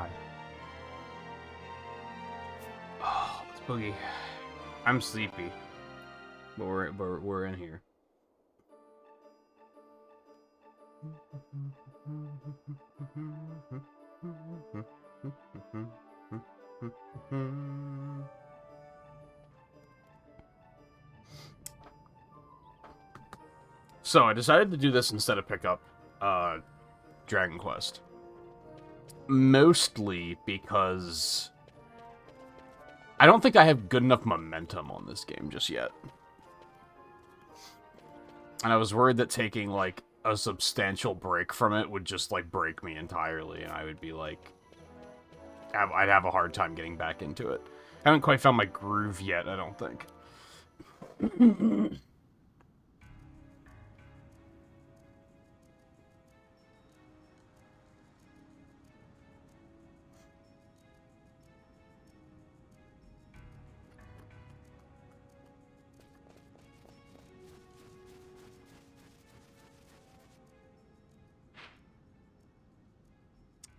Hi. Oh, let's boogie. I'm sleepy, but we're in here. So I decided to do this instead of pick up Dragon Quest. Mostly because I don't think I have good enough momentum on this game just yet. And I was worried that taking, like, a substantial break from it would just, like, break me entirely, and I would be, like... I'd have a hard time getting back into it. I haven't quite found my groove yet, I don't think.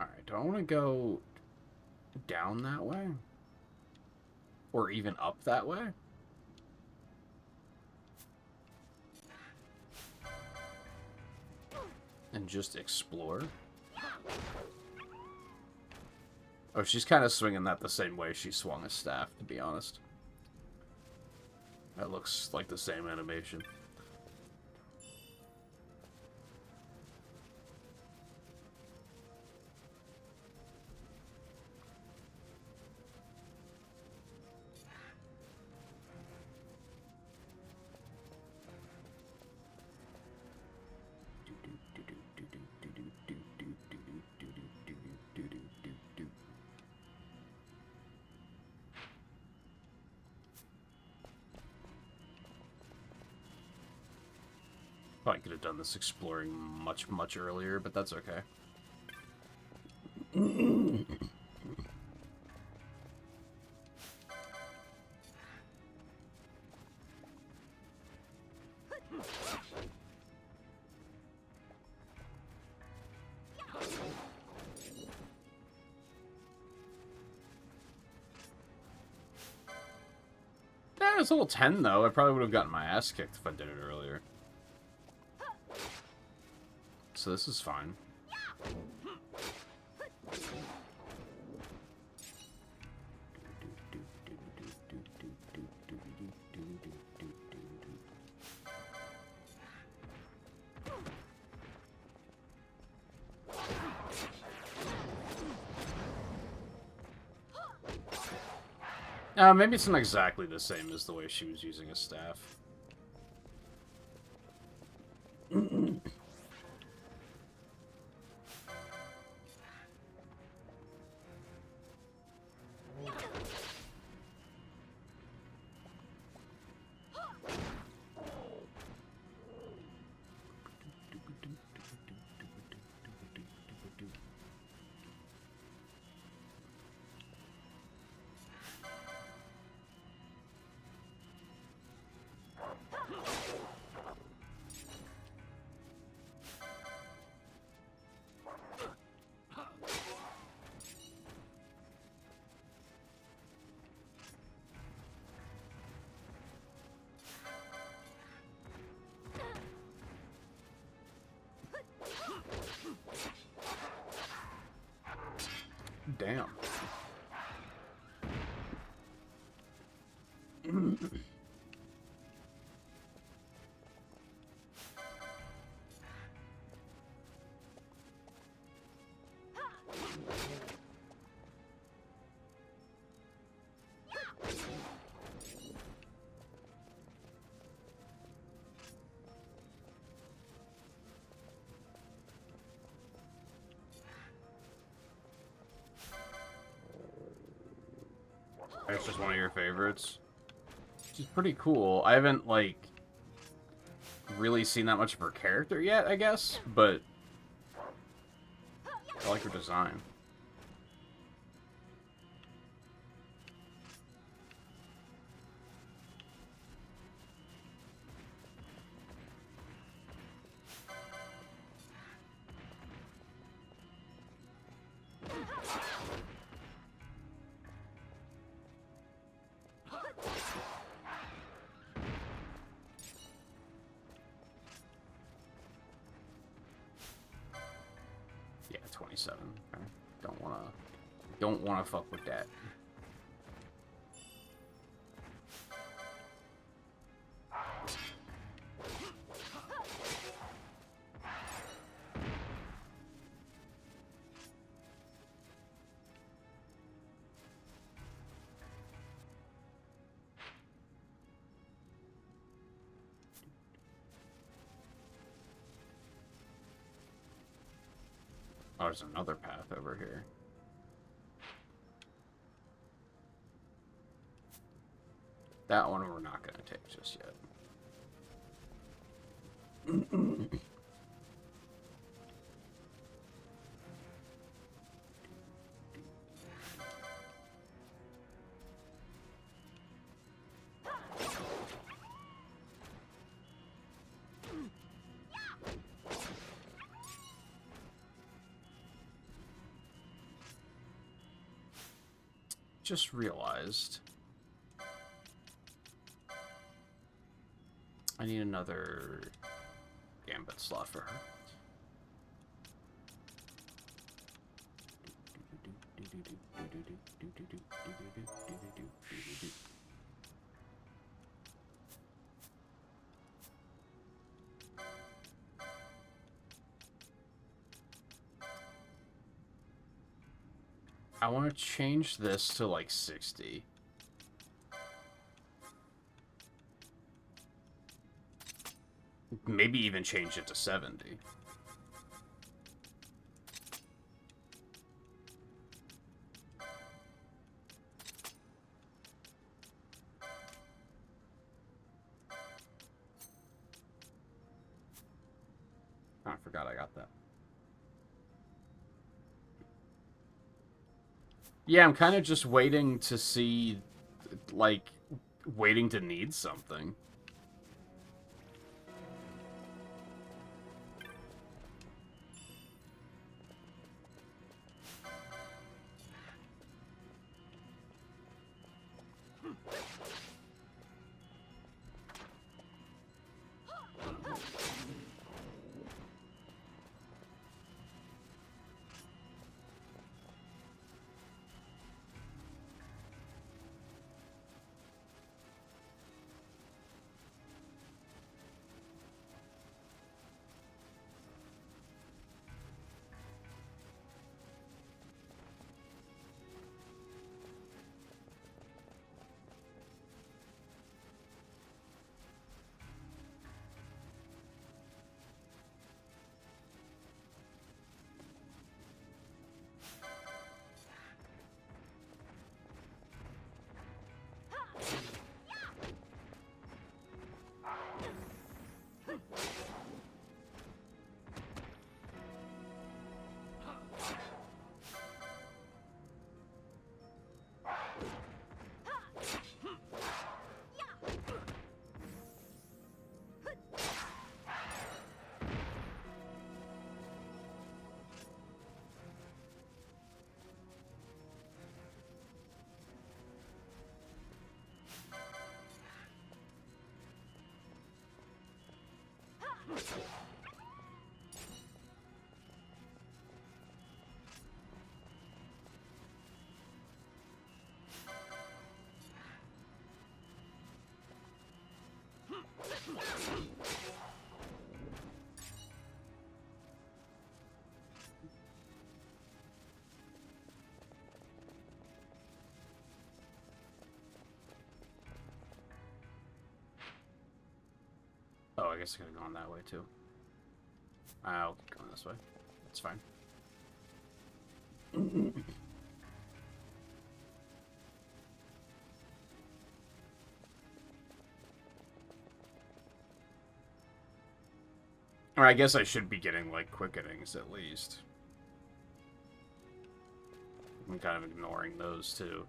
Alright, do I want to go down that way? Or even up that way? And just explore? Oh, she's kind of swinging that the same way she swung a staff, to be honest. That looks like the same animation. Probably could have done this exploring much, much earlier, but that's okay. Yeah, it's level 10, though. I probably would have gotten my ass kicked if I did it earlier. So this is fine. Maybe it's not exactly the same as the way she was using a staff. Damn. It's just one of your favorites. Which is pretty cool. I haven't, like, really seen that much of her character yet, I guess, but I like her design. 27. Okay. Don't wanna fuck with that. Oh, there's another path over here. That one we're not going to take just yet. Just realized I need another gambit slot for her. I want to change this to like 60. Maybe even change it to 70. Oh, I forgot I got that. Yeah, I'm kind of just waiting to see, like, waiting to need something. Oh, I guess I could have gone that way, too. I'll keep going this way. It's fine. Or I guess I should be getting, like, quicketings, at least. I'm kind of ignoring those, too.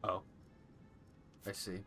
Oh. I see.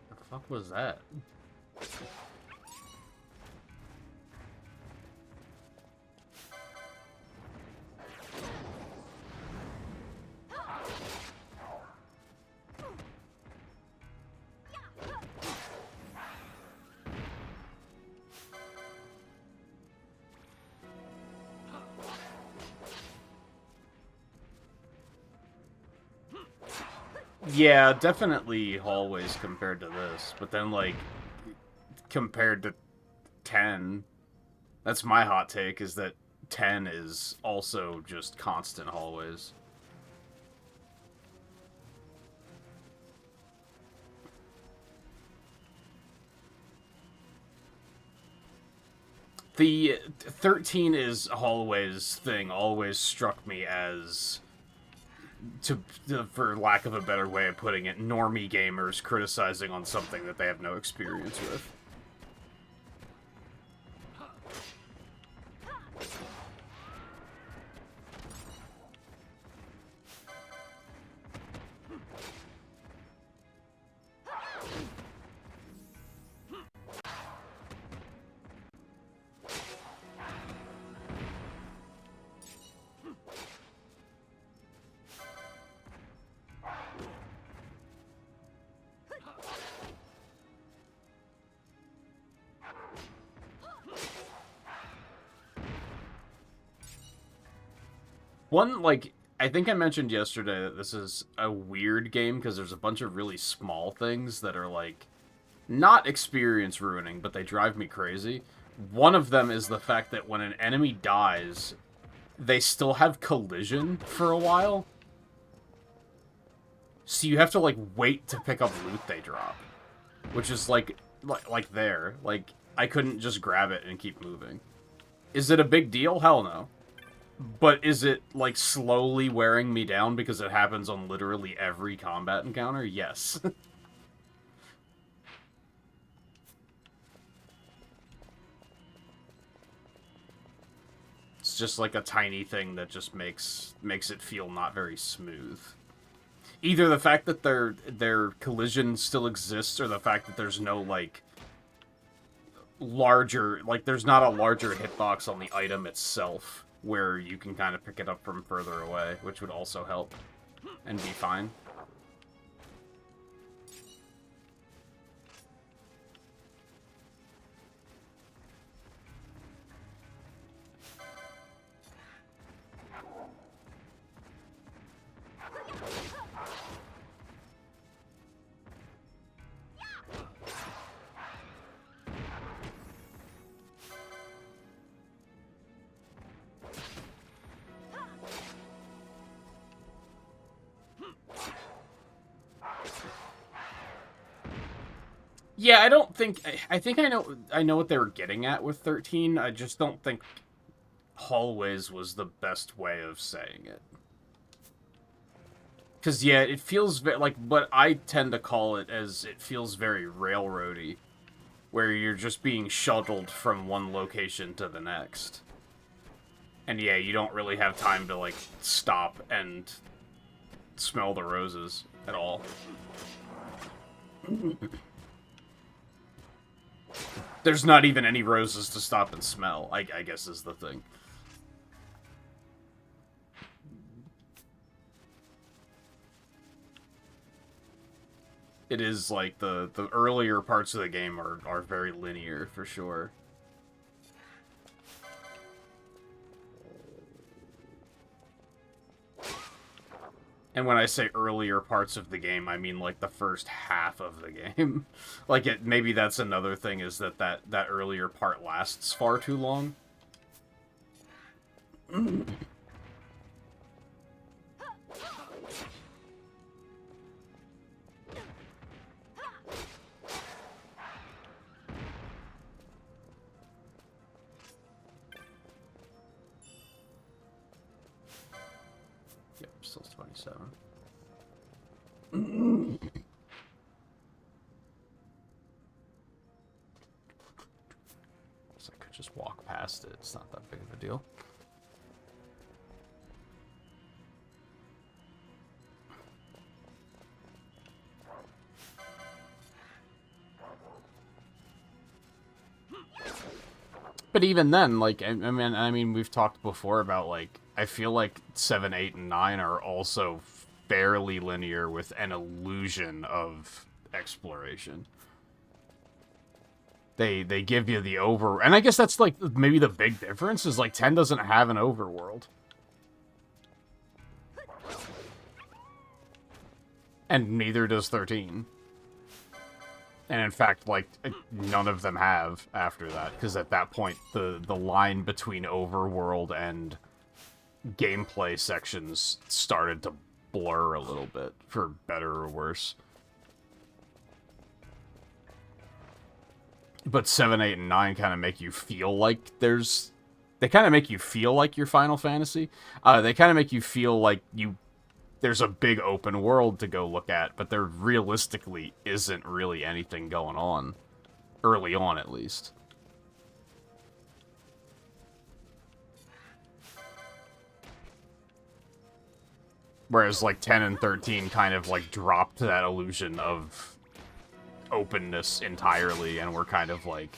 The fuck was that? Yeah, definitely hallways compared to this, but then, like, compared to 10, that's my hot take, is that 10 is also just constant hallways. The 13 is hallways thing always struck me as, for lack of a better way of putting it, normie gamers criticizing on something that they have no experience with. One, like, I think I mentioned yesterday that this is a weird game because there's a bunch of really small things that are, like, not experience ruining, but they drive me crazy. One of them is the fact that when an enemy dies, they still have collision for a while. So you have to, like, wait to pick up loot they drop. Which is, like there. Like, I couldn't just grab it and keep moving. Is it a big deal? Hell no. But is it, like, slowly wearing me down because it happens on literally every combat encounter? Yes. It's just like a tiny thing that just makes it feel not very smooth. Either the fact that their collision still exists, or the fact that there's no, like, larger, like, there's not a larger hitbox on the item itself where you can kind of pick it up from further away, which would also help and be fine. Yeah, I don't think... I think I know what they were getting at with 13. I just don't think hallways was the best way of saying it. Because, yeah, it feels like what I tend to call it as it feels very railroady, where you're just being shuttled from one location to the next. And yeah, you don't really have time to, like, stop and smell the roses at all. There's not even any roses to stop and smell, I guess is the thing. It is, like, the earlier parts of the game are very linear, for sure. And when I say earlier parts of the game, I mean, like, the first half of the game. Like, maybe that's another thing, is that earlier part lasts far too long. Yep, still 27. So I could just walk past it. It's not that big of a deal. But even then, like, I mean, we've talked before about, like, I feel like 7, 8, and 9 are also fairly linear with an illusion of exploration. They give you the and I guess that's, like, maybe the big difference is, like, 10 doesn't have an overworld. And neither does 13. And in fact, like, none of them have after that, because at that point, the line between overworld and gameplay sections started to blur a little bit, for better or worse. But 7, 8, and 9 kind of make you feel like there's... They kind of make you feel like you're Final Fantasy. They kind of make you feel like there's a big open world to go look at, but there realistically isn't really anything going on. Early on, at least. Whereas, like, 10 and 13 kind of, like, dropped that illusion of openness entirely, and we're kind of like,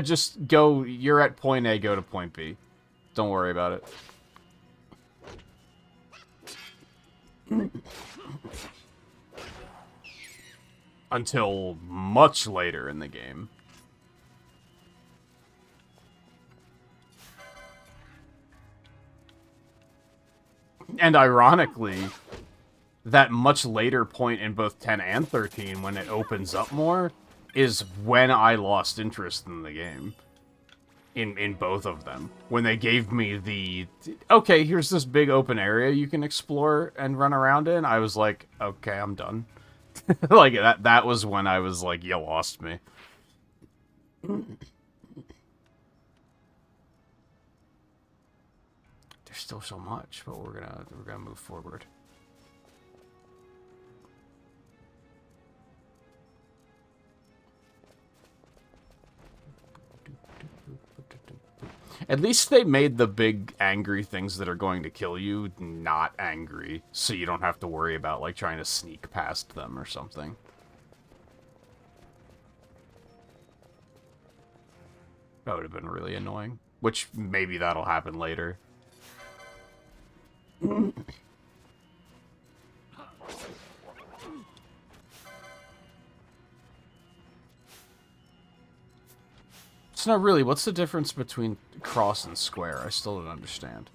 just go, you're at point A, go to point B. Don't worry about it. Until much later in the game. And ironically, that much later point in both 10 and 13, when it opens up more, is when I lost interest in the game. In both of them. When they gave me the, okay, here's this big open area you can explore and run around in, I was like, okay, I'm done. Like, that was when I was like, you lost me. There's still so much, but we're gonna move forward. At least they made the big angry things that are going to kill you not angry, so you don't have to worry about, like, trying to sneak past them or something. That would have been really annoying. Which, maybe that'll happen later. It's not really. What's the difference between cross and square? I still don't understand.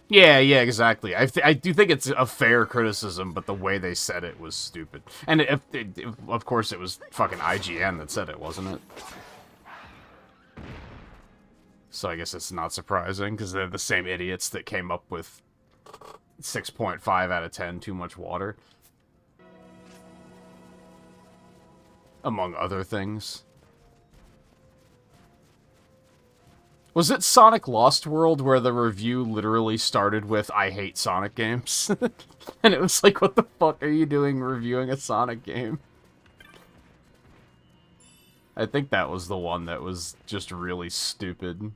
Yeah, yeah, exactly. I do think it's a fair criticism, but the way they said it was stupid. And of course, it was fucking IGN that said it, wasn't it? So I guess it's not surprising, because they're the same idiots that came up with 6.5 out of 10, too much water. Among other things. Was it Sonic Lost World where the review literally started with, "I hate Sonic games"? And it was like, what the fuck are you doing reviewing a Sonic game? I think that was the one that was just really stupid.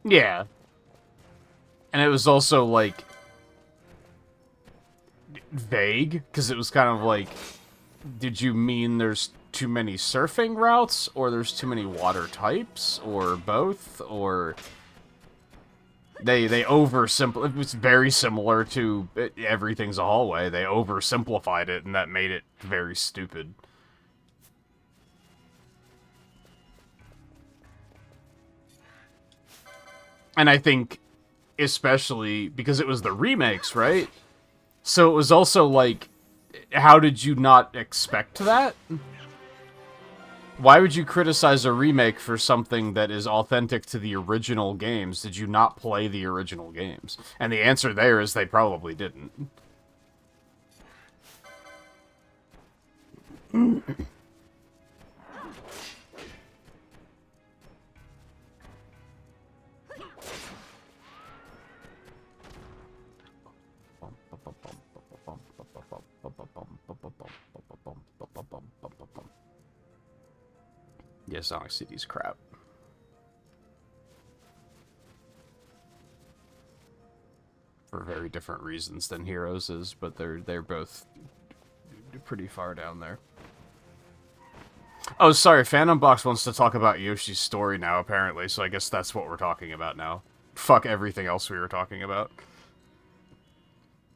Yeah. And it was also, like, vague, because it was kind of like, did you mean there's too many surfing routes, or there's too many water types, or both, or... They oversimplify. It was very similar to Everything's a Hallway. They oversimplified it, and that made it very stupid. And I think, especially because it was the remakes, right? So it was also like, how did you not expect that? Why would you criticize a remake for something that is authentic to the original games? Did you not play the original games? And the answer there is they probably didn't. Yeah, Sonic City's crap. For very different reasons than Heroes is, but they're both pretty far down there. Oh, sorry, Phantom Box wants to talk about Yoshi's story now, apparently, so I guess that's what we're talking about now. Fuck everything else we were talking about.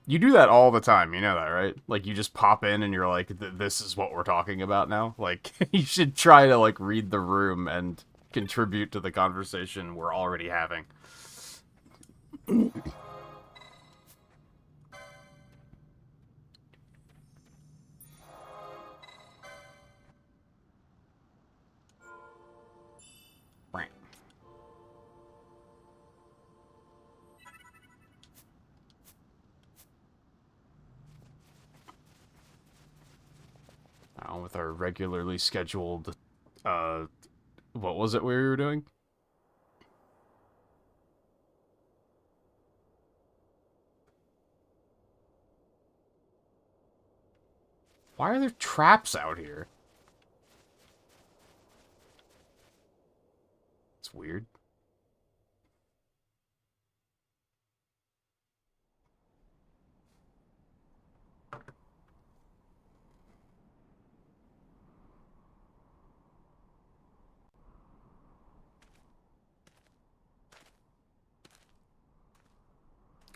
You do that all the time, you know that, right? Like, you just pop in and you're like, this is what we're talking about now? Like, you should try to, like, read the room and contribute to the conversation we're already having. With our regularly scheduled, what was it we were doing? Why are there traps out here? It's weird.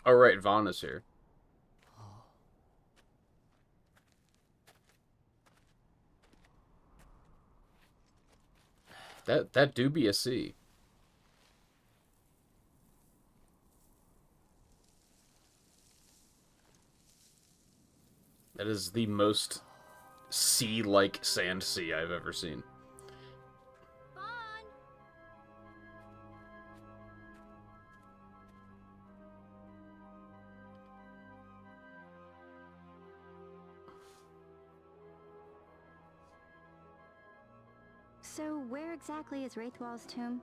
Oh, right, Vaughn is here. That do be a C. That is the most sea-like sand sea I've ever seen. So, where exactly is Wraithwall's tomb?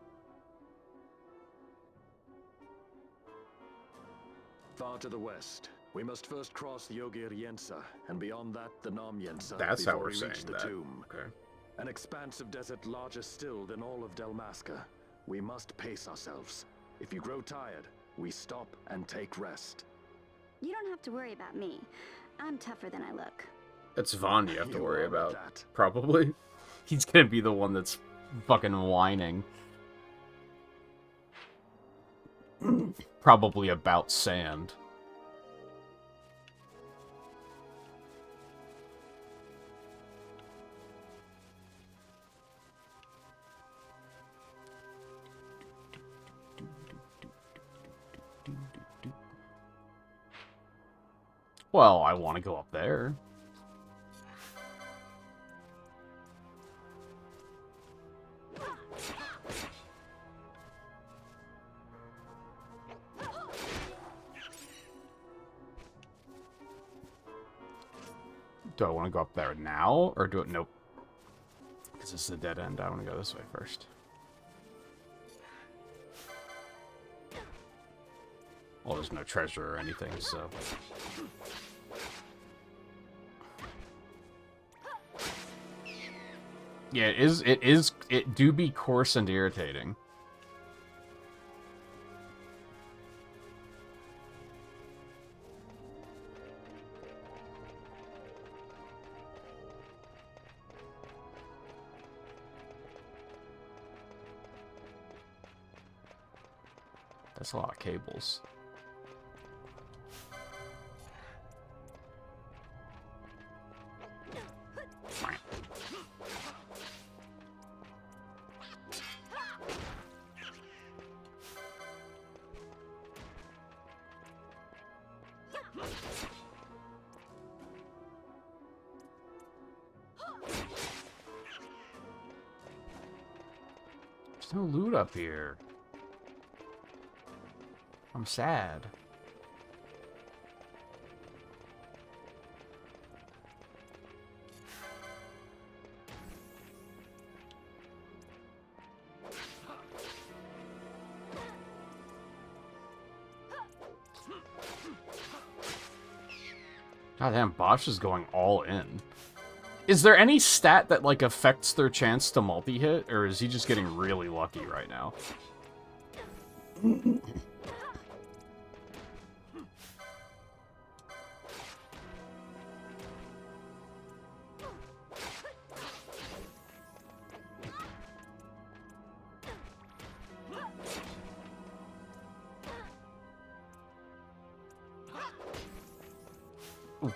Far to the west. We must first cross the Yogir Yensa, and beyond that, the Nam Yensa, That's how before we're we saying reach the that. tomb. Okay. An expanse of desert larger still than all of Delmasca. We must pace ourselves. If you grow tired, we stop and take rest. You don't have to worry about me. I'm tougher than I look. It's Vaughn you have to You worry are about. that. Probably. He's gonna be the one that's fucking whining. Probably about sand. Well, I want to go up there. Do I want to go up there now, or do it? Nope. Because this is a dead end. I want to go this way first. Well, there's no treasure or anything, so... Yeah, it do be coarse and irritating. That's a lot of cables. There's no loot up here. I'm sad. God damn, Bosch is going all in. Is there any stat that, like, affects their chance to multi-hit, or is he just getting really lucky right now?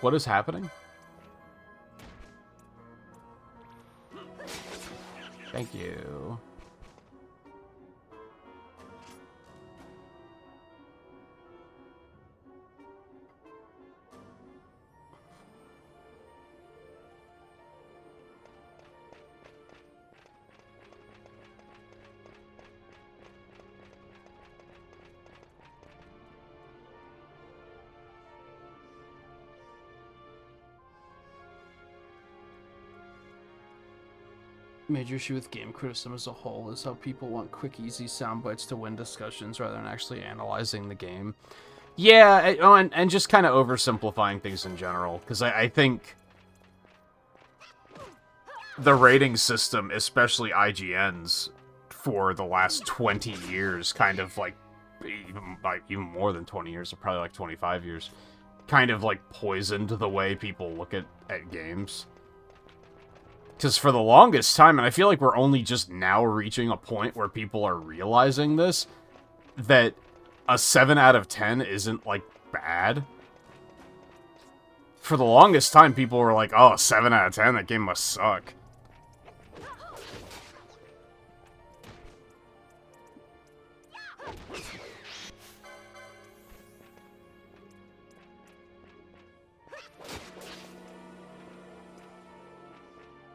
What is happening? Thank you. Major issue with game criticism as a whole is how people want quick, easy sound bites to win discussions rather than actually analyzing the game. Yeah, and just kind of oversimplifying things in general, because I think the rating system, especially IGN's, for the last 20 years, kind of like even more than 20 years, probably like 25 years, kind of like poisoned the way people look at games. Because for the longest time, and I feel like we're only just now reaching a point where people are realizing this, that a 7 out of 10 isn't, like, bad. For the longest time, people were like, oh, 7 out of 10, that game must suck.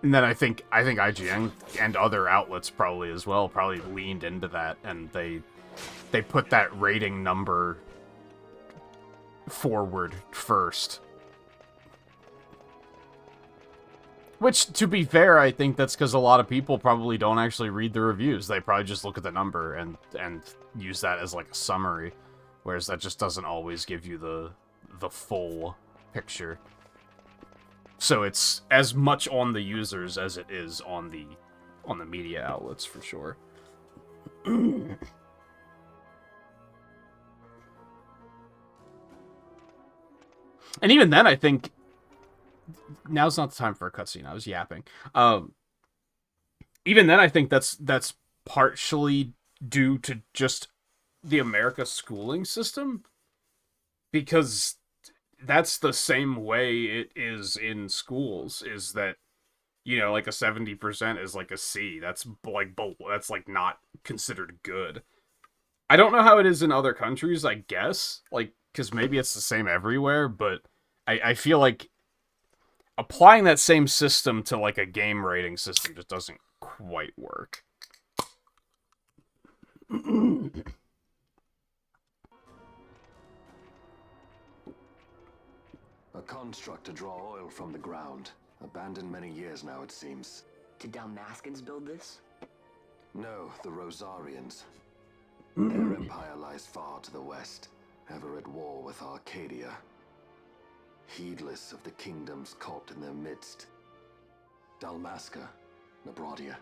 And then I think IGN and other outlets probably as well probably leaned into that, and they put that rating number forward first. Which, to be fair, I think that's because a lot of people probably don't actually read the reviews. They probably just look at the number and use that as like a summary, whereas that just doesn't always give you the full picture. So it's as much on the users as it is on the media outlets, for sure. And even then, I think now's not the time for a cutscene. I was yapping. Even then, I think that's partially due to just the America schooling system, because that's the same way it is in schools. Is that, you know, like a 70% is like a C. That's like not considered good. I don't know how it is in other countries. I guess like because maybe it's the same everywhere, but I feel like applying that same system to like a game rating system just doesn't quite work. A construct to draw oil from the ground. Abandoned many years now, it seems. Did Dalmaskans build this? No, the Rosarians. Their empire lies far to the west, ever at war with Arcadia. Heedless of the kingdoms caught in their midst. Dalmasca, Nabradia,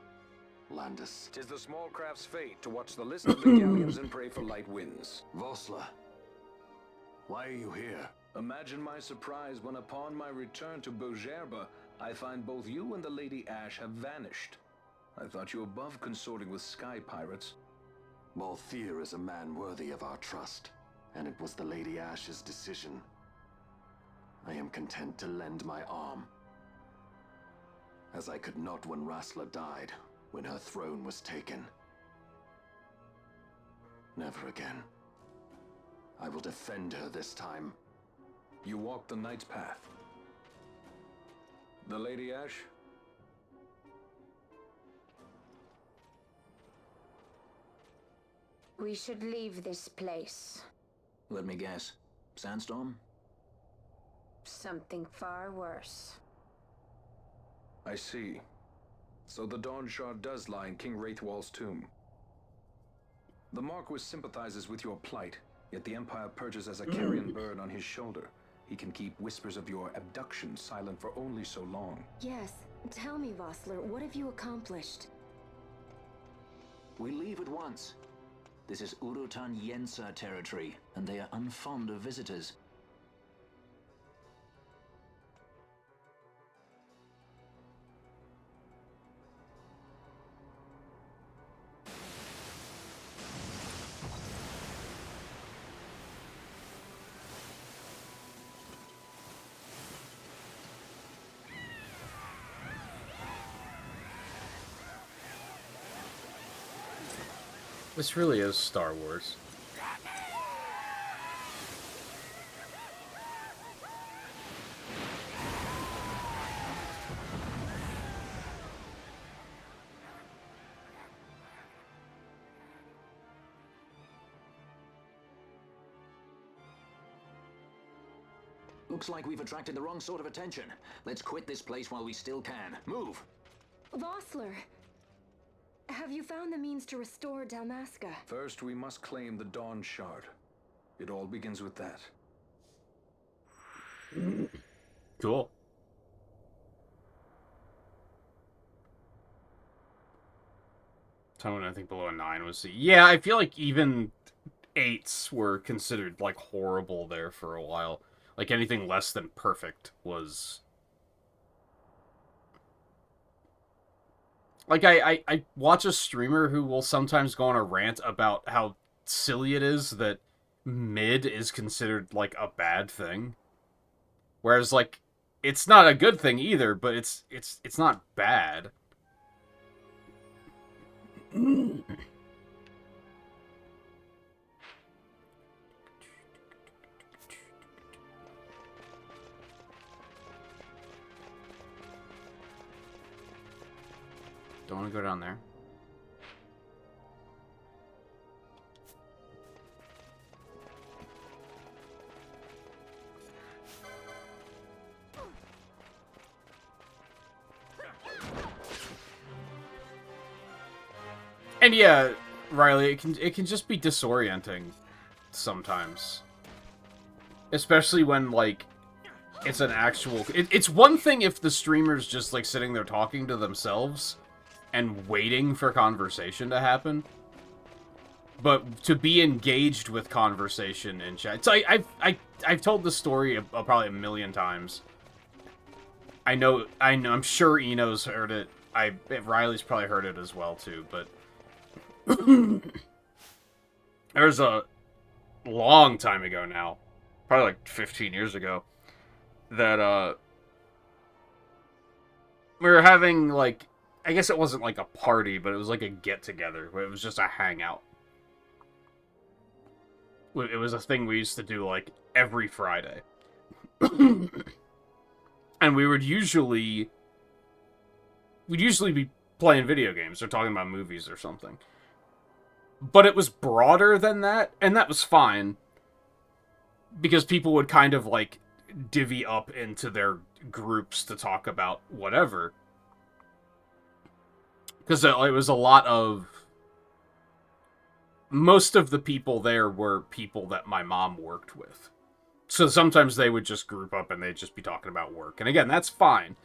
Landis. 'Tis the small craft's fate to watch the list of the galleons and pray for light winds. Vossler, why are you here? Imagine my surprise when upon my return to Bogerba, I find both you and the Lady Ash have vanished. I thought you above consorting with sky pirates. Balthier is a man worthy of our trust, and it was the Lady Ash's decision. I am content to lend my arm, as I could not when Rassler died, when her throne was taken. Never again. I will defend her this time. You walk the Knight's path. The Lady Ash? We should leave this place. Let me guess. Sandstorm? Something far worse. I see. So the Dawn Shard does lie in King Wraithwall's tomb. The Marquis sympathizes with your plight, yet the Empire perches as a carrion bird on his shoulder. He can keep whispers of your abduction silent for only so long. Yes. Tell me, Vossler, what have you accomplished? We leave at once. This is Urutan Yensa territory, and they are unfond of visitors. This really is Star Wars. Looks like we've attracted the wrong sort of attention. Let's quit this place while we still can. Move! Vossler! Have you found the means to restore Dalmasca? First, we must claim the Dawn Shard. It all begins with that. Cool. Someone I think below a 9 was C. Yeah, I feel like even 8s were considered like horrible there for a while. Like anything less than perfect was... Like, I watch a streamer who will sometimes go on a rant about how silly it is that mid is considered, like, a bad thing. Whereas, like, it's not a good thing either, but it's not bad. Don't want to go down there. And yeah, Riley, it can just be disorienting sometimes. Especially when, like, it's an actual... It's one thing if the streamer's just, like, sitting there talking to themselves and waiting for conversation to happen. But to be engaged with conversation in chat... So I've told this story probably a million times. I'm sure Eno's heard it. Riley's probably heard it as well, too, but... There's a long time ago now, probably like 15 years ago, that we were having, like, I guess it wasn't like a party, but it was like a get-together, where it was just a hangout. It was a thing we used to do, like, every Friday. And we'd usually be playing video games or talking about movies or something. But it was broader than that, and that was fine. Because people would kind of, like, divvy up into their groups to talk about whatever. Because it was a lot of... Most of the people there were people that my mom worked with. So sometimes they would just group up and they'd just be talking about work. And again, that's fine.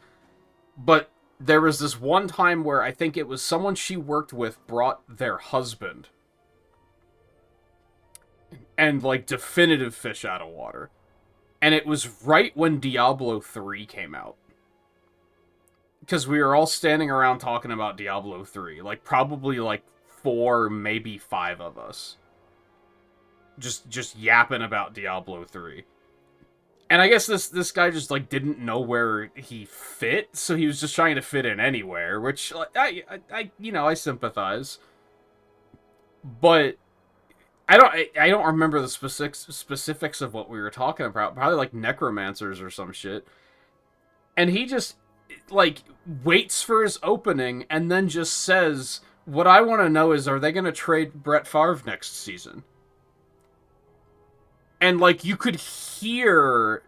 But there was this one time where I think it was someone she worked with brought their husband. And, like, definitive fish out of water. And it was right when Diablo 3 came out. Because we were all standing around talking about Diablo 3. Like, probably, like, 4, maybe 5 of us. Just yapping about Diablo 3. And I guess this guy just, like, didn't know where he fit, so he was just trying to fit in anywhere, which, like, I sympathize. But I don't remember the specifics of what we were talking about. Probably, like, necromancers or some shit. And he just, like, waits for his opening and then just says, what I want to know is, are they going to trade Brett Favre next season? And, like, you could hear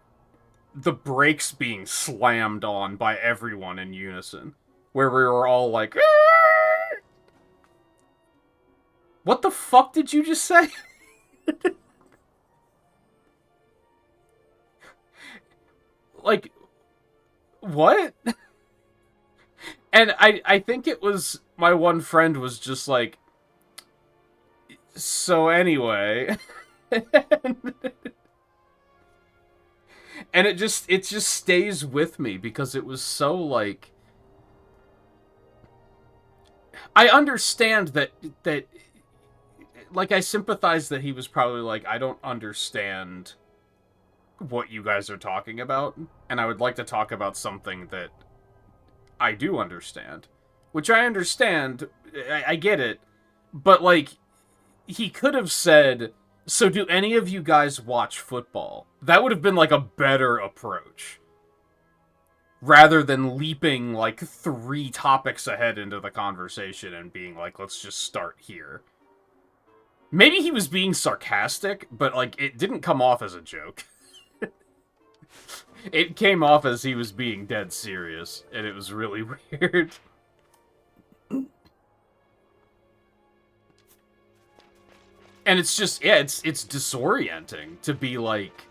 the brakes being slammed on by everyone in unison. Where we were all like, Aah! What the fuck did you just say? Like, what? And I think it was, my one friend was just like, so anyway... And it just stays with me because it was so, like, I understand that like, I sympathize that he was probably like, I don't understand what you guys are talking about, and I would like to talk about something that I do understand. Which I understand, I get it, but, like, he could have said, so do any of you guys watch football? That would have been, like, a better approach. Rather than leaping, like, 3 topics ahead into the conversation and being like, let's just start here. Maybe he was being sarcastic, but, like, it didn't come off as a joke. It came off as he was being dead serious, and it was really weird. And it's just, yeah, it's disorienting to be, like,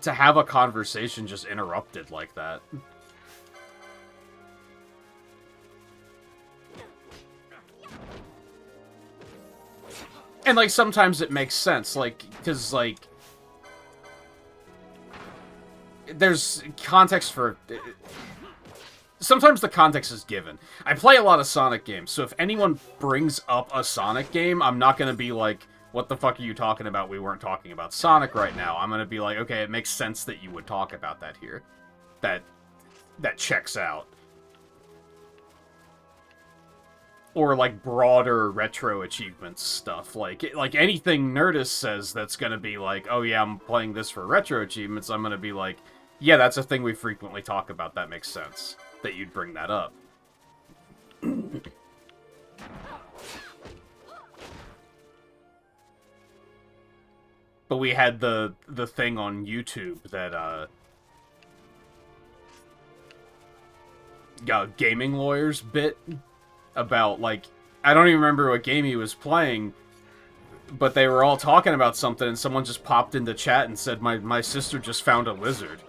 to have a conversation just interrupted like that. And, like, sometimes it makes sense, like, because, like, there's context for... Sometimes the context is given. I play a lot of Sonic games, so if anyone brings up a Sonic game, I'm not going to be like, what the fuck are you talking about? We weren't talking about Sonic right now. I'm going to be like, okay, it makes sense that you would talk about that here. That checks out. Or, like, broader retro achievements stuff. Like anything Nerdist says that's going to be like, oh yeah, I'm playing this for retro achievements, I'm going to be like, yeah, that's a thing we frequently talk about. That makes sense that you'd bring that up. But we had the thing on YouTube that gaming lawyers bit about, like, I don't even remember what game he was playing, but they were all talking about something, and someone just popped into chat and said, my sister just found a lizard.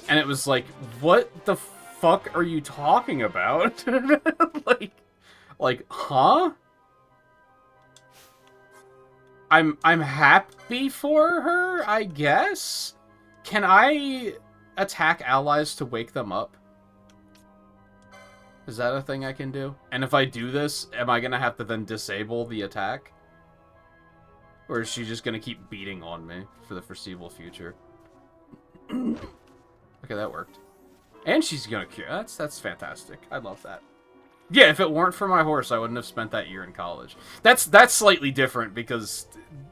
And it was like, what the fuck are you talking about? like, huh? I'm happy for her, I guess? Can I attack allies to wake them up? Is that a thing I can do? And if I do this, am I gonna have to then disable the attack? Or is she just gonna keep beating on me for the foreseeable future? Okay, that worked. And she's gonna cure. That's fantastic. I love that. Yeah, if it weren't for my horse, I wouldn't have spent that year in college. That's slightly different because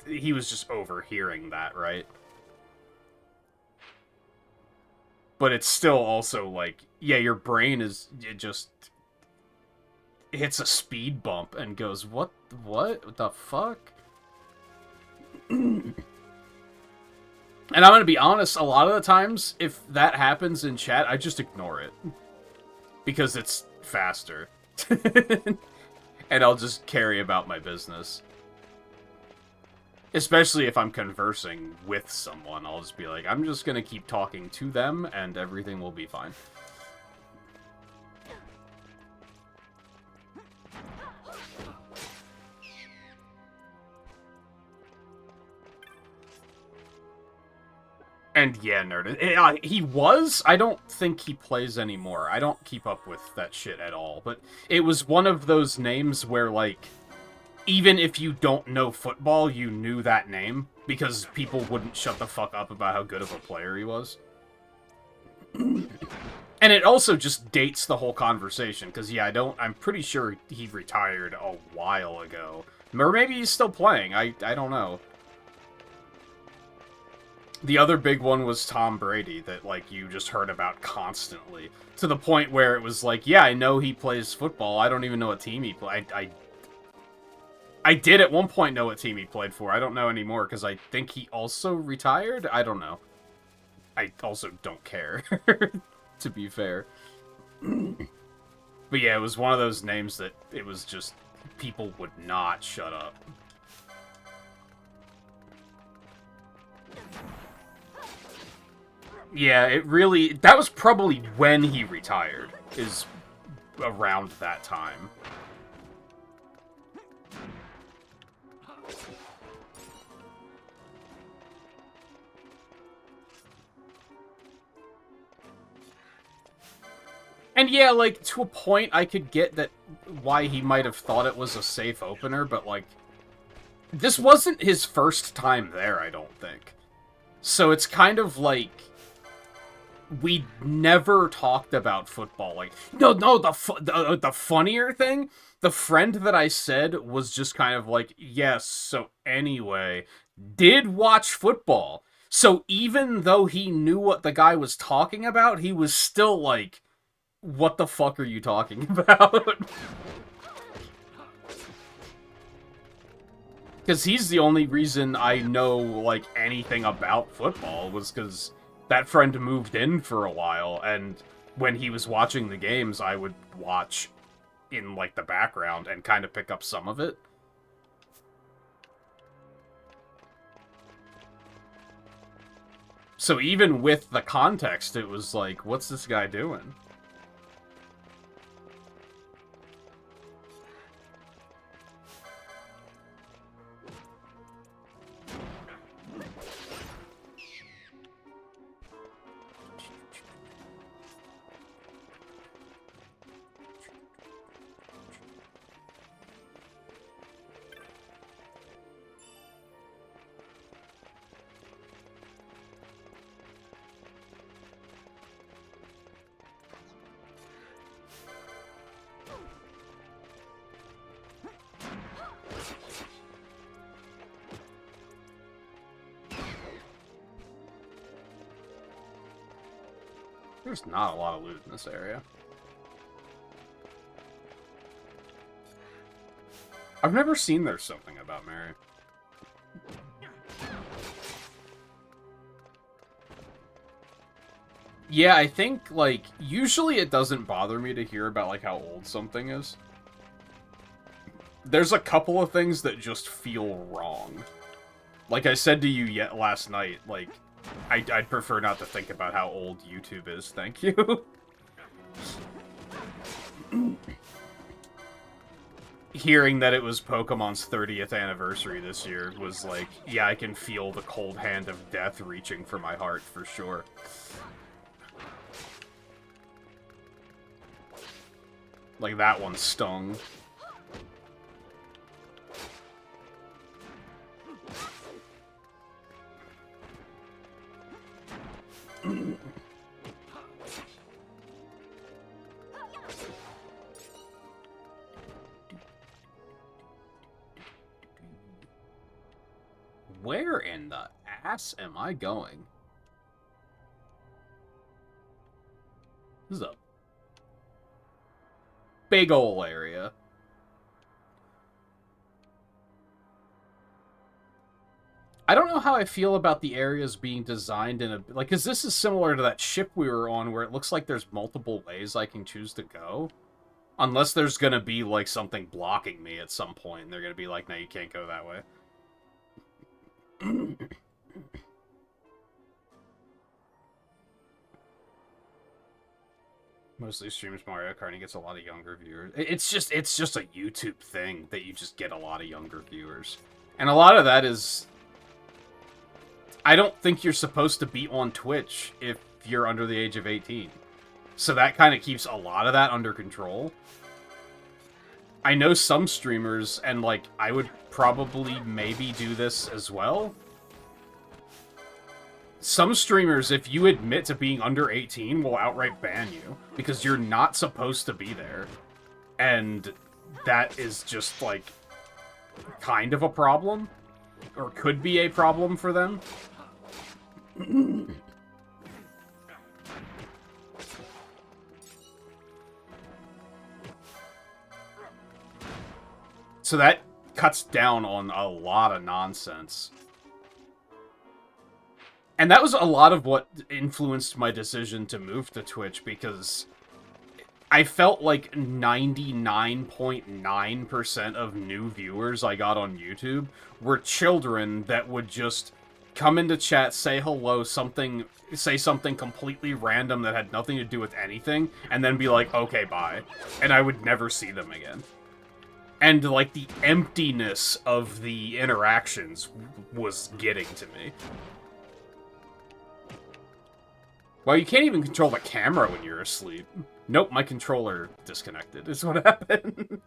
he was just overhearing that, right? But it's still also like, yeah, your brain it just hits a speed bump and goes, what the fuck? And I'm gonna be honest, a lot of the times, if that happens in chat, I just ignore it. Because it's faster. And I'll just carry about my business. Especially if I'm conversing with someone, I'll just be like, I'm just gonna keep talking to them, and everything will be fine. And yeah, nerd. He was? I don't think he plays anymore. I don't keep up with that shit at all. But it was one of those names where, like, even if you don't know football, you knew that name. Because people wouldn't shut the fuck up about how good of a player he was. And it also just dates the whole conversation. Because, yeah, I'm pretty sure he retired a while ago. Or maybe he's still playing. I don't know. The other big one was Tom Brady that, like, you just heard about constantly. To the point where it was like, yeah, I know he plays football. I don't even know what team he played. I did at one point know what team he played for. I don't know anymore because I think he also retired? I don't know. I also don't care, to be fair. But yeah, it was one of those names that it was just, people would not shut up. Yeah, it really... That was probably when he retired, is around that time. And yeah, like, to a point, I could get that why he might have thought it was a safe opener, but, like, this wasn't his first time there, I don't think. So it's kind of like... We never talked about football. Like, no, the funnier thing, the friend that I said was just kind of like, yes, so anyway, did watch football. So even though he knew what the guy was talking about, he was still like, what the fuck are you talking about? Because he's the only reason I know, like, anything about football was because... That friend moved in for a while, and when he was watching the games, I would watch in, like, the background and kind of pick up some of it. So even with the context, it was like, what's this guy doing? There's not a lot of loot in this area. I've never seen There's Something About Mary. Yeah, I think, like, usually it doesn't bother me to hear about, like, how old something is. There's a couple of things that just feel wrong. Like I said to you last night, like, I'd prefer not to think about how old YouTube is, thank you. Hearing that it was Pokemon's 30th anniversary this year was like, yeah, I can feel the cold hand of death reaching for my heart, for sure. Like, that one stung. Where in the ass am I going? This is a big ol' area. I don't know how I feel about the areas being designed in a... Like, because this is similar to that ship we were on where it looks like there's multiple ways I can choose to go. Unless there's gonna be, like, something blocking me at some point, and they're gonna be like, no, you can't go that way. Mostly streams Mario Kart and he gets a lot of younger viewers. It's just a YouTube thing that you just get a lot of younger viewers. And a lot of that is... I don't think you're supposed to be on Twitch if you're under the age of 18. So that kind of keeps a lot of that under control. I know some streamers, and, like, I would probably maybe do this as well. Some streamers, if you admit to being under 18, will outright ban you, because you're not supposed to be there. And that is just, like, kind of a problem, or could be a problem for them. So that cuts down on a lot of nonsense. And that was a lot of what influenced my decision to move to Twitch, because I felt like 99.9% of new viewers I got on YouTube were children that would just come into chat, say hello, say something completely random that had nothing to do with anything, and then be like, okay, bye. And I would never see them again. And, like, the emptiness of the interactions was getting to me. Well, you can't even control the camera when you're asleep. Nope, my controller disconnected is what happened.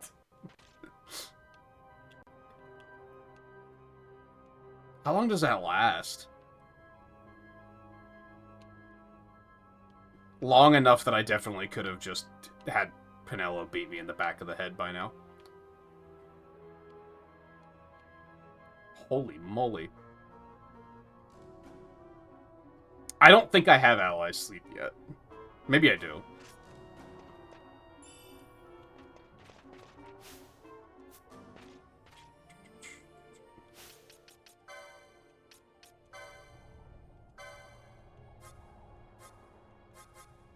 How long does that last? Long enough that I definitely could have just had Pinello beat me in the back of the head by now. Holy moly. I don't think I have Ally Sleep yet. Maybe I do.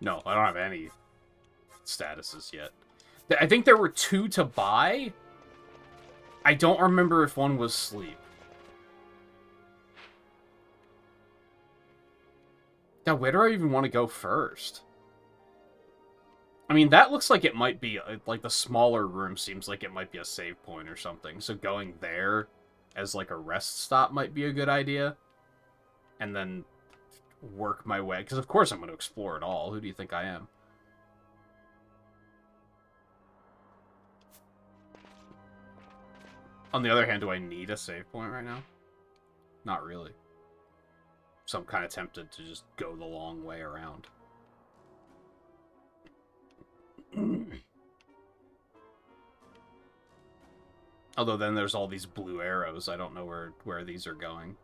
No, I don't have any statuses yet. I think there were 2 to buy. I don't remember if one was Sleep. Now, where do I even want to go first? I mean, that looks like it might be, like, the smaller room seems like it might be a save point or something. So going there as, like, a rest stop might be a good idea. And then work my way. Because, of course, I'm going to explore it all. Who do you think I am? On the other hand, do I need a save point right now? Not really. So I'm kind of tempted to just go the long way around. Although then there's all these blue arrows. I don't know where these are going.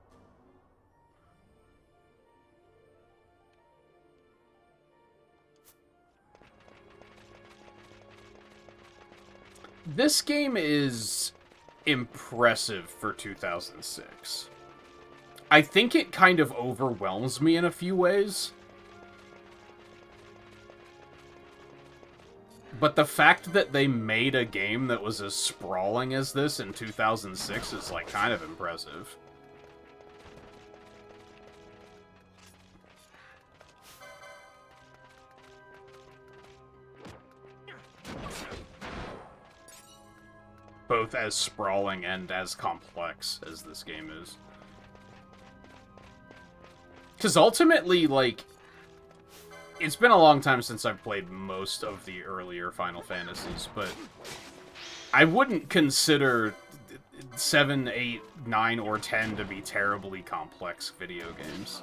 This game is impressive for 2006. I think it kind of overwhelms me in a few ways. But the fact that they made a game that was as sprawling as this in 2006 is, like, kind of impressive. Both as sprawling and as complex as this game is. Because ultimately, like, it's been a long time since I've played most of the earlier Final Fantasies, but I wouldn't consider 7, 8, 9, or 10 to be terribly complex video games.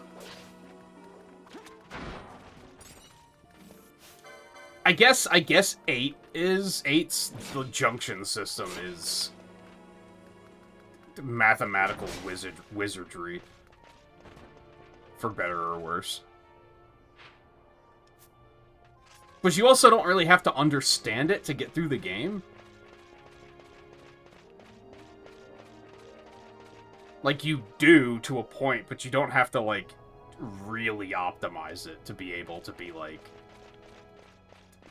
I guess 8 is. 8's the junction system is mathematical wizardry. For better or worse. But you also don't really have to understand it to get through the game. Like, you do to a point, but you don't have to, like, really optimize it to be able to be, like,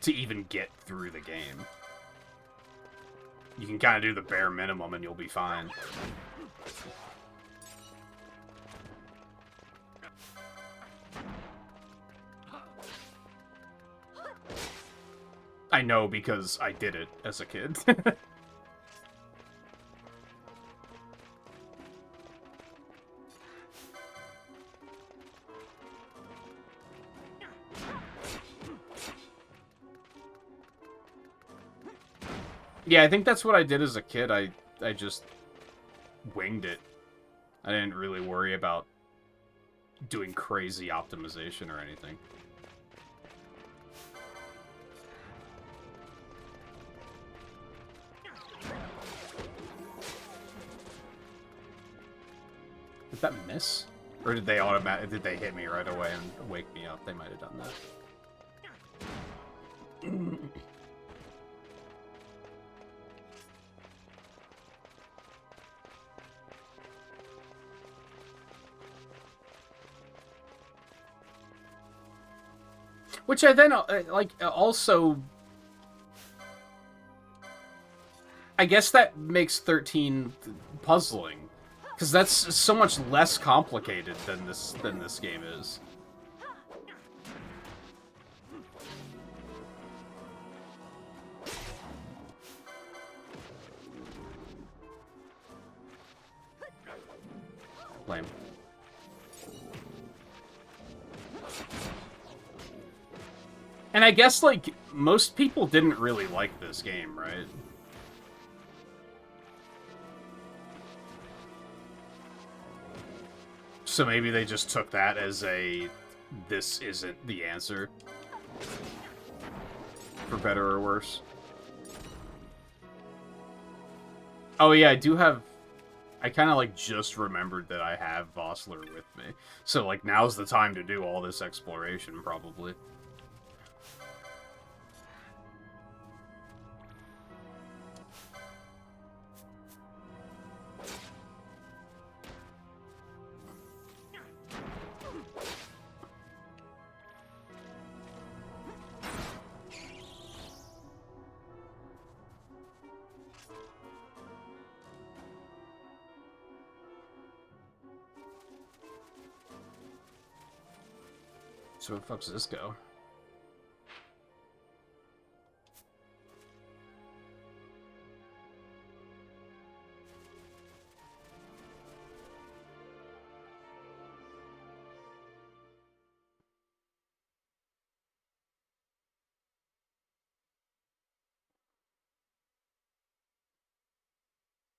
to even get through the game. You can kind of do the bare minimum and you'll be fine. I know because I did it as a kid. Yeah, I think that's what I did as a kid. I just winged it. I didn't really worry about doing crazy optimization or anything. Did that miss? Or did they hit me right away and wake me up? They might have done that. Which I then, like, also... I guess that makes 13 puzzling. Because that's so much less complicated than this game is. Lame. And I guess, like, most people didn't really like this game, right? So maybe they just took that as a, this isn't the answer. For better or worse. Oh yeah, I do have... I kind of, like, just remembered that I have Vossler with me. So, like, now's the time to do all this exploration, probably. So where the fuck does this go?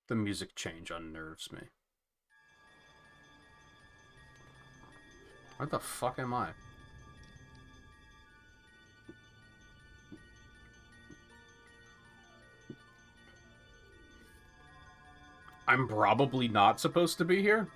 The music change unnerves me. Where the fuck am I? I'm probably not supposed to be here.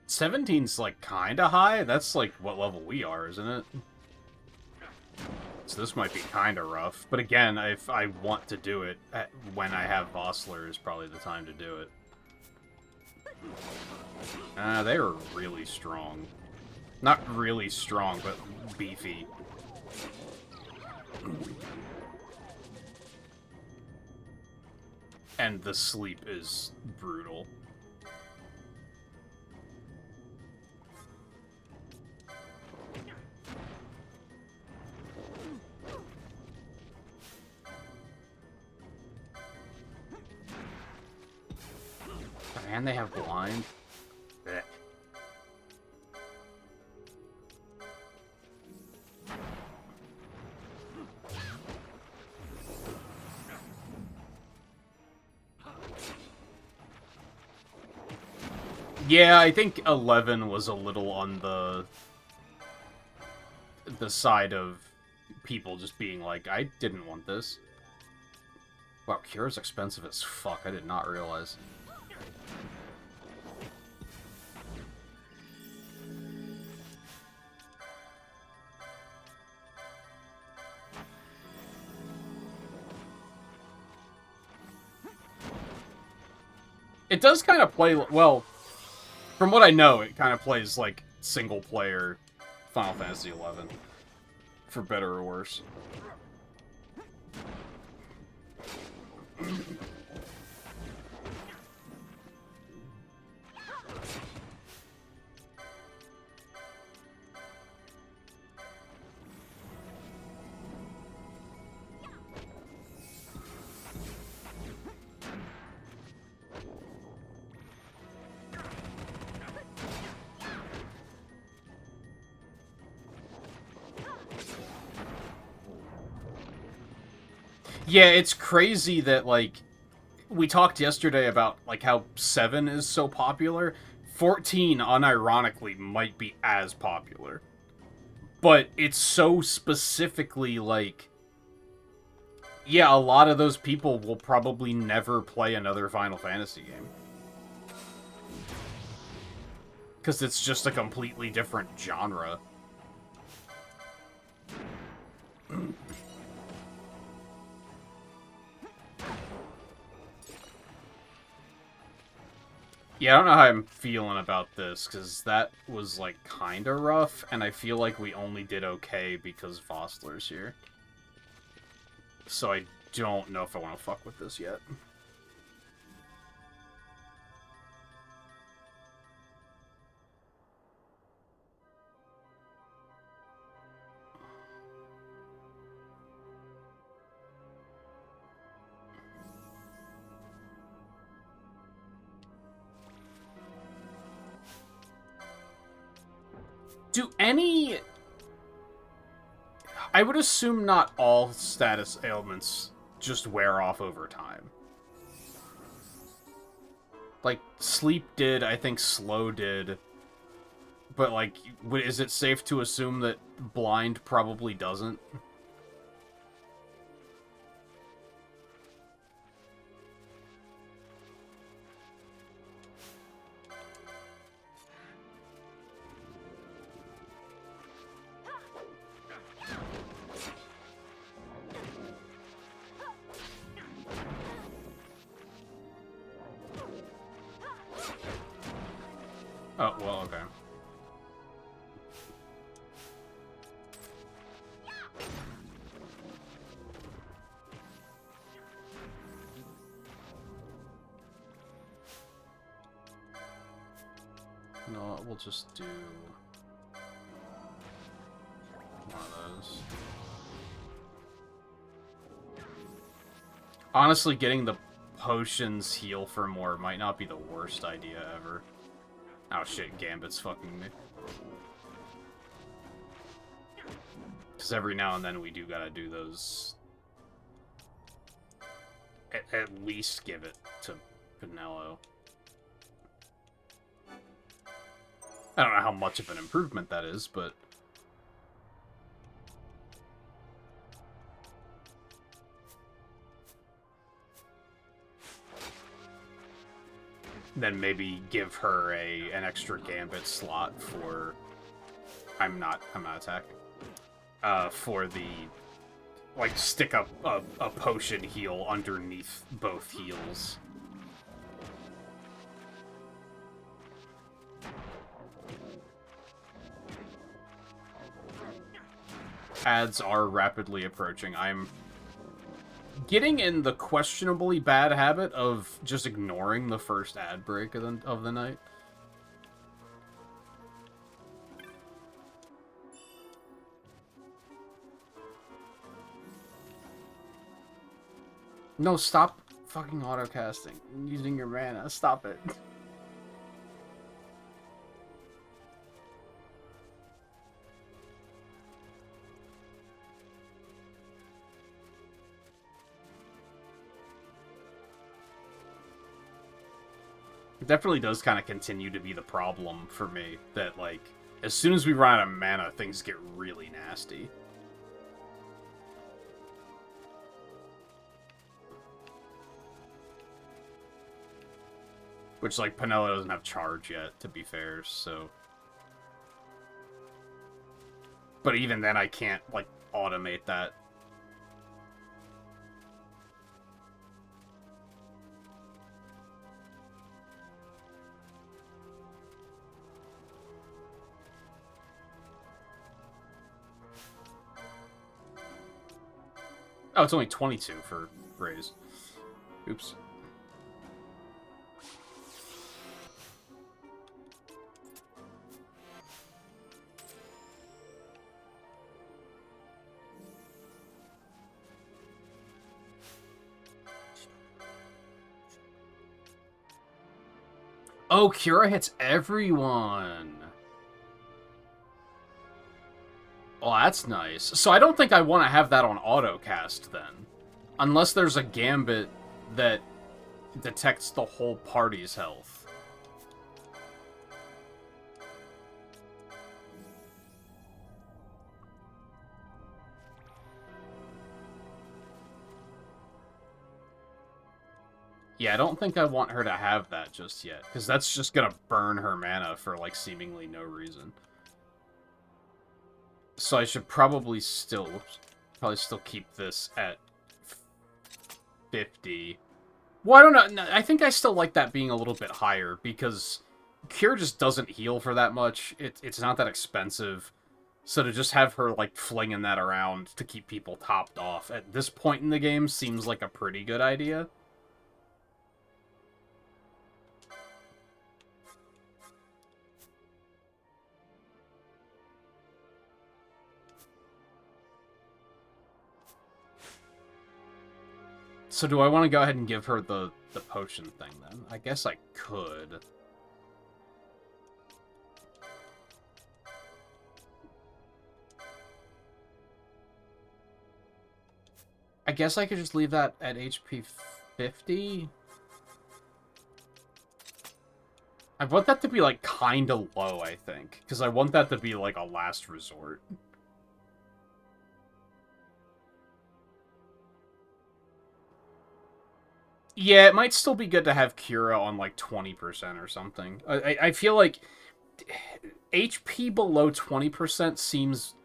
$17's like kinda high. That's like what level we are, isn't it? So this might be kind of rough. But again, if I want to do it, when I have Vossler is probably the time to do it. They are really strong. Not really strong, but beefy. And the sleep is brutal. And they have blind. Blech. Yeah, I think 11 was a little on the side of people just being like, I didn't want this. Wow, Cure's expensive as fuck. I did not realize. It does kind of play, well, from what I know, it kind of plays like single-player Final Fantasy XI, for better or worse. Yeah, it's crazy that, like, we talked yesterday about, like, how 7 is so popular. 14, unironically, might be as popular. But it's so specifically, like... Yeah, a lot of those people will probably never play another Final Fantasy game. Because it's just a completely different genre. Yeah, I don't know how I'm feeling about this, because that was, like, kinda rough, and I feel like we only did okay because Vossler's here. So I don't know if I want to fuck with this yet. Do any... I would assume not all status ailments just wear off over time. Like, sleep did, I think slow did. But, like, is it safe to assume that blind probably doesn't? Oh, well, okay. No, we'll just do one of those. Honestly, getting the potions heal for more might not be the worst idea ever. Oh shit, Gambit's fucking me. Because every now and then we do gotta do those... At least give it to Pinello. I don't know how much of an improvement that is, but... Then maybe give her an extra Gambit slot for... I'm not attacking. For the like, stick a potion heal underneath both heals. Ads are rapidly approaching. I'm getting in the questionably bad habit of just ignoring the first ad break of the night. No, stop fucking autocasting. Using your mana. Stop it. It definitely does kind of continue to be the problem for me that, like, as soon as we run out of mana, things get really nasty. Which, like, Penella doesn't have charge yet, to be fair, so... But even then, I can't, like, automate that. Oh, it's only 22 for Raze. Oops. Oh, Cura hits everyone. Oh, that's nice. So I don't think I want to have that on autocast, then. Unless there's a gambit that detects the whole party's health. Yeah, I don't think I want her to have that just yet, because that's just gonna burn her mana for, like, seemingly no reason. So I should probably still keep this at 50. Well, I don't know. No, I think I still like that being a little bit higher, because Cure just doesn't heal for that much. It's not that expensive. So to just have her, like, flinging that around to keep people topped off at this point in the game seems like a pretty good idea. So do I want to go ahead and give her the potion thing, then? I guess I could. I guess I could just leave that at HP 50? I want that to be, like, kinda low, I think. Because I want that to be, like, a last resort. Yeah, it might still be good to have Cura on, like, 20% or something. I feel like HP below 20% seems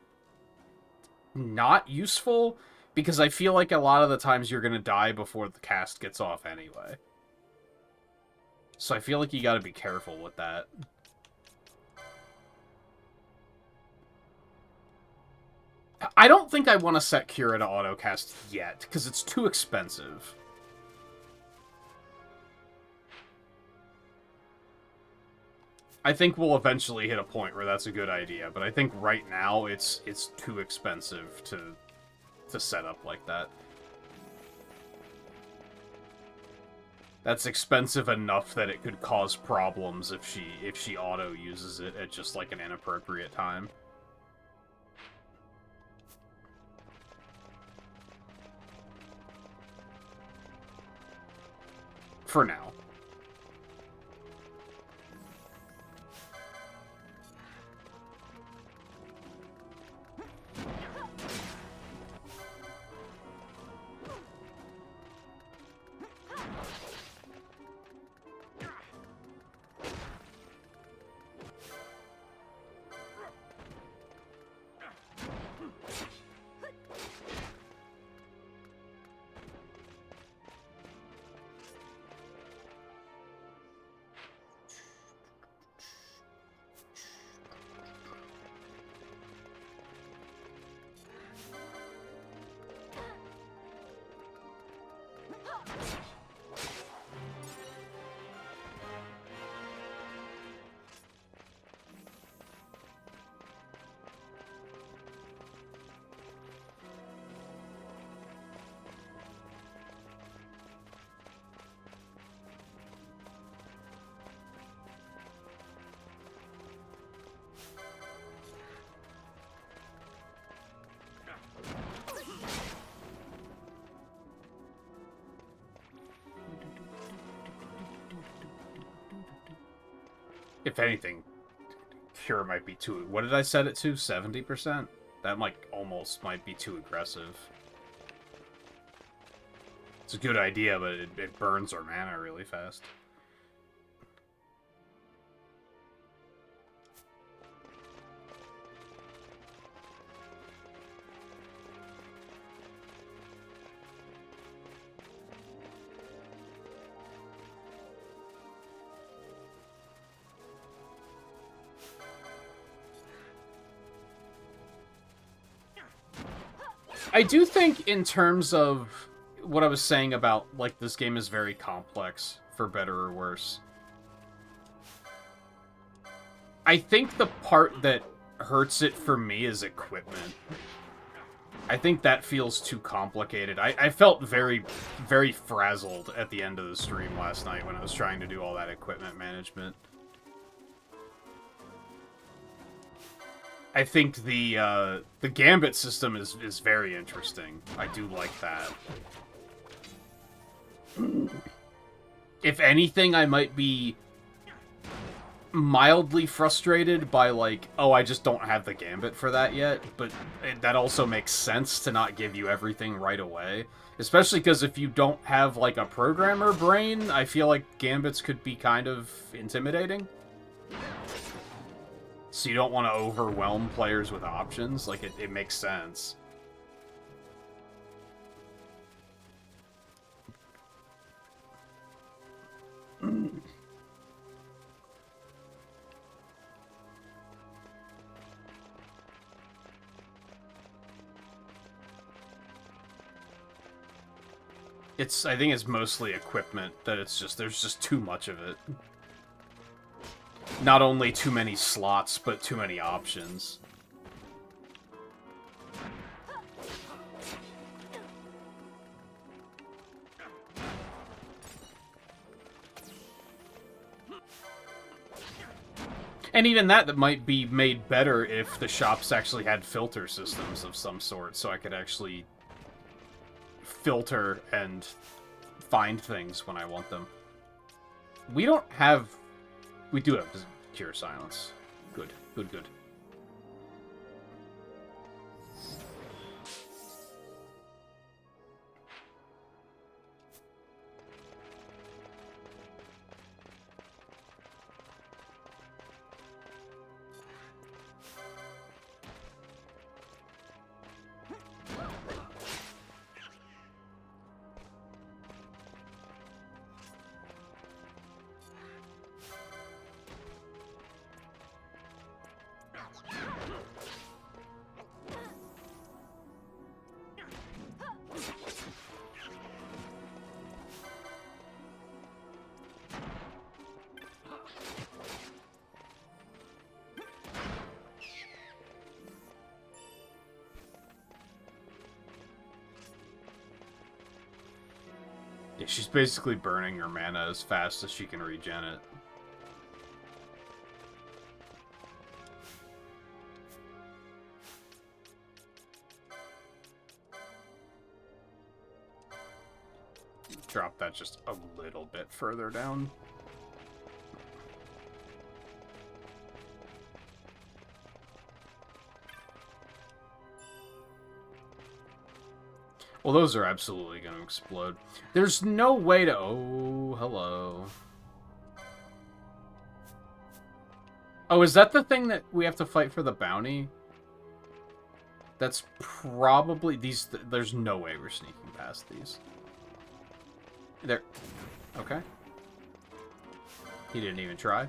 not useful, because I feel like a lot of the times you're gonna die before the cast gets off anyway. So I feel like you gotta be careful with that. I don't think I want to set Cura to autocast yet, because it's too expensive. I think we'll eventually hit a point where that's a good idea, but I think right now it's too expensive to set up like that. That's expensive enough that it could cause problems if she auto uses it at just, like, an inappropriate time. For now. If anything, Cure might be too... What did I set it to? 70%? That almost might be too aggressive. It's a good idea, but it burns our mana really fast. I do think in terms of what I was saying about, this game is very complex, for better or worse. I think the part that hurts it for me is equipment. I think that feels too complicated. I felt very, very frazzled at the end of the stream last night when I was trying to do all that equipment management. I think the Gambit system is very interesting. I do like that. If anything, I might be mildly frustrated by, oh, I just don't have the Gambit for that yet, but that also makes sense to not give you everything right away. Especially because if you don't have, a programmer brain, I feel like Gambits could be kind of intimidating. So you don't want to overwhelm players with options. It makes sense. I think it's mostly equipment, that there's just too much of it. Not only too many slots, but too many options. And even that might be made better if the shops actually had filter systems of some sort, so I could actually filter and find things when I want them. We don't have... We do have Cure Silence. Good, good, good. Yeah, she's basically burning her mana as fast as she can regen it. Drop that just a little bit further down. Well, those are absolutely going to explode. There's no way to... Oh, hello. Oh, is that the thing that we have to fight for the bounty? That's probably... There's no way we're sneaking past these. There. Okay. He didn't even try.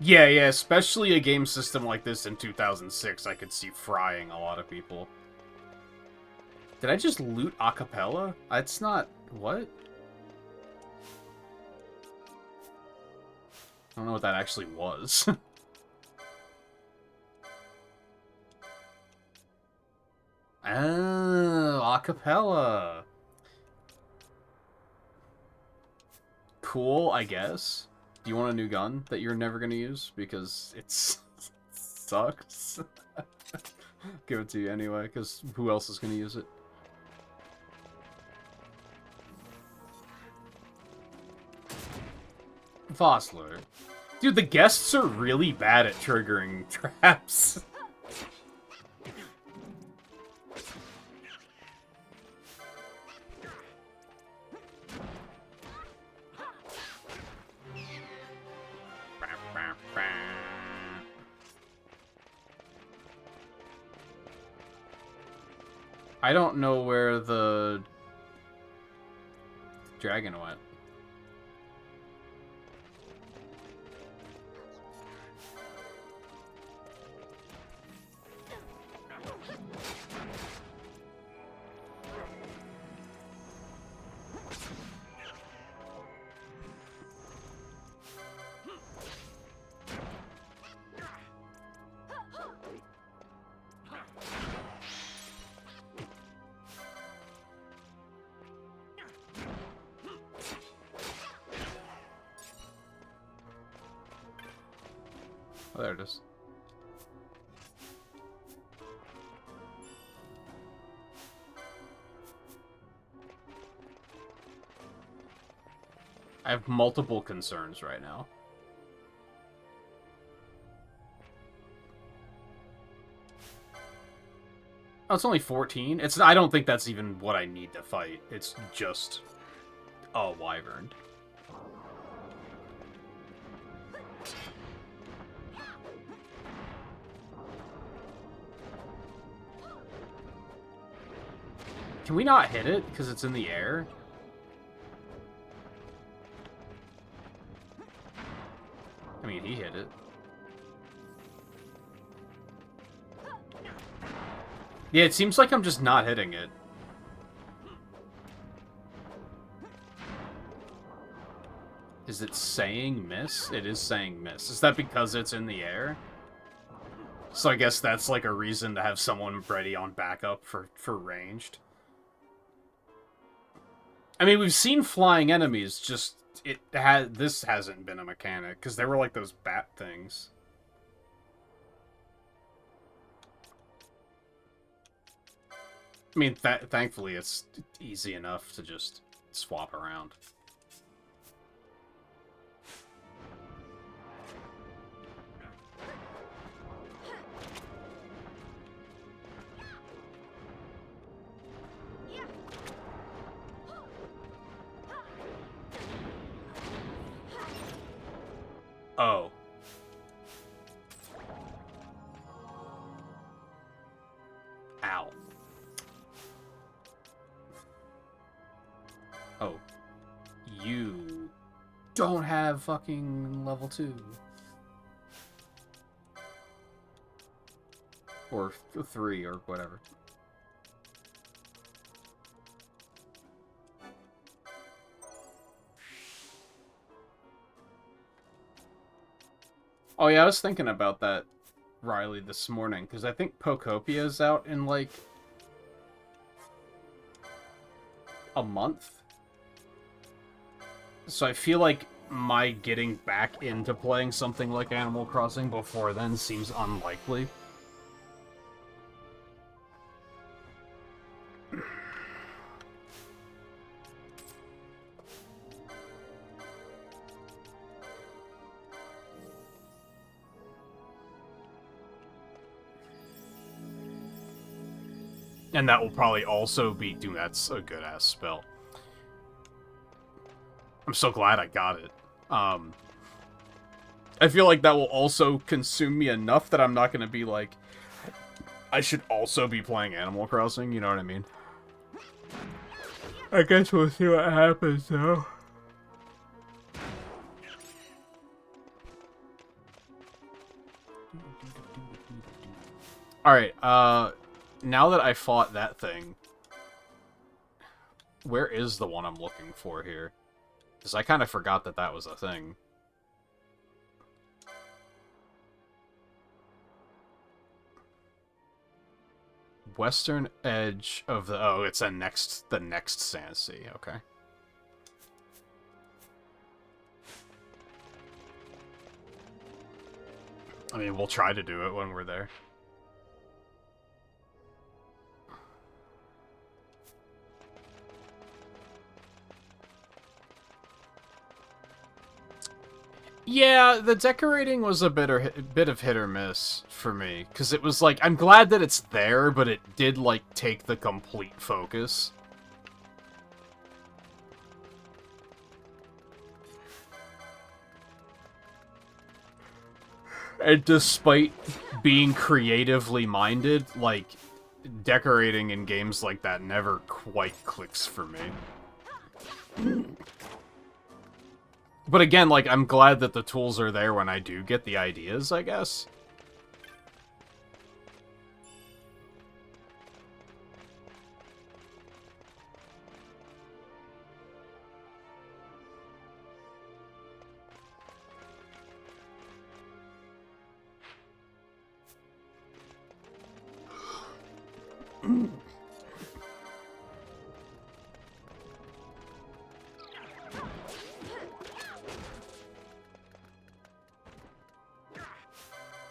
Yeah, yeah, especially a game system like this in 2006, I could see frying a lot of people. Did I just loot acapella? That's not... what? I don't know what that actually was. Oh, acapella. Cool, I guess. Do you want a new gun that you're never gonna use? Because it sucks. Give it to you anyway, because who else is gonna use it? Vossler. Dude, the guests are really bad at triggering traps. I don't know where the dragon went. Oh, there it is. I have multiple concerns right now. Oh, it's only 14? I don't think that's even what I need to fight. It's just a wyvern. Can we not hit it because it's in the air? I mean, he hit it. Yeah, it seems like I'm just not hitting it. Is it saying miss? It is saying miss. Is that because it's in the air? So I guess that's like a reason to have someone ready on backup for ranged. I mean, we've seen flying enemies, just this hasn't been a mechanic, because they were like those bat things. I mean, thankfully it's easy enough to just swap around. Oh. Ow. Oh. You don't have fucking level 2. Or 3, or whatever. Oh yeah, I was thinking about that, Riley, this morning, because I think Pocopia is out in, like, a month. So I feel like my getting back into playing something like Animal Crossing before then seems unlikely. And that will probably also be... Dude, that's a good-ass spell. I'm so glad I got it. I feel like that will also consume me enough that I'm not going to be like... I should also be playing Animal Crossing, you know what I mean? I guess we'll see what happens, though. Alright, now that I fought that thing, where is the one I'm looking for here? Because I kind of forgot that that was a thing. Western edge of the... Oh, it's the next Sandsea. Okay. I mean, we'll try to do it when we're there. Yeah, the decorating was a bit of hit or miss for me, because it was like, I'm glad that it's there, but it did, like, take the complete focus. And despite being creatively minded, like, decorating in games like that never quite clicks for me. But again, like, I'm glad that the tools are there when I do get the ideas, I guess.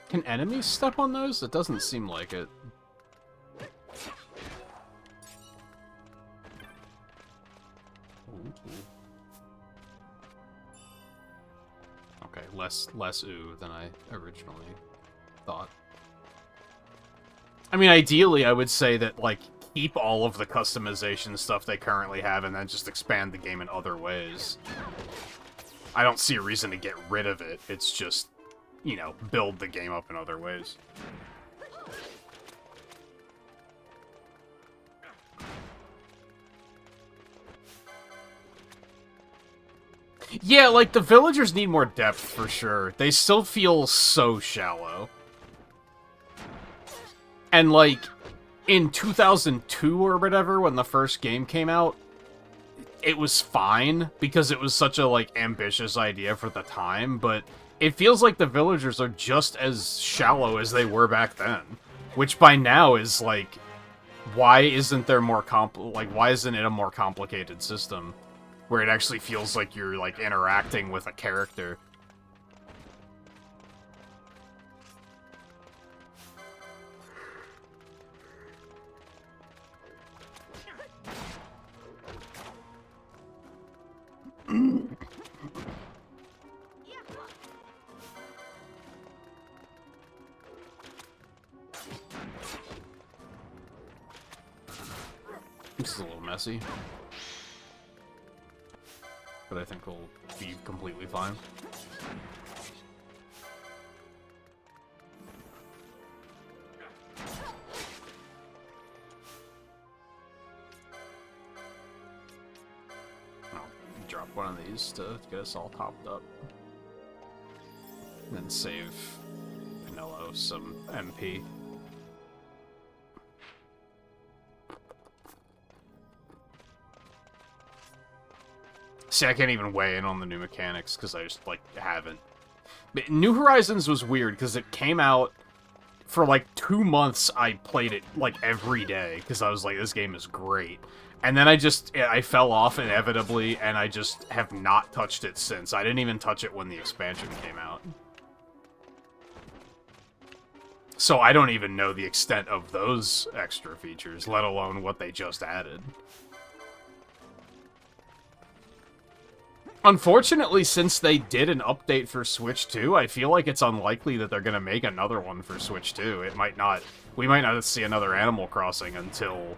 Can enemies step on those? It doesn't seem like it. Ooh. Okay, less ooh than I originally thought. I mean, ideally, I would say that, like, keep all of the customization stuff they currently have and then just expand the game in other ways. I don't see a reason to get rid of it. It's just, you know, build the game up in other ways. Yeah, like, the villagers need more depth for sure. They still feel so shallow. And, like, in 2002 or whatever, when the first game came out, it was fine, because it was such a, like, ambitious idea for the time, but it feels like the villagers are just as shallow as they were back then. Which by now is, like, why isn't there more why isn't it a more complicated system? Where it actually feels like you're, like, interacting with a character. This is a little messy. But I think we'll be completely fine. I'll drop one of these to get us all topped up. And then save Pinello some MP. See, I can't even weigh in on the new mechanics, because I just, like, haven't. But New Horizons was weird, because it came out for, like, 2 months. I played it, like, every day, because I was like, this game is great. And then I fell off inevitably, and I just have not touched it since. I didn't even touch it when the expansion came out. So I don't even know the extent of those extra features, let alone what they just added. Unfortunately, since they did an update for Switch 2, I feel like it's unlikely that they're gonna make another one for Switch 2. We might not see another Animal Crossing until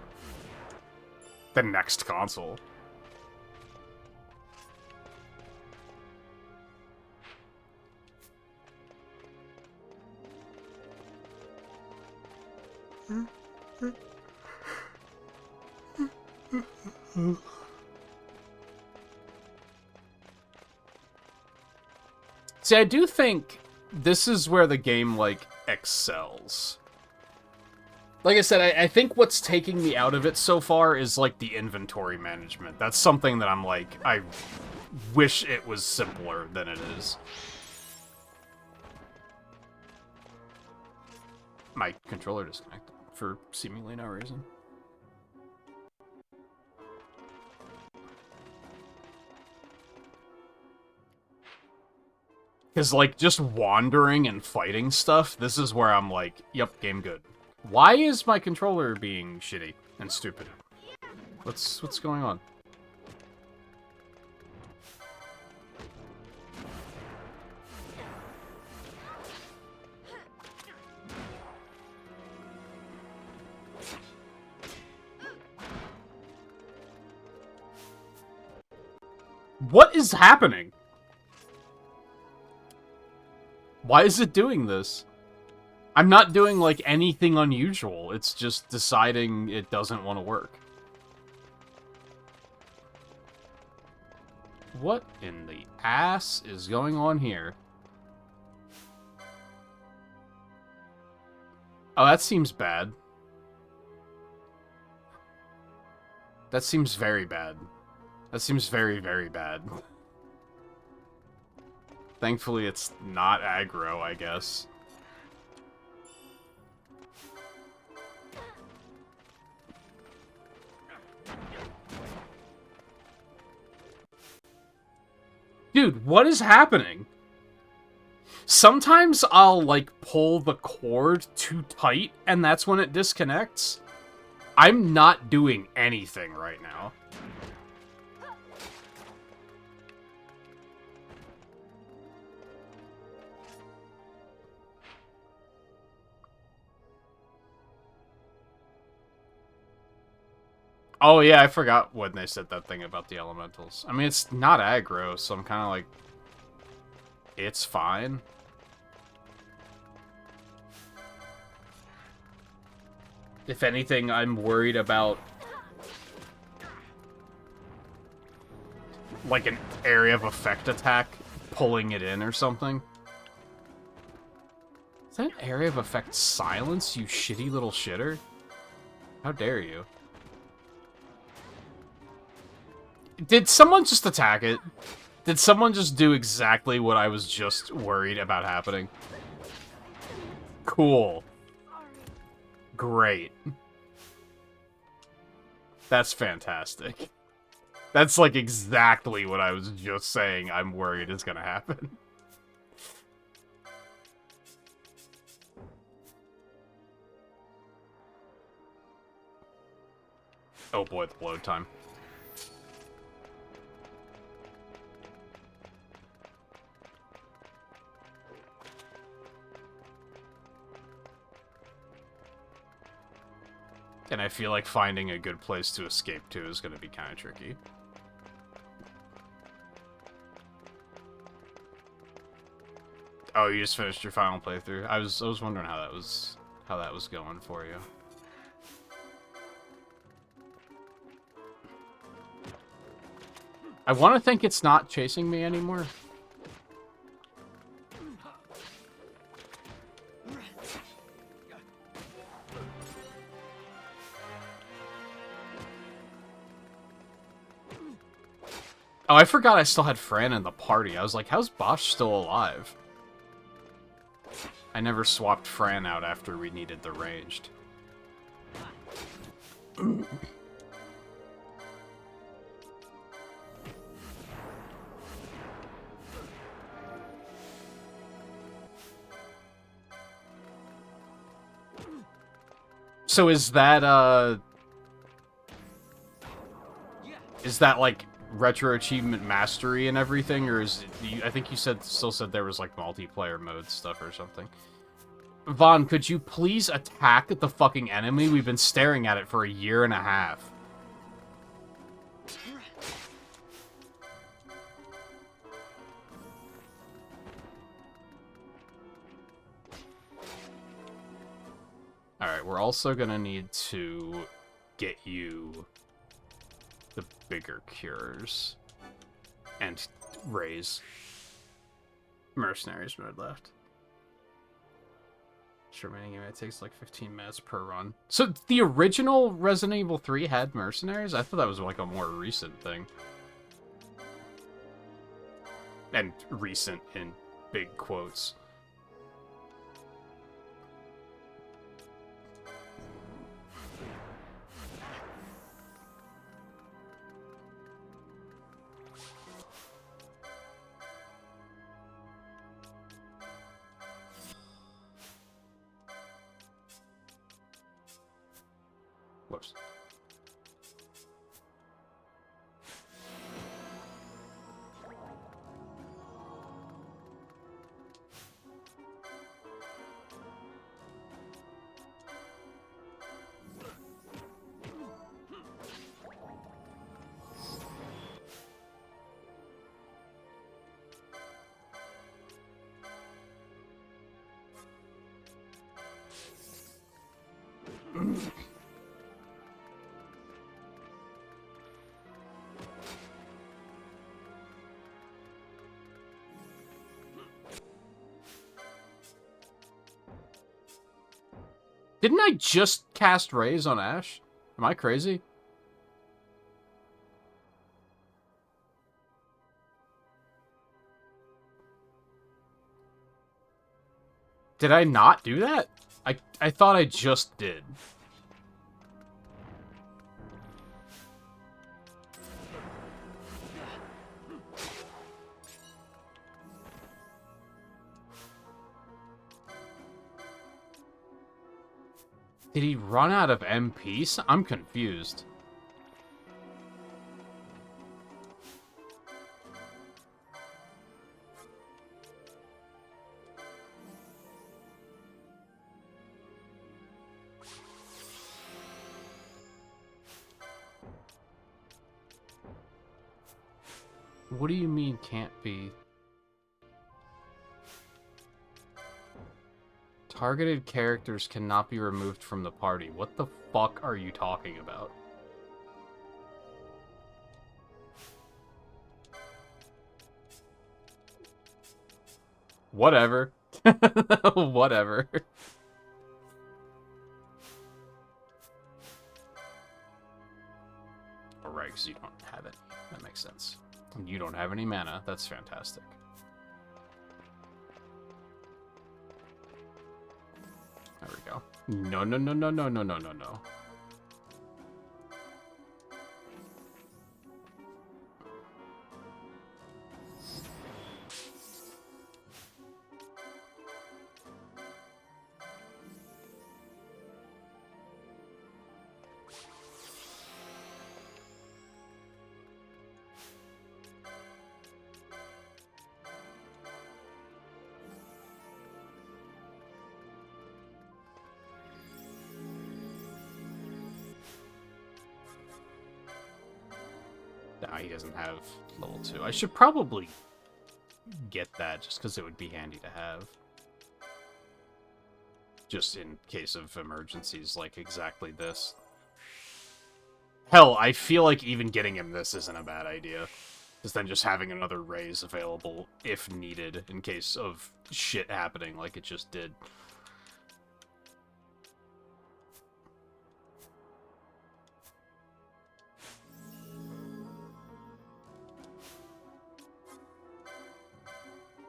the next console. See, I do think this is where the game, like, excels. Like I said, I think what's taking me out of it so far is, like, the inventory management. That's something that I'm like, I wish it was simpler than it is. My controller disconnected for seemingly no reason. Because, like, just wandering and fighting stuff, this is where I'm like, yep, game good. Why is my controller being shitty and stupid? What's going on? What is happening? Why is it doing this? I'm not doing, like, anything unusual. It's just deciding it doesn't want to work. What in the ass is going on here? Oh, that seems bad. That seems very bad. That seems very, very bad. Thankfully, it's not aggro, I guess. Dude, what is happening? Sometimes I'll, like, pull the cord too tight, and that's when it disconnects. I'm not doing anything right now. Oh yeah, I forgot when they said that thing about the elementals. I mean, it's not aggro, so I'm kind of like... It's fine. If anything, I'm worried about... like an area of effect attack, pulling it in or something. Is that an area of effect silence, you shitty little shitter? How dare you? Did someone just attack it? Did someone just do exactly what I was just worried about happening? Cool. Great. That's fantastic. That's like exactly what I was just saying I'm worried is gonna happen. Oh boy, the load time. And I feel like finding a good place to escape to is going to be kind of tricky. Oh, you just finished your final playthrough. I was wondering how that was going for you. I want to think it's not chasing me anymore. Oh, I forgot I still had Fran in the party. I was like, how's Bosch still alive? I never swapped Fran out after we needed the ranged. So is that like retro achievement mastery and everything, or is it, I think you still said there was like multiplayer mode stuff or something. Vaughn, could you please attack the fucking enemy? We've been staring at it for a year and a half. Alright, we're also gonna need to get you the bigger cures and raise mercenaries mode left. Remaining game, it takes like 15 minutes per run. So the original Resident Evil 3 had mercenaries? I thought that was like a more recent thing. And recent in big quotes. Whoops. Didn't I just cast Rays on Ash? Am I crazy? Did I not do that? I thought I just did. Did he run out of MPs? I'm confused. What do you mean can't be? Targeted characters cannot be removed from the party. What the fuck are you talking about? Whatever. Whatever. Alright, because you don't have it. That makes sense. And you don't have any mana. That's fantastic. There we go. No, no, no, no, no, no, no, no, no. Nah, he doesn't have level 2. I should probably get that just because it would be handy to have. Just in case of emergencies like exactly this. Hell, I feel like even getting him this isn't a bad idea. Because then just having another raise available if needed in case of shit happening like it just did.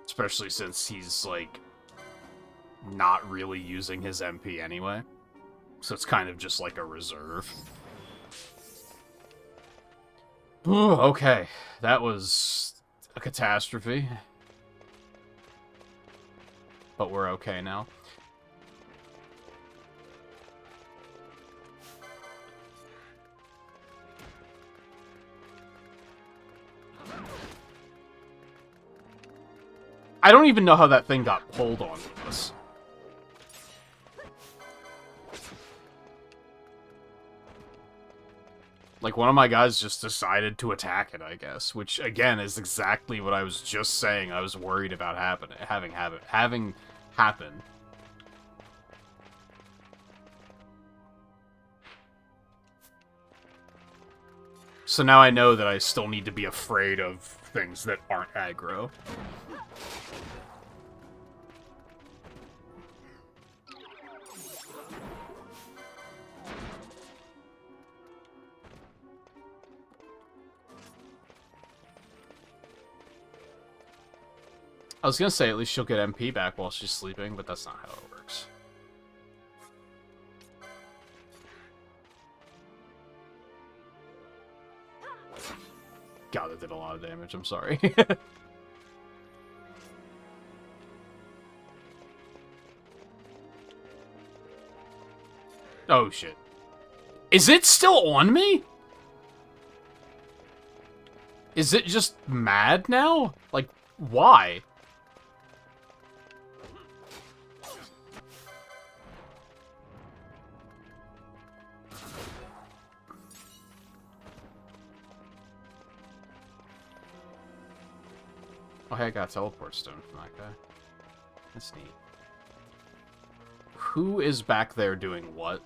Especially since he's, like, not really using his MP anyway. So it's kind of just like a reserve. Ooh, okay. That was a catastrophe. But we're okay now. I don't even know how that thing got pulled on us. Like, one of my guys just decided to attack it, I guess. Which, again, is exactly what I was just saying I was worried about having happen. So now I know that I still need to be afraid of things that aren't aggro. I was gonna say at least she'll get MP back while she's sleeping, but that's not how it works. God, that did a lot of damage, I'm sorry. Oh shit. Is it still on me? Is it just mad now? Like, why? Oh, hey, I got a teleport stone from that guy. That's neat. Who is back there doing what?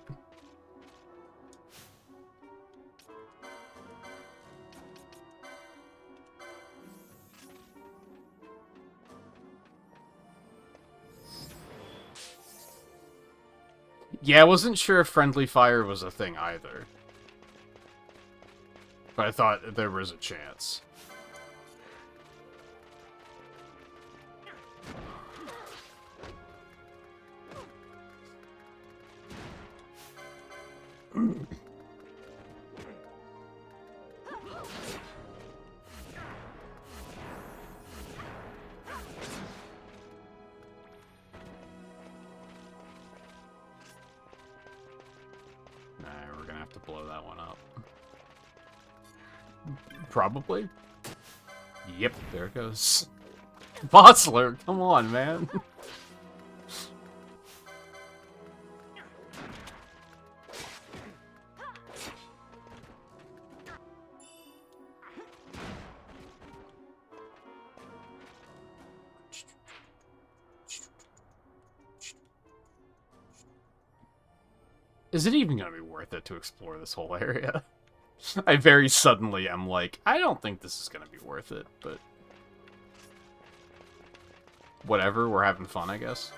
Yeah, I wasn't sure if friendly fire was a thing either. But I thought there was a chance. We're gonna have to blow that one up. Probably. Yep, there it goes. Botsler, come on, man. Is it even gonna be worth it to explore this whole area? I very suddenly am like, I don't think this is gonna be worth it, but... whatever, we're having fun, I guess.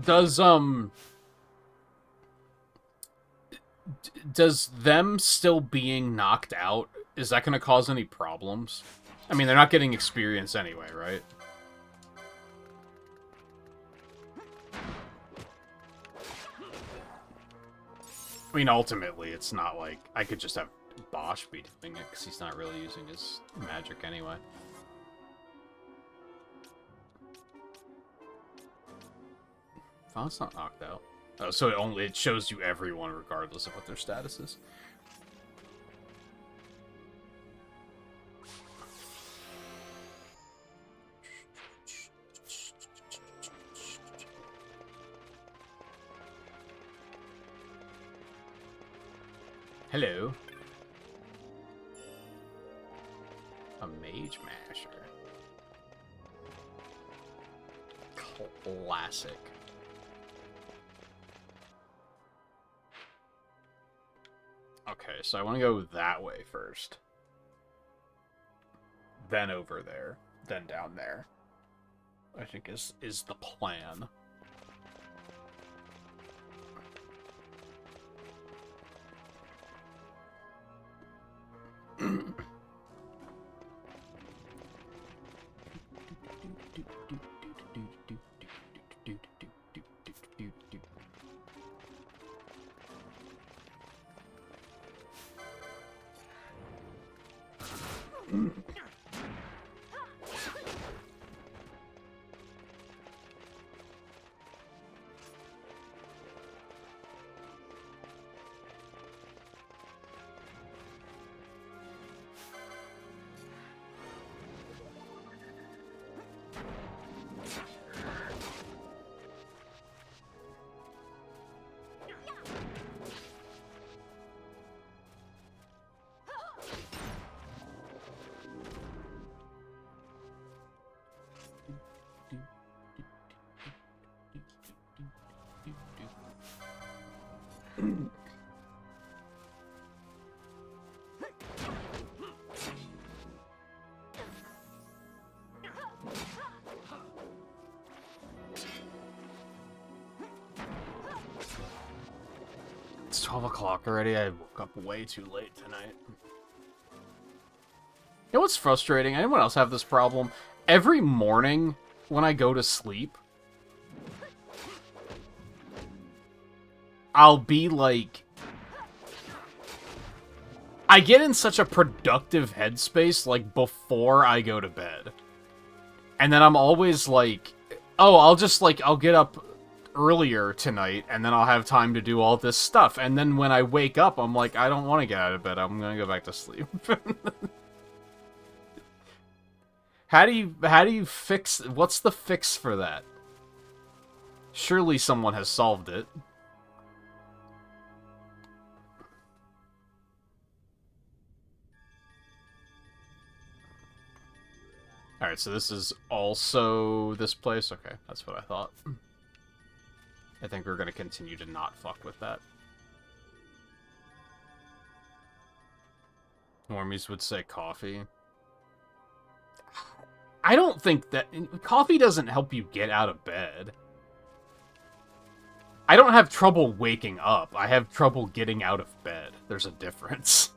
Does them still being knocked out, is that going to cause any problems? I mean, they're not getting experience anyway, right? I mean, ultimately, it's not like I could just have Bosch be doing it, because he's not really using his magic anyway. Font's not knocked out. Oh, so it shows you everyone regardless of what their status is. Hello. A mage masher. Classic. Okay, so I want to go that way first. Then over there. Then down there. I think is the plan. 12 o'clock already? I woke up way too late tonight. You know what's frustrating? Anyone else have this problem? Every morning when I go to sleep, I'll be like... I get in such a productive headspace, like, before I go to bed. And then I'm always like, oh, I'll get up earlier tonight, and then I'll have time to do all this stuff. And then when I wake up, I'm like, I don't want to get out of bed. I'm gonna go back to sleep. How do you fix... What's the fix for that? Surely someone has solved it. Alright, so this is also this place? Okay, that's what I thought. I think we're gonna continue to not fuck with that. Normies would say coffee. I don't think that... Coffee doesn't help you get out of bed. I don't have trouble waking up. I have trouble getting out of bed. There's a difference.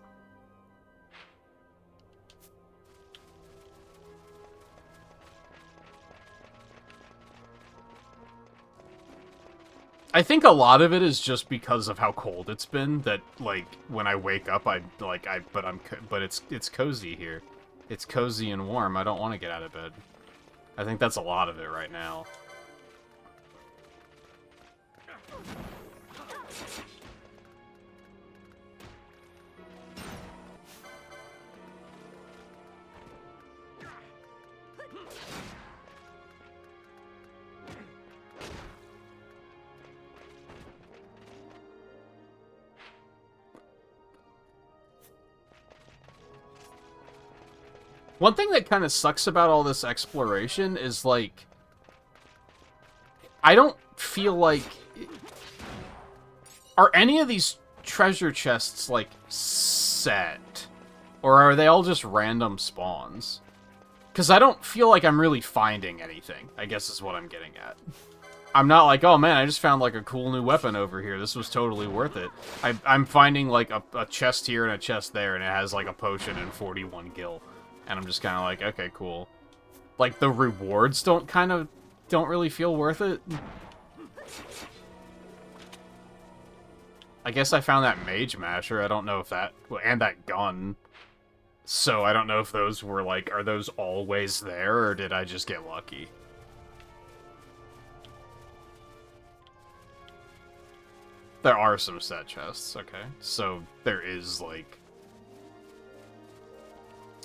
I think a lot of it is just because of how cold it's been, that, like, when I wake up, but it's cozy here. It's cozy and warm. I don't want to get out of bed. I think that's a lot of it right now. One thing that kind of sucks about all this exploration is, like, I don't feel like... Are any of these treasure chests, like, set? Or are they all just random spawns? Because I don't feel like I'm really finding anything, I guess is what I'm getting at. I'm not like, oh man, I just found, like, a cool new weapon over here. This was totally worth it. I'm finding, like, a chest here and a chest there, and it has, like, a potion and 41 gil. And I'm just kind of like, okay, cool. Like, the rewards don't really feel worth it. I guess I found that mage masher. I don't know if that... And that gun. So I don't know if those were, like, are those always there, or did I just get lucky? There are some set chests, okay. So there is, like...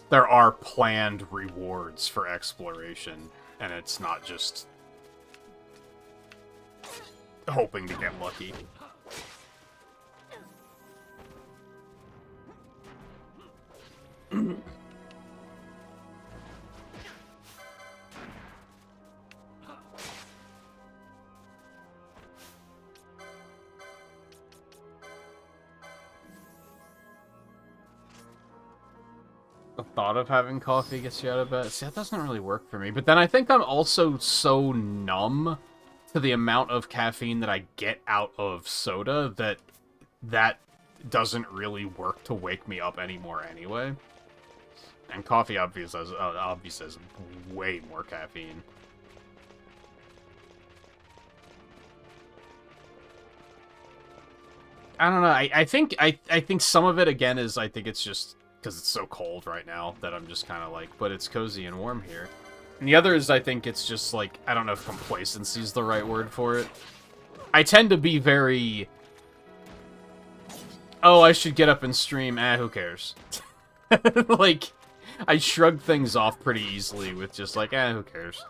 There are planned rewards for exploration, and it's not just hoping to get lucky. The thought of having coffee gets you out of bed. See, that doesn't really work for me. But then I think I'm also so numb to the amount of caffeine that I get out of soda that doesn't really work to wake me up anymore anyway. And coffee obviously has way more caffeine. I don't know. I think some of it again is I think it's just because it's so cold right now that I'm just kind of like, but it's cozy and warm here. And the other is I think it's just like, I don't know if complacency is the right word for it. I tend to be very, oh, I should get up and stream. Who cares? Like, I shrug things off pretty easily with just like, who cares?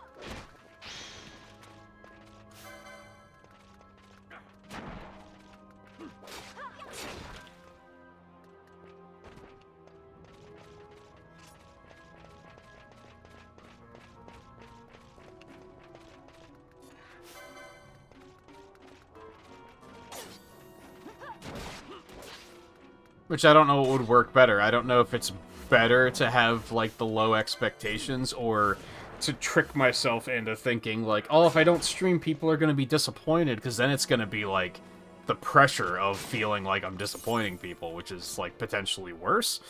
Which I don't know what would work better. I don't know if it's better to have, like, the low expectations, or to trick myself into thinking, like, oh, if I don't stream, people are going to be disappointed, because then it's going to be, like, the pressure of feeling like I'm disappointing people, which is, like, potentially worse.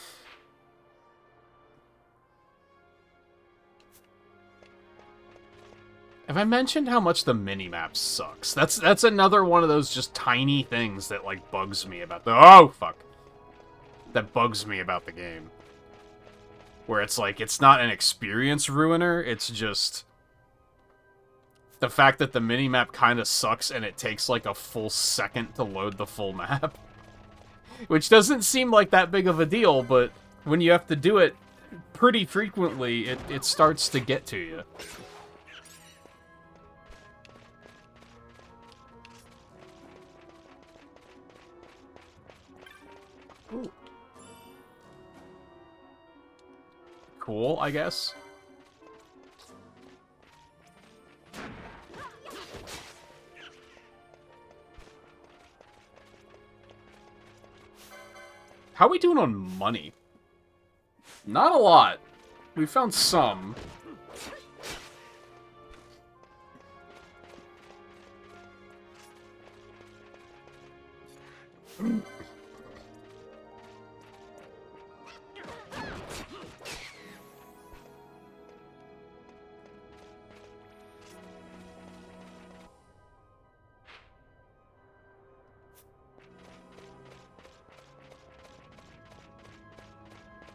Have I mentioned how much the minimap sucks? That's another one of those just tiny things that, like, bugs me about the... Oh, fuck. That bugs me about the game. Where it's like, it's not an experience ruiner, it's just... the fact that the minimap kind of sucks and it takes, like, a full second to load the full map. Which doesn't seem like that big of a deal, but when you have to do it pretty frequently, it starts to get to you. Ooh. Cool, I guess. How are we doing on money? Not a lot. We found some.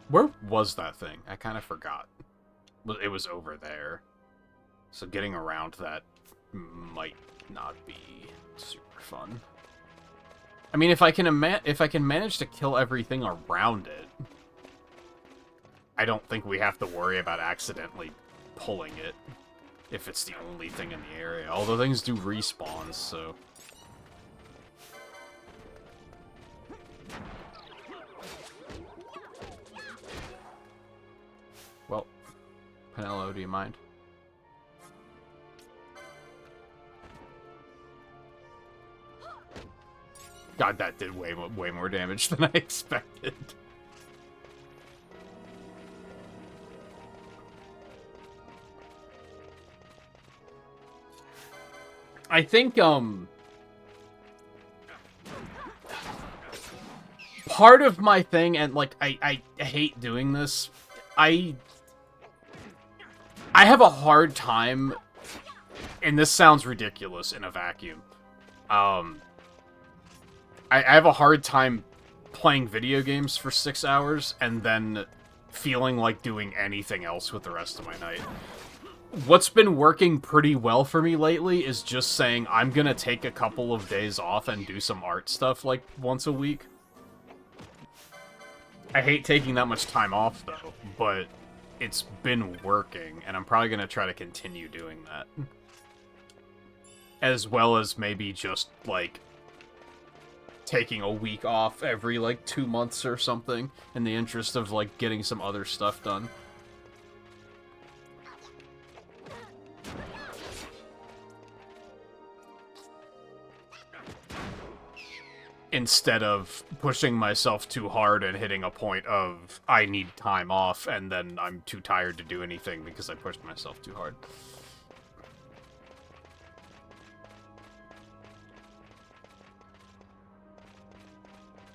Where was that thing? I kind of forgot. It was over there. So getting around that might not be super fun. I mean, if I can manage to kill everything around it, I don't think we have to worry about accidentally pulling it if it's the only thing in the area. Although things do respawn, so... Well, Penelo, do you mind? God, that did way more damage than I expected. I think, part of my thing, and, like, I hate doing this, I have a hard time, and this sounds ridiculous in a vacuum, I have a hard time playing video games for 6 hours and then feeling like doing anything else with the rest of my night. What's been working pretty well for me lately is just saying I'm gonna take a couple of days off and do some art stuff, like, once a week. I hate taking that much time off, though, but it's been working, and I'm probably gonna try to continue doing that. As well as maybe just, like, taking a week off every, like, 2 months or something, in the interest of, like, getting some other stuff done. Instead of pushing myself too hard and hitting a point of, I need time off, and then I'm too tired to do anything because I pushed myself too hard.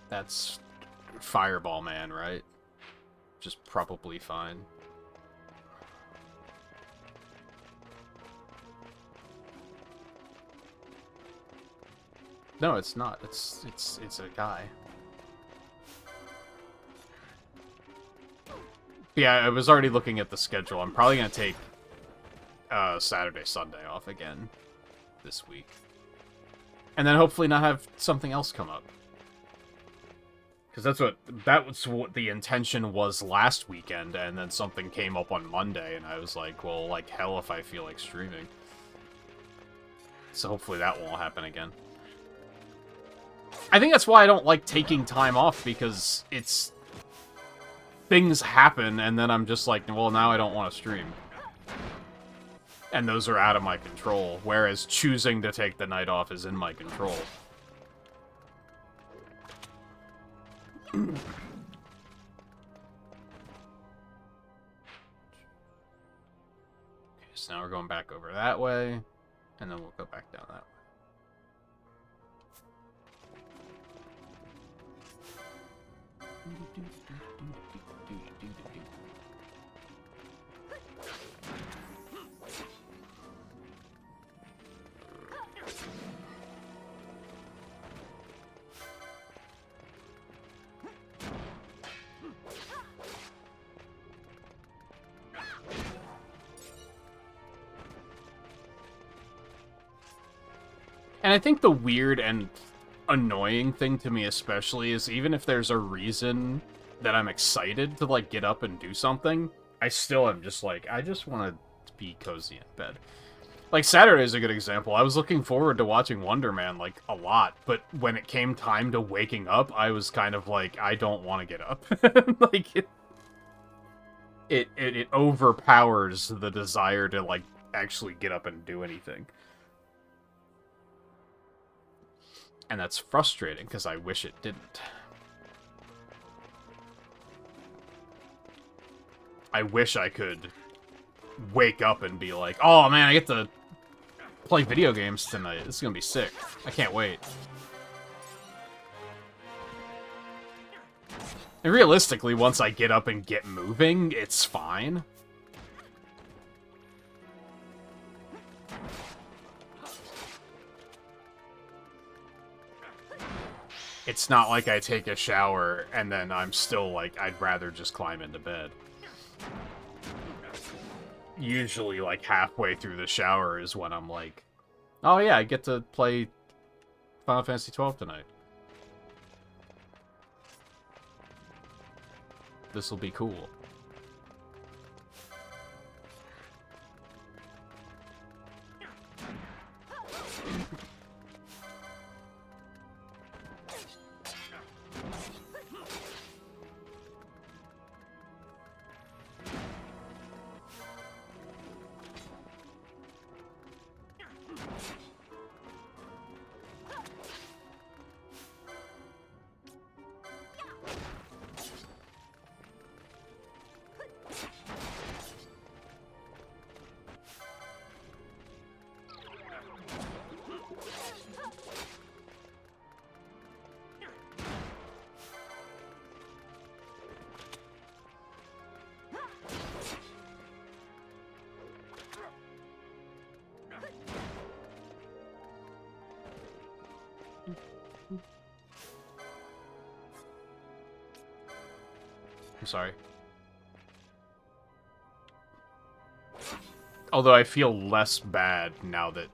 That's Fireball Man, right? Just probably fine. No, it's not. It's a guy. Yeah, I was already looking at the schedule. I'm probably gonna take Saturday, Sunday off again this week. And then hopefully not have something else come up. Because that was what the intention was last weekend, and then something came up on Monday, and I was like, well, like hell if I feel like streaming. So hopefully that won't happen again. I think that's why I don't like taking time off, because it's... things happen, and then I'm just like, well, now I don't want to stream. And those are out of my control, whereas choosing to take the night off is in my control. Okay, so now we're going back over that way, and then we'll go back down that way. And I think the weird and annoying thing to me especially is even if there's a reason that I'm excited to, like, get up and do something, I still am just like, I just want to be cozy in bed. Like, Saturday is a good example. I was looking forward to watching Wonder Man, like, a lot, but when it came time to waking up, I was kind of like, I don't want to get up. Like, it overpowers the desire to, like, actually get up and do anything. And that's frustrating, because I wish it didn't. I wish I could wake up and be like, oh man, I get to play video games tonight. This is gonna be sick. I can't wait. And realistically, once I get up and get moving, it's fine. It's not like I take a shower and then I'm still like, I'd rather just climb into bed. Usually, like, halfway through the shower is when I'm like, oh yeah, I get to play Final Fantasy XII tonight. This'll be cool. I'm sorry. Although I feel less bad now that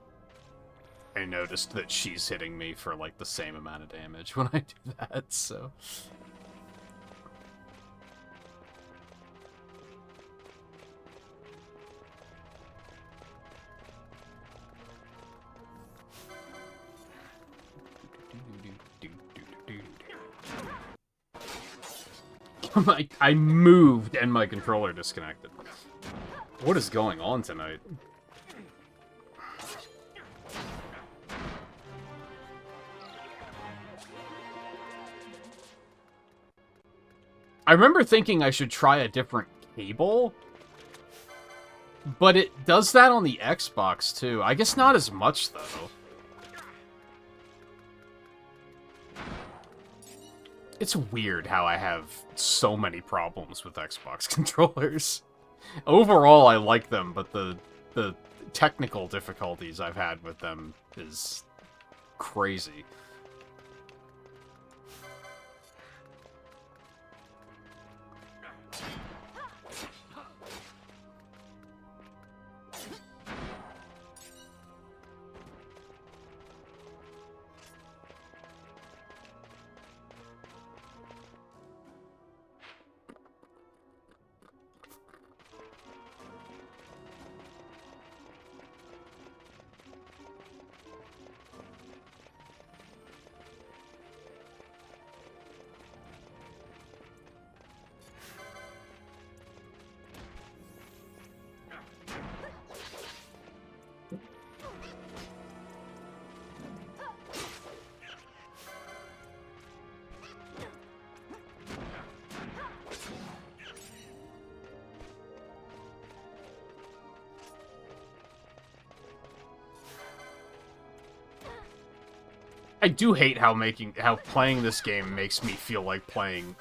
I noticed that she's hitting me for, like, the same amount of damage when I do that, so... I moved and my controller disconnected. What is going on tonight? I remember thinking I should try a different cable, but it does that on the Xbox too. I guess not as much though. It's weird how I have so many problems with Xbox controllers. Overall, I like them, but the technical difficulties I've had with them is crazy. I do hate how playing this game makes me feel like playing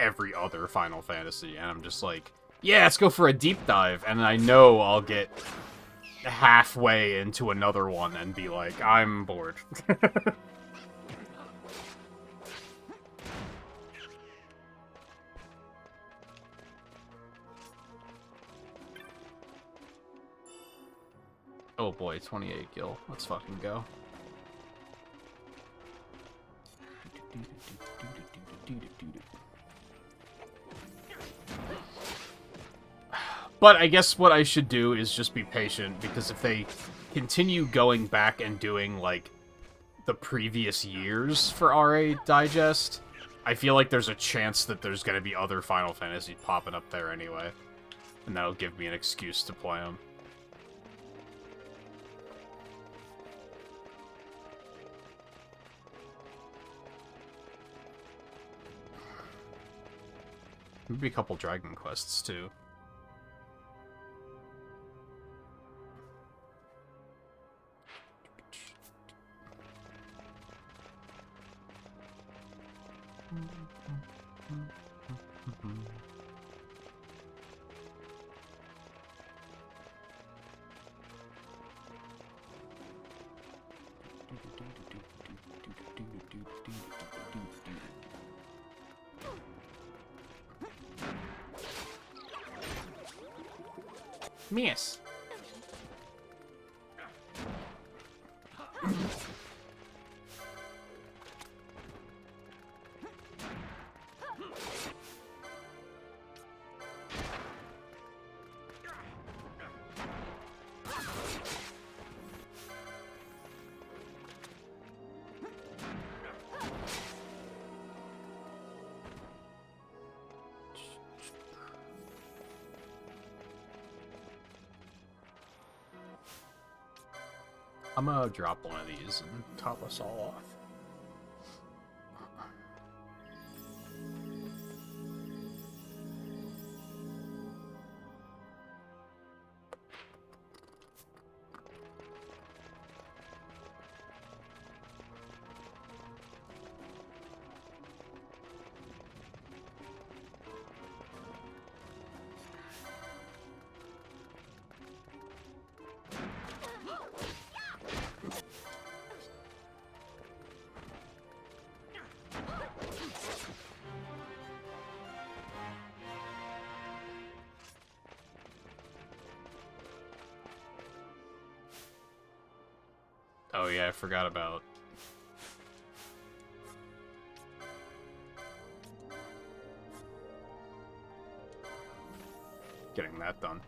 every other Final Fantasy, and I'm just like, yeah, let's go for a deep dive, and I know I'll get halfway into another one and be like, I'm bored. Oh boy, 28 gil. Let's fucking go. But I guess what I should do is just be patient, because if they continue going back and doing, like, the previous years for RA Digest, I feel like there's a chance that there's going to be other Final Fantasy popping up there anyway. And that'll give me an excuse to play them. Maybe a couple Dragon Quests, too. Miss. I'm gonna drop one of these and top us all off. Oh yeah, I forgot about... getting that done.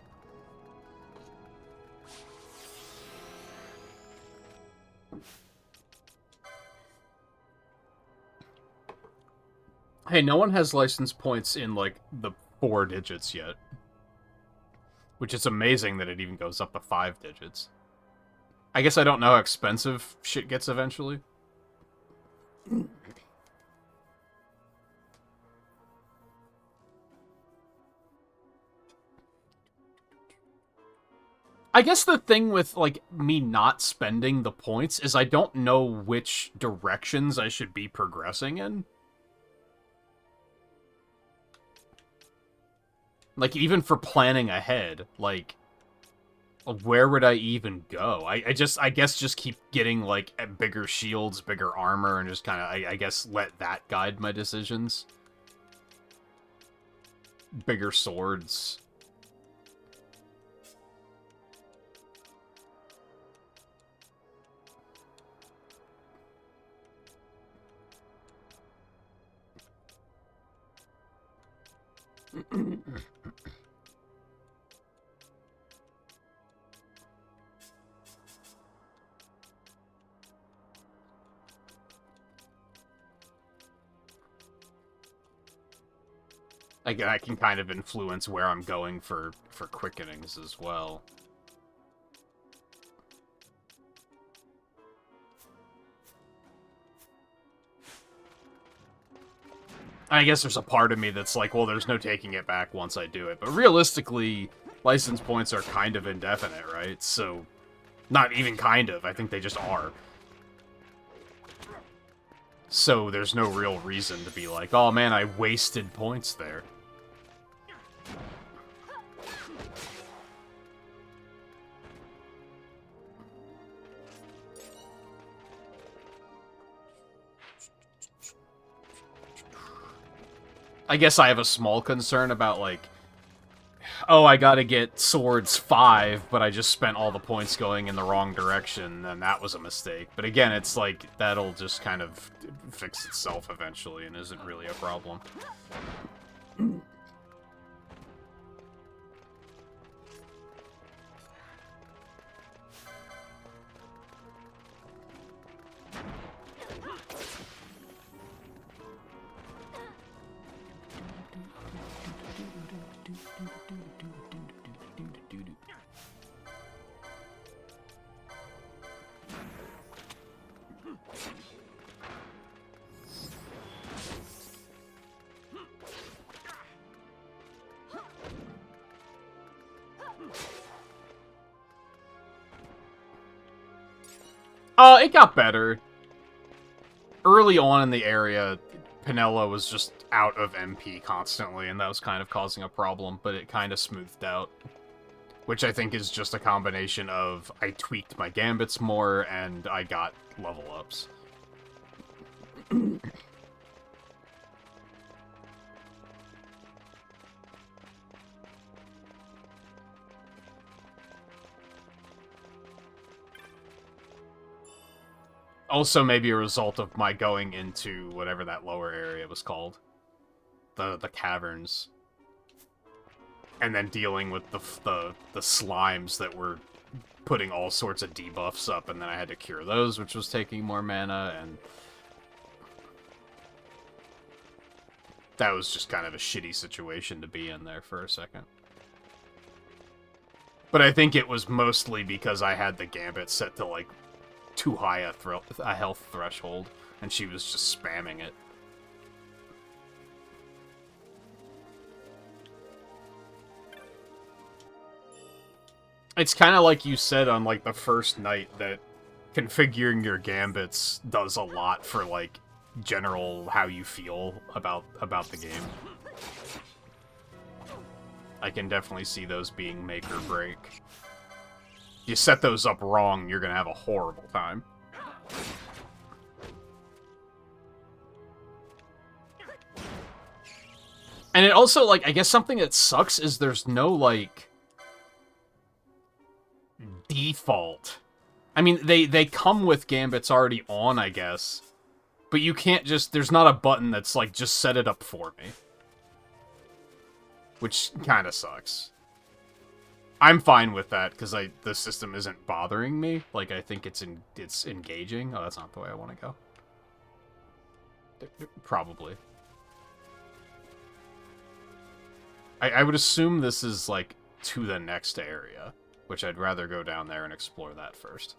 Hey, no one has license points in, like, the 4 digits yet. Which is amazing that it even goes up to 5 digits. I guess I don't know how expensive shit gets eventually. I guess the thing with, like, me not spending the points is I don't know which directions I should be progressing in. Like, even for planning ahead, like, where would I even go? I guess just keep getting, like, bigger shields, bigger armor, and just kind of, I guess, let that guide my decisions. Bigger swords. Again, I can kind of influence where I'm going for quickenings as well. I guess there's a part of me that's like, well, there's no taking it back once I do it. But realistically, license points are kind of indefinite, right? So, not even kind of. I think they just are. So there's no real reason to be like, oh man, I wasted points there. I guess I have a small concern about, like, oh, I gotta get swords 5, but I just spent all the points going in the wrong direction, and that was a mistake. But again, it's like, that'll just kind of fix itself eventually, and isn't really a problem. It got better. Early on in the area, Pinella was just out of MP constantly, and that was kind of causing a problem, but it kind of smoothed out. Which I think is just a combination of I tweaked my gambits more, and I got level ups. Also, maybe a result of my going into whatever that lower area was called. The caverns. And then dealing with the slimes that were putting all sorts of debuffs up, and then I had to cure those, which was taking more mana, and... that was just kind of a shitty situation to be in there for a second. But I think it was mostly because I had the gambit set to, like, too high a health threshold, and she was just spamming it. It's kind of like you said on, like, the first night, that configuring your gambits does a lot for, like, general how you feel about the game. I can definitely see those being make or break. You set those up wrong, you're gonna have a horrible time. And it also, like, I guess something that sucks is there's no, like, default. I mean, they come with gambits already on, I guess. But you can't just, there's not a button that's like, just set it up for me. Which kind of sucks. I'm fine with that, because the system isn't bothering me. Like, I think it's engaging. Oh, that's not the way I want to go. Probably. I would assume this is, like, to the next area. Which I'd rather go down there and explore that first.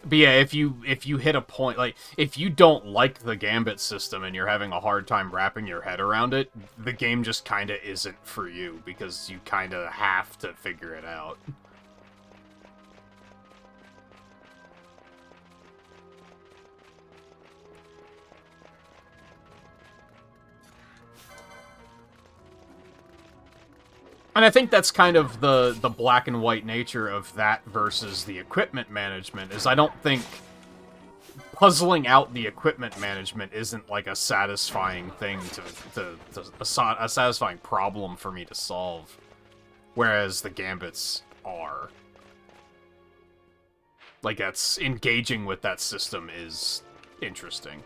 But yeah, if you hit a point, like, if you don't like the gambit system and you're having a hard time wrapping your head around it, the game just kind of isn't for you, because you kind of have to figure it out. And I think that's kind of the black and white nature of that versus the equipment management, is I don't think puzzling out the equipment management isn't like a satisfying thing a satisfying problem for me to solve, whereas the gambits are. Like, that's engaging with that system is interesting.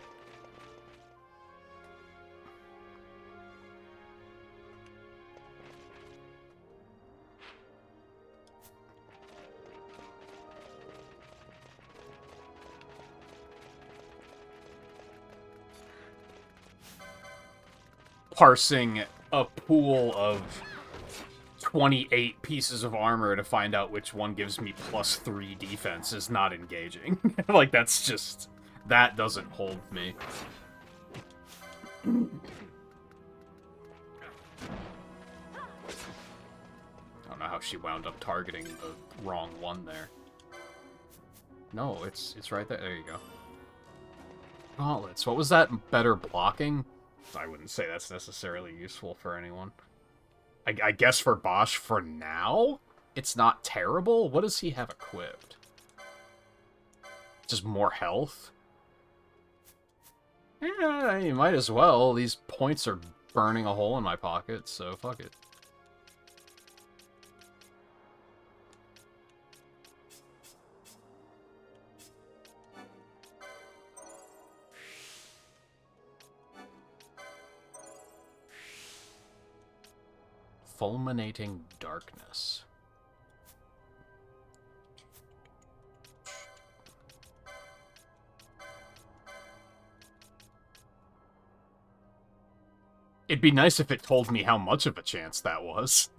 Parsing a pool of 28 pieces of armor to find out which one gives me +3 defense is not engaging. Like, that's just... that doesn't hold me. I don't know how she wound up targeting the wrong one there. No, it's right there. There you go. Gauntlets. What was that? Better blocking? I wouldn't say that's necessarily useful for anyone. I guess for Bosch for now, it's not terrible. What does he have equipped? Just more health? Yeah, you might as well. These points are burning a hole in my pocket, so fuck it. Fulminating darkness. It'd be nice if it told me how much of a chance that was.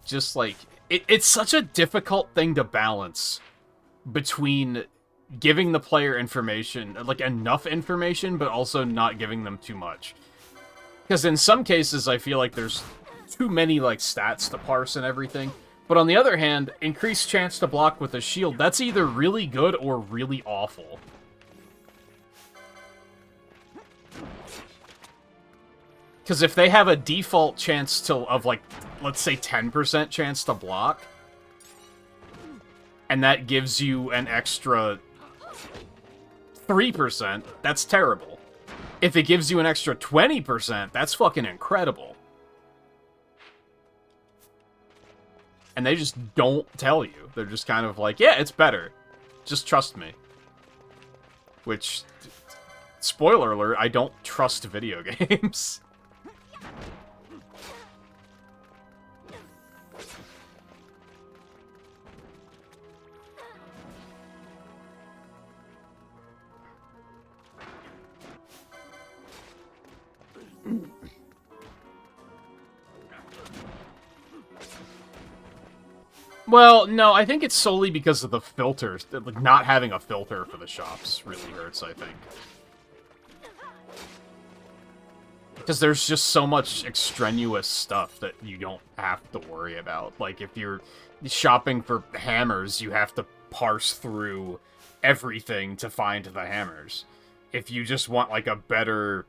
Just like, it's such a difficult thing to balance between giving the player information, like enough information, but also not giving them too much. Because in some cases, I feel like there's too many like stats to parse and everything. But on the other hand, increased chance to block with a shield, that's either really good or really awful. Because if they have a default chance of like, let's say 10% chance to block, and that gives you an extra 3%, that's terrible. If it gives you an extra 20%, that's fucking incredible. And they just don't tell you. They're just kind of like, yeah, it's better. Just trust me. Which, spoiler alert, I don't trust video games. Well, no, I think it's solely because of the filters. Like, not having a filter for the shops really hurts, I think. Because there's just so much extraneous stuff that you don't have to worry about. Like, if you're shopping for hammers, you have to parse through everything to find the hammers. If you just want, like, a better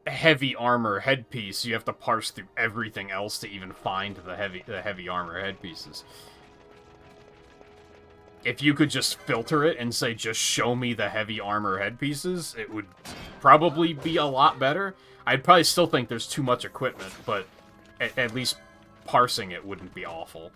heavy armor headpiece, you have to parse through everything else to even find the heavy armor headpieces. If you could just filter it and say, just show me the heavy armor headpieces, it would probably be a lot better. I'd probably still think there's too much equipment, but at least parsing it wouldn't be awful.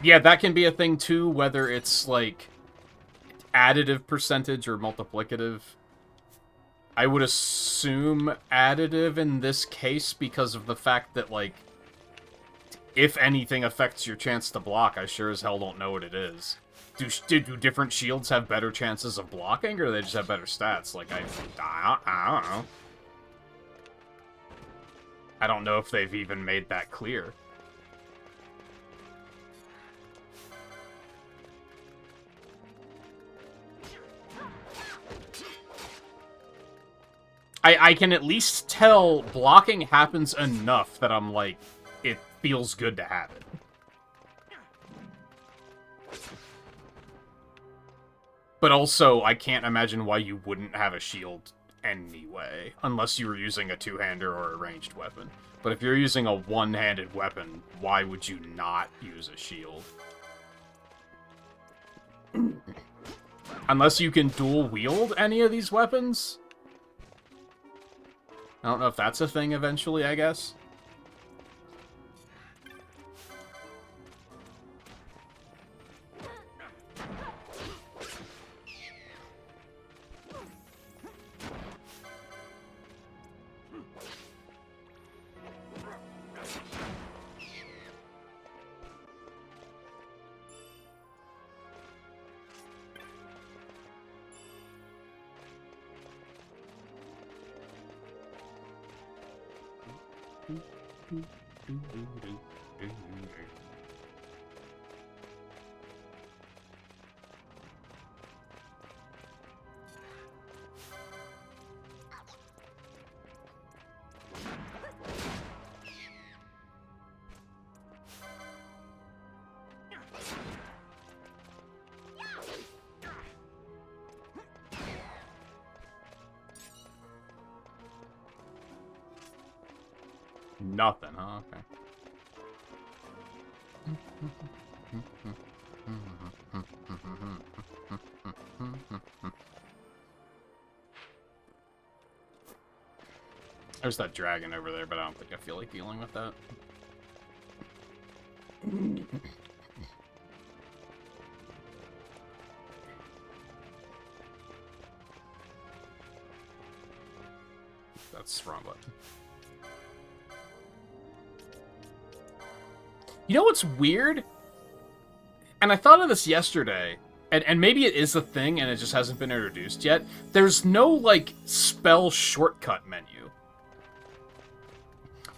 Yeah, that can be a thing too, whether it's like additive percentage or multiplicative. I would assume additive in this case because of the fact that, like, if anything affects your chance to block, I sure as hell don't know what it is. Do different shields have better chances of blocking, or do they just have better stats? Like, I don't know. I don't know if they've even made that clear. I can at least tell blocking happens enough that I'm like, it feels good to have it. But also, I can't imagine why you wouldn't have a shield anyway, unless you were using a two-hander or a ranged weapon. But if you're using a one-handed weapon, why would you not use a shield? Unless you can dual-wield any of these weapons? I don't know if that's a thing eventually, I guess. Nothing, huh? Okay. There's that dragon over there, but I don't think I feel like dealing with that. That's the wrong button. You know what's weird? And I thought of this yesterday, and maybe it is a thing and it just hasn't been introduced yet. There's no, like, spell shortcut menu.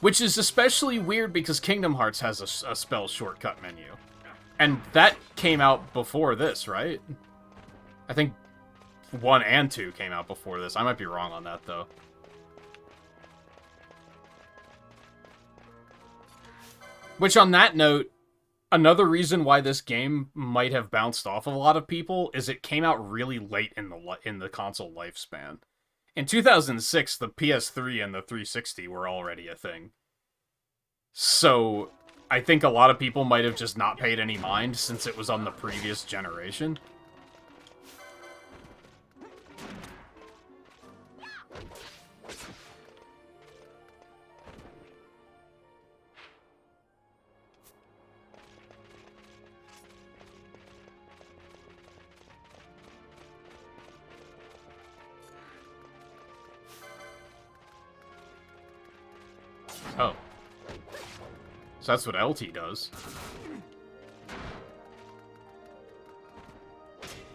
Which is especially weird because Kingdom Hearts has a spell shortcut menu. And that came out before this, right? I think 1 and 2 came out before this. I might be wrong on that, though. Which, on that note, another reason why this game might have bounced off of a lot of people is it came out really late in the console lifespan. In 2006, the PS3 and the 360 were already a thing. So, I think a lot of people might have just not paid any mind since it was on the previous generation. Oh. So that's what LT does.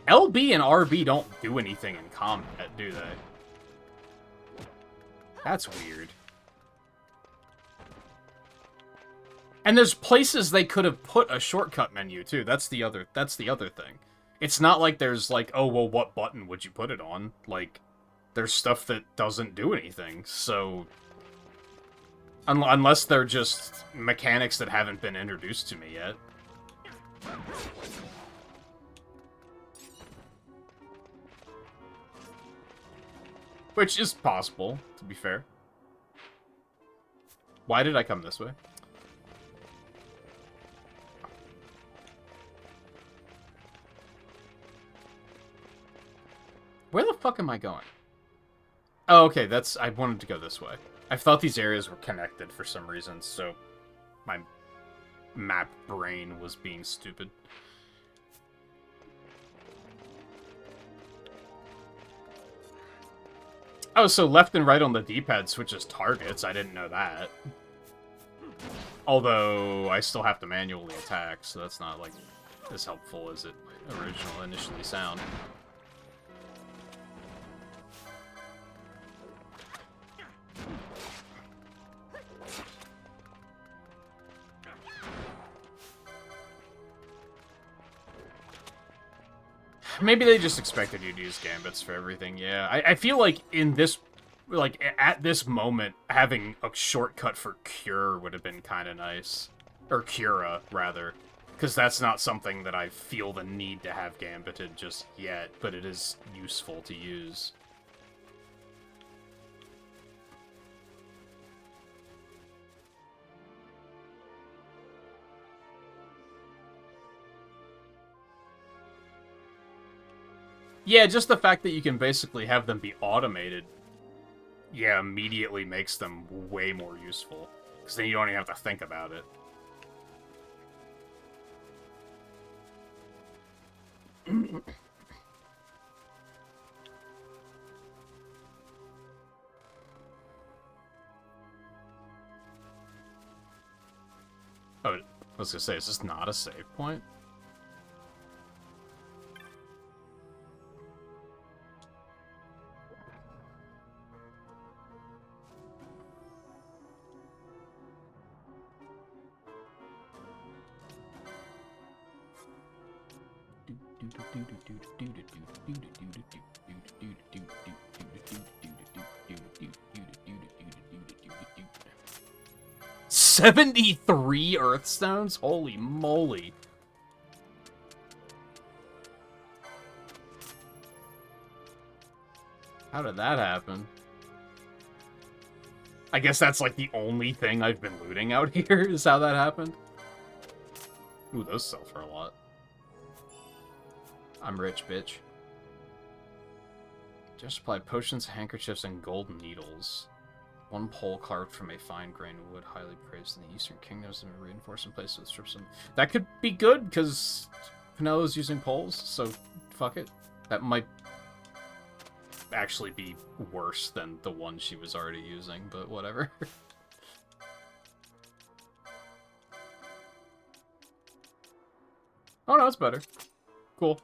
LB and RB don't do anything in combat, do they? That's weird. And there's places they could have put a shortcut menu too. That's the other thing. It's not like there's like, oh well, what button would you put it on? Like, there's stuff that doesn't do anything. So unless they're just mechanics that haven't been introduced to me yet. Which is possible, to be fair. Why did I come this way? Where the fuck am I going? Oh, okay, I wanted to go this way. I thought these areas were connected for some reason, so my map brain was being stupid. Oh, so left and right on the D-pad switches targets. I didn't know that. Although, I still have to manually attack, so that's not, like, as helpful as it initially sounded. Maybe they just expected you to use gambits for everything, yeah. I feel like in this, like, at this moment, having a shortcut for Cure would have been kind of nice. Or Cura, rather. Because that's not something that I feel the need to have gambited just yet, but it is useful to use. Yeah, just the fact that you can basically have them be automated, yeah, immediately makes them way more useful. Because then you don't even have to think about it. Oh, I was gonna say, is this not a save point? $73 Earthstones? Holy moly. How did that happen? I guess that's like the only thing I've been looting out here, is how that happened. Ooh, those sell for a lot. I'm rich, bitch. Just supply potions, handkerchiefs, and gold needles. One pole carved from a fine grain wood, highly praised in the Eastern Kingdoms, and reinforced in place with strips of... That could be good, because Penelo's using poles, so fuck it. That might actually be worse than the one she was already using, but whatever. Oh no, it's better. Cool.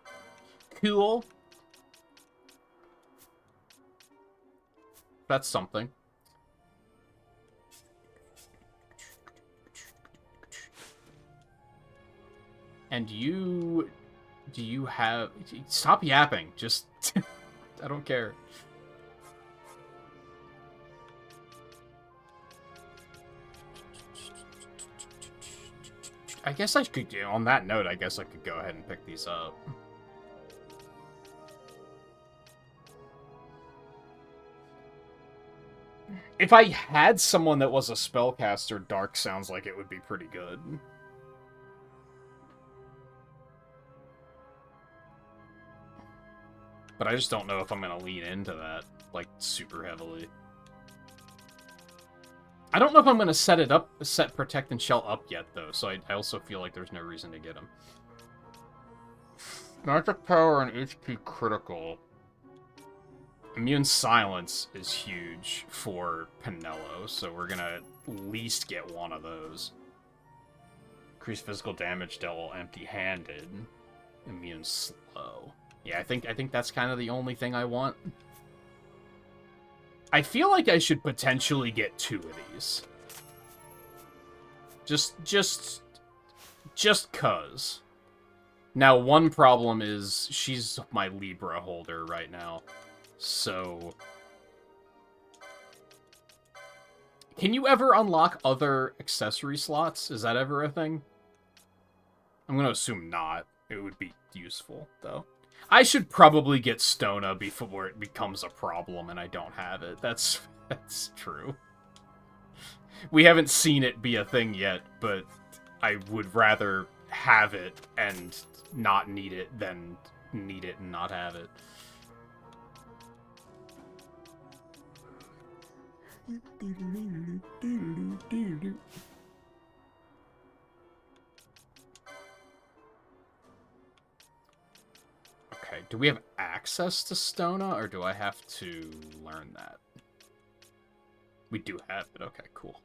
Cool. That's something. And you... Do you have... Stop yapping. Just... I don't care. I guess I could... On that note, I guess I could go ahead and pick these up. If I had someone that was a spellcaster, Dark sounds like it would be pretty good. But I just don't know if I'm going to lean into that, like, super heavily. I don't know if I'm going to set Protect and Shell up yet, though, so I also feel like there's no reason to get them. Magic Power and HP Critical. Immune Silence is huge for Penelo, so we're going to at least get one of those. Increase physical damage dealt while empty-handed. Immune Slow. Yeah, I think that's kind of the only thing I want. I feel like I should potentially get 2 of these. Just 'cause. Now, one problem is she's my Libra holder right now. So... Can you ever unlock other accessory slots? Is that ever a thing? I'm going to assume not. It would be useful, though. I should probably get Stona before it becomes a problem and I don't have it. That's true. We haven't seen it be a thing yet, but I would rather have it and not need it than need it and not have it. Okay, do we have access to Stona, or do I have to learn that? We do have it. Okay, cool.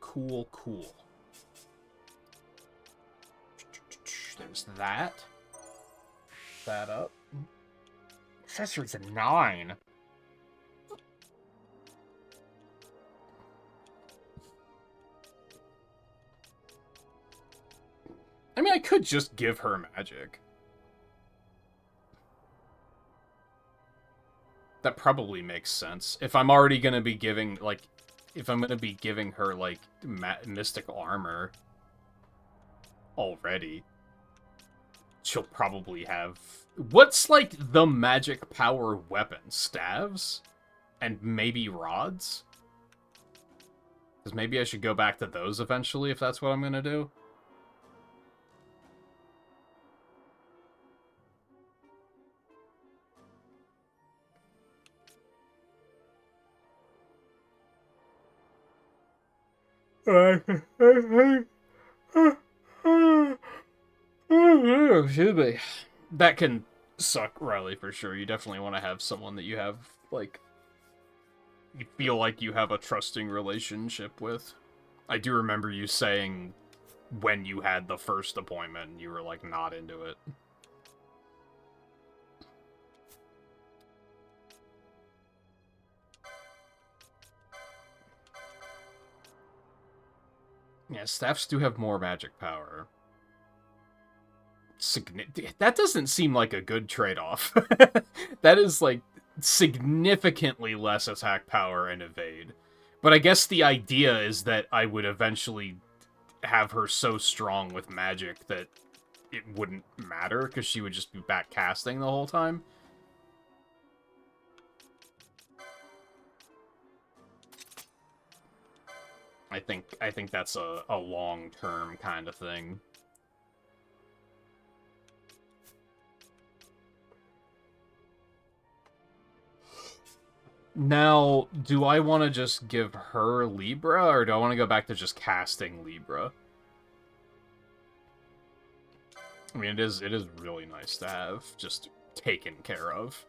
Cool. There's that. That up. Accessories a 9. I mean, I could just give her magic. That probably makes sense. If I'm already gonna be giving, like... If I'm gonna be giving her, like, mystical armor... already... she'll probably have... What's, like, the magic power weapon? Staves? And maybe rods? Because maybe I should go back to those eventually, if that's what I'm gonna do. Excuse me. That can suck, Riley, for sure. You definitely want to have someone that you have, like, you feel like you have a trusting relationship with. I do remember you saying when you had the first appointment, you were, like, not into it. Yeah, staffs do have more magic power. That doesn't seem like a good trade-off. That is, like, significantly less attack power and evade. But I guess the idea is that I would eventually have her so strong with magic that it wouldn't matter, because she would just be back casting the whole time. I think that's a long-term kind of thing. Now, do I want to just give her Libra, or do I want to go back to just casting Libra? I mean, it is really nice to have just taken care of.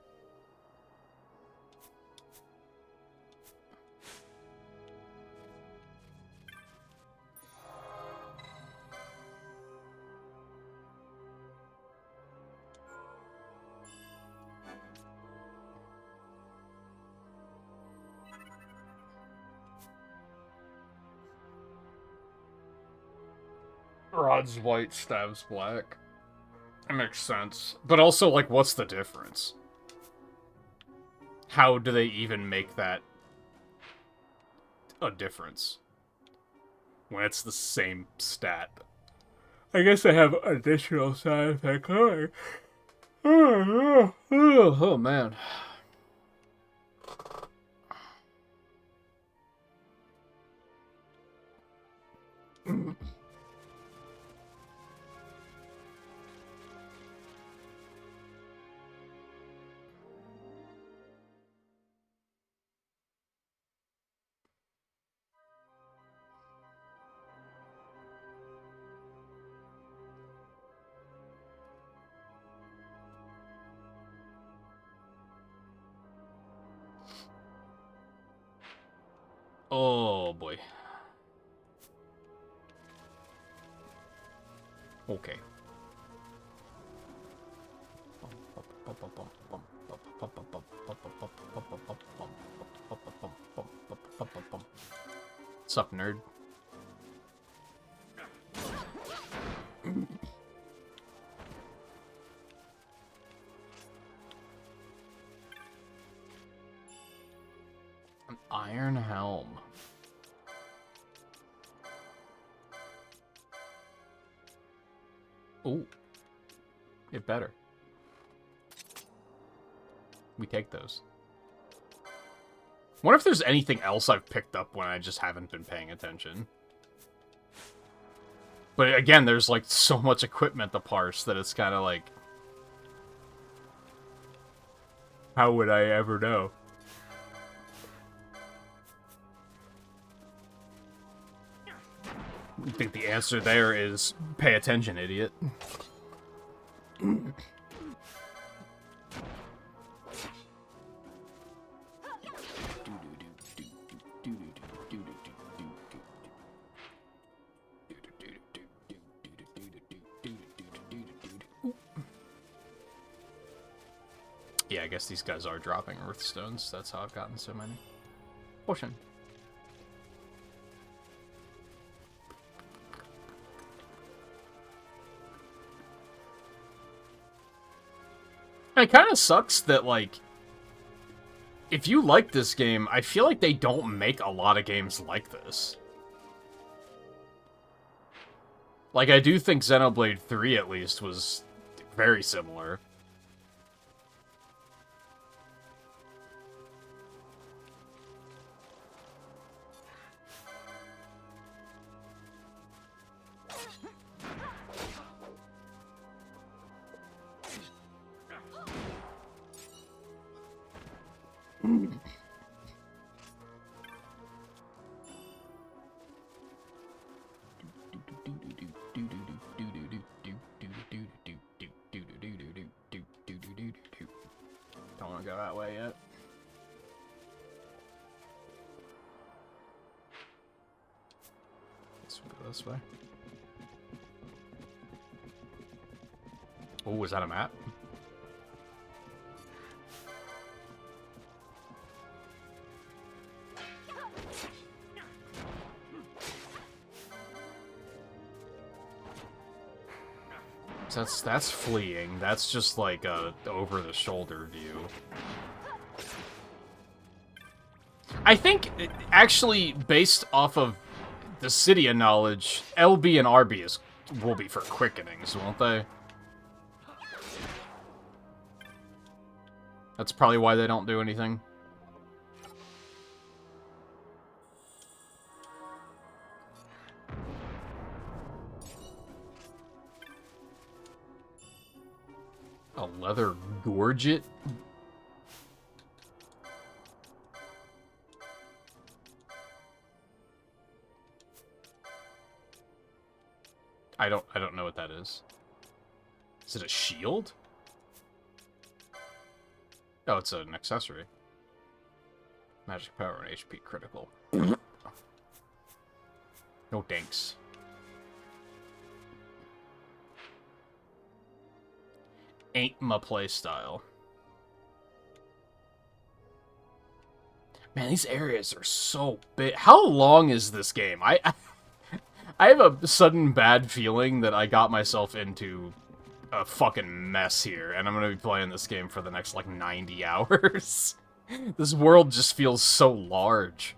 Rod's white, stabs black. That makes sense. But also, like, what's the difference? How do they even make that a difference? When it's the same stat. I guess they have additional side effect color. Oh, man. Oh, boy. Okay. What's up, nerd? An iron helm. Ooh. It better. We take those. Wonder if there's anything else I've picked up when I just haven't been paying attention. But again, there's like so much equipment to parse that it's kind of like... How would I ever know? I think the answer there is pay attention, idiot. Yeah, I guess these guys are dropping Earthstones. That's how I've gotten so many. Potion. It kind of sucks that, like, if you like this game, I feel like they don't make a lot of games like this. Like, I do think Xenoblade 3, at least, was very similar. Don't want to go that way yet. Let's go this way. Oh, is that a map? That's fleeing. That's just like a over-the-shoulder view. I think, actually, based off of the Cydia knowledge, LB and RB will be for quickenings, won't they? That's probably why they don't do anything. leather gorget. I don't know what that is. Is it a shield? Oh, it's an accessory. Magic power and HP critical. No thanks. Ain't my playstyle. Man, these areas are so big. How long is this game? I have a sudden bad feeling that I got myself into a fucking mess here, and I'm gonna be playing this game for the next, like, 90 hours. This world just feels so large.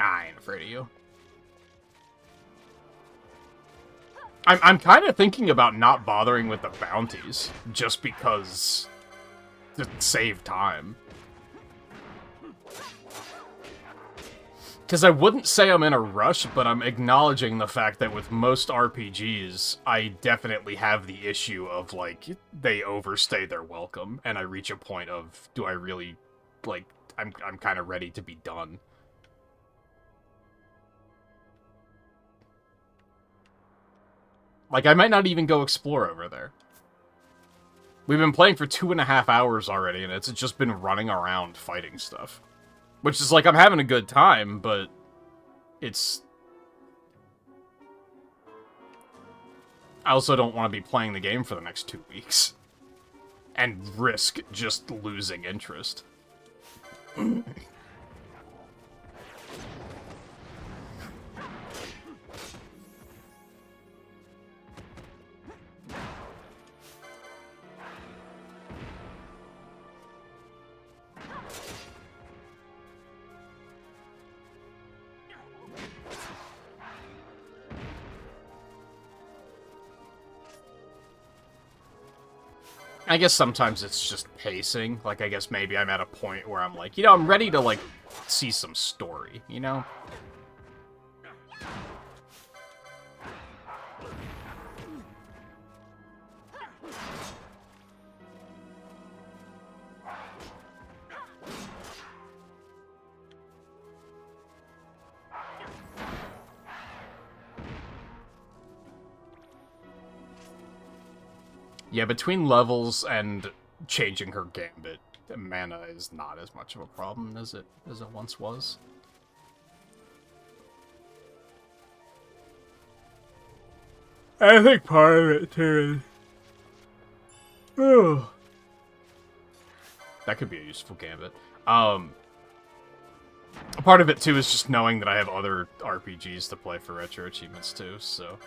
I ain't afraid of you. I'm kind of thinking about not bothering with the bounties, just because to save time. Because I wouldn't say I'm in a rush, but I'm acknowledging the fact that with most RPGs, I definitely have the issue of, like, they overstay their welcome, and I reach a point of, do I really, like, I'm kind of ready to be done. Like, I might not even go explore over there. We've been playing for 2.5 hours already, and it's just been running around fighting stuff. Which is like, I'm having a good time, but it's... I also don't want to be playing the game for the next 2 weeks. And risk just losing interest. I guess sometimes it's just pacing. Like, I guess maybe I'm at a point where I'm like, you know, I'm ready to, like, see some story, you know? Yeah, between levels and changing her gambit, mana is not as much of a problem as it once was. I think part of it too is... Oh. That could be a useful gambit. Part of it too is just knowing that I have other RPGs to play for retro achievements too, so...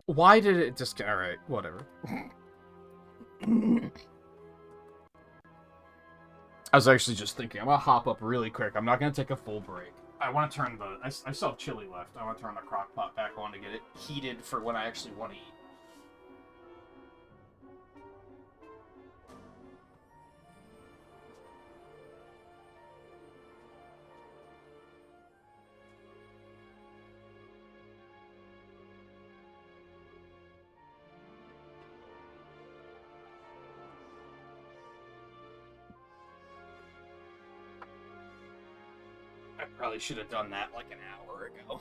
Why did it just... Alright, whatever. I was actually just thinking, I'm gonna hop up really quick. I'm not gonna take a full break. I want to turn the... I still have chili left. I want to turn the crock pot back on to get it heated for when I actually want to eat. I probably should have done that like an hour ago.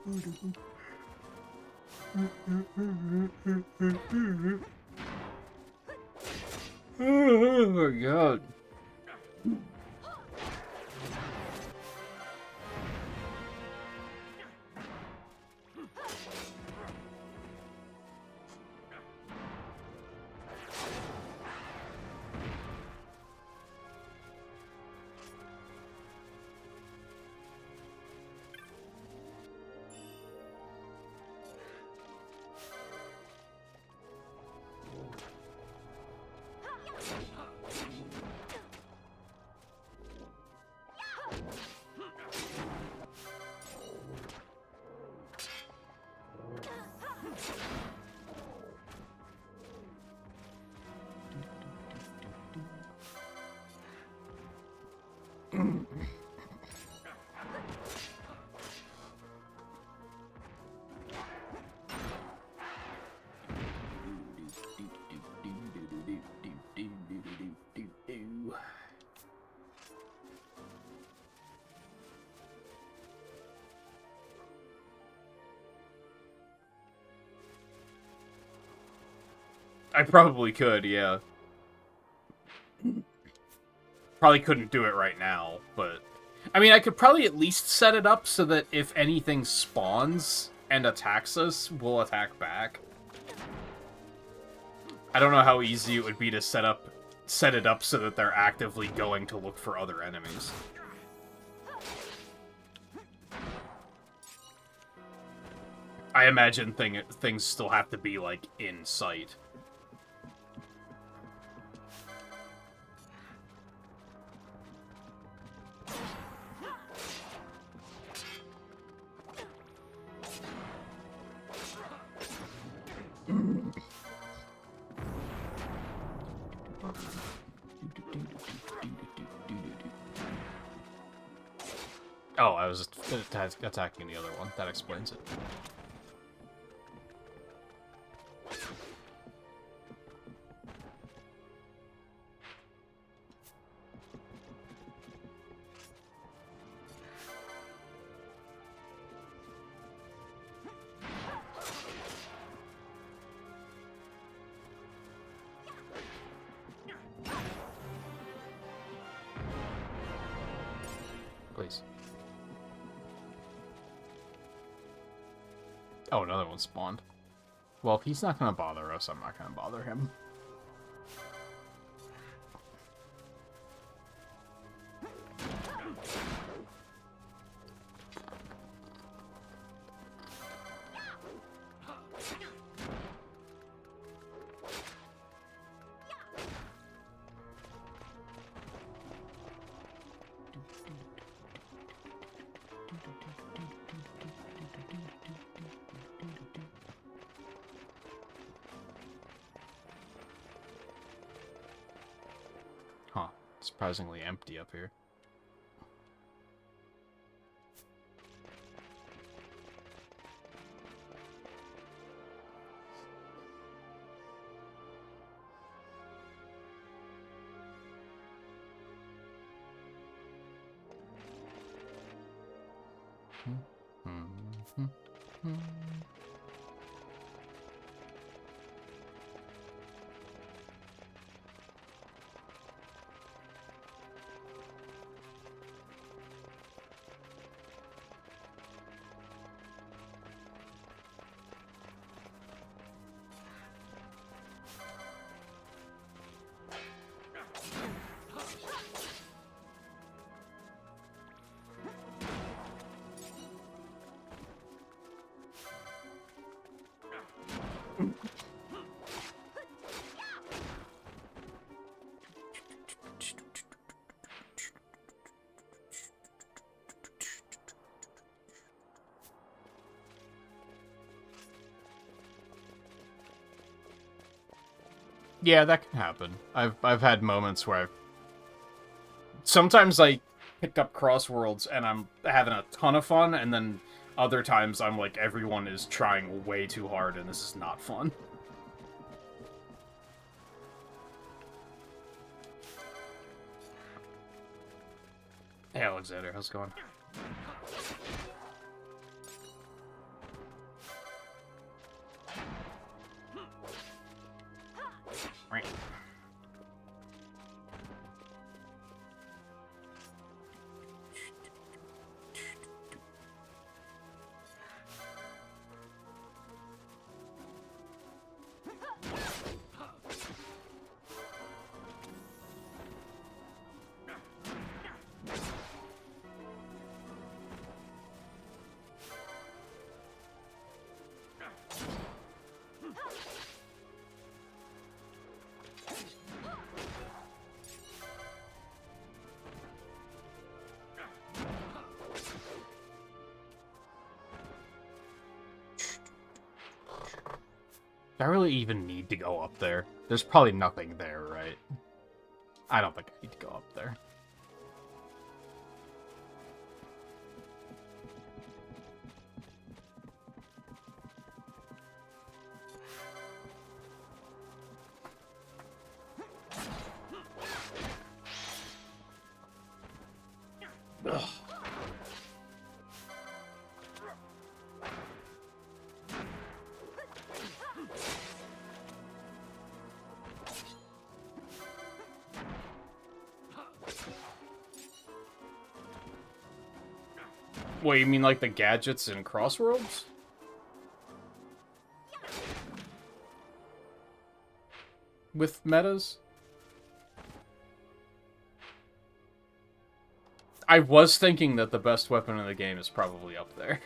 Oh my god. I probably could, yeah. Probably couldn't do it right now, but... I mean, I could probably at least set it up so that if anything spawns and attacks us, we'll attack back. I don't know how easy it would be to set it up so that they're actively going to look for other enemies. I imagine things still have to be, like, in sight. Oh, I was attacking the other one. That explains it. Please. Oh, another one spawned. Well, if he's not gonna bother us, I'm not gonna bother him. Huh. Surprisingly empty up here. Yeah, that can happen. I've had moments where sometimes I pick up Crossworlds and I'm having a ton of fun, and then other times I'm like, everyone is trying way too hard and this is not fun. Hey Alexander, how's it going? I really even need to go up there? There's probably nothing there, right? I don't think I need to go up there. Ugh. Wait, you mean like the gadgets in Crossroads? With metas? I was thinking that the best weapon in the game is probably up there.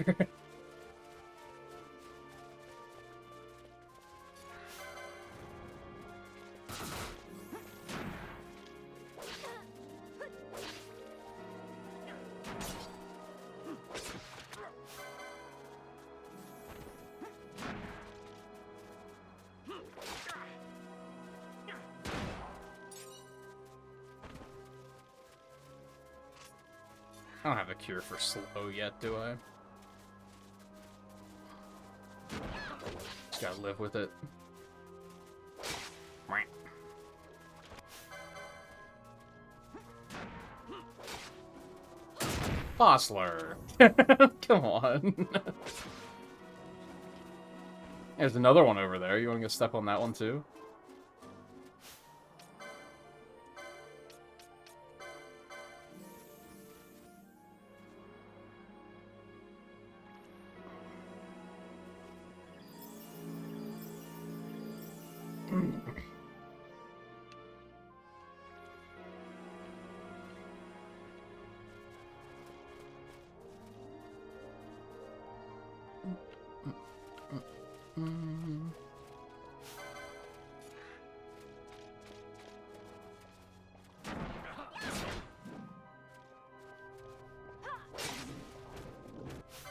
I don't have a cure for slow yet, do I? Just gotta live with it. Bossler! Come on. There's another one over there. You wanna go step on that one too?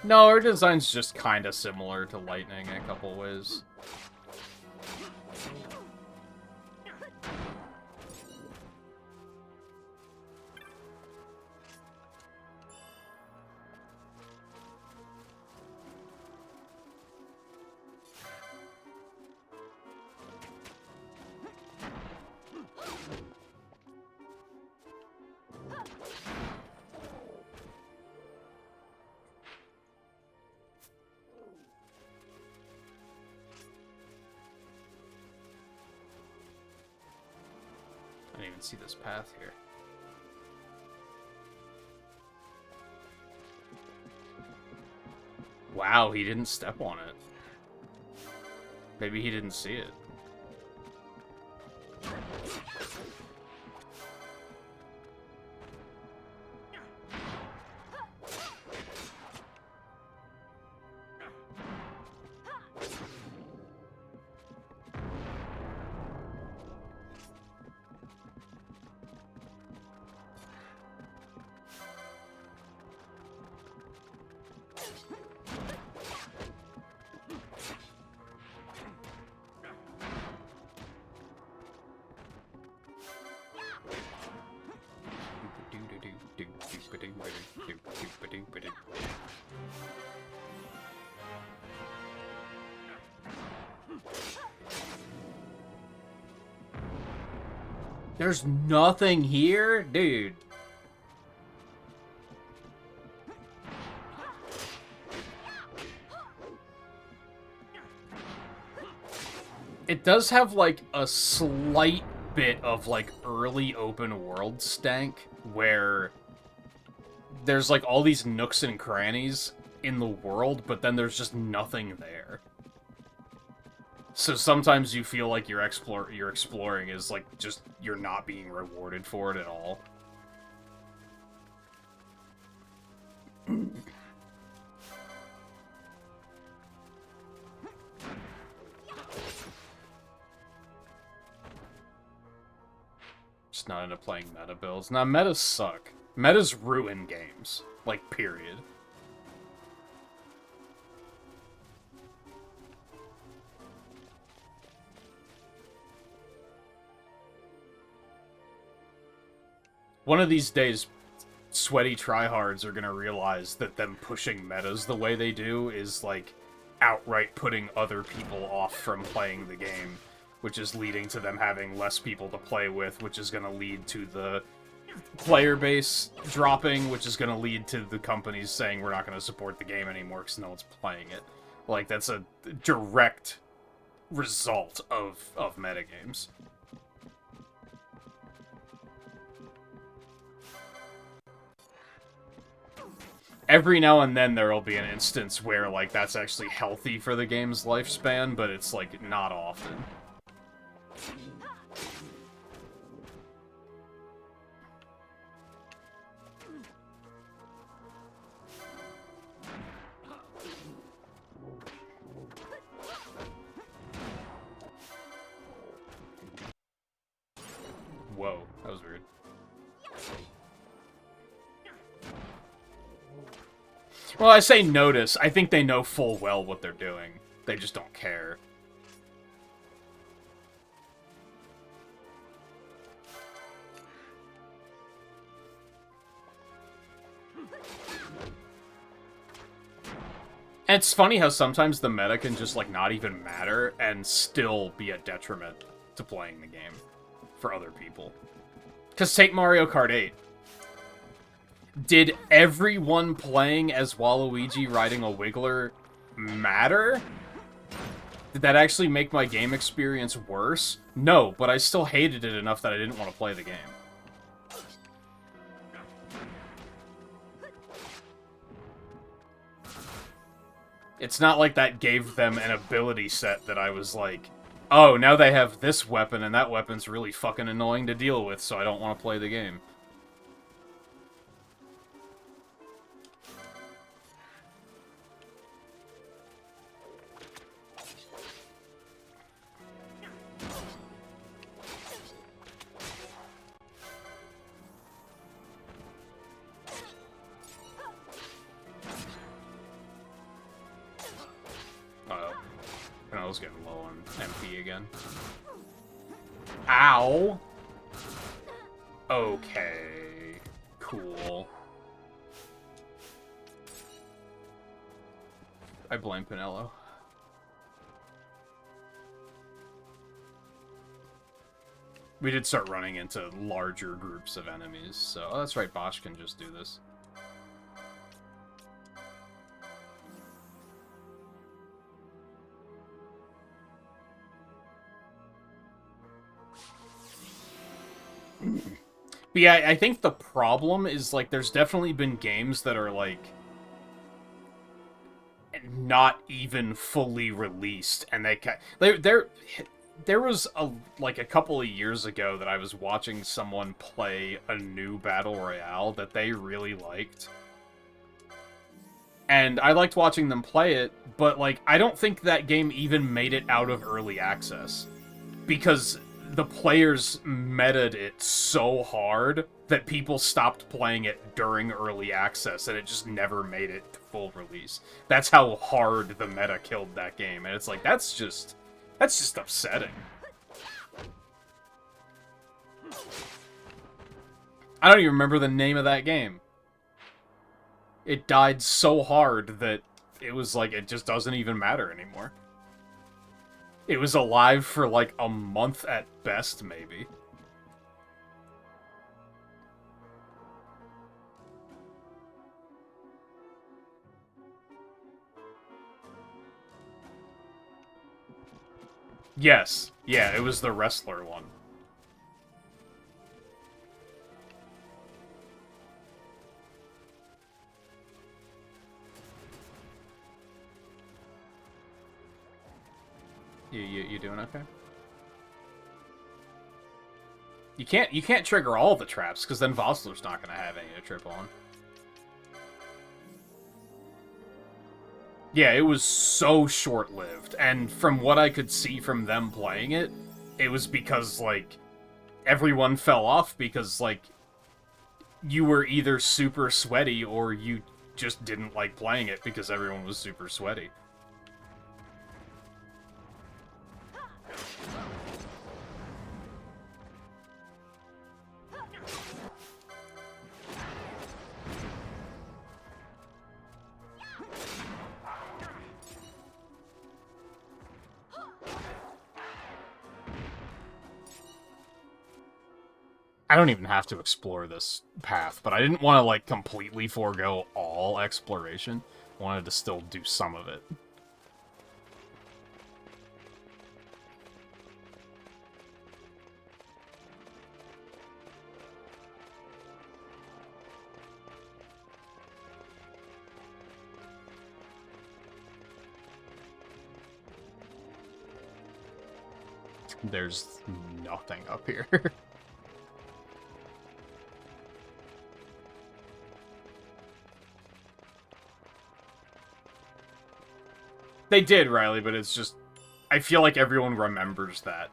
No, our design's just kind of similar to Lightning in a couple ways. I didn't even see this path here. Wow, he didn't step on it. Maybe he didn't see it. There's nothing here? Dude. It does have, like, a slight bit of, like, early open world stank, where there's, like, all these nooks and crannies in the world, but then there's just nothing there. So sometimes you feel like you're exploring is, like, just, you're not being rewarded for it at all. Just not into playing meta builds. Nah, metas suck. Metas ruin games. Like, period. one of these days, sweaty tryhards are gonna realize that them pushing metas the way they do is, like, outright putting other people off from playing the game, which is leading to them having less people to play with, which is gonna lead to the player base dropping, which is gonna lead to the companies saying we're not gonna support the game anymore because no one's playing it. Like, that's a direct result of metagames. Every now and then there'll be an instance where, like, that's actually healthy for the game's lifespan, but it's, like, not often. Whoa, that was weird. Well, I say notice. I think they know full well what they're doing. They just don't care. And it's funny how sometimes the meta can just, like, not even matter and still be a detriment to playing the game for other people. Because take Mario Kart 8. Did everyone playing as Waluigi riding a Wiggler matter? Did that actually make my game experience worse? No, but I still hated it enough that I didn't want to play the game. It's not like that gave them an ability set that I was like, oh, now they have this weapon, and that weapon's really fucking annoying to deal with, so I don't want to play the game. I was getting low on MP again. Ow! Okay. Cool. I blame Pinello. We did start running into larger groups of enemies, so... Oh, that's right, Bosch can just do this. But yeah, I think the problem is, like, there's definitely been games that are, like, not even fully released, and there was a couple of years ago that I was watching someone play a new Battle Royale that they really liked. And I liked watching them play it, but, like, I don't think that game even made it out of early access. Because the players meta'd it so hard that people stopped playing it during early access, and it just never made it to full release. That's how hard the meta killed that game, and it's like, that's just upsetting. I don't even remember the name of that game. It died so hard that it was like, it just doesn't even matter anymore. It was alive for like a month at best, maybe. Yes. Yeah, it was the wrestler one. You doing okay? You can't trigger all the traps, because then Vossler's not gonna have any to trip on. Yeah, it was so short-lived, and from what I could see from them playing it, it was because, like, everyone fell off because, like, you were either super sweaty or you just didn't like playing it because everyone was super sweaty. I don't even have to explore this path, but I didn't want to, like, completely forego all exploration. I wanted to still do some of it. There's nothing up here. They did, Riley, but it's just... I feel like everyone remembers that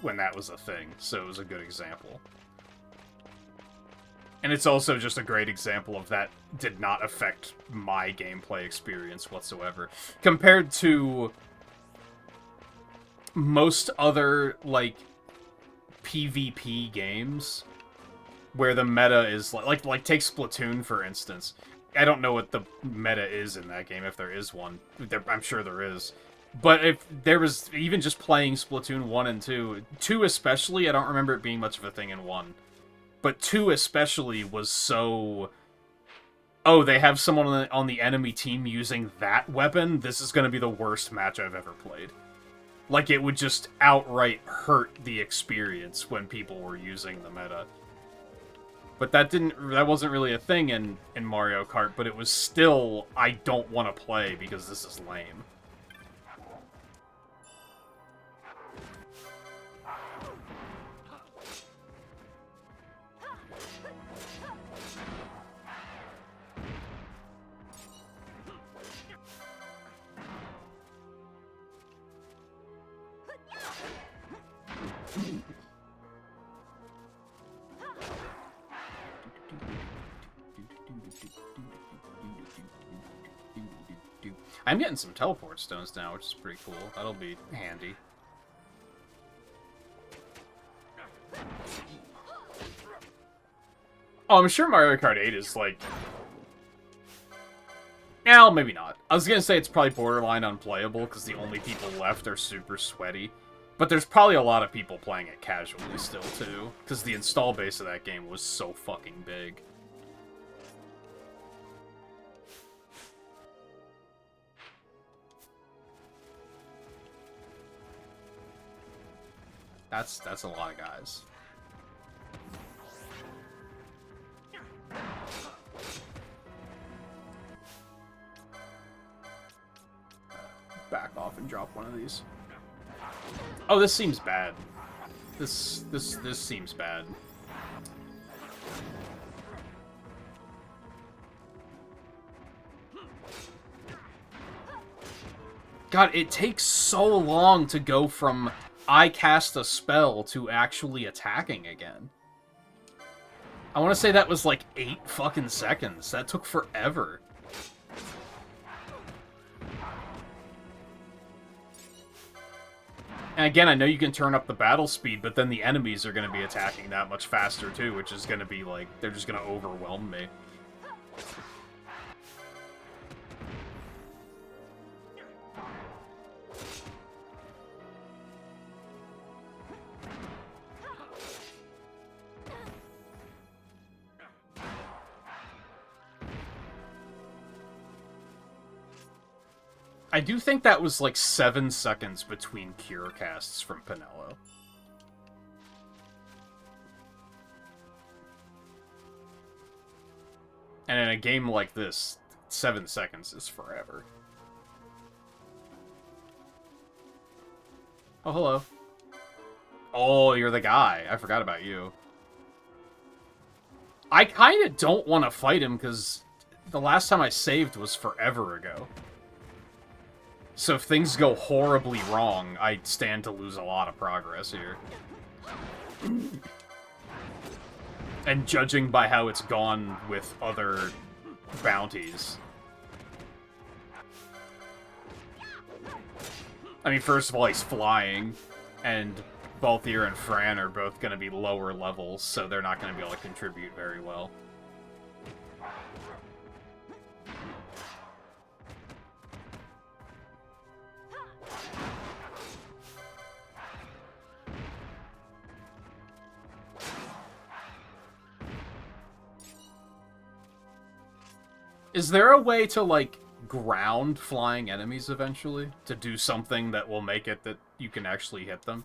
when that was a thing, so it was a good example. And it's also just a great example of that did not affect my gameplay experience whatsoever. Compared to most other, like, PvP games, where the meta is, like take Splatoon, for instance. I don't know what the meta is in that game, if there is one. I'm sure there is. But if there was, even just playing Splatoon 1 and 2, 2 especially, I don't remember it being much of a thing in 1. But 2 especially was so... Oh, they have someone on the enemy team using that weapon? This is going to be the worst match I've ever played. Like, it would just outright hurt the experience when people were using the meta. But that wasn't really a thing in Mario Kart, but it was still, I don't want to play because this is lame. I'm getting some teleport stones now, which is pretty cool. That'll be handy. Oh, I'm sure Mario Kart 8 is, like... Well, maybe not. I was gonna say it's probably borderline unplayable, because the only people left are super sweaty. But there's probably a lot of people playing it casually still, too. Because the install base of that game was so fucking big. That's a lot of guys. Back off and drop one of these. Oh, this seems bad. This seems bad. God, it takes so long to go from I cast a spell to actually attacking again. I want to say that was like 8 fucking seconds. That took forever. And again, I know you can turn up the battle speed, but then the enemies are going to be attacking that much faster too, which is going to be like, they're just going to overwhelm me. I do think that was like 7 seconds between cure casts from Pinello. And in a game like this, 7 seconds is forever. Oh, hello. Oh, you're the guy. I forgot about you. I kind of don't want to fight him because the last time I saved was forever ago. So if things go horribly wrong, I stand to lose a lot of progress here. And judging by how it's gone with other bounties. I mean, first of all, he's flying, and Balthier and Fran are both going to be lower levels, so they're not going to be able to contribute very well. Is there a way to, like, ground flying enemies eventually? To do something that will make it that you can actually hit them?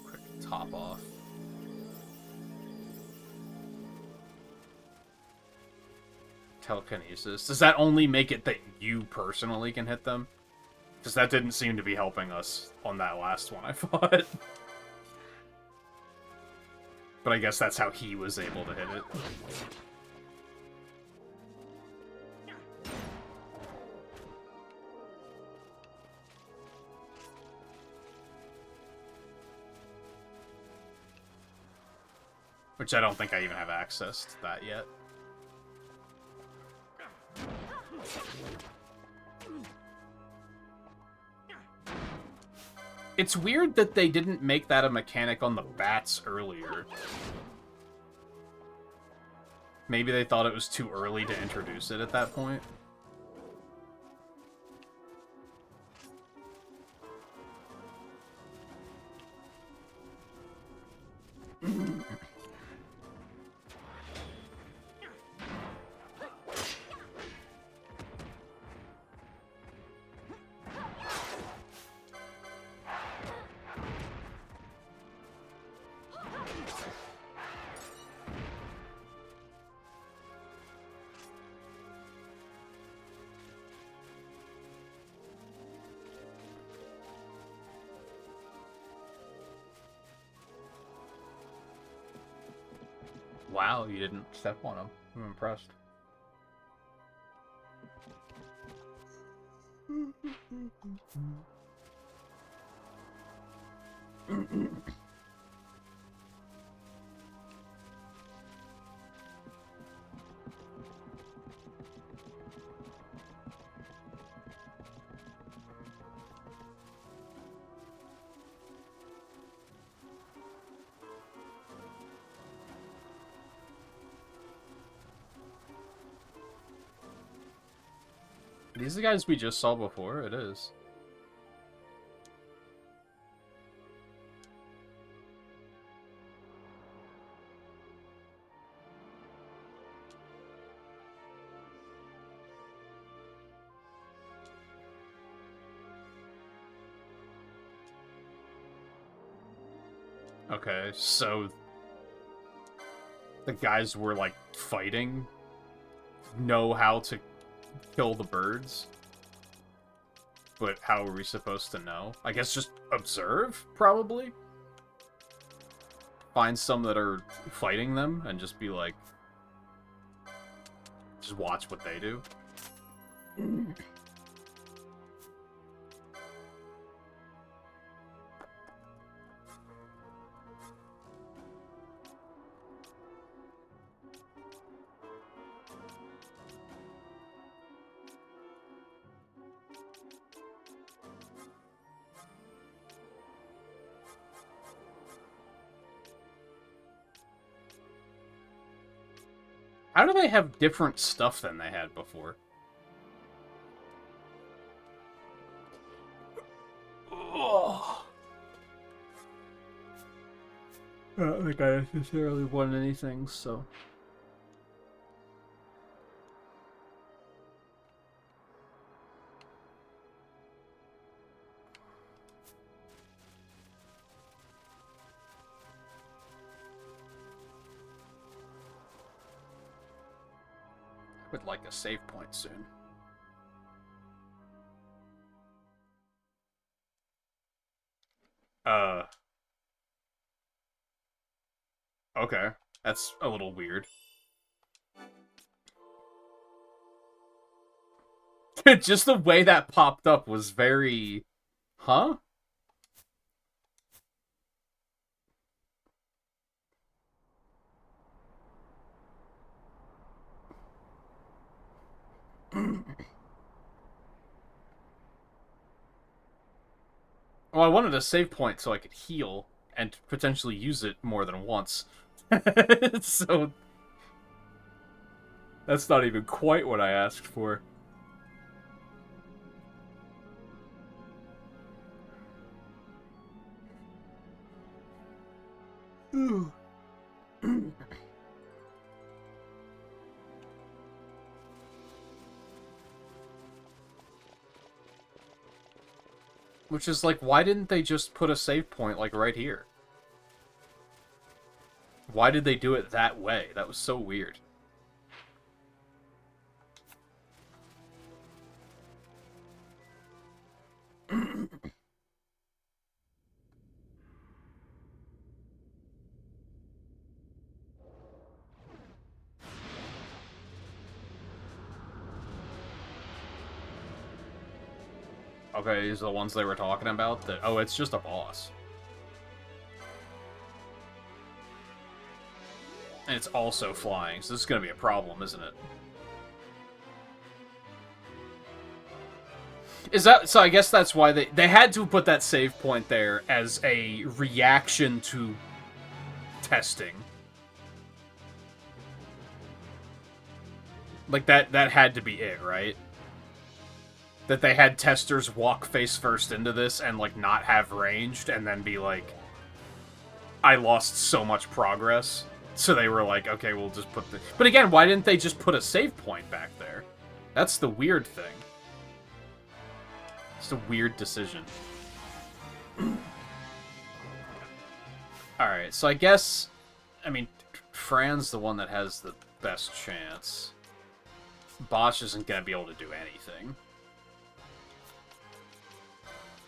Quick top off. Telekinesis. Does that only make it that you personally can hit them? Because that didn't seem to be helping us on that last one I fought. But I guess that's how he was able to hit it. Which I don't think I even have access to that yet. It's weird that they didn't make that a mechanic on the bats earlier. Maybe they thought it was too early to introduce it at that point. Wow, you didn't step on him. I'm impressed. These are the guys we just saw before? It is. Okay, so the guys we're like fighting know how to kill the birds, but how are we supposed to know? I guess just observe, probably? Find some that are fighting them and just be like, just watch what they do. How do they have different stuff than they had before? Oh. I don't think I necessarily won anything, so... I would like a save point soon. Okay. That's a little weird. Just the way that popped up was very... Huh? Well, I wanted a save point so I could heal and potentially use it more than once. So... That's not even quite what I asked for. Which is like, why didn't they just put a save point, like, right here? Why did they do it that way? That was so weird. Okay, these are the ones they were talking about? That, oh, it's just a boss. And it's also flying, so this is gonna be a problem, isn't it? Is that... So I guess that's why they had to put that save point there as a reaction to testing. Like, that had to be it, right? That they had testers walk face first into this and, like, not have ranged, and then be like, I lost so much progress. So they were like, okay, we'll just put the... But again, why didn't they just put a save point back there? That's the weird thing. It's a weird decision. Alright, so I guess... I mean, Fran's the one that has the best chance. Bosch isn't going to be able to do anything.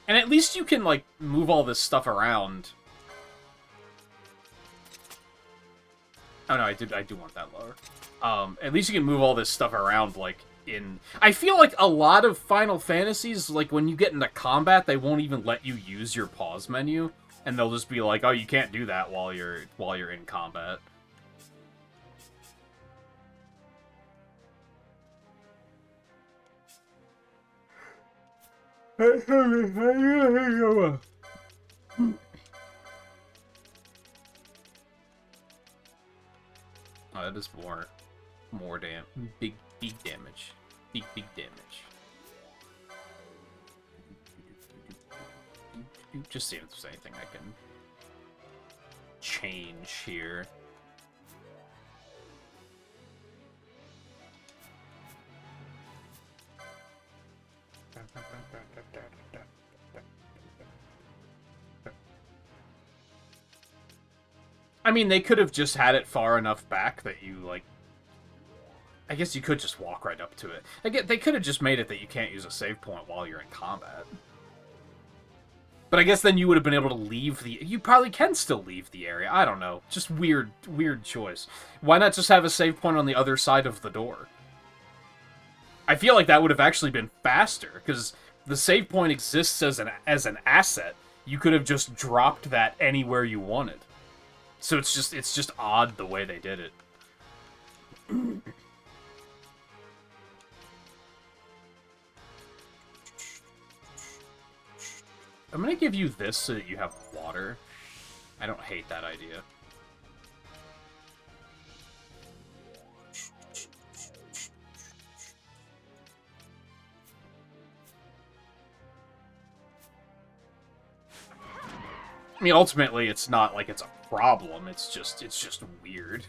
And at least you can, like, move all this stuff around. Oh, no, I do want that lower. At least you can move all this stuff around, like, in... I feel like a lot of Final Fantasies, like, when you get into combat, they won't even let you use your pause menu. And they'll just be like, oh, you can't do that while you're in combat. Oh, that is more big damage. Big damage. Just see if there's anything I can change here. I mean, they could have just had it far enough back that you, like... I guess you could just walk right up to it. Again, they could have just made it that you can't use a save point while you're in combat. But I guess then you would have been able to leave the... You probably can still leave the area. I don't know. Just weird choice. Why not just have a save point on the other side of the door? I feel like that would have actually been faster, because the save point exists as an asset. You could have just dropped that anywhere you wanted. So it's just odd the way they did it. I'm gonna give you this so that you have water. I don't hate that idea. I mean, ultimately, it's not like it's a problem. It's just weird.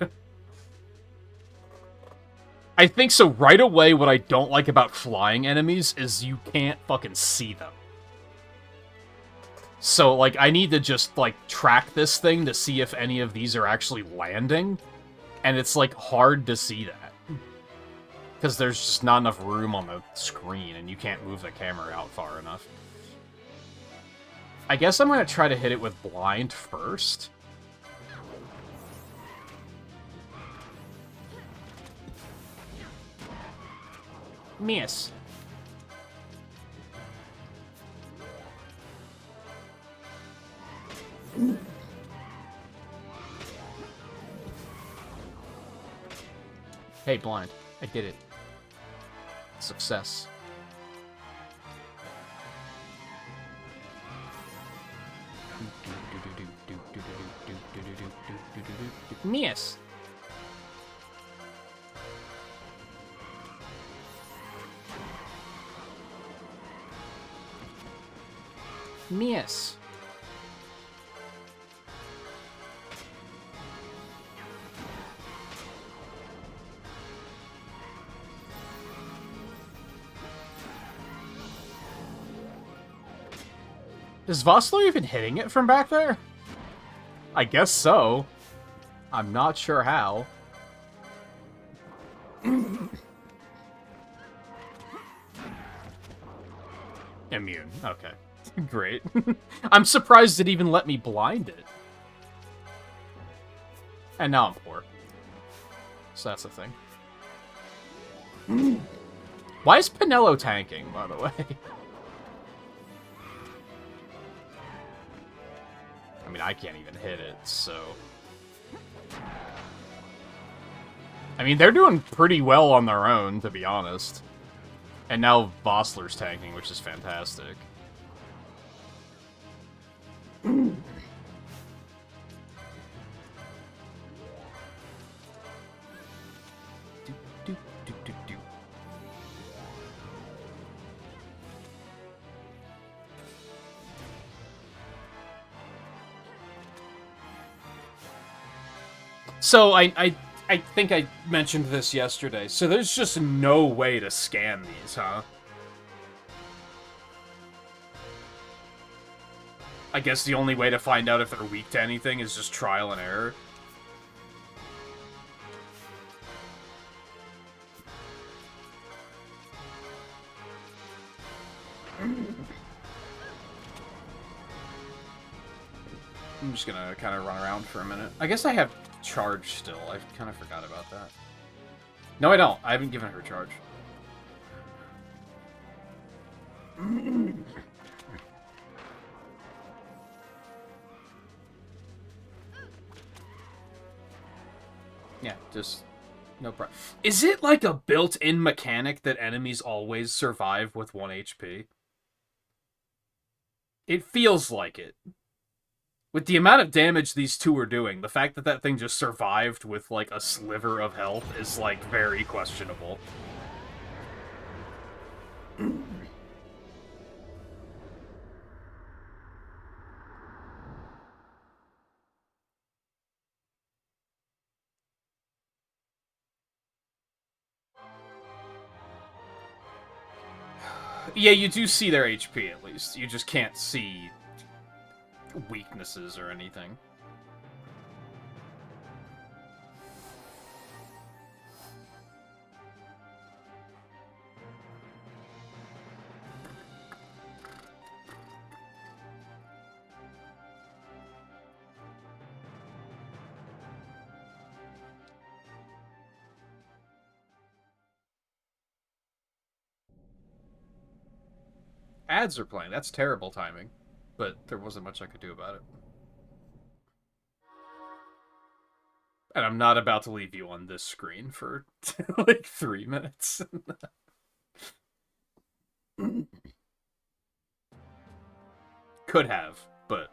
I think so. Right away, what I don't like about flying enemies is you can't fucking see them. So, like, I need to just, like, track this thing to see if any of these are actually landing. And it's, like, hard to see that. Because there's just not enough room on the screen, and you can't move the camera out far enough. I guess I'm going to try to hit it with blind first. Miss. Hey, blind. I did it. Success. Miss. Miss. Is Vossler even hitting it from back there? I guess so. I'm not sure how. Immune. Okay. Great. I'm surprised it even let me blind it. And now I'm poor. So that's a thing. Why is Pinello tanking, by the way? I mean, I can't even hit it, so... I mean, they're doing pretty well on their own, to be honest. And now Vossler's tanking, which is fantastic. So, I think I mentioned this yesterday. So there's just no way to scan these, huh? I guess the only way to find out if they're weak to anything is just trial and error. I'm just gonna kind of run around for a minute. I guess I have charge still. I kind of forgot about that. No, I don't. I haven't given her charge. Yeah, just no problem. Is it like a built-in mechanic that enemies always survive with 1 HP? It feels like it. With the amount of damage these two are doing, the fact that that thing just survived with, like, a sliver of health is, like, very questionable. Yeah, you do see their HP, at least. You just can't see weaknesses or anything. Ads are playing. That's terrible timing. But there wasn't much I could do about it. And I'm not about to leave you on this screen for, like, 3 minutes. Could have, but...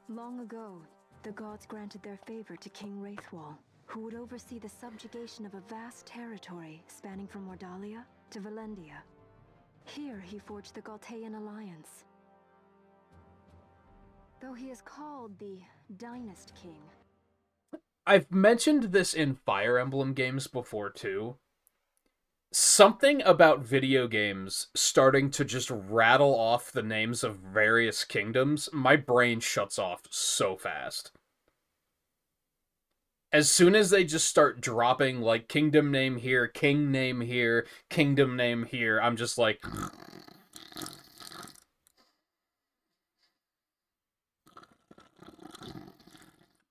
Long ago, the gods granted their favor to King Wraithwall, who would oversee the subjugation of a vast territory spanning from Mordalia to Valendia. Here he forged the Galtean alliance. Though he is called the Dynast King. I've mentioned this in Fire Emblem games before, too. Something about video games starting to just rattle off the names of various kingdoms, my brain shuts off so fast. As soon as they just start dropping, like, kingdom name here, king name here, kingdom name here, I'm just like...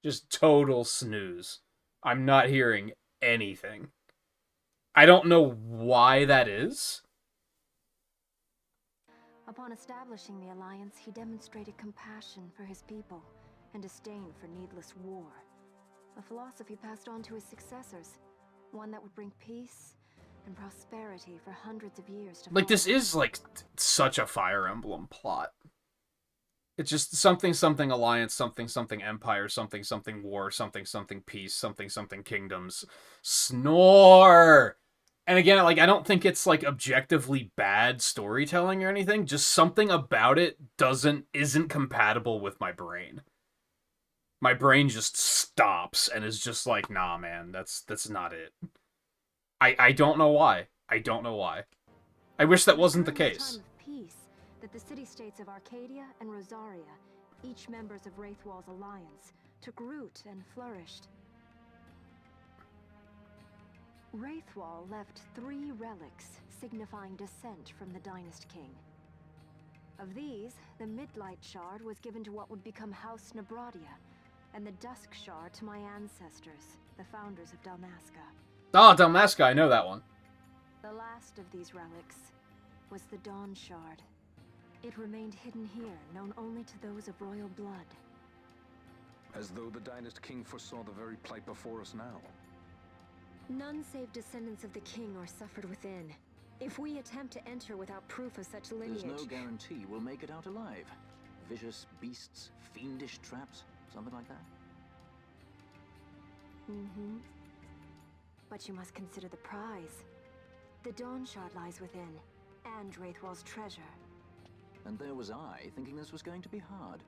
Just total snooze. I'm not hearing anything. I don't know why that is. Upon establishing the alliance, he demonstrated compassion for his people and disdain for needless war. A philosophy passed on to his successors, one that would bring peace and prosperity for hundreds of years to Like, follow. this is, like, such a Fire Emblem plot. It's just something something alliance, something something empire, something something war, something something peace, something something kingdoms. Snore! And again, like, I don't think it's, like, objectively bad storytelling or anything. Just something about it isn't compatible with my brain. My brain just stops and is just like, nah, man, that's not it. I don't know why. I don't know why. I wish that wasn't the During this case. time of peace, that the city-states of Arcadia and Rosaria, each members of Wraithwall's alliance, took root and flourished. Wraithwall left 3 relics signifying descent from the Dynast King. Of these, the Midlight Shard was given to what would become House Nabradia, and the Dusk Shard to my ancestors, the founders of Dalmasca. Oh, Dalmasca, I know that one. The last of these relics was the Dawn Shard. It remained hidden here, known only to those of royal blood. As though the Dynast King foresaw the very plight before us now. None save descendants of the king are suffered within. If we attempt to enter without proof of such lineage... There's no guarantee we'll make it out alive. Vicious beasts, fiendish traps, something like that. Mm-hmm. But you must consider the prize. The Dawn Shard lies within, and Wraithwall's treasure. And there was I, thinking this was going to be hard.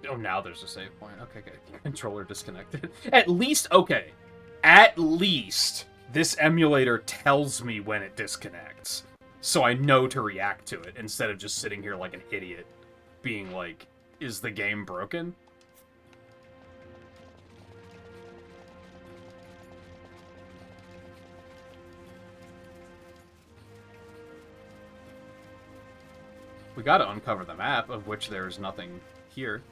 Oh, now there's a save point. Okay, good. Controller disconnected. At least, okay. At least this emulator tells me when it disconnects. So I know to react to it instead of just sitting here like an idiot. Being like, is the game broken? We gotta uncover the map, of which there's nothing here.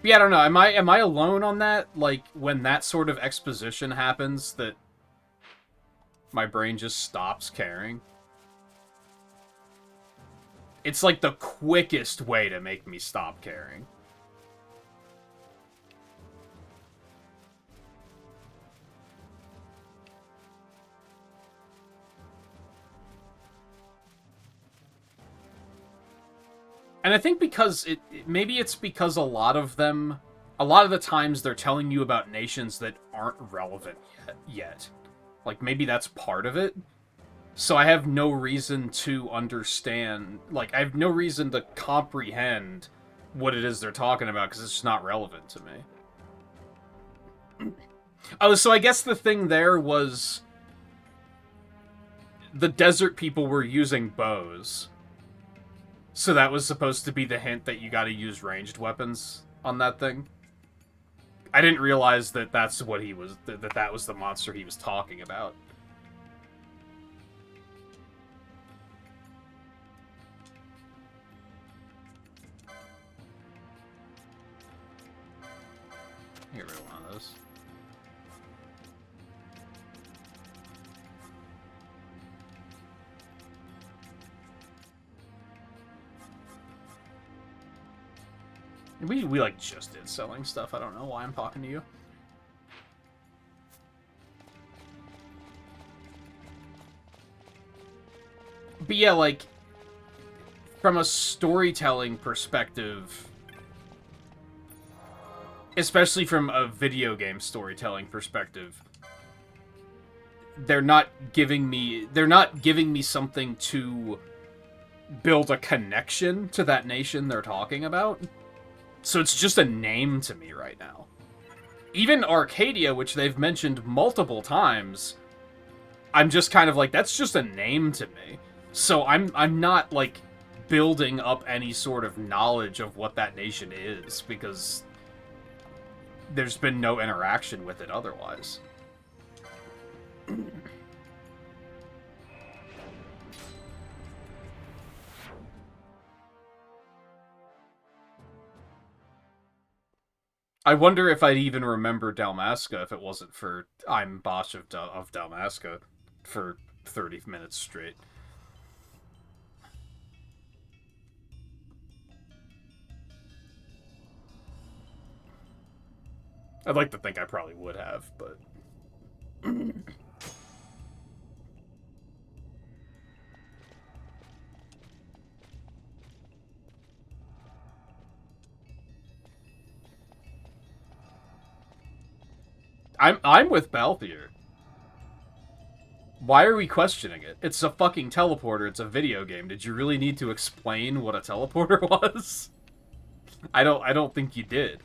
But yeah, I don't know. Am I alone on that? Like, when that sort of exposition happens, that my brain just stops caring? It's like the quickest way to make me stop caring. And I think because maybe it's because a lot of the times they're telling you about nations that aren't relevant yet. Like, maybe that's part of it. So I have no reason to understand, like, I have no reason to comprehend what it is they're talking about, because it's just not relevant to me. Oh, so I guess the thing there was the desert people were using bows. So that was supposed to be the hint that you gotta use ranged weapons on that thing. I didn't realize that that's what he was, that was the monster he was talking about. Get rid of one of those. We like just did selling stuff. I don't know why I'm talking to you. But yeah, like, from a storytelling perspective, especially from a video game storytelling perspective, they're not giving me something to build a connection to that nation they're talking about. So it's just a name to me right now. Even Arcadia, which they've mentioned multiple times, I'm just kind of like, that's just a name to me. So I'm not, like, building up any sort of knowledge of what that nation is, because there's been no interaction with it otherwise. I wonder if I'd even remember Dalmasca if it wasn't for I'm Bosch of Dalmasca for 30 minutes straight. I'd like to think I probably would have, but... I'm with Balthier. Why are we questioning it? It's a fucking teleporter. It's a video game. Did you really need to explain what a teleporter was? I don't think you did.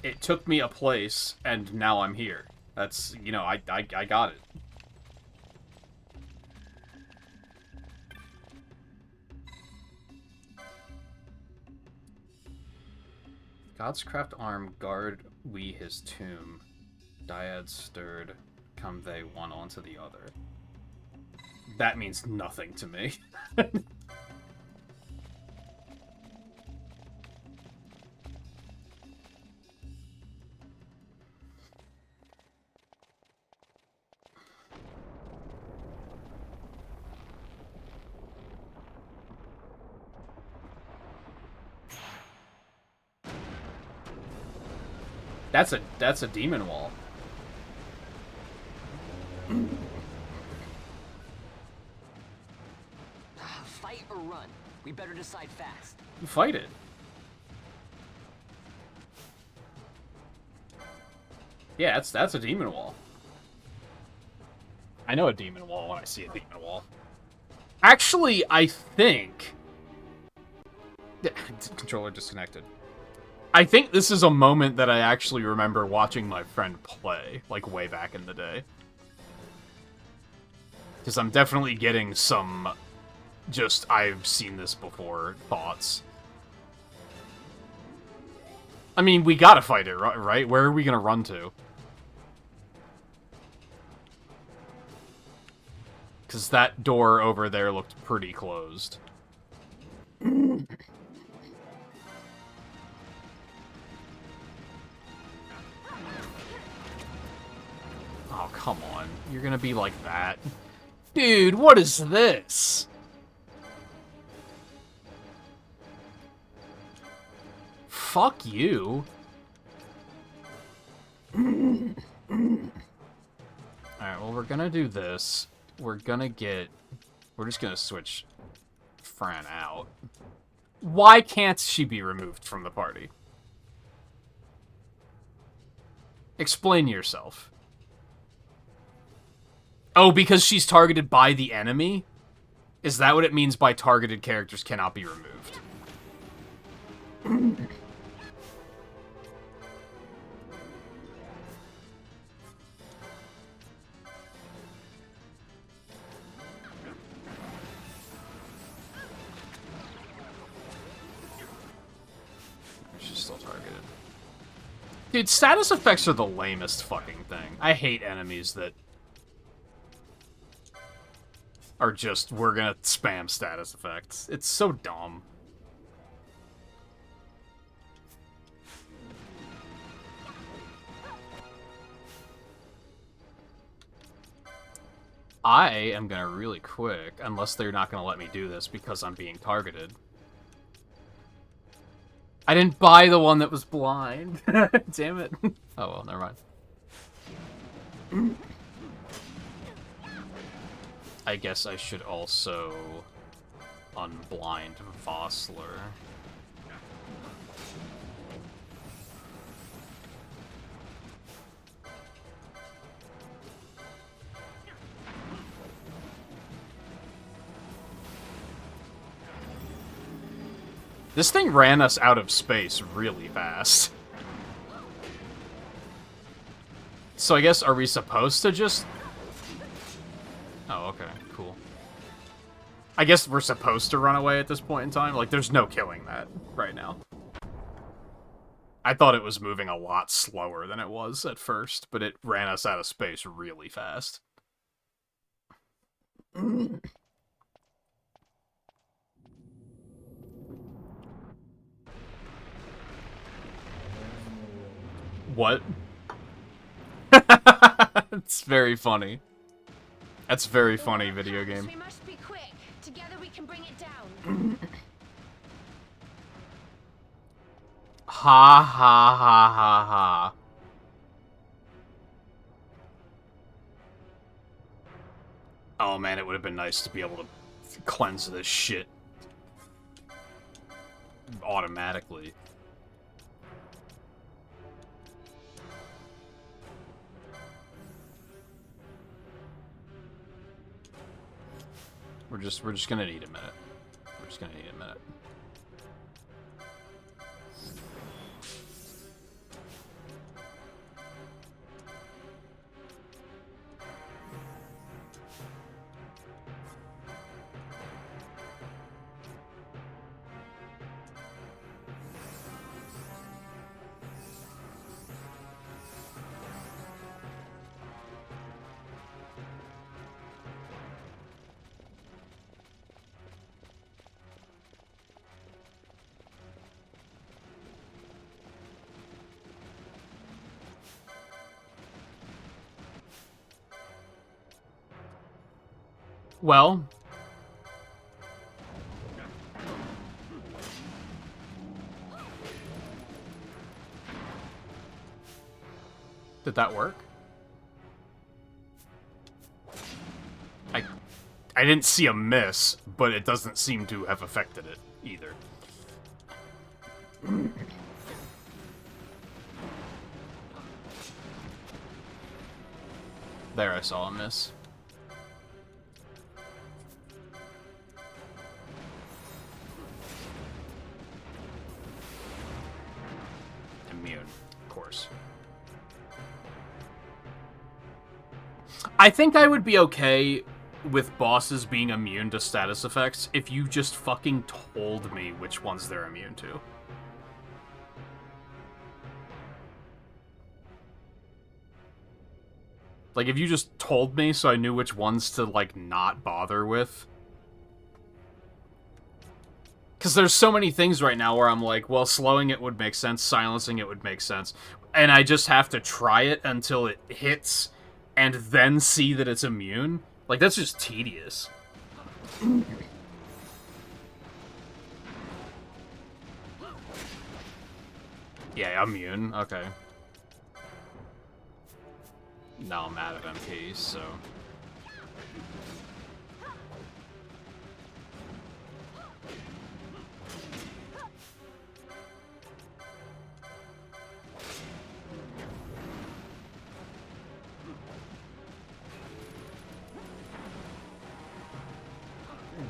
it took me a place, and now I'm here. That's, you know, I got it. Godscraft arm, guard we his tomb. Dyad stirred, come they one onto the other. That means nothing to me. That's a demon wall. Fight or run? We better decide fast. Fight it. Yeah, that's a demon wall. I know a demon wall when I see a demon wall. Actually, I think... Controller disconnected. I think this is a moment that I actually remember watching my friend play, like, way back in the day. Because I'm definitely getting some, just, I've seen this before, thoughts. I mean, we gotta fight it, right? Where are we gonna run to? Because that door over there looked pretty closed. Oh, come on. You're gonna be like that. Dude, what is this? Fuck you. Alright, well, we're gonna do this. We're just gonna switch Fran out. Why can't she be removed from the party? Explain yourself. Oh, because she's targeted by the enemy? Is that what it means by targeted characters cannot be removed? She's still targeted. Dude, status effects are the lamest fucking thing. I hate enemies that are just, we're gonna spam status effects. It's so dumb. I am gonna really quick, unless they're not gonna let me do this because I'm being targeted. I didn't buy the one that was blind. Damn it. Oh well, never mind. I guess I should also unblind Vossler. This thing ran us out of space really fast. So I guess, are we supposed to just... Oh, okay, cool. I guess we're supposed to run away at this point in time? Like, there's no killing that right now. I thought it was moving a lot slower than it was at first, but it ran us out of space really fast. What? It's very funny. That's very funny, video game. We must be quick. Together we can bring it down. Ha ha ha ha ha. Oh man, it would have been nice to be able to cleanse this shit automatically. We're just gonna need a minute. We're just gonna need a minute. Well... Did that work? I didn't see a miss, but it doesn't seem to have affected it either. There, I saw a miss. Immune, of course. I think I would be okay with bosses being immune to status effects if you just fucking told me which ones they're immune to. Like, if you just told me so I knew which ones to, like, not bother with. Because there's so many things right now where I'm like, well, slowing it would make sense, silencing it would make sense. And I just have to try it until it hits and then see that it's immune. Like, that's just tedious. Yeah, immune. Okay. Now I'm out of MP, so...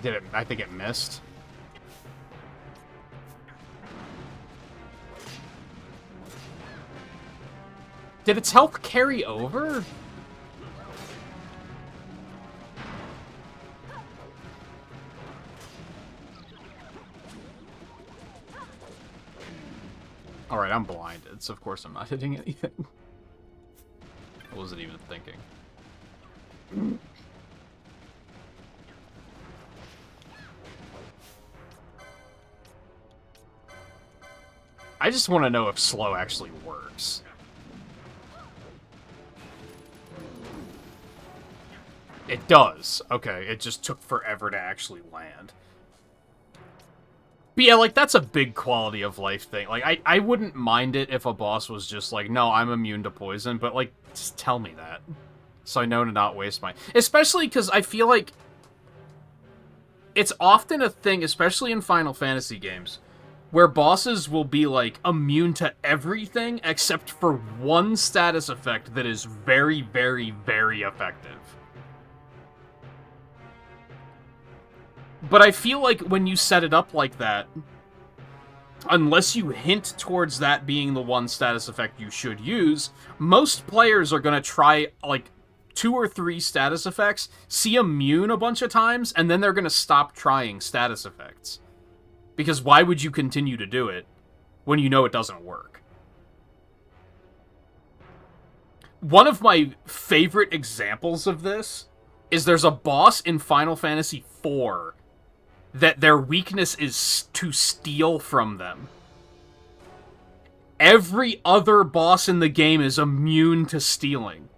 Did it? I think it missed. Did its health carry over? Alright, I'm blinded, so of course I'm not hitting anything. I wasn't even thinking. I just want to know if slow actually works. It does. Okay, it just took forever to actually land. But yeah, like, that's a big quality of life thing. Like, I wouldn't mind it if a boss was just like, no, I'm immune to poison, but, like, just tell me that. So I know to not waste my... Especially because I feel like it's often a thing, especially in Final Fantasy games, where bosses will be, like, immune to everything except for one status effect that is very, very, very effective. But I feel like when you set it up like that, unless you hint towards that being the one status effect you should use, most players are going to try, like, 2 or 3 status effects, see immune a bunch of times, and then they're going to stop trying status effects. Because why would you continue to do it when you know it doesn't work? One of my favorite examples of this is there's a boss in Final Fantasy IV that their weakness is to steal from them. Every other boss in the game is immune to stealing.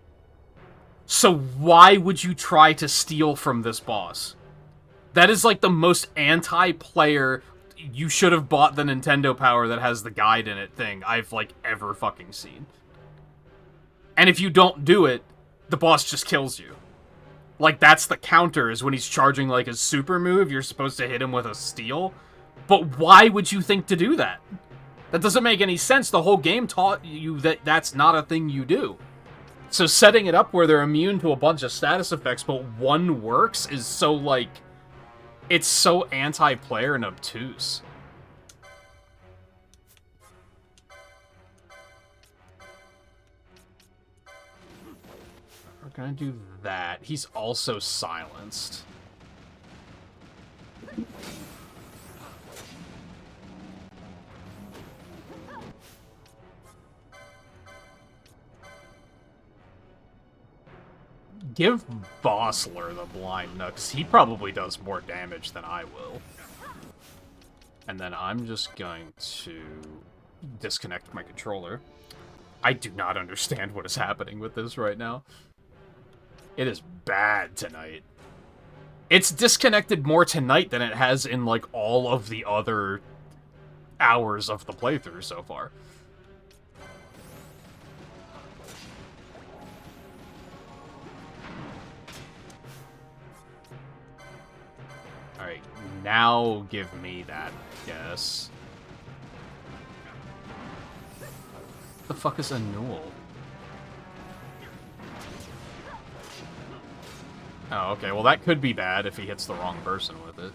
So why would you try to steal from this boss? That is like the most anti-player, you should have bought the Nintendo Power that has the guide in it thing I've, like, ever fucking seen. And if you don't do it, the boss just kills you. Like, that's the counter, is when he's charging, like, his super move, you're supposed to hit him with a steal. But why would you think to do that? That doesn't make any sense. The whole game taught you that that's not a thing you do. So setting it up where they're immune to a bunch of status effects, but one works, is so, like... It's so anti-player and obtuse. We're gonna do that. He's also silenced. Give Bossler the blind nut, 'cause he probably does more damage than I will. And then I'm just going to disconnect my controller. I do not understand what is happening with this right now. It is bad tonight. It's disconnected more tonight than it has in, like, all of the other hours of the playthrough so far. Alright, now give me that, yes. What the fuck is a Newell? Oh, okay, well that could be bad if he hits the wrong person with it.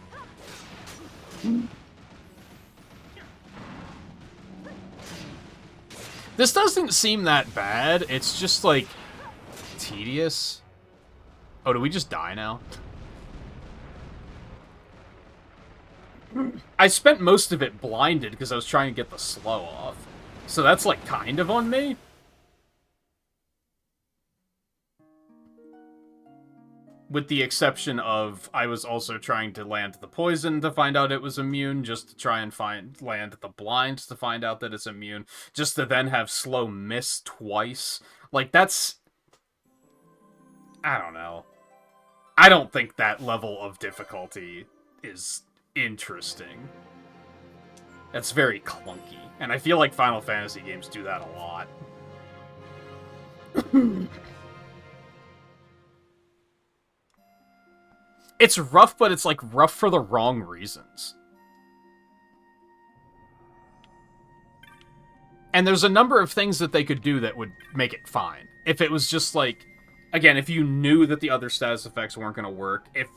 This doesn't seem that bad, it's just, like, tedious. Oh, do we just die now? I spent most of it blinded because I was trying to get the slow off. So that's, like, kind of on me. With the exception of, I was also trying to land the poison to find out it was immune, just to try and land the blind to find out that it's immune, just to then have slow miss twice. Like, that's... I don't know. I don't think that level of difficulty is interesting. That's very clunky, and I feel like Final Fantasy games do that a lot. It's rough, but it's, like, rough for the wrong reasons. And there's a number of things that they could do that would make it fine. If it was just, like... Again, if you knew that the other status effects weren't going to work, if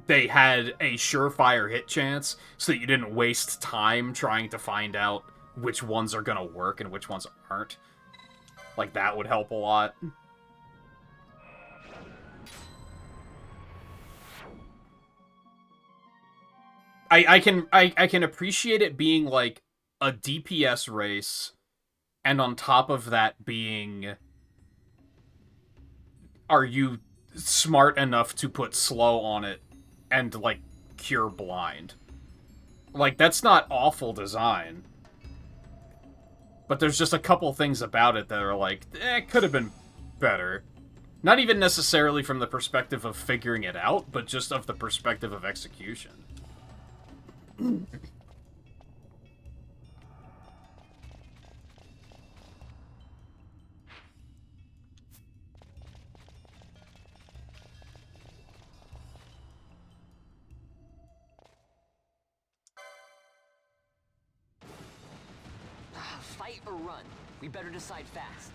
they had a surefire hit chance, so that you didn't waste time trying to find out which ones are going to work and which ones aren't. Like, that would help a lot. I can appreciate it being, like, a DPS race, and on top of that being... Are you smart enough to put slow on it and, like, cure blind? Like, that's not awful design. But there's just a couple things about it that are like, it could have been better. Not even necessarily from the perspective of figuring it out, but just of the perspective of execution. Fight or run? We better decide fast.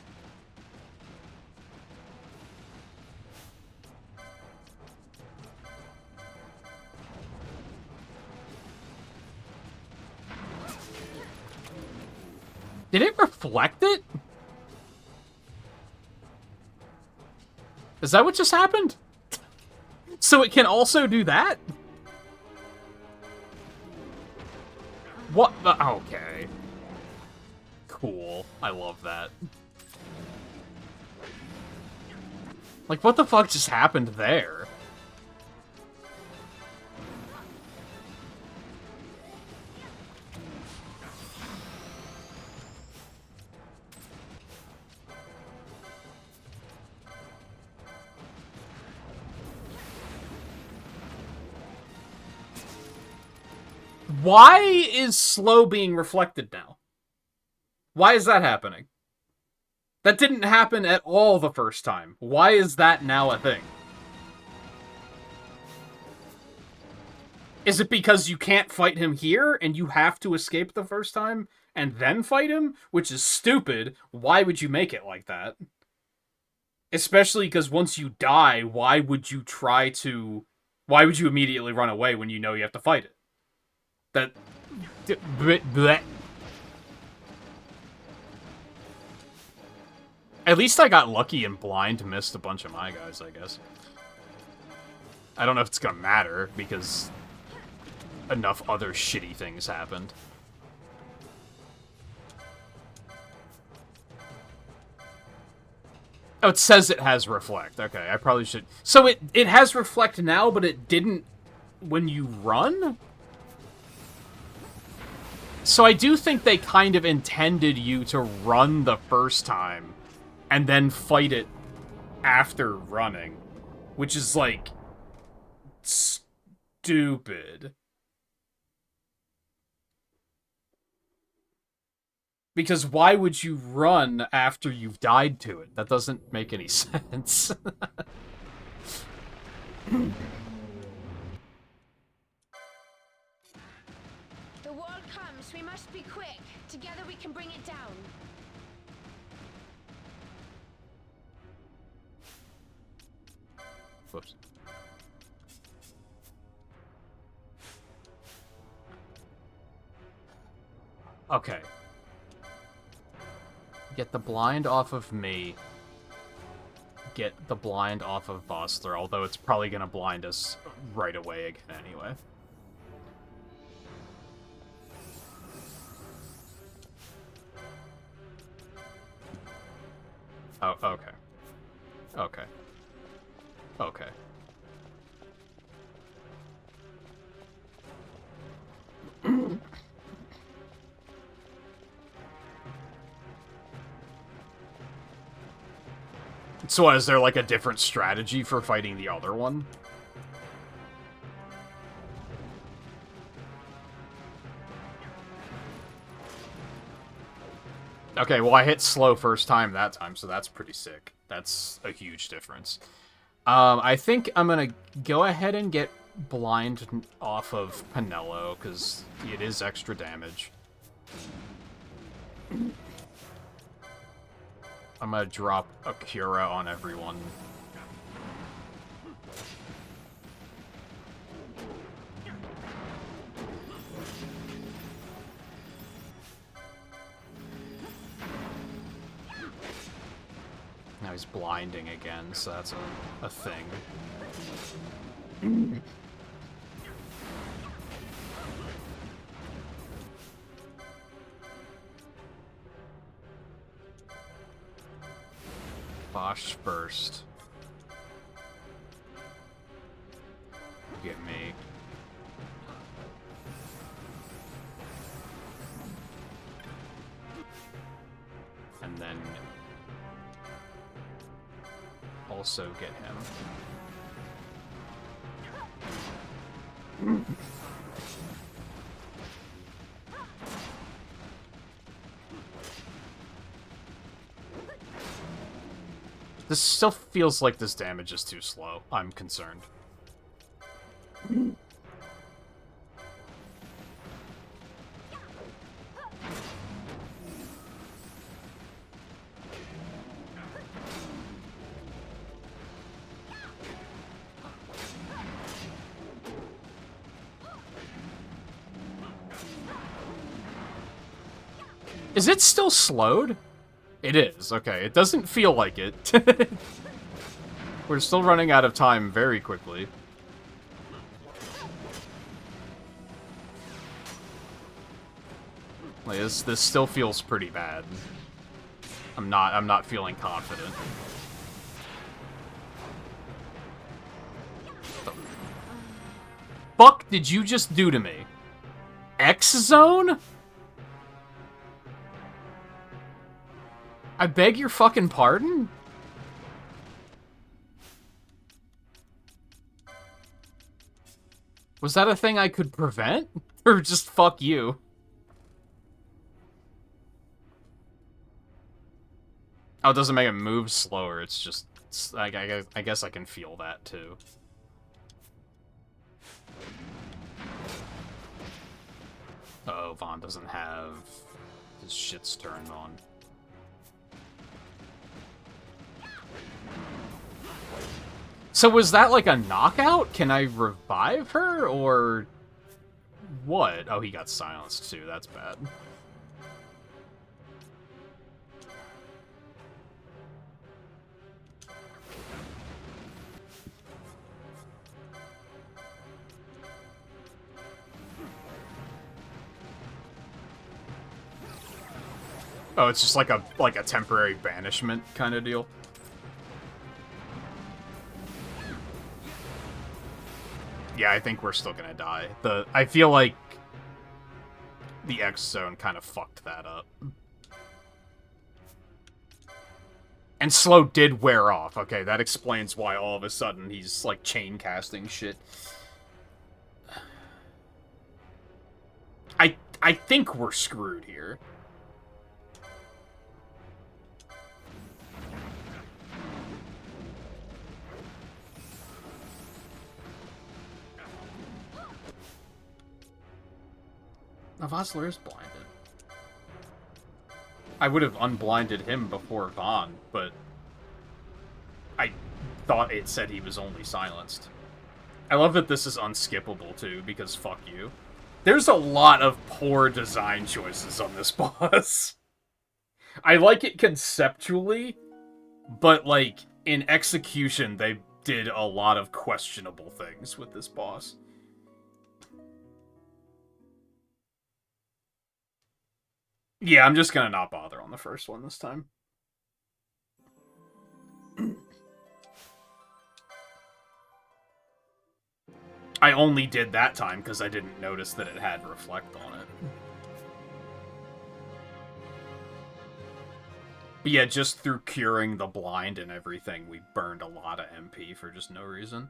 Did it reflect it? Is that what just happened? So it can also do that? What the... Okay. Cool. I love that. Like, what the fuck just happened there? Why is slow being reflected now? Why is that happening? That didn't happen at all the first time. Why is that now a thing? Is it because you can't fight him here and you have to escape the first time and then fight him? Which is stupid. Why would you make it like that? Especially because once you die, why would you immediately run away when you know you have to fight it? That... Bleh. At least I got lucky and blind missed a bunch of my guys, I guess. I don't know if it's gonna matter, because enough other shitty things happened. Oh, it says it has reflect. Okay, I probably should... So it has reflect now, but it didn't when you run? So I do think they kind of intended you to run the first time and then fight it after running, which is, like, stupid. Because why would you run after you've died to it? That doesn't make any sense. The wall comes. We must be quick. Together we can bring it down. Whoops. Okay. Get the blind off of me. Get the blind off of Bostler, although it's probably gonna blind us right away again anyway. Oh, okay. Okay. Okay. So is there like a different strategy for fighting the other one? Okay, well I hit slow first time that time, so that's pretty sick. That's a huge difference. I think I'm gonna go ahead and get blind off of Pinello, because it is extra damage. I'm gonna drop a Cura on everyone. Now he's blinding again, so that's a thing. Bosch burst. Get me. And then also get him. This still feels like this damage is too slow. I'm concerned. Is it still slowed? It is, okay. It doesn't feel like it. We're still running out of time very quickly. Like, this still feels pretty bad. I'm not feeling confident. What the fuck did you just do to me? XII? I beg your fucking pardon? Was that a thing I could prevent? Or just fuck you? Oh, it doesn't make it move slower, it's just... I guess I can feel that, too. Uh-oh, Vaughn doesn't have his shits turned on. So was that like a knockout? Can I revive her, or what? Oh, he got silenced too. That's bad. Oh, it's just like a temporary banishment kind of deal. Yeah, I think we're still gonna die. I feel like the X zone kind of fucked that up. And slow did wear off. Okay, that explains why all of a sudden he's like chain casting shit. I think we're screwed here. Now, Vossler is blinded. I would have unblinded him before Vaughn, but I thought it said he was only silenced. I love that this is unskippable, too, because fuck you. There's a lot of poor design choices on this boss. I like it conceptually, but, like, in execution, they did a lot of questionable things with this boss. Yeah, I'm just gonna not bother on the first one this time. I only did that time because I didn't notice that it had reflect on it. But yeah, just through curing the blind and everything, we burned a lot of MP for just no reason.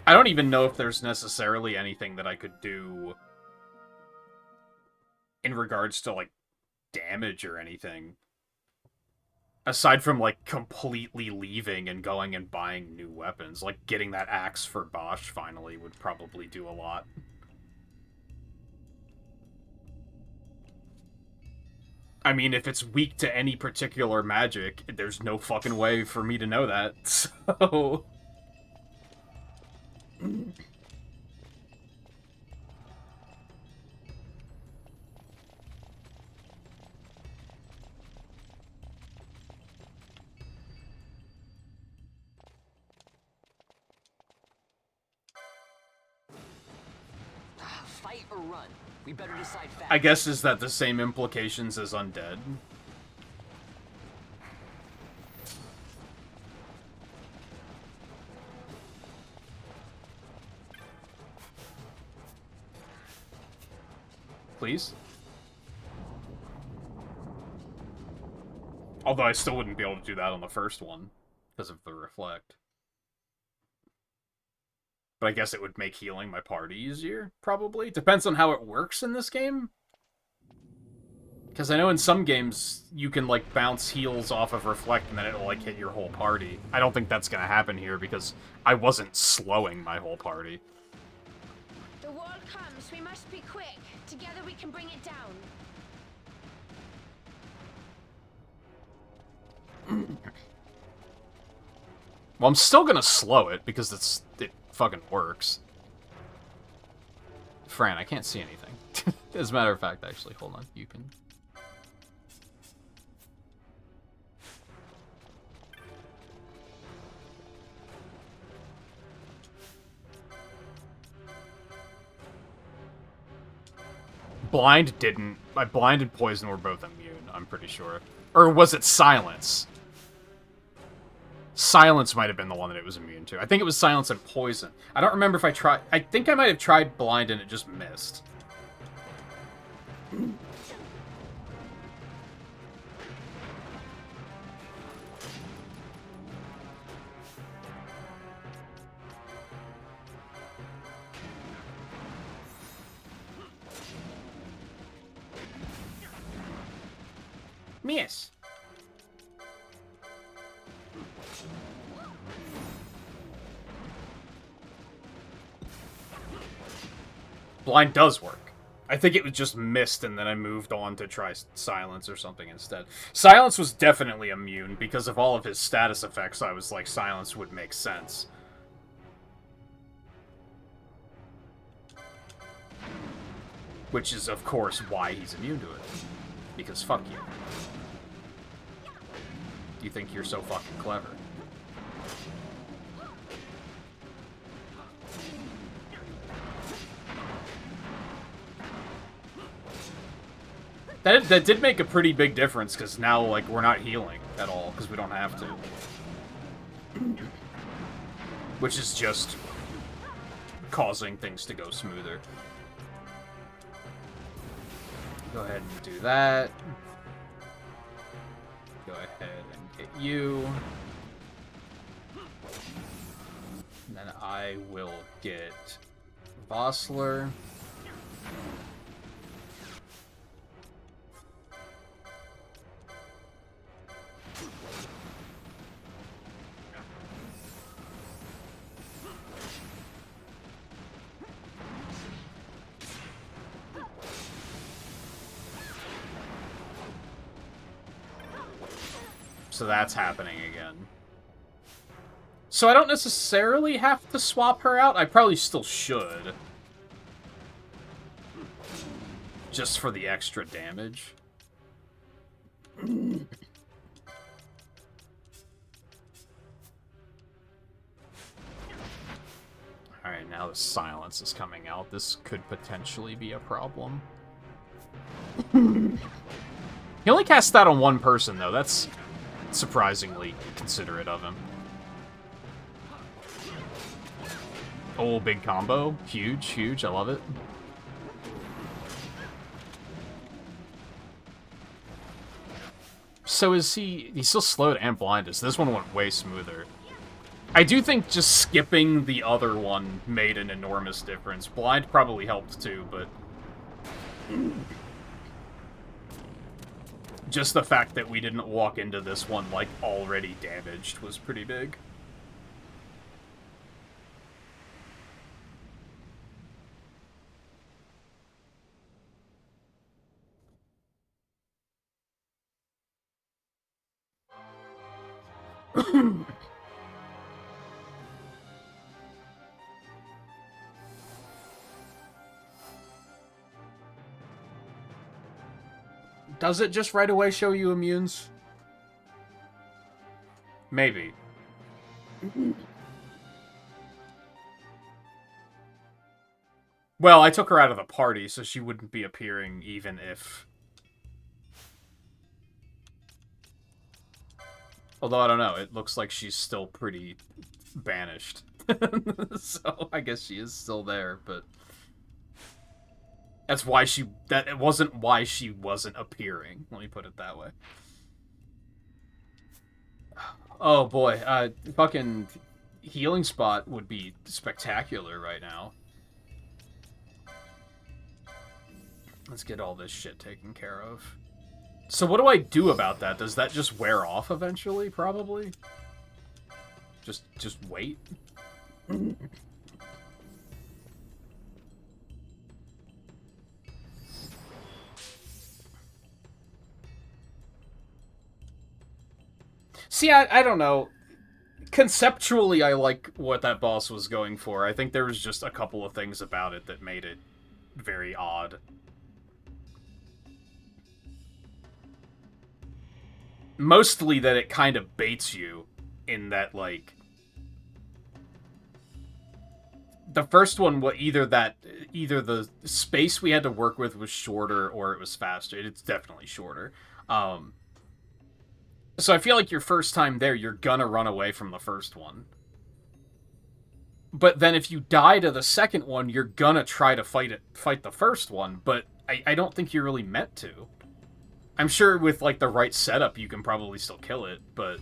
I don't even know if there's necessarily anything that I could do in regards to, like, damage or anything. Aside from, like, completely leaving and going and buying new weapons. Like, getting that axe for Bosch finally would probably do a lot. I mean, if it's weak to any particular magic, there's no fucking way for me to know that, so... Fight or run? We better decide fast. I guess, is that the same implications as undead? Please? Although I still wouldn't be able to do that on the first one, because of the reflect. But I guess it would make healing my party easier, probably. Depends on how it works in this game. Because I know in some games, you can, like, bounce heals off of reflect and then it'll, like, hit your whole party. I don't think that's gonna happen here, because I wasn't slowing my whole party. The wall comes. We must be quick. Together we can bring it down. Well, I'm still gonna slow it, because it fucking works. Fran, I can't see anything. As a matter of fact, actually, hold on. You can... Blind didn't. Blind and Poison were both immune, I'm pretty sure. Or was it Silence? Silence might have been the one that it was immune to. I think it was Silence and Poison. I don't remember if I tried... I think I might have tried Blind and it just missed. Miss. Blind does work. I think it was just missed, and then I moved on to try Silence or something instead. Silence was definitely immune, because of all of his status effects, I was like, Silence would make sense. Which is, of course, why he's immune to it. Because fuck you. You think you're so fucking clever. That did make a pretty big difference, because now, like, we're not healing at all, because we don't have to. Which is just causing things to go smoother. Go ahead and do that. Go ahead Get you. And then I will get Vossler. So that's happening again. So I don't necessarily have to swap her out. I probably still should. Just for the extra damage. Alright, now the silence is coming out. This could potentially be a problem. He only cast that on one person, though. That's surprisingly considerate of him. Oh, big combo. Huge, huge. I love it. So is he's still slowed and blinded, so this one went way smoother. I do think just skipping the other one made an enormous difference. Blind probably helped too, but just the fact that we didn't walk into this one, like, already damaged was pretty big. Does it just right away show you immunes? Maybe. Well, I took her out of the party, so she wouldn't be appearing even if... Although, I don't know, it looks like she's still pretty banished. So, I guess she is still there, but... That's why it wasn't why she wasn't appearing. Let me put it that way. Oh boy, fucking healing spot would be spectacular right now. Let's get all this shit taken care of. So what do I do about that? Does that just wear off eventually? Probably. Just wait. See, I don't know. Conceptually, I like what that boss was going for. I think there was just a couple of things about it that made it very odd. Mostly that it kind of baits you in that, like... The first one, either the space we had to work with was shorter or it was faster. It's definitely shorter. So I feel like your first time there, you're gonna run away from the first one. But then if you die to the second one, you're gonna try to fight the first one, but I don't think you're really meant to. I'm sure with, like, the right setup, you can probably still kill it, but...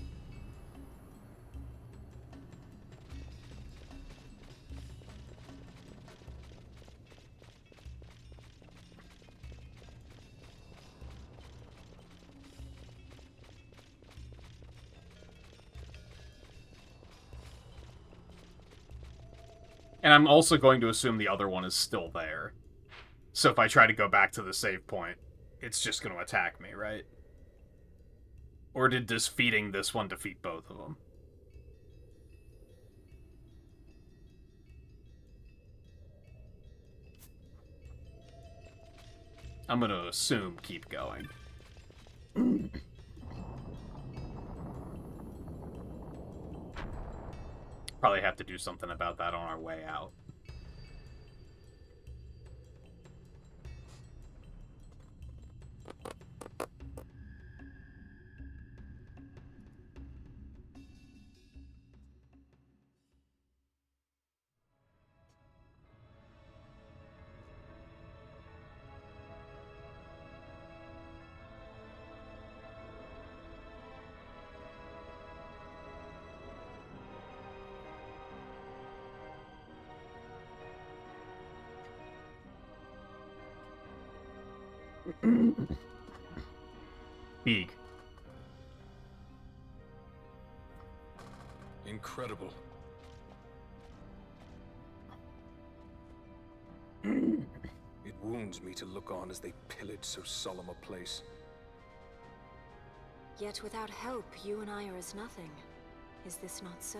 And I'm also going to assume the other one is still there. So if I try to go back to the save point, it's just going to attack me, right? Or did defeating this one defeat both of them? I'm going to assume keep going. Probably have to do something about that on our way out. Beeg. Incredible. It wounds me to look on as they pillage so solemn a place. Yet without help, you and I are as nothing. Is this not so?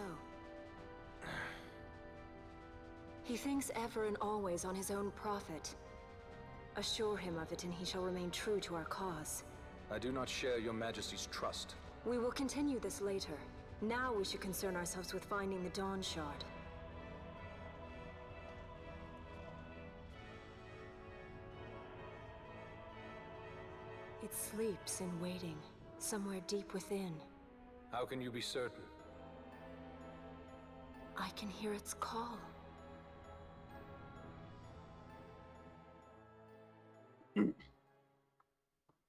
He thinks ever and always on his own profit. Assure him of it, and he shall remain true to our cause. I do not share your majesty's trust. We will continue this later. Now we should concern ourselves with finding the Dawn Shard. It sleeps in waiting, somewhere deep within. How can you be certain? I can hear its call.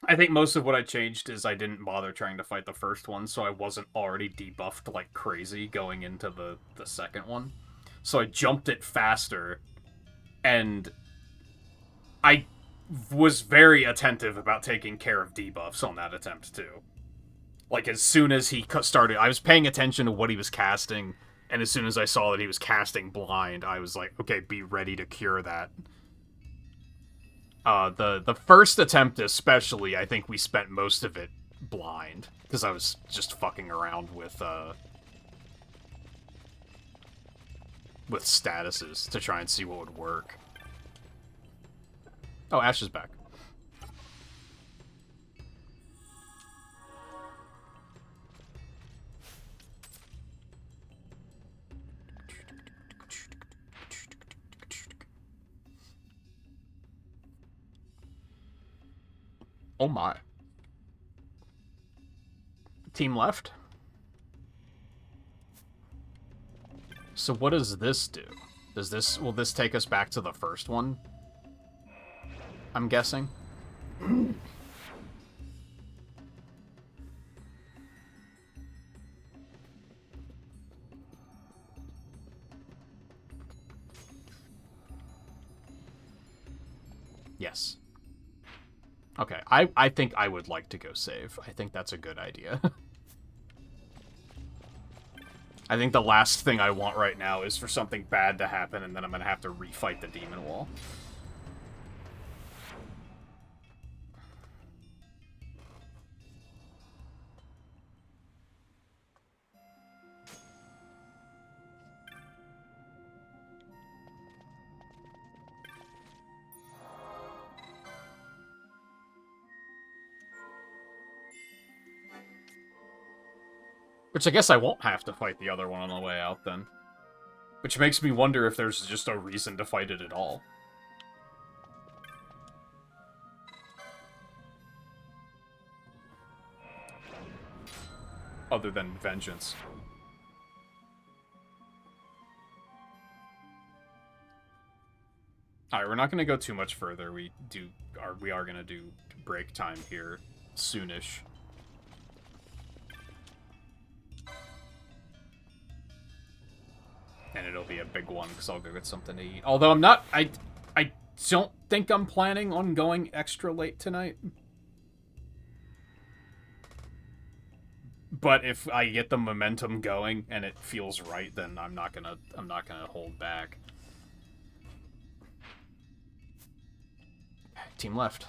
I think most of what I changed is I didn't bother trying to fight the first one, so I wasn't already debuffed like crazy going into the second one. So I jumped it faster, and I was very attentive about taking care of debuffs on that attempt, too. Like, as soon as he started, I was paying attention to what he was casting, and as soon as I saw that he was casting blind, I was like, okay, be ready to cure that. The first attempt especially, I think we spent most of it blind, because I was just fucking around with statuses to try and see what would work. Oh, Ash is back. Oh my. Team left? So what does this do? Will this take us back to the first one? I'm guessing. Yes. Okay, I think I would like to go save. I think that's a good idea. I think the last thing I want right now is for something bad to happen, and then I'm gonna have to refight the demon wall. Which I guess I won't have to fight the other one on the way out, then. Which makes me wonder if there's just a reason to fight it at all. Other than vengeance. Alright, we're not going to go too much further. We are going to do break time here soonish. And it'll be a big one, because I'll go get something to eat. Although I'm not... I don't think I'm planning on going extra late tonight. But if I get the momentum going and it feels right, then I'm not gonna hold back. Team left.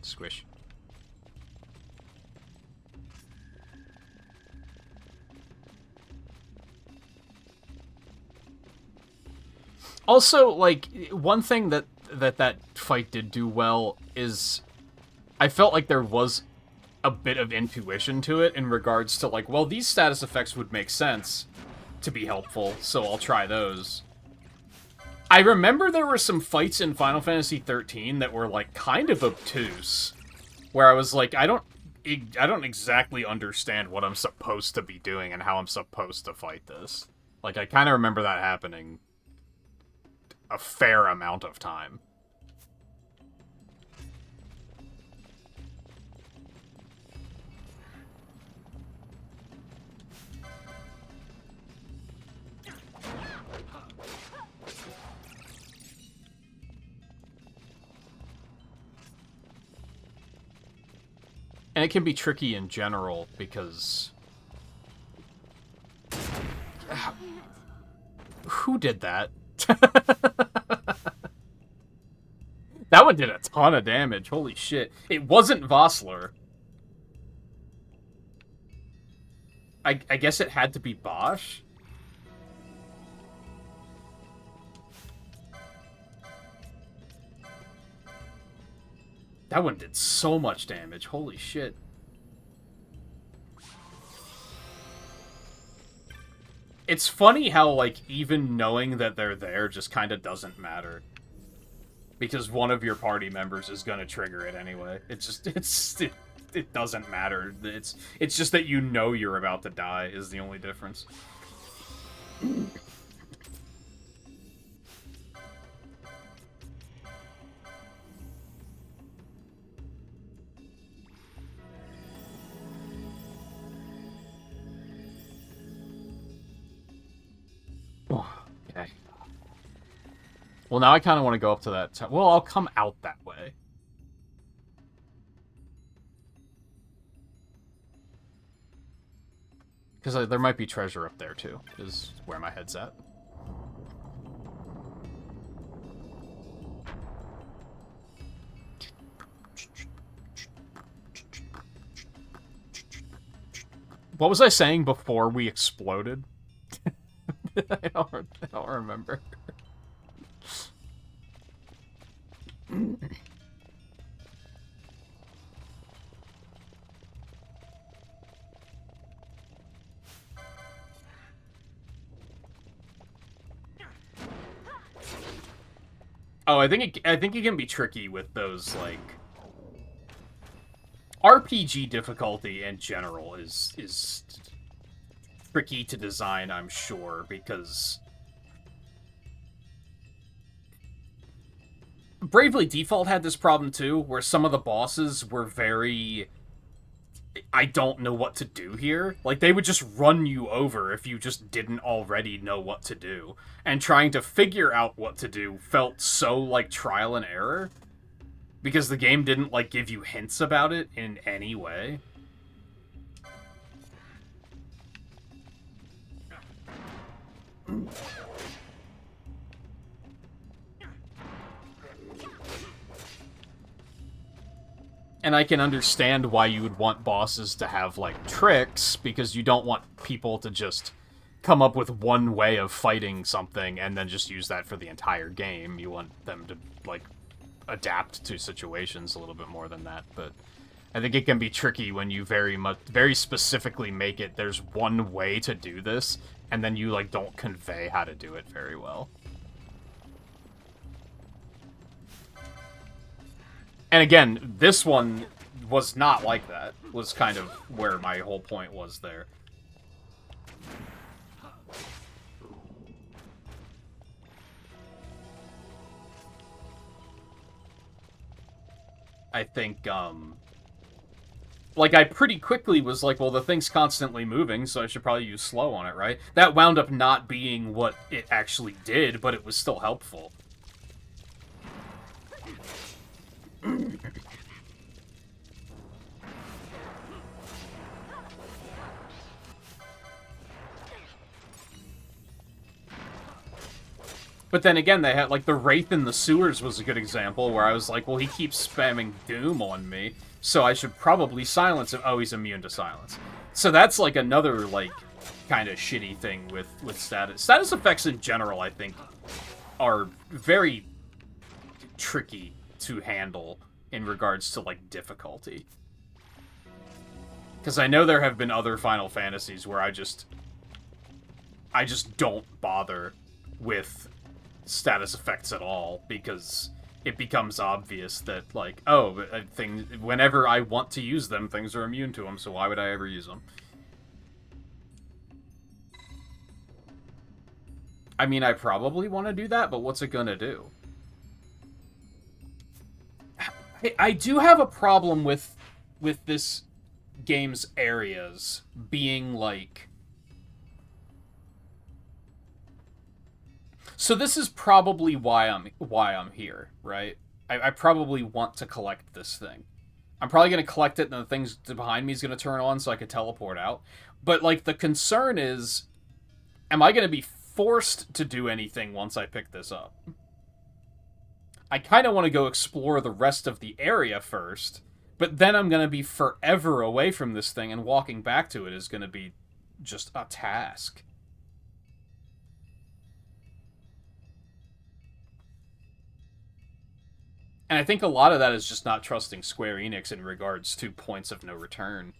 Squish. Also, like, one thing that fight did do well is I felt like there was a bit of intuition to it in regards to, like, well, these status effects would make sense to be helpful, so I'll try those. I remember there were some fights in Final Fantasy XIII that were, like, kind of obtuse, where I was like, I don't exactly understand what I'm supposed to be doing and how I'm supposed to fight this. Like, I kind of remember that happening a fair amount of time. And it can be tricky in general, because... Who did that? That one did a ton of damage, holy shit. It wasn't Vossler. I guess it had to be Bosch? That one did so much damage, holy shit. It's funny how, like, even knowing that they're there just kind of doesn't matter. Because one of your party members is gonna trigger it anyway. It doesn't matter. It's just that you know you're about to die is the only difference. Okay. Well, now I kind of want to go up to that... Well, I'll come out that way. Because there might be treasure up there, too, is where my head's at. What was I saying before we exploded? I don't remember. Oh, I think it can be tricky with those, like... RPG difficulty in general is tricky to design, I'm sure, because... Bravely Default had this problem too, where some of the bosses were very... I don't know what to do here. Like, they would just run you over if you just didn't already know what to do. And trying to figure out what to do felt so, like, trial and error. Because the game didn't, like, give you hints about it in any way. And I can understand why you would want bosses to have, like, tricks, because you don't want people to just come up with one way of fighting something and then just use that for the entire game. You want them to, like, adapt to situations a little bit more than that, but I think it can be tricky when you very specifically make it there's one way to do this, and then you, like, don't convey how to do it very well. And again, this one was not like that, was kind of where my whole point was there. I think, like, I pretty quickly was like, well, the thing's constantly moving, so I should probably use slow on it, right? That wound up not being what it actually did, but it was still helpful. But then again, they had, like, the Wraith in the sewers was a good example, where I was like, well, he keeps spamming Doom on me, so I should probably silence him. Oh, he's immune to silence. So that's, like, another, like, kind of shitty thing with status. Status effects in general, I think, are very tricky to handle in regards to, like, difficulty. Because I know there have been other Final Fantasies where I just don't bother with status effects at all, because it becomes obvious that, like, oh, whenever I want to use them, things are immune to them, so why would I ever use them? I mean, I probably want to do that, but what's it gonna do? I do have a problem with this game's areas being, like... So this is probably why I'm here, right? I probably want to collect this thing. I'm probably going to collect it and the things behind me is going to turn on so I can teleport out. But, like, the concern is, am I going to be forced to do anything once I pick this up? I kind of want to go explore the rest of the area first, but then I'm going to be forever away from this thing, and walking back to it is going to be just a task. And I think a lot of that is just not trusting Square Enix in regards to points of no return.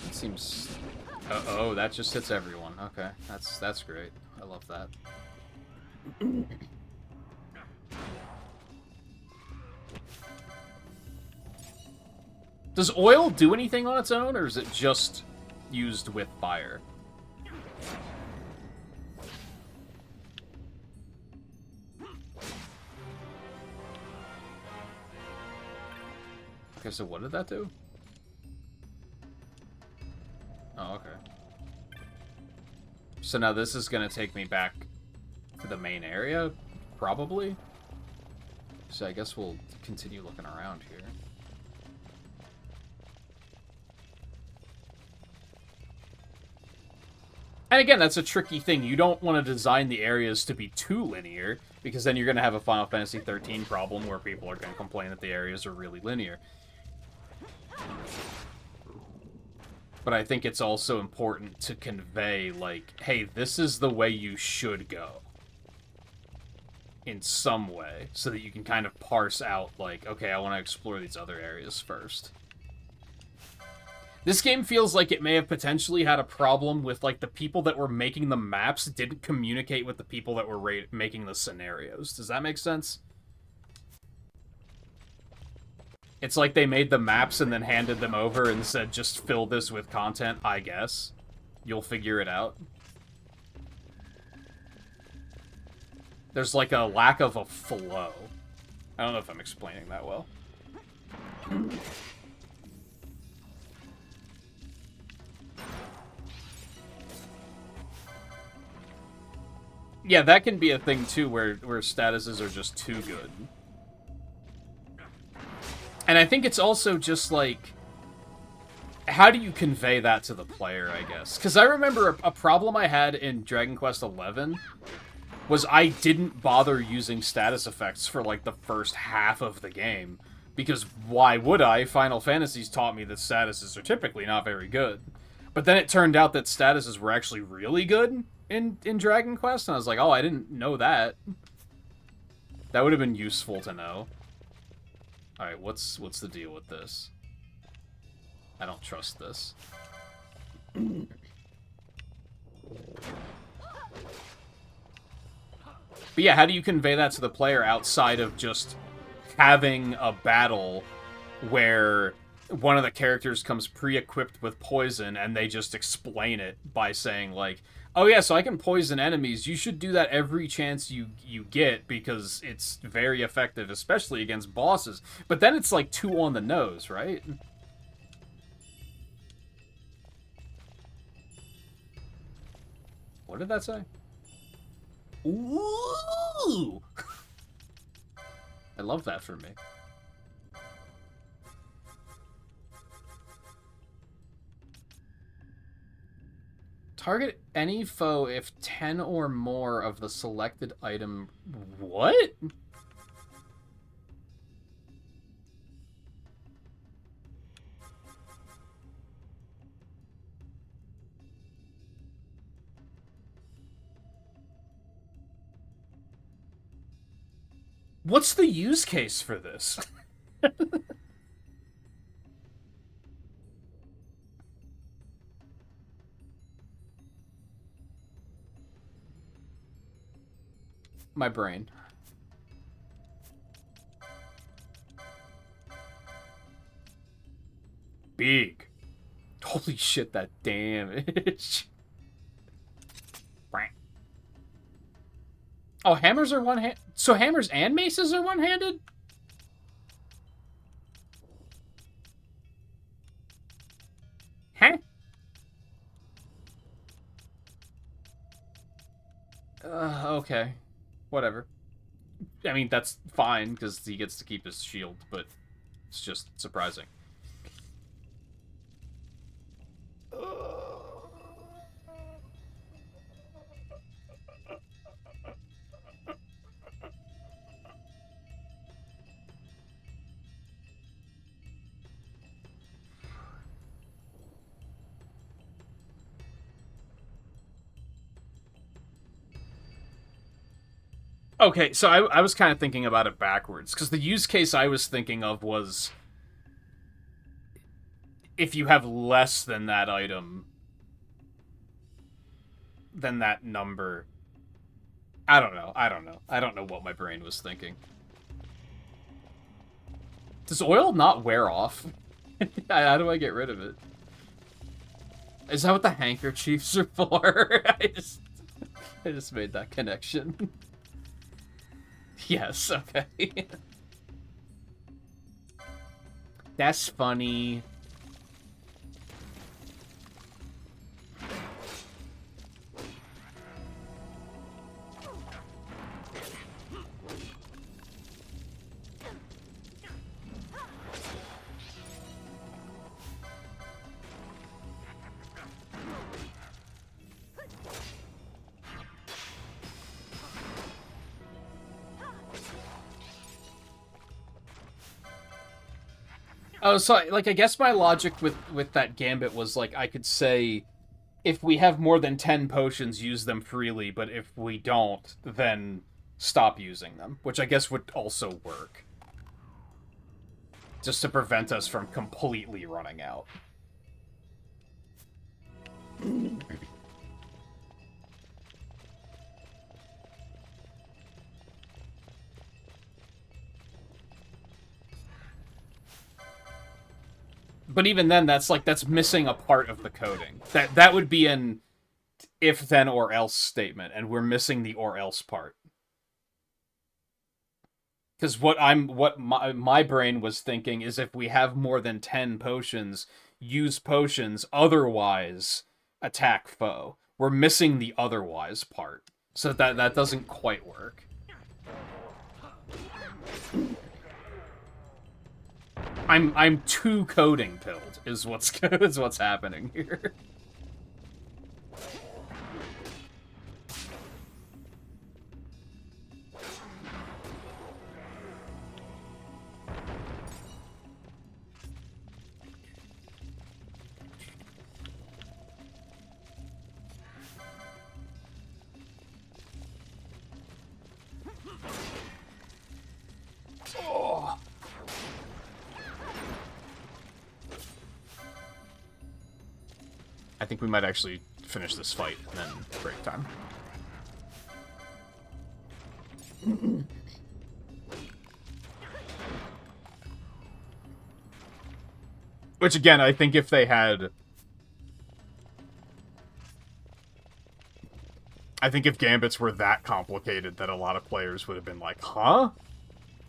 It seems... oh, that just hits everyone. Okay, that's great. I love that. Does oil do anything on its own, or is it just used with fire? Okay, so what did that do? Oh, okay. So now this is going to take me back to the main area, probably? So I guess we'll continue looking around here. And again, that's a tricky thing. You don't want to design the areas to be too linear, because then you're going to have a Final Fantasy XIII problem where people are going to complain that the areas are really linear. But I think it's also important to convey, like, hey, this is the way you should go. In some way. So that you can kind of parse out, like, okay, I want to explore these other areas first. This game feels like it may have potentially had a problem with, like, the people that were making the maps didn't communicate with the people that were making the scenarios. Does that make sense? It's like they made the maps and then handed them over and said, just fill this with content, I guess. You'll figure it out. There's like a lack of a flow. I don't know if I'm explaining that well. Yeah, that can be a thing too, where statuses are just too good. And I think it's also just, like, how do you convey that to the player, I guess? Because I remember a problem I had in Dragon Quest XI was I didn't bother using status effects for, like, the first half of the game. Because why would I? Final Fantasy's taught me that statuses are typically not very good. But then it turned out that statuses were actually really good in Dragon Quest, and I was like, oh, I didn't know that. That would have been useful to know. Alright, what's the deal with this? I don't trust this. But yeah, how do you convey that to the player outside of just having a battle where one of the characters comes pre-equipped with poison and they just explain it by saying, like, oh yeah, so I can poison enemies. You should do that every chance you get because it's very effective, especially against bosses. But then it's like too on the nose, right? What did that say? Ooh! I love that for me. Target any foe if 10 or more of the selected item... What? What's the use case for this? My brain. Big. Holy shit, that damage. Oh, hammers are one-handed? So hammers and maces are one-handed? Huh? Okay. Whatever. I mean, that's fine, because he gets to keep his shield, but it's just surprising. Okay, so I was kind of thinking about it backwards, because the use case I was thinking of was if you have less than that item, than that number. I don't know. I don't know what my brain was thinking. Does oil not wear off? How do I get rid of it? Is that what the handkerchiefs are for? I just made that connection. Yes, okay. That's funny. Oh, so, like, I guess my logic with that gambit was, like, I could say, if we have more than 10 potions, use them freely, but if we don't, then stop using them. Which I guess would also work. Just to prevent us from completely running out. But even then, that's missing a part of the coding. That would be an if then or else statement, and we're missing the or else part. Because what my brain was thinking is if we have more than 10 potions, use potions, otherwise attack foe. We're missing the otherwise part. So that doesn't quite work. I'm too coding pilled is what's happening here. I think we might actually finish this fight and then break time. Which, again, I think if they had... I think if gambits were that complicated that a lot of players would have been like, huh?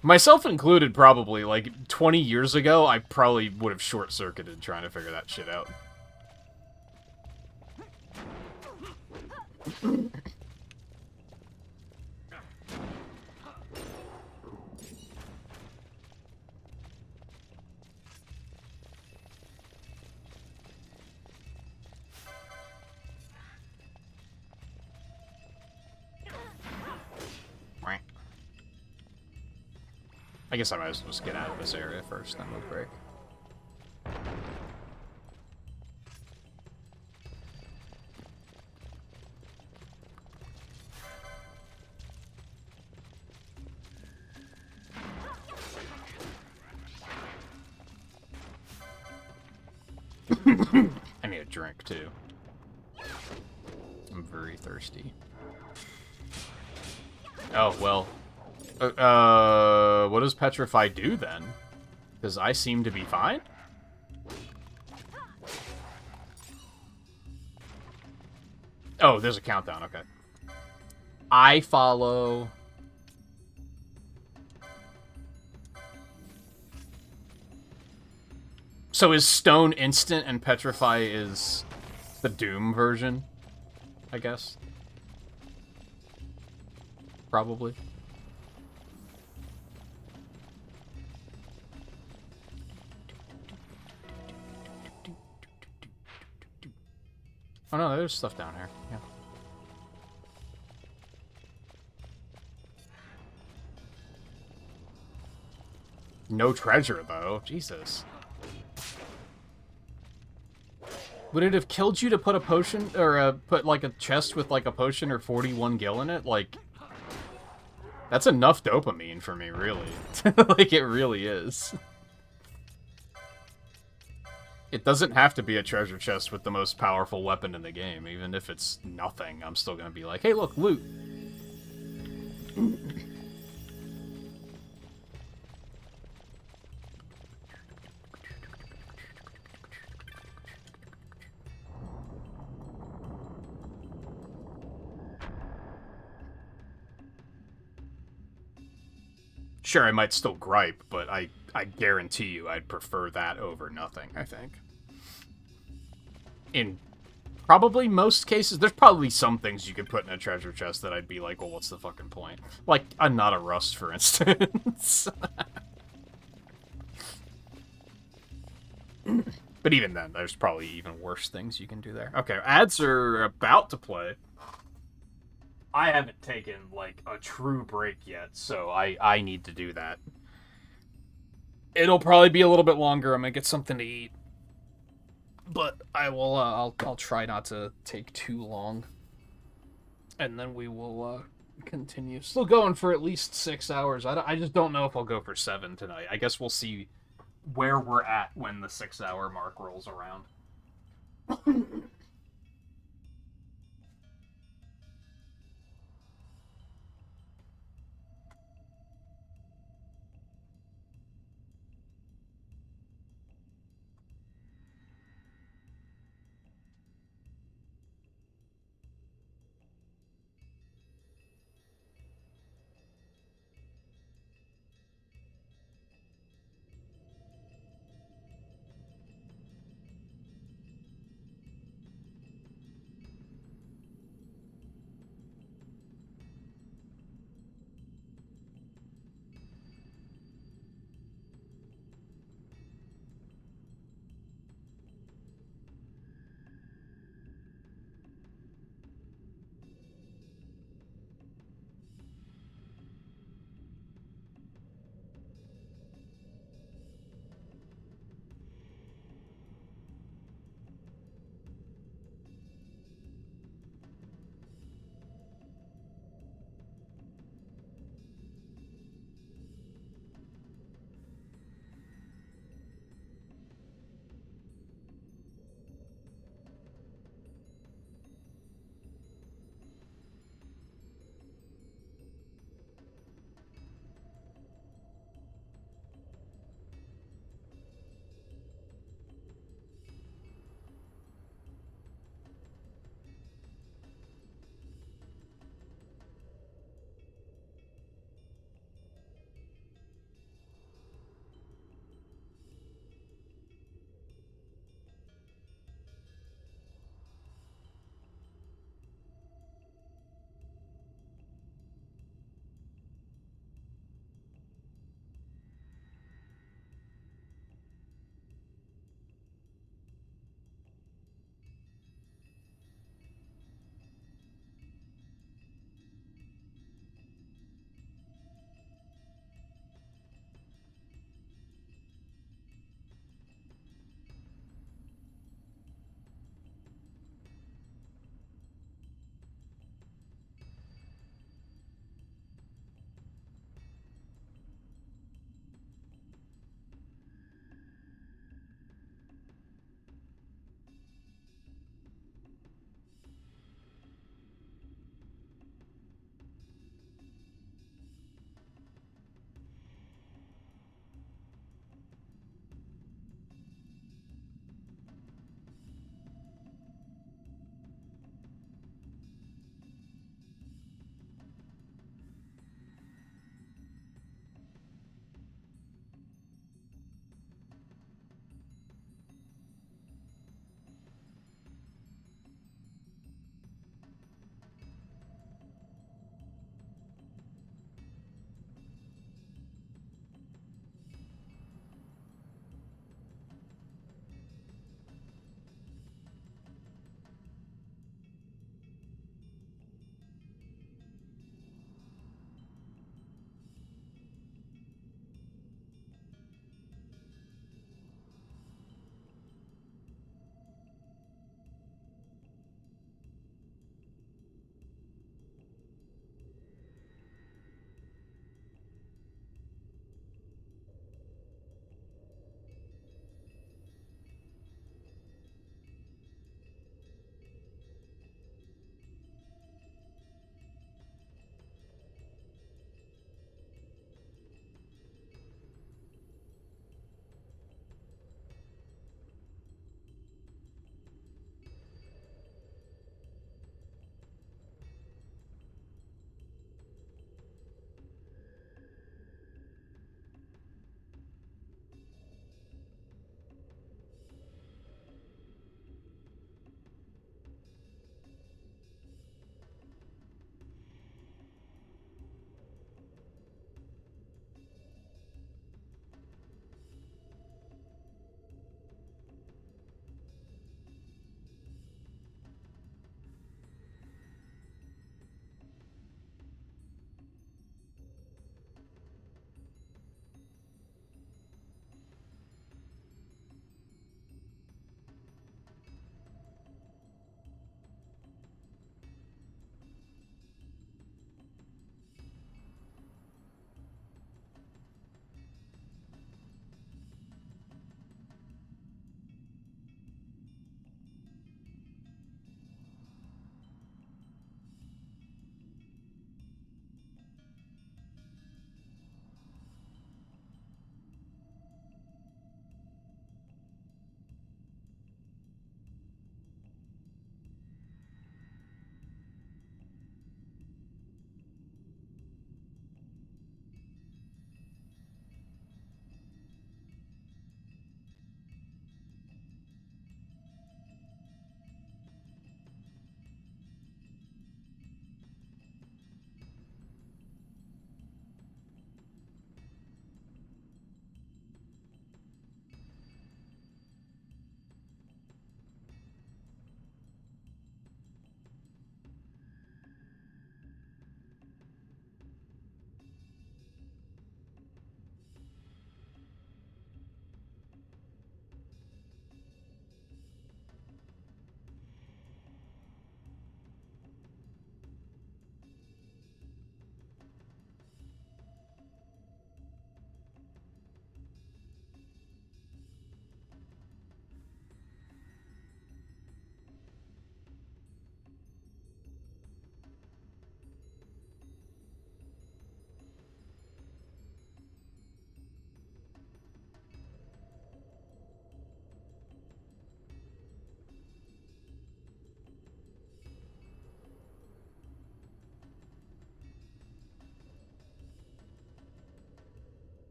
Myself included, probably. Like, 20 years ago, I probably would have short-circuited trying to figure that shit out. I guess I might as well just get out of this area first, then we'll break. I need a drink, too. I'm very thirsty. Oh, well. What does Petrify do, then? Because I seem to be fine? Oh, there's a countdown, okay. I follow... So is Stone instant and Petrify is the Doom version, I guess? Probably. Oh no, there's stuff down here. Yeah. No treasure, though. Jesus. Would it have killed you to put a potion, or put, like, a chest with, like, a potion or 41 gil in it? Like, that's enough dopamine for me, really. Like, it really is. It doesn't have to be a treasure chest with the most powerful weapon in the game. Even if it's nothing, I'm still gonna be like, hey, look, loot. Sure, I might still gripe, but I guarantee you I'd prefer that over nothing, I think. In probably most cases, there's probably some things you could put in a treasure chest that I'd be like, well, what's the fucking point? Like, a Not a Rust, for instance. But even then, there's probably even worse things you can do there. Okay, ads are about to play. I haven't taken, like, a true break yet, so I need to do that. It'll probably be a little bit longer. I'm gonna get something to eat. But I will, I'll try not to take too long. And then we will, continue. Still going for at least 6 hours. I just don't know if I'll go for 7 tonight. I guess we'll see where we're at when the 6-hour mark rolls around.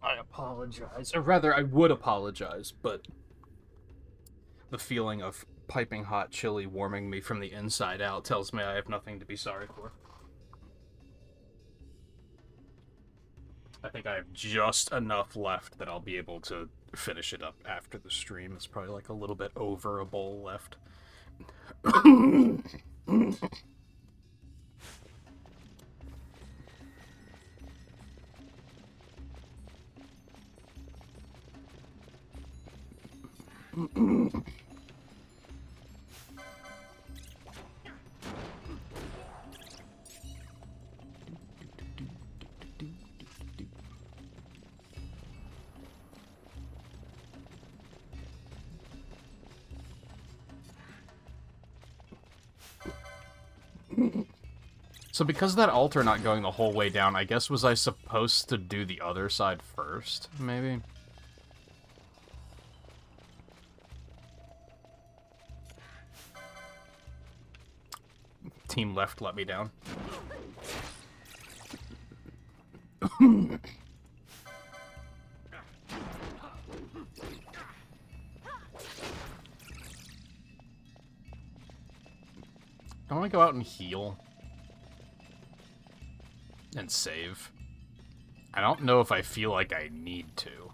I apologize. Or rather, I would apologize, but the feeling of piping hot chili warming me from the inside out tells me I have nothing to be sorry for. I think I have just enough left that I'll be able to finish it up after the stream. It's probably like a little bit over a bowl left. So because of that altar not going the whole way down, I guess was I supposed to do the other side first, maybe? Team left let me down. I want to go out and heal. And save. I don't know if I feel like I need to.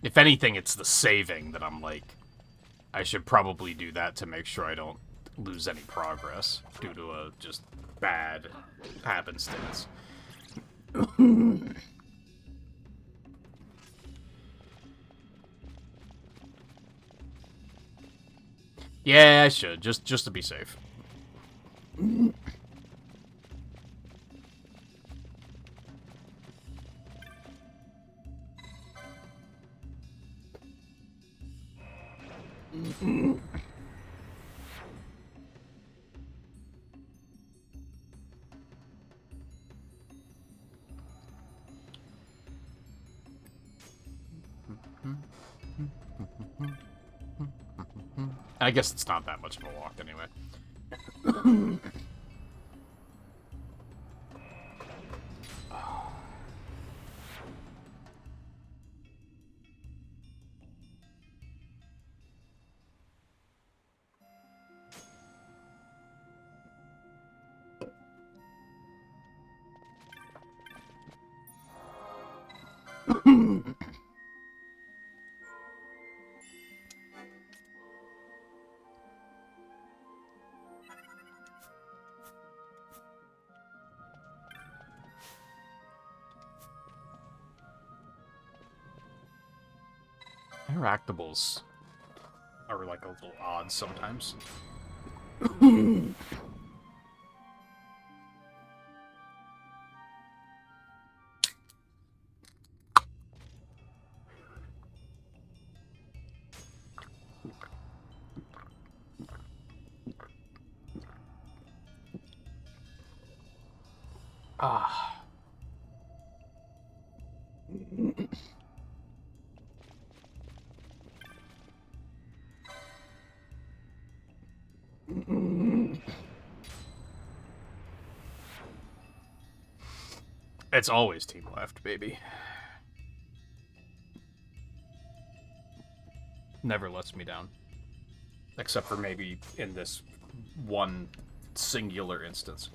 If anything, it's the saving that I'm like, I should probably do that to make sure I don't lose any progress due to a just bad happenstance. Yeah, I should, just to be safe. I guess it's not that much of a walk anyway. Interactables are like a little odd sometimes. Ah. It's always team left, baby. Never lets me down. Except for maybe in this one singular instance.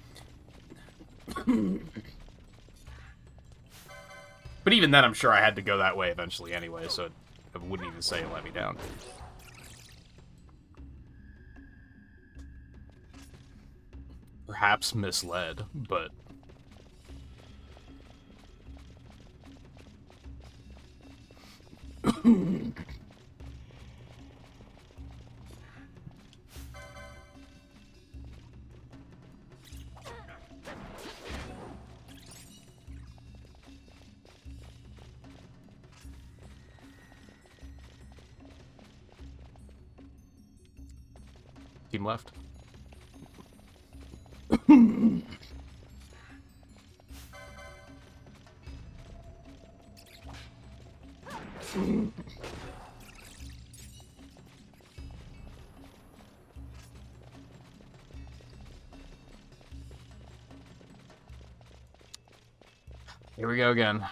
But even then, I'm sure I had to go that way eventually anyway, so I wouldn't even say it let me down. Perhaps misled, but... Team left. Here we go again.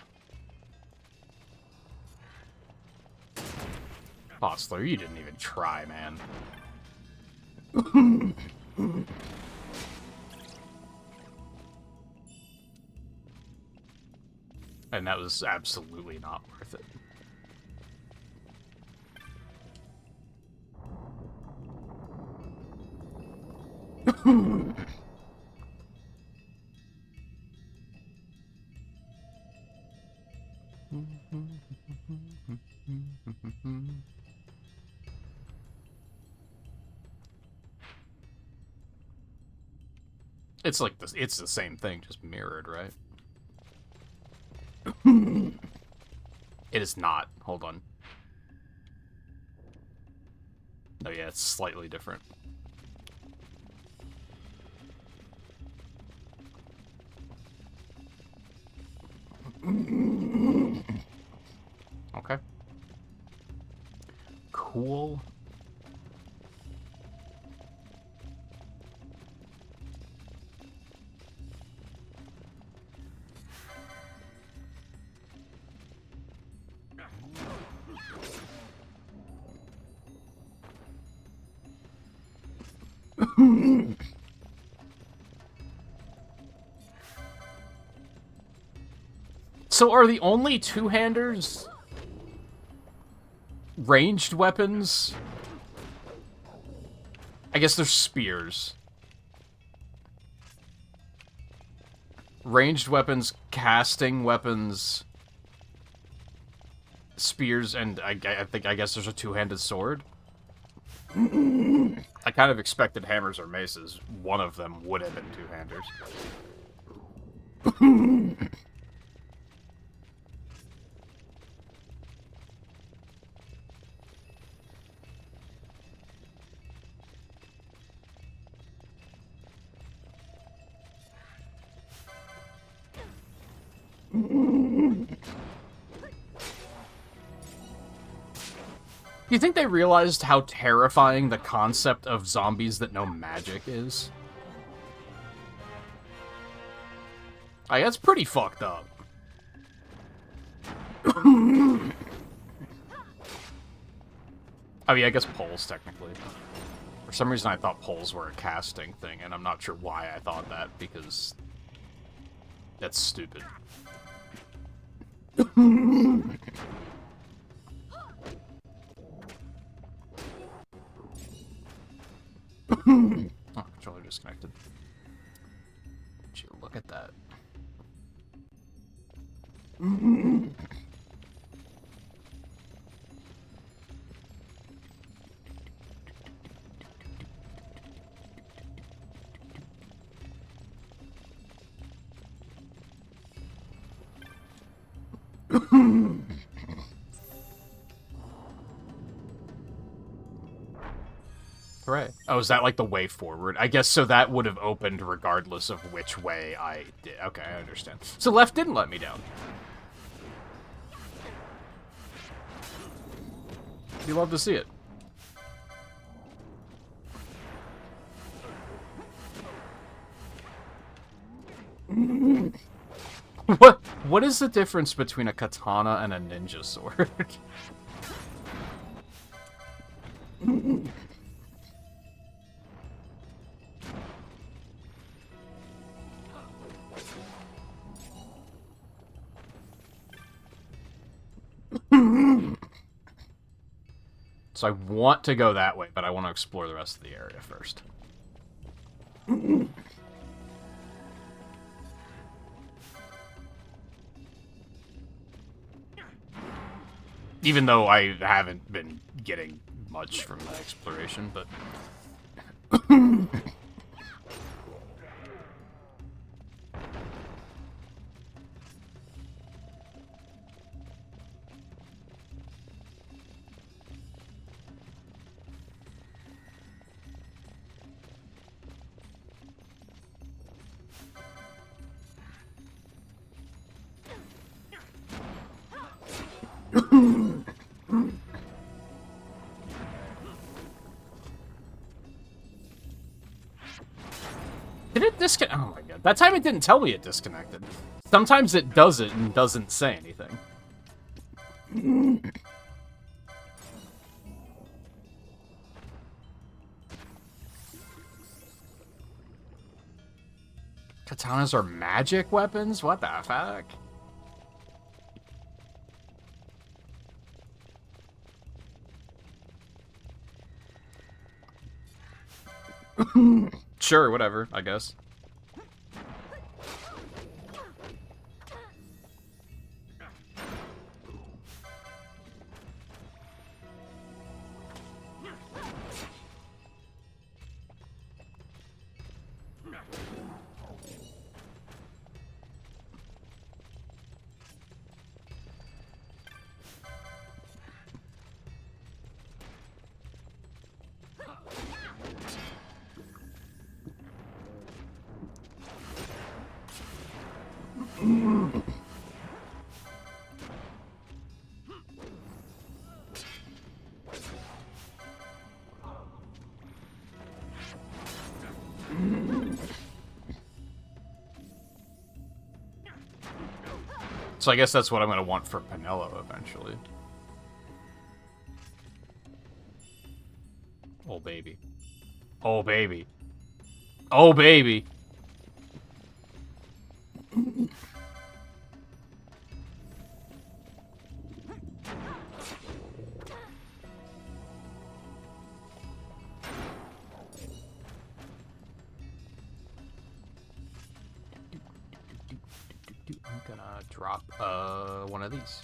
Hostler, you didn't even try, man. And that was absolutely not worth it. It's like this. It's the same thing, just mirrored, right? It is not. Hold on. Oh yeah, it's slightly different. Okay. Cool. So are the only two-handers ranged weapons? I guess they're spears. Ranged weapons, casting weapons, spears, and I guess there's a two-handed sword. I kind of expected hammers or maces. One of them would have been two-handers. Do you think they realized how terrifying the concept of zombies that know magic is? Like, that's pretty fucked up. I mean, I guess poles, technically. For some reason, I thought poles were a casting thing, and I'm not sure why I thought that, because that's stupid. Oh, controller disconnected. Would you look at that? Right. Oh, is that like the way forward? I guess so that would have opened regardless of which way I did. Okay, I understand. So left didn't let me down. You love to see it. What is the difference between a katana and a ninja sword? So I want to go that way, but I want to explore the rest of the area first. Even though I haven't been getting much from the exploration, but... Did it disconnect? Oh my god. That time it didn't tell me it disconnected. Sometimes it does it and doesn't say anything. Katanas are magic weapons? What the fuck? Sure, whatever, I guess. So I guess that's what I'm going to want for Penelo eventually. Oh, baby. Oh, baby. Oh, baby. I'm gonna drop one of these.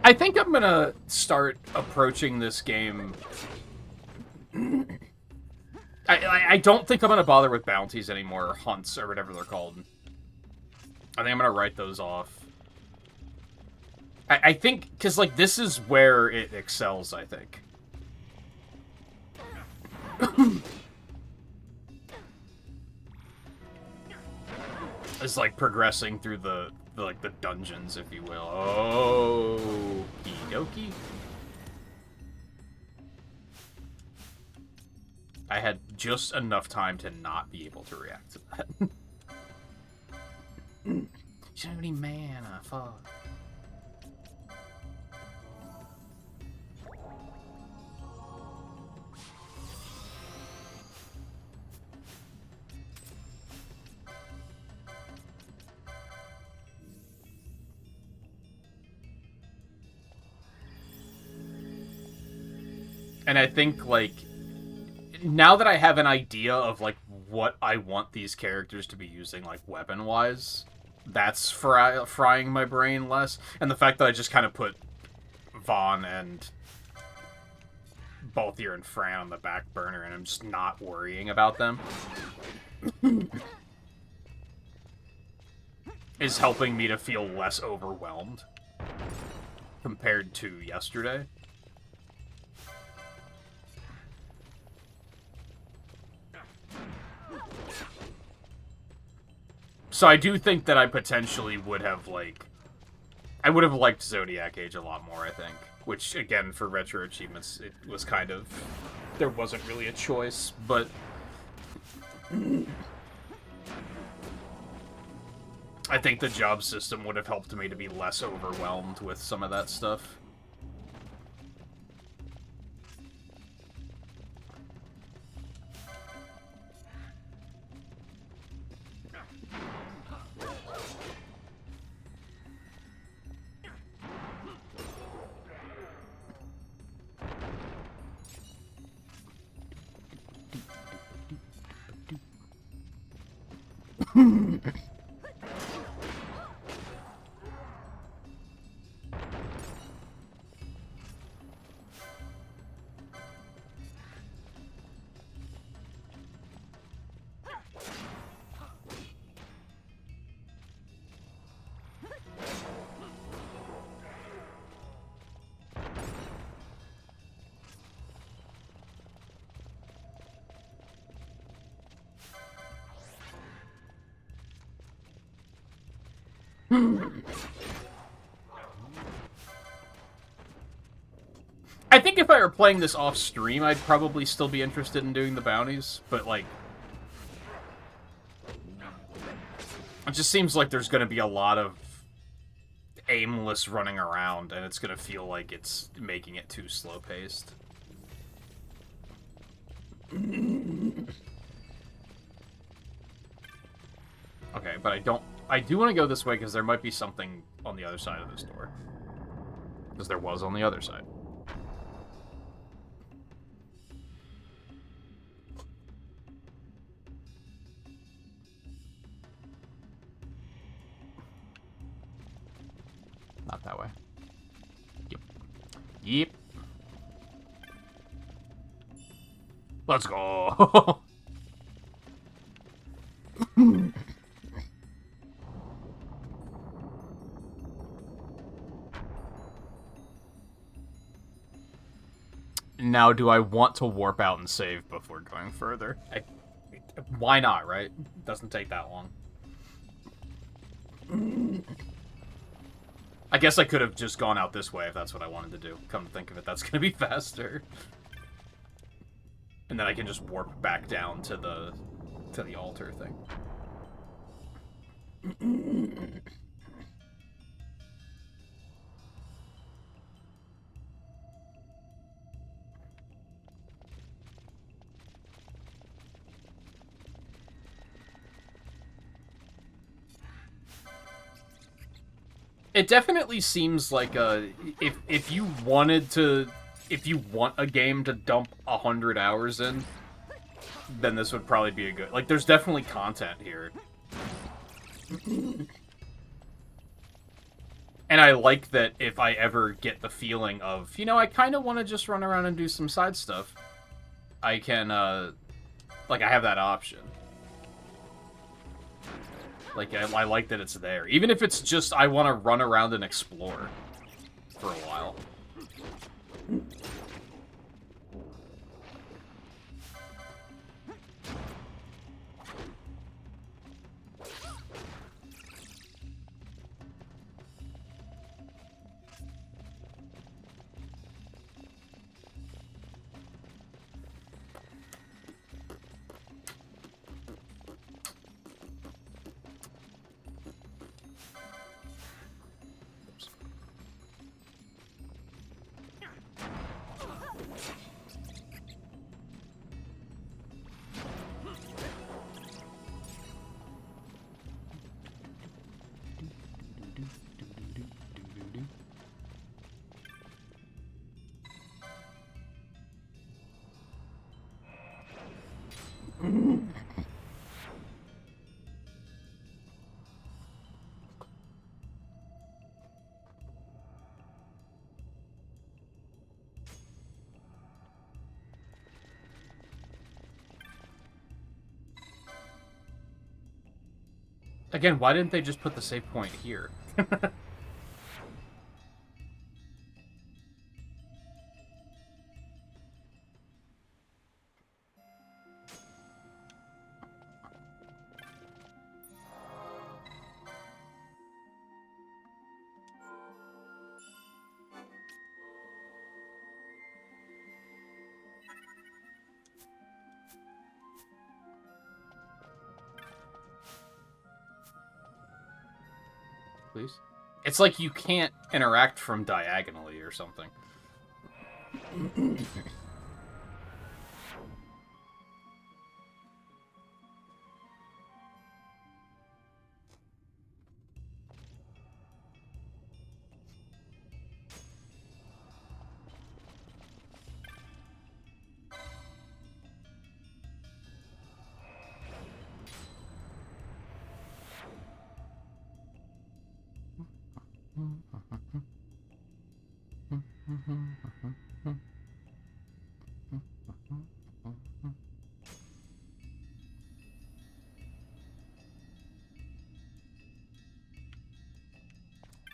I think I'm gonna start approaching this game. I don't think I'm gonna bother with bounties anymore, or hunts, or whatever they're called. I think I'm gonna write those off. I think, because, like, this is where it excels, I think. It's like progressing through the dungeons, if you will. Oh, okie dokie. I had just enough time to not be able to react to that. You don't have any mana, fuck. And I think, like, now that I have an idea of, like, what I want these characters to be using, like, weapon-wise, that's frying my brain less. And the fact that I just kind of put Vaughn and Balthier and Fran on the back burner, and I'm just not worrying about them, is helping me to feel less overwhelmed compared to yesterday. So I do think that I potentially would have, like... I would have liked Zodiac Age a lot more, I think. Which, again, for retro achievements, it was kind of... There wasn't really a choice, but... I think the job system would have helped me to be less overwhelmed with some of that stuff. I think if I were playing this off stream, I'd probably still be interested in doing the bounties, but like, it just seems like there's going to be a lot of aimless running around, and it's going to feel like it's making it too slow-paced. Okay, but I do want to go this way because there might be something on the other side of this door. Because there was on the other side. Not that way. Yep. Yep. Let's go. Now, do I want to warp out and save before going further? Why not, right? Doesn't take that long. I guess I could have just gone out this way if that's what I wanted to do. Come to think of it, that's going to be faster. And then I can just warp back down to the altar thing. It definitely seems like if you want a game to dump 100 hours in, then this would probably be a good... Like, there's definitely content here. And I like that if I ever get the feeling of, you know, I kind of want to just run around and do some side stuff, I can, like, I have that option. Like, I like that it's there. Even if it's just I want to run around and explore for a while. Again, why didn't they just put the save point here? Please? It's like you can't interact from diagonally or something.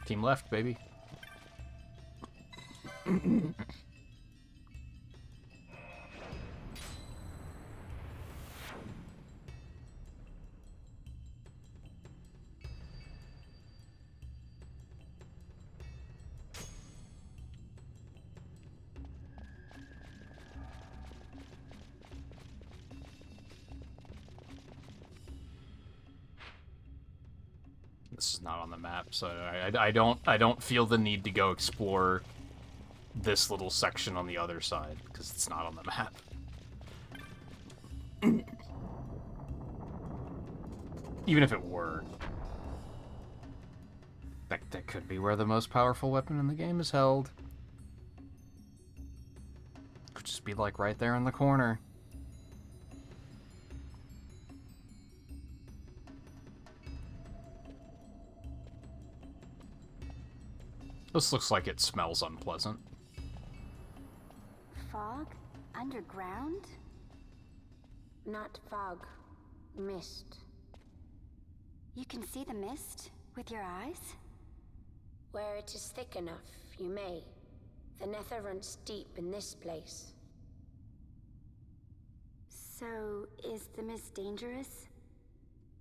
Team left, baby. this is not on the map, so I don't feel the need to go explore this little section on the other side because it's not on the map. Even if it were. That could be where the most powerful weapon in the game is held. Could just be like right there in the corner. This looks like it smells unpleasant. Fog? Underground? Not fog. Mist. You can see the mist with your eyes? Where it is thick enough, you may. The nether runs deep in this place. So, is the mist dangerous?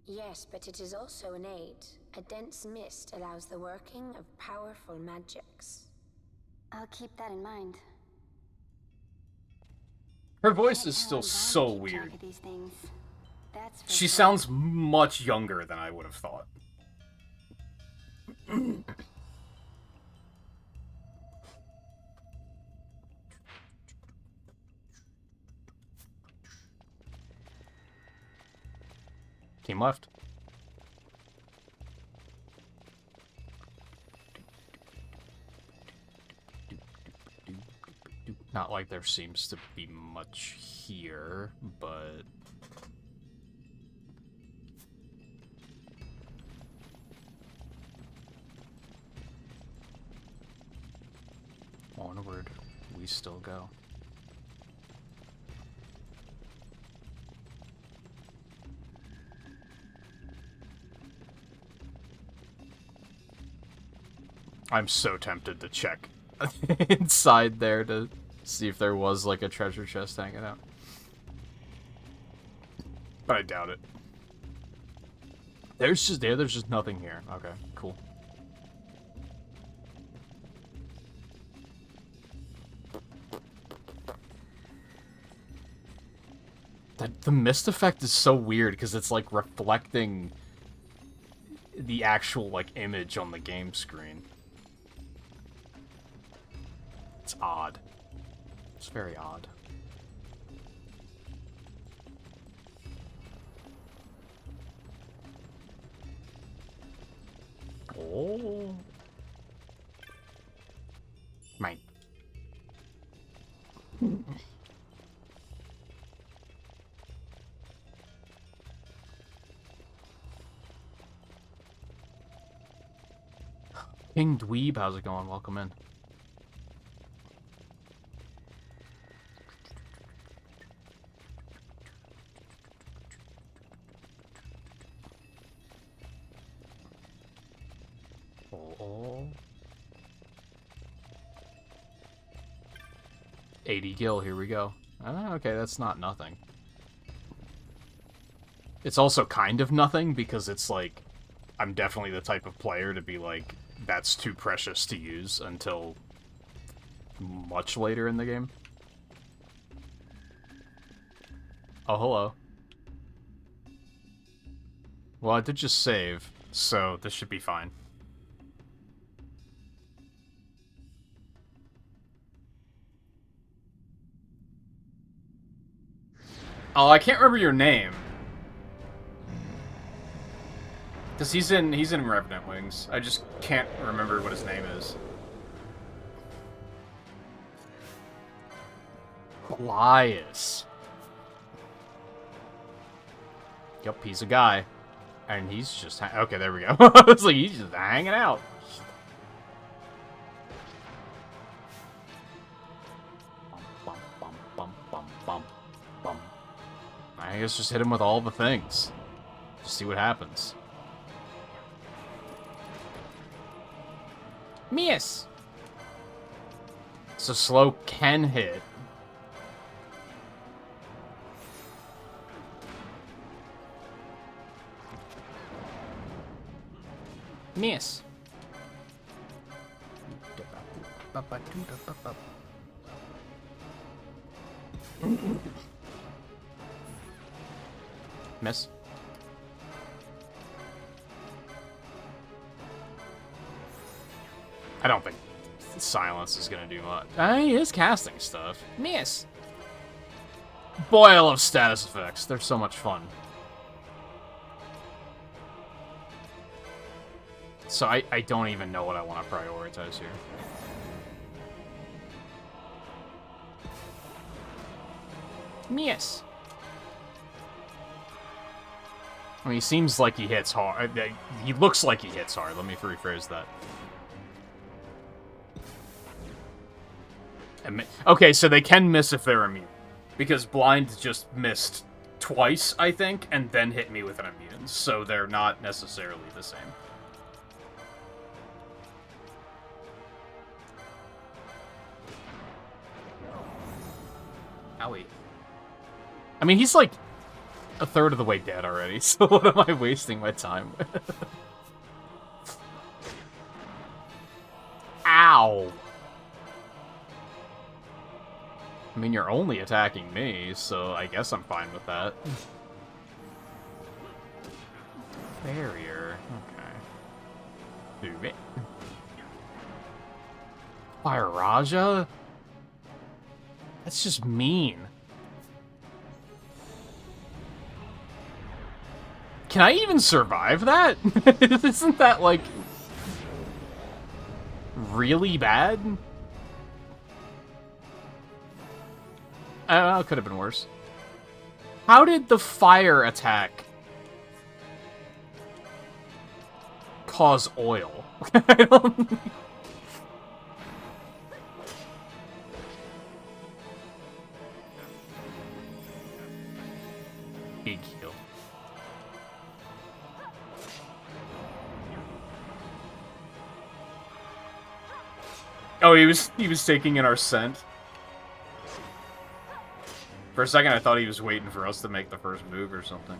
Yes, but it is also an aid. A dense mist allows the working of powerful magics. I'll keep that in mind. Her voice is still so weird. She sounds much younger than I would have thought. Team left. Not like there seems to be much here, but... Onward, we still go. I'm so tempted to check inside there to see if there was like a treasure chest hanging out. But I doubt it. There's just nothing here. Okay, cool. The mist effect is so weird because it's like reflecting the actual like image on the game screen. It's odd. It's very odd. Oh. Mine. King Dweeb, how's it going? Welcome in. Oh. 80 gil, here we go. Okay, that's not nothing. It's also kind of nothing because it's like, I'm definitely the type of player to be like, that's too precious to use until much later in the game. Oh, hello. Well, I did just save, so this should be fine. Oh, I can't remember your name. Because he's in Revenant Wings. I just can't remember what his name is. Elias. Yep, he's a guy. And he's just... Okay, there we go. It's like, he's just hanging out. Bum, bum, bum, bum, bum, bum. I guess just hit him with all the things. Just see what happens. Miss! So slow can hit. Miss. Miss. I don't think silence is gonna do much. He is casting stuff. Miss. Boy, I love status effects. They're so much fun. So I don't even know what I want to prioritize here. Miss. I mean, he seems like he hits hard. He looks like he hits hard. Let me rephrase that. Okay, so they can miss if they're immune. Because Blind just missed twice, I think, and then hit me with an immune. So they're not necessarily the same. Owie. I mean, he's like a third of the way dead already, so what am I wasting my time with? Ow! I mean, you're only attacking me, so I guess I'm fine with that. Barrier. Okay. Do it. Fire Raja? That's just mean. Can I even survive that? Isn't that, like, really bad? I don't know, it could have been worse. How did the fire attack cause oil? I don't... Big heal. Oh, he was taking in our scent. For a second, I thought he was waiting for us to make the first move or something.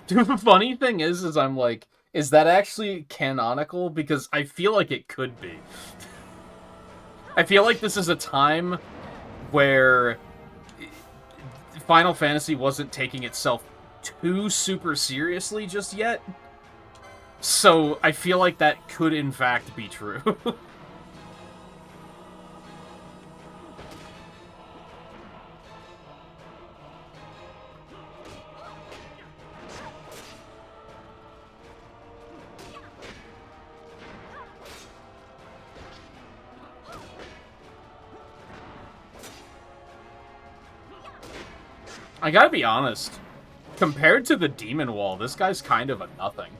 Dude, the funny thing is I'm like, is that actually canonical? Because I feel like it could be. I feel like this is a time where Final Fantasy wasn't taking itself too super seriously just yet. So, I feel like that could, in fact, be true. I gotta be honest. Compared to the Demon Wall, this guy's kind of a nothing.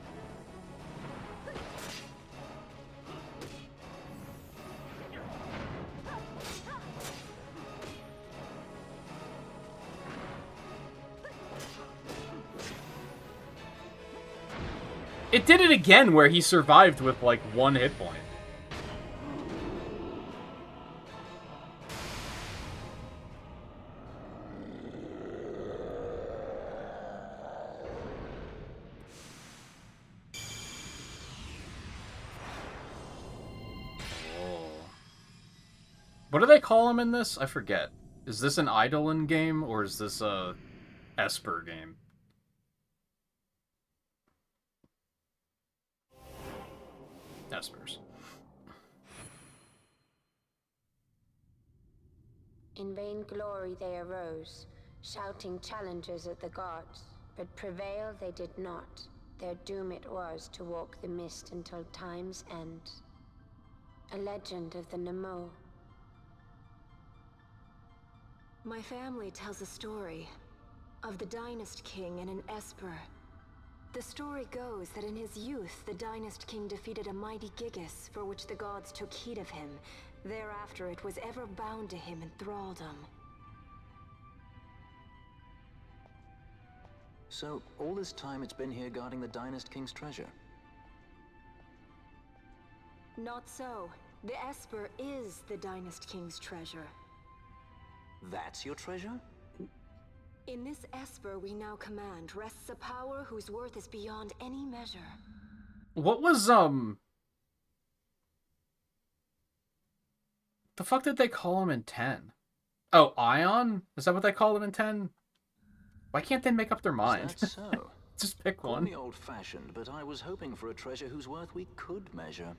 It did it again, where he survived with, like, 1 hit point. What do they call him in this? I forget. Is this an Eidolon game, or is this a Esper game? Espers. In vain glory they arose, shouting challenges at the gods, but prevail they did not. Their doom it was to walk the mist until time's end. A legend of the Nemo. My family tells a story of the Dynast King and an Esper. The story goes that in his youth, the Dynast King defeated a mighty Gigas, for which the gods took heed of him. Thereafter, it was ever bound to him in thraldom. So, all this time it's been here guarding the Dynast King's treasure? Not so. The Esper is the Dynast King's treasure. That's your treasure? In this Esper we now command rests a power whose worth is beyond any measure. What was, the fuck did they call him in 10? Oh, Ion? Is that what they call him in 10? Why can't they make up their mind? Is that so? Just pick Call one. me old-fashioned, but I was hoping for a treasure whose worth we could measure.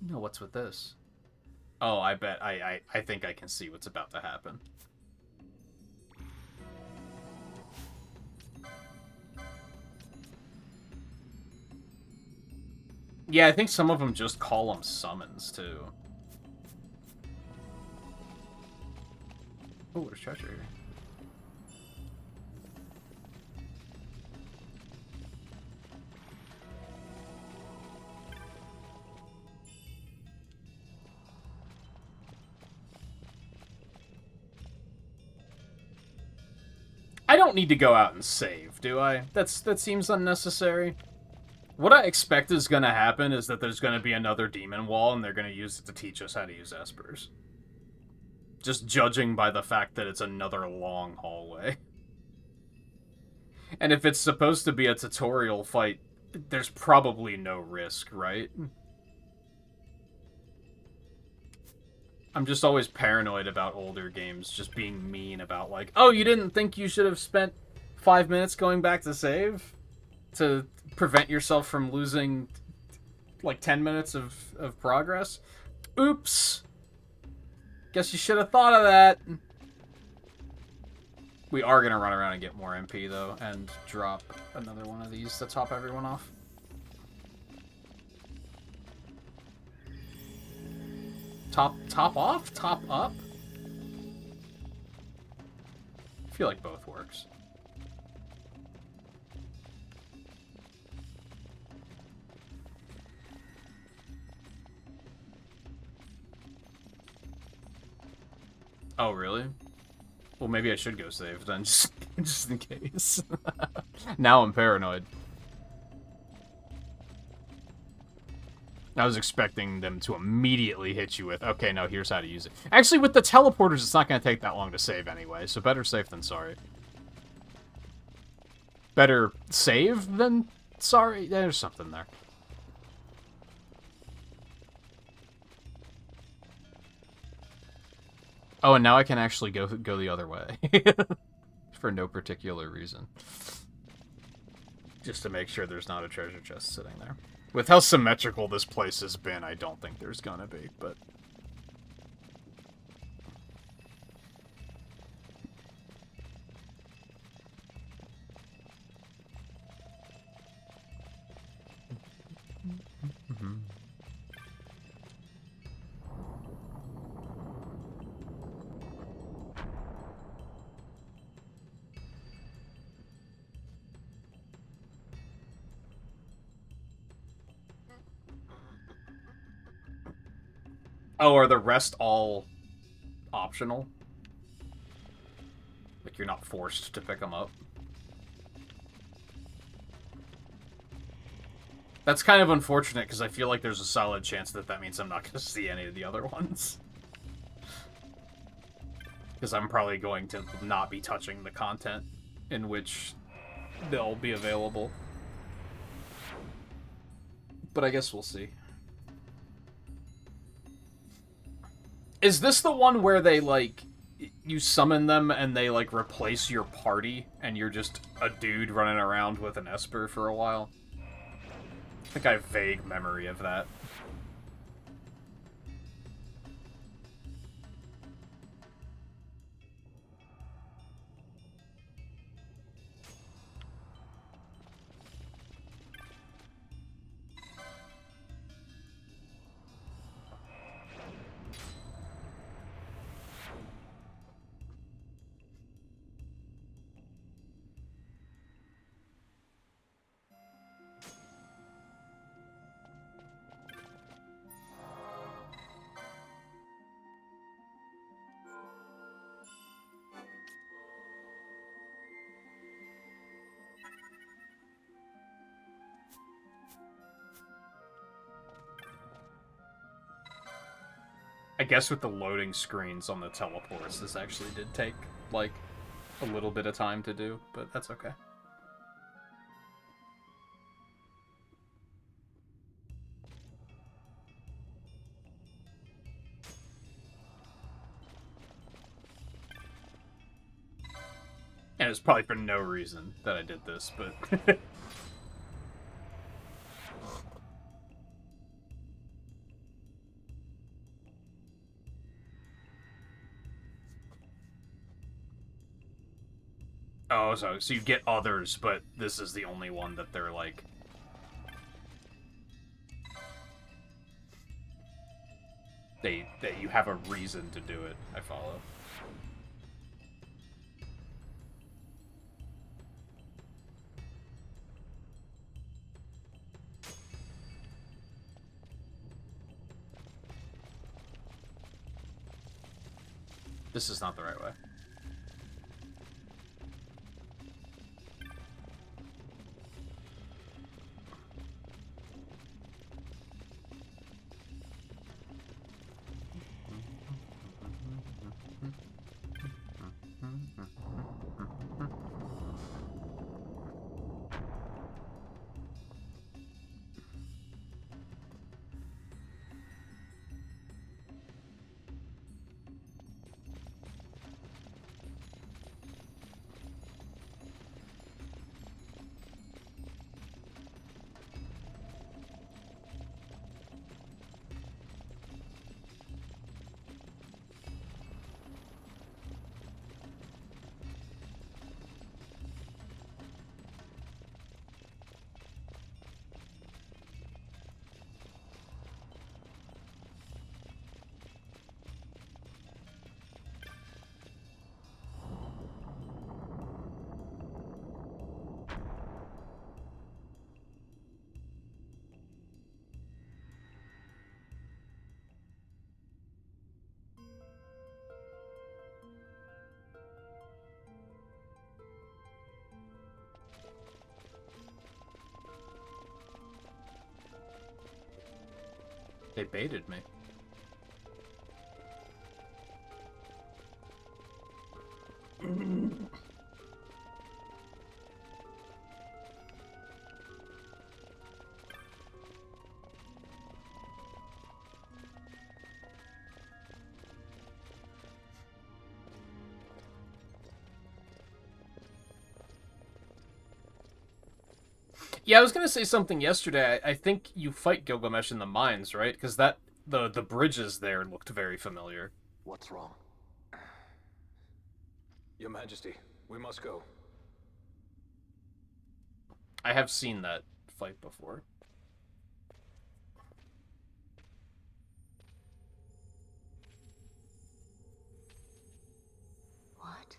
No, what's with this? Oh, I bet I think I can see what's about to happen. Yeah, I think some of them just call them summons too. Oh, there's treasure here. I don't need to go out and save, do I? That seems unnecessary. What I expect is going to happen is that there's going to be another demon wall, and they're going to use it to teach us how to use espers. Just judging by the fact that it's another long hallway. And if it's supposed to be a tutorial fight, there's probably no risk, right? I'm just always paranoid about older games just being mean about, like, oh, you didn't think you should have spent 5 minutes going back to save? To prevent yourself from losing, like, 10 minutes of progress? Oops! Guess you should have thought of that! We are gonna run around and get more MP, though, and drop another one of these to top everyone off. Top off? Top up? I feel like both works. Oh, really? Well, maybe I should go save then, just in case. Now I'm paranoid. I was expecting them to immediately hit you with, okay, no, here's how to use it. Actually, with the teleporters, it's not going to take that long to save anyway, so better safe than sorry. Better save than sorry? There's something there. Oh, and now I can actually go the other way. For no particular reason. Just to make sure there's not a treasure chest sitting there. With how symmetrical this place has been, I don't think there's gonna be, but... Oh, are the rest all optional? Like, you're not forced to pick them up? That's kind of unfortunate, because I feel like there's a solid chance that that means I'm not going to see any of the other ones. Because I'm probably going to not be touching the content in which they'll be available. But I guess we'll see. Is this the one where they, like, you summon them and they, like, replace your party and you're just a dude running around with an Esper for a while? I think I have vague memory of that. I guess with the loading screens on the teleports, this actually did take, like, a little bit of time to do, but that's okay. Granted, it's probably for no reason that I did this, but... Oh, so you get others, but this is the only one that they're like... That you have a reason to do it, I follow. This is not the right way. They baited me. Yeah, I was gonna say something yesterday. I think you fight Gilgamesh in the mines, right? Because the bridges there looked very familiar. What's wrong? Your Majesty, we must go. I have seen that fight before. What?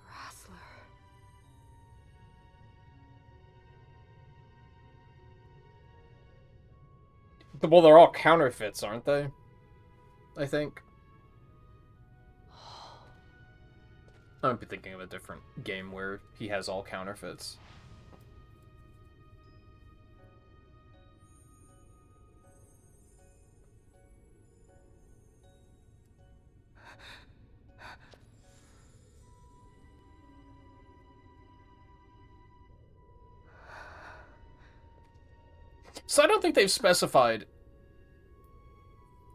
Wrestler. Well, they're all counterfeits, aren't they? I think. I might be thinking of a different game where he has all counterfeits. So I don't think they've specified...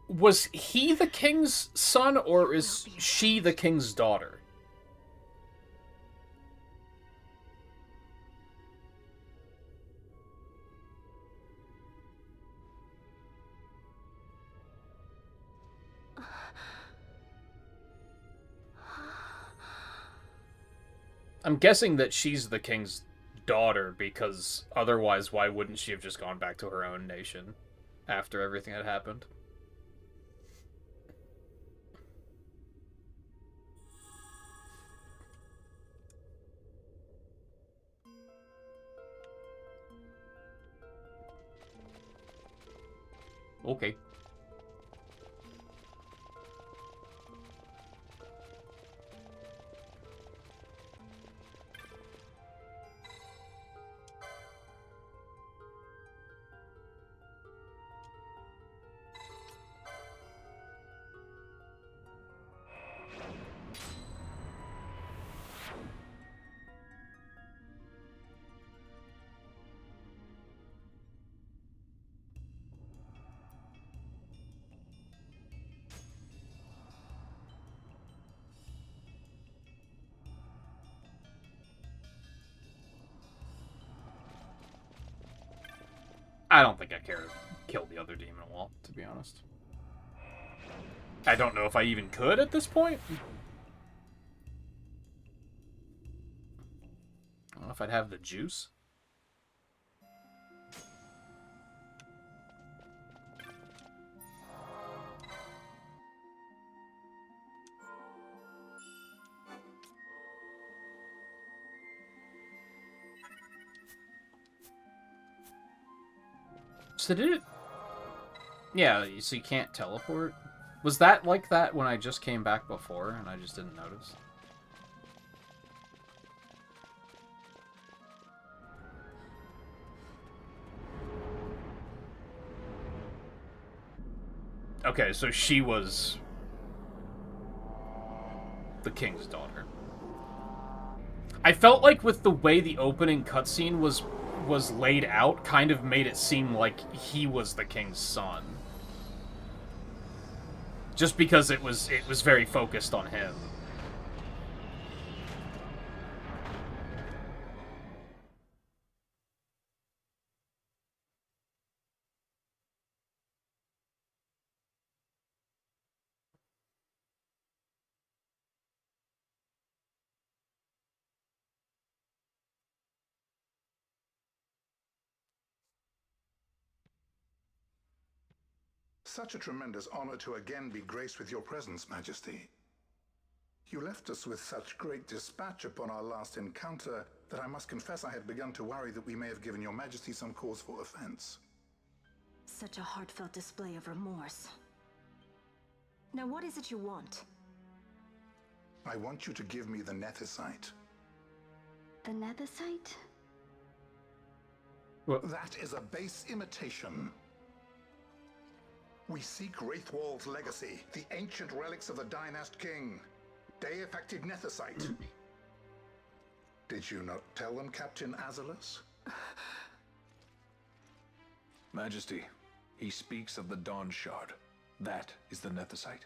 Was he the king's son, or is she the king's daughter? I'm guessing that she's the king's daughter, because otherwise why wouldn't she have just gone back to her own nation after everything had happened? Okay. I don't think I care to kill the other demon wall, to be honest. I don't know if I even could at this point. I don't know if I'd have the juice. So did it... Yeah, so you can't teleport? Was that like that when I just came back before and I just didn't notice? Okay, so she was the king's daughter. I felt like with the way the opening cutscene was laid out, kind of made it seem like he was the king's son. Just because it was very focused on him. Such a tremendous honor to again be graced with your presence, Majesty. You left us with such great dispatch upon our last encounter that I must confess I had begun to worry that we may have given your Majesty some cause for offense. Such a heartfelt display of remorse. Now what is it you want? I want you to give me the Nethicite. The Nethicite? What? That is a base imitation. We seek Wraithwall's legacy, the ancient relics of the Dynast King. Day-affected Nethicite. Did you not tell them, Captain Azalus? Majesty, he speaks of the Dawn Shard. That is the Nethicite.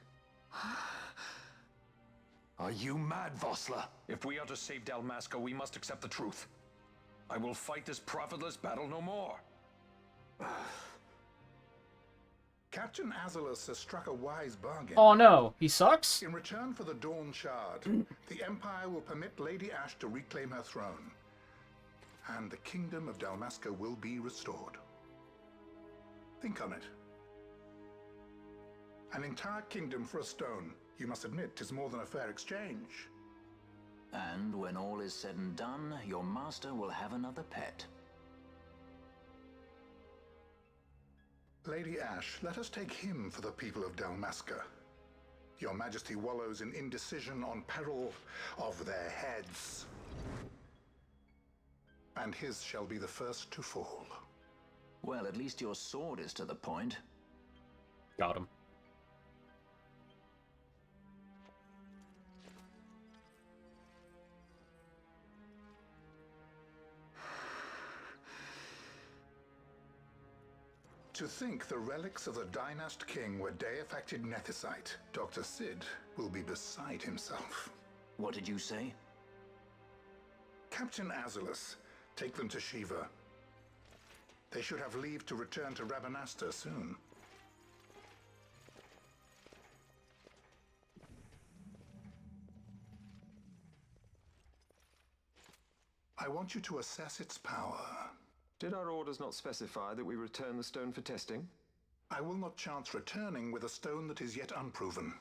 Are you mad, Vossler? If we are to save Dalmasca, we must accept the truth. I will fight this profitless battle no more. Captain Azalus has struck a wise bargain. Oh no, he sucks? In return for the Dawn Shard, the Empire will permit Lady Ash to reclaim her throne. And the Kingdom of Dalmasca will be restored. Think on it. An entire kingdom for a stone. You must admit, 'tis more than a fair exchange. And when all is said and done, your master will have another pet. Lady Ash, let us take him for the people of Dalmasca. Your Majesty wallows in indecision on peril of their heads. And his shall be the first to fall. Well, at least your sword is to the point. Got him. To think the relics of the Dynast King were day-affected Nethicite, Dr. Sid will be beside himself. What did you say? Captain Azalus, take them to Shiva. They should have leave to return to Rabanastre soon. I want you to assess its power. Did our orders not specify that we return the stone for testing? I will not chance returning with a stone that is yet unproven.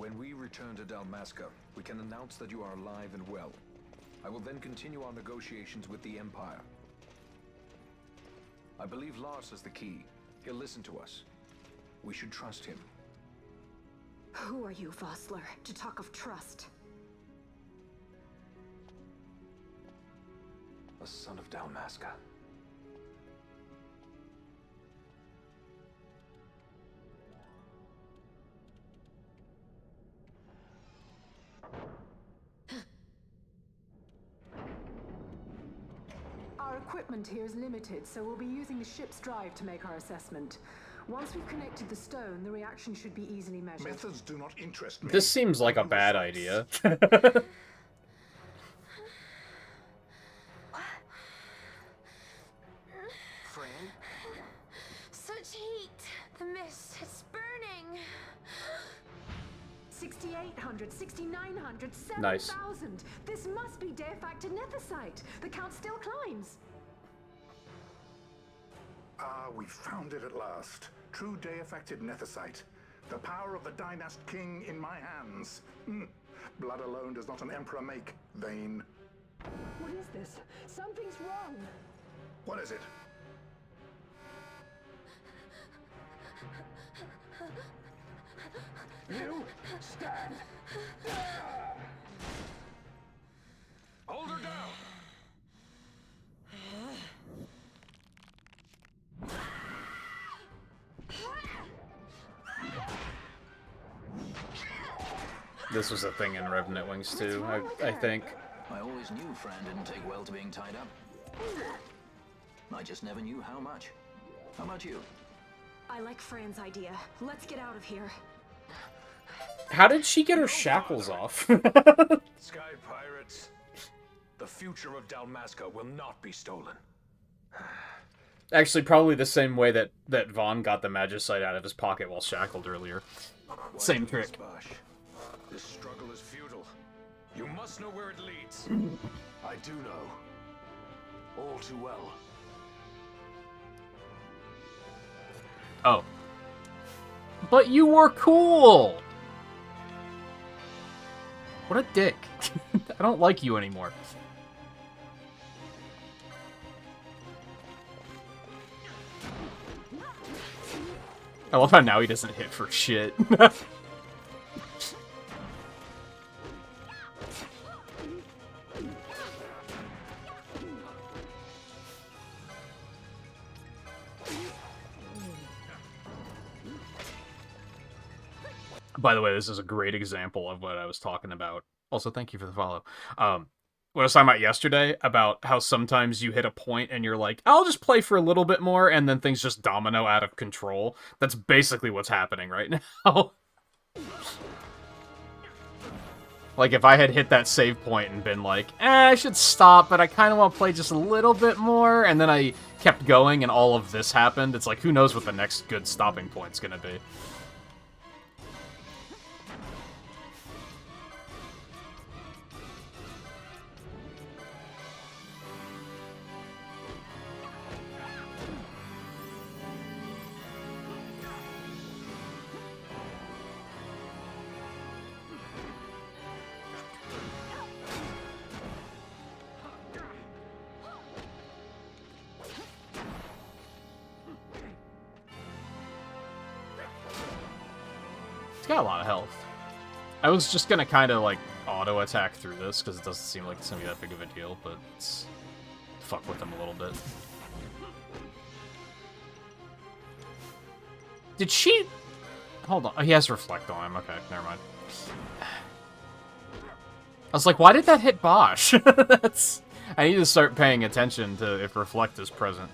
When we return to Dalmasca, we can announce that you are alive and well. I will then continue our negotiations with the Empire. I believe Lars has the key. He'll listen to us. We should trust him. Who are you, Vossler, to talk of trust? A son of Dalmasca. Our equipment here is limited, so we'll be using the ship's drive to make our assessment. Once we've connected the stone, the reaction should be easily measured. Methods do not interest me. This seems like a bad idea. Fran? Such heat! The mist, it's burning! 6,800, 6,900, 7,000! Nice. This must be Deifacted Nethicite! The count still climbs! Ah, we found it at last. True Deifacted Nethicite. The power of the Dynast King in my hands. Blood alone does not an emperor make, Vayne. What is this? Something's wrong! What is it? You stand! Hold her down! This was a thing in Revenant Wings too, I think. I always knew Fran didn't take well to being tied up. I just never knew how much. How about you? I like Fran's idea. Let's get out of here. How did she get her shackles off? Sky pirates. The future of Dalmasca will not be stolen. Actually, probably the same way that Vaughn got the Magicite out of his pocket while shackled earlier. Same trick. This struggle is futile. You must know where it leads. I do know. All too well. Oh. But you were cool! What a dick. I don't like you anymore. I love how now he doesn't hit for shit. By the way, this is a great example of what I was talking about. Also, thank you for the follow. What I was talking about yesterday, about how sometimes you hit a point and you're like, I'll just play for a little bit more, and then things just domino out of control. That's basically what's happening right now. Like, if I had hit that save point and been like, I should stop, but I kind of want to play just a little bit more, and then I kept going and all of this happened, it's like, who knows what the next good stopping point's gonna be. It's got a lot of health. I was just gonna kind of like auto attack through this because it doesn't seem like it's gonna be that big of a deal, but it's fuck with him a little bit. Did she? Hold on. Oh, he has reflect on him. Okay, never mind. I was like, why did that hit Bosch? That's. I need to start paying attention to if reflect is present.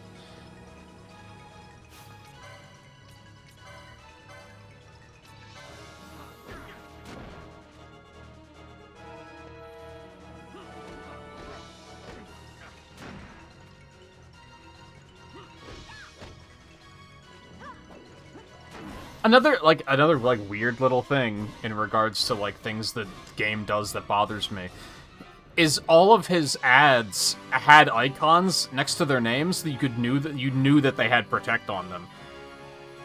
Another weird little thing in regards to like things the game does that bothers me is all of his ads had icons next to their names that you knew that they had protect on them.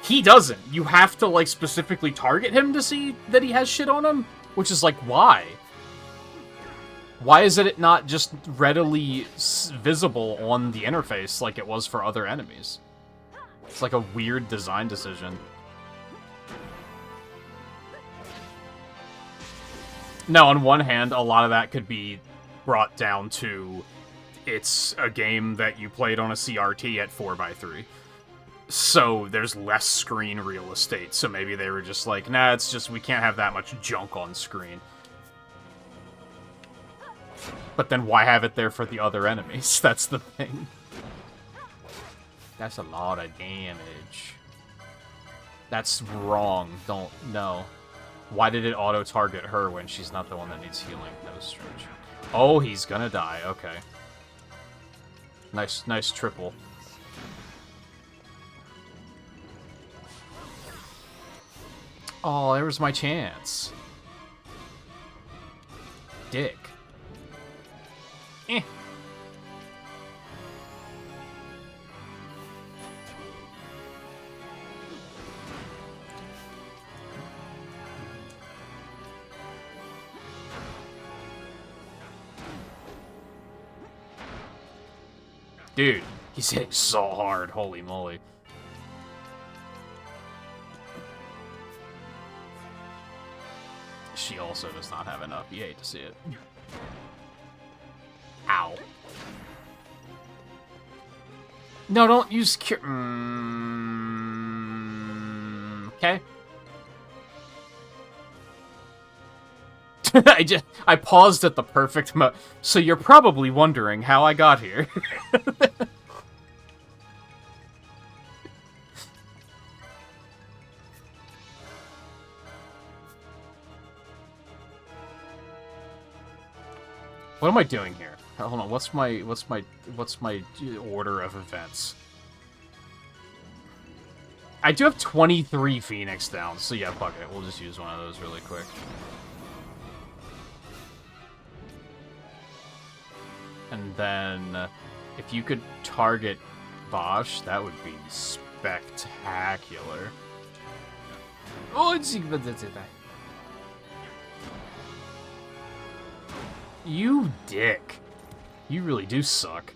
He doesn't. You have to, like, specifically target him to see that he has shit on him? Which is, like, why? Why is it not just readily visible on the interface like it was for other enemies? It's like a weird design decision. Now, on one hand, a lot of that could be brought down to it's a game that you played on a CRT at 4x3. So there's less screen real estate. So maybe they were just like, nah, it's just we can't have that much junk on screen. But then why have it there for the other enemies? That's the thing. That's a lot of damage. That's wrong. Don't, no. Why did it auto-target her when she's not the one that needs healing? That was strange. Oh, he's gonna die. Okay. Nice triple. Oh, there was my chance. Dick. Eh. Dude, he's hitting so hard, holy moly. She also does not have enough. You hate to see it. Ow. No, don't use cure. Okay. I paused at the perfect mo. So you're probably wondering how I got here. What am I doing here? Hold on. What's my order of events? I do have 23 Phoenix down, so yeah, fuck it. We'll just use one of those really quick. And then, if you could target Bosch, that would be spectacular. Oh, you dick. You really do suck.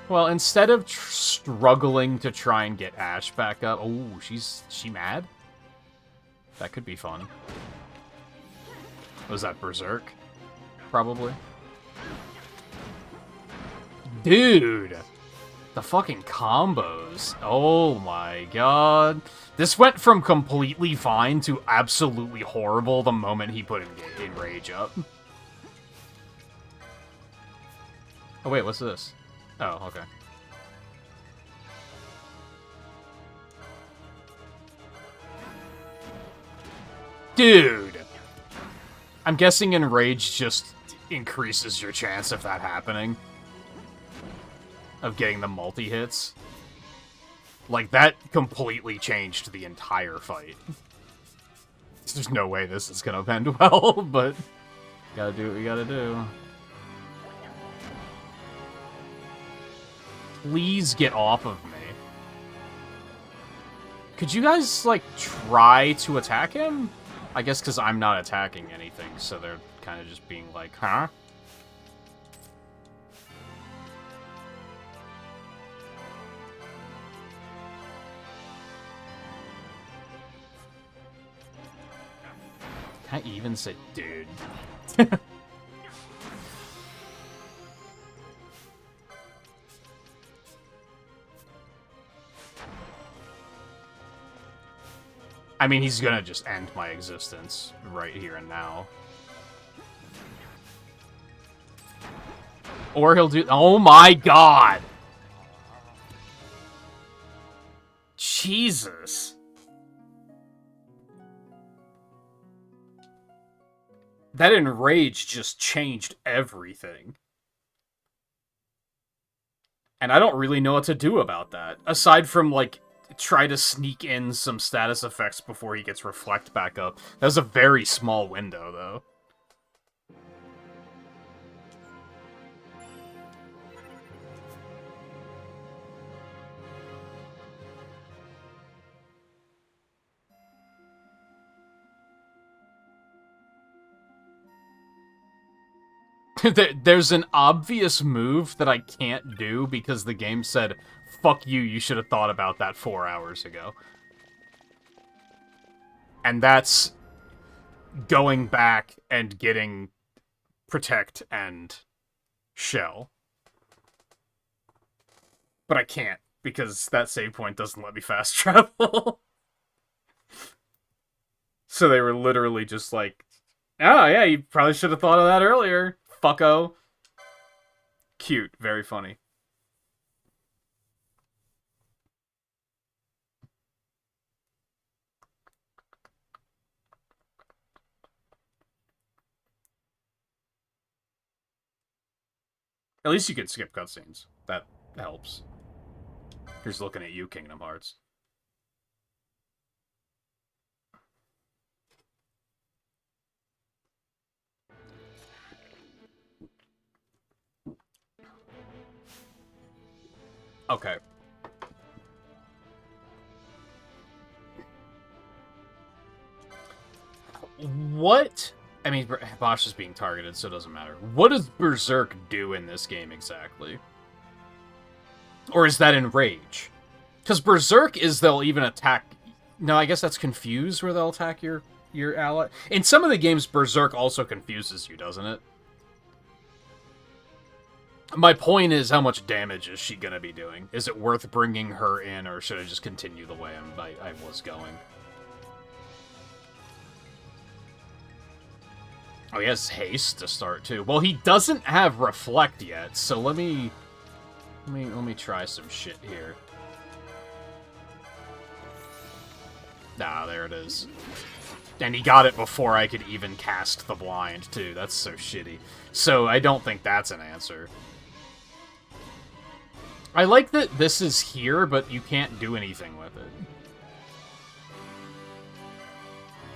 Well, instead of struggling to try and get Ash back up... Oh, she mad? That could be fun. Was that Berserk? Probably. Dude! The fucking combos. Oh my god. This went from completely fine to absolutely horrible the moment he put Enrage up. Oh wait, what's this? Oh, okay. Dude! I'm guessing Enrage just increases your chance of that happening. Of getting the multi-hits. Like, that completely changed the entire fight. There's no way this is gonna end well, but... Gotta do what we gotta do. Please get off of me. Could you guys, like, try to attack him? I guess because I'm not attacking anything, so they're kind of just being like, huh? Can I even say, dude? I mean, he's gonna just end my existence right here and now. Or he'll do... Oh my god! Jesus. That Enrage just changed everything. And I don't really know what to do about that. Aside from, like, try to sneak in some status effects before he gets Reflect back up. That was a very small window, though. There's an obvious move that I can't do because the game said, fuck you, you should have thought about that 4 hours ago. And that's going back and getting Protect and Shell. But I can't, because that save point doesn't let me fast travel. So they were literally just like, oh yeah, you probably should have thought of that earlier, fucko. Cute, very funny. At least you can skip cutscenes. That helps. Here's looking at you, Kingdom Hearts. Okay. What? I mean, Bosch is being targeted, so it doesn't matter. What does Berserk do in this game exactly? Or is that in Rage? Because Berserk is they'll even attack... No, I guess that's Confuse where they'll attack your ally. In some of the games, Berserk also confuses you, doesn't it? My point is, how much damage is she gonna be doing? Is it worth bringing her in, or should I just continue the way I was going? Oh, he has haste to start too. Well, he doesn't have reflect yet, so let me try some shit here. Ah, there it is. And he got it before I could even cast the blind too. That's so shitty. So I don't think that's an answer. I like that this is here, but you can't do anything with it.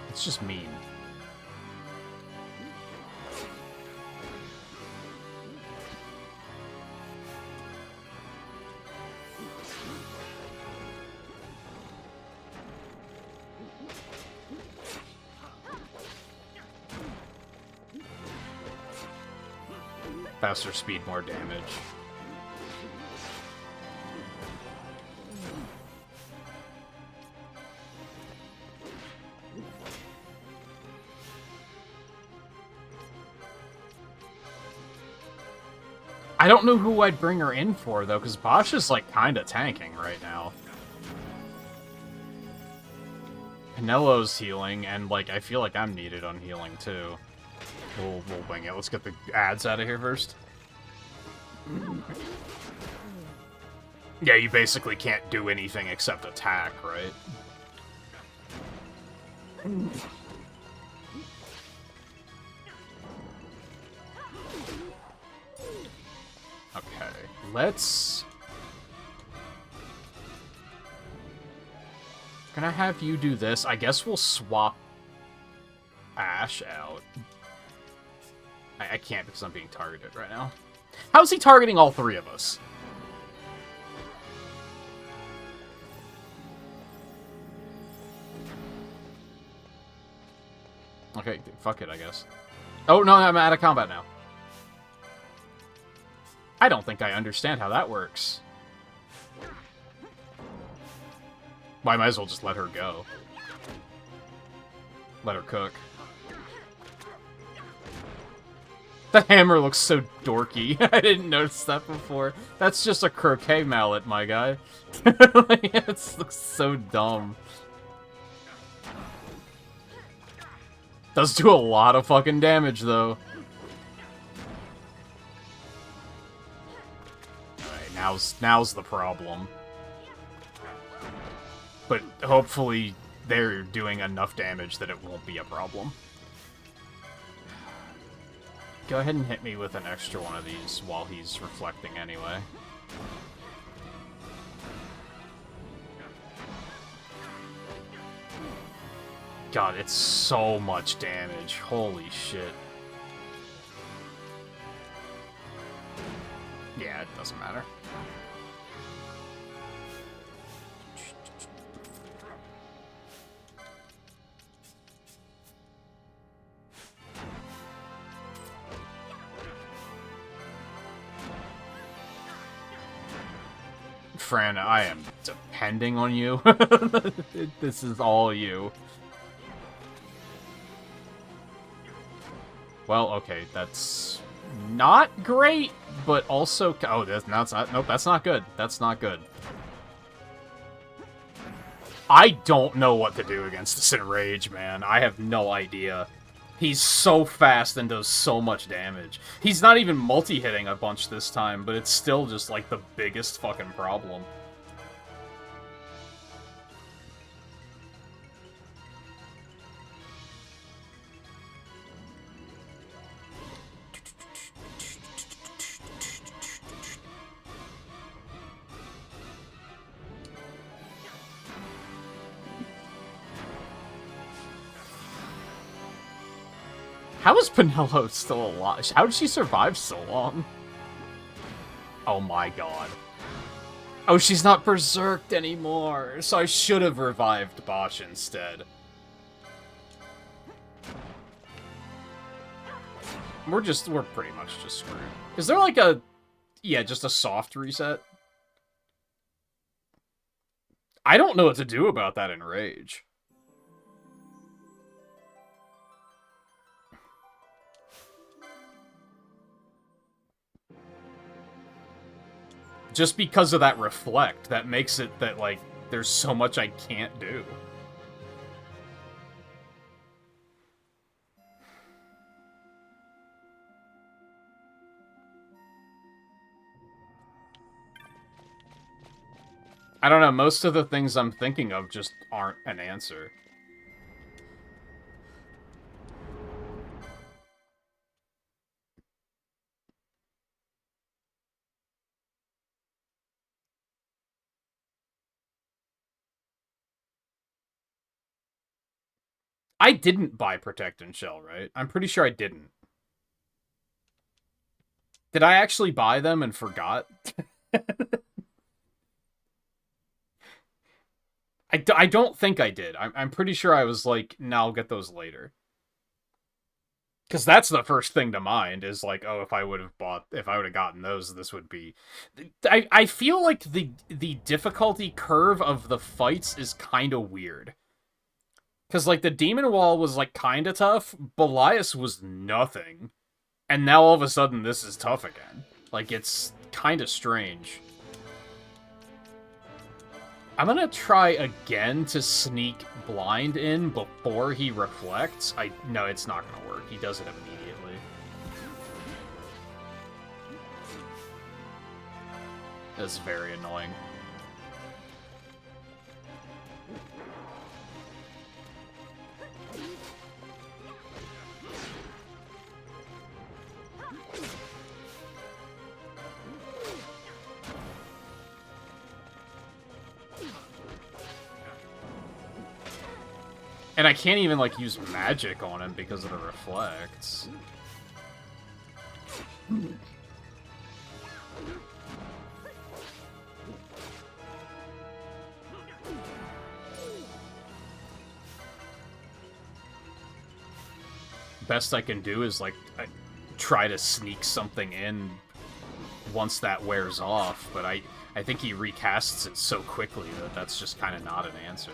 It's just mean. Faster speed, more damage. I don't know who I'd bring her in for, though, because Bosch is, like, kinda tanking right now. Pinello's healing, and, like, I feel like I'm needed on healing, too. We'll wing it. Let's get the ads out of here first. Yeah, you basically can't do anything except attack, right? Okay, let's... Can I have you do this? I guess we'll swap Ash out. I can't because I'm being targeted right now. How's he targeting all three of us? Okay, fuck it, I guess. Oh, no, I'm out of combat now. I don't think I understand how that works. Well, I might as well just let her go. Let her cook. The hammer looks so dorky. I didn't notice that before. That's just a croquet mallet, my guy. Like, it looks so dumb. Does do a lot of fucking damage, though. Alright, now's the problem. But hopefully they're doing enough damage that it won't be a problem. Go ahead and hit me with an extra one of these while he's reflecting anyway. God, it's so much damage. Holy shit. Yeah, it doesn't matter. Fran, I am depending on you. This is all you. Well, okay, that's not great, but also... Oh, that's not... Nope, that's not good. That's not good. I don't know what to do against this Enrage, man. I have no idea. He's so fast and does so much damage. He's not even multi-hitting a bunch this time, but it's still just, like, the biggest fucking problem. How is Penelo still alive? How did she survive so long? Oh my god. Oh, she's not berserked anymore, so I should have revived Bosch instead. We're pretty much just screwed. Is there like a... Yeah, just a soft reset? I don't know what to do about that Enrage. Just because of that reflect, that makes it that, like, there's so much I can't do. I don't know, most of the things I'm thinking of just aren't an answer. I didn't buy Protect and Shell, right? I'm pretty sure I didn't. Did I actually buy them and forgot? I don't think I did. I'm pretty sure I was like, no, I'll get those later. Because that's the first thing to mind, is like, oh, if I would have gotten those, this would be... I feel like the difficulty curve of the fights is kind of weird. Because, like, the Demon Wall was, like, kind of tough, Belias was nothing. And now all of a sudden this is tough again. Like, it's kind of strange. I'm gonna try again to sneak Blind in before he reflects. No, it's not gonna work. He does it immediately. That's very annoying. And I can't even, like, use magic on him because of the reflects. Best I can do is, like, try to sneak something in once that wears off, but I think he recasts it so quickly that that's just kind of not an answer.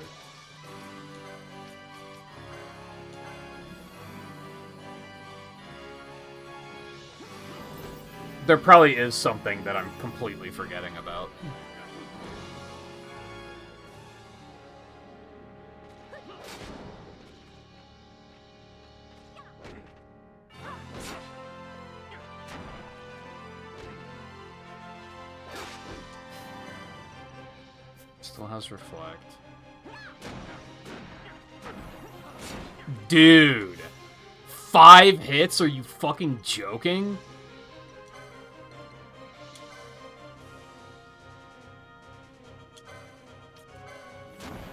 There probably is something that I'm completely forgetting about. Still has reflect. Dude! 5 hits? Are you fucking joking?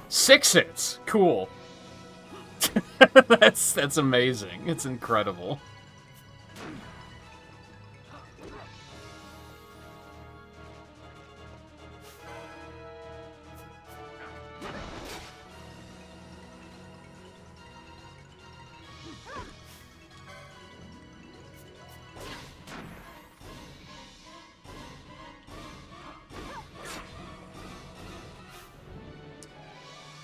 Six hits! Cool. That's amazing. It's incredible.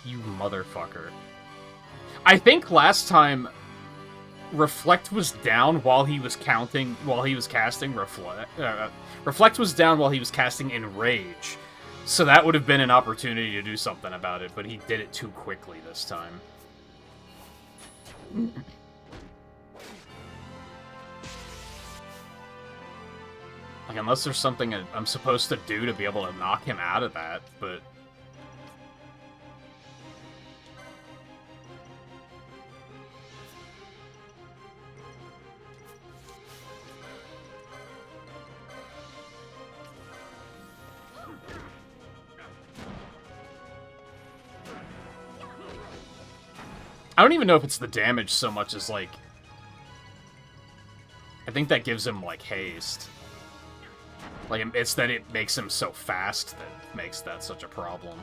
You motherfucker. I think last time Reflect was down while he was casting Reflect. Reflect was down while he was casting Enrage. So that would have been an opportunity to do something about it, but he did it too quickly this time. Like, unless there's something I'm supposed to do to be able to knock him out of that, but... I don't even know if it's the damage so much as, like... I think that gives him, like, haste. Like, it's that it makes him so fast that makes that such a problem.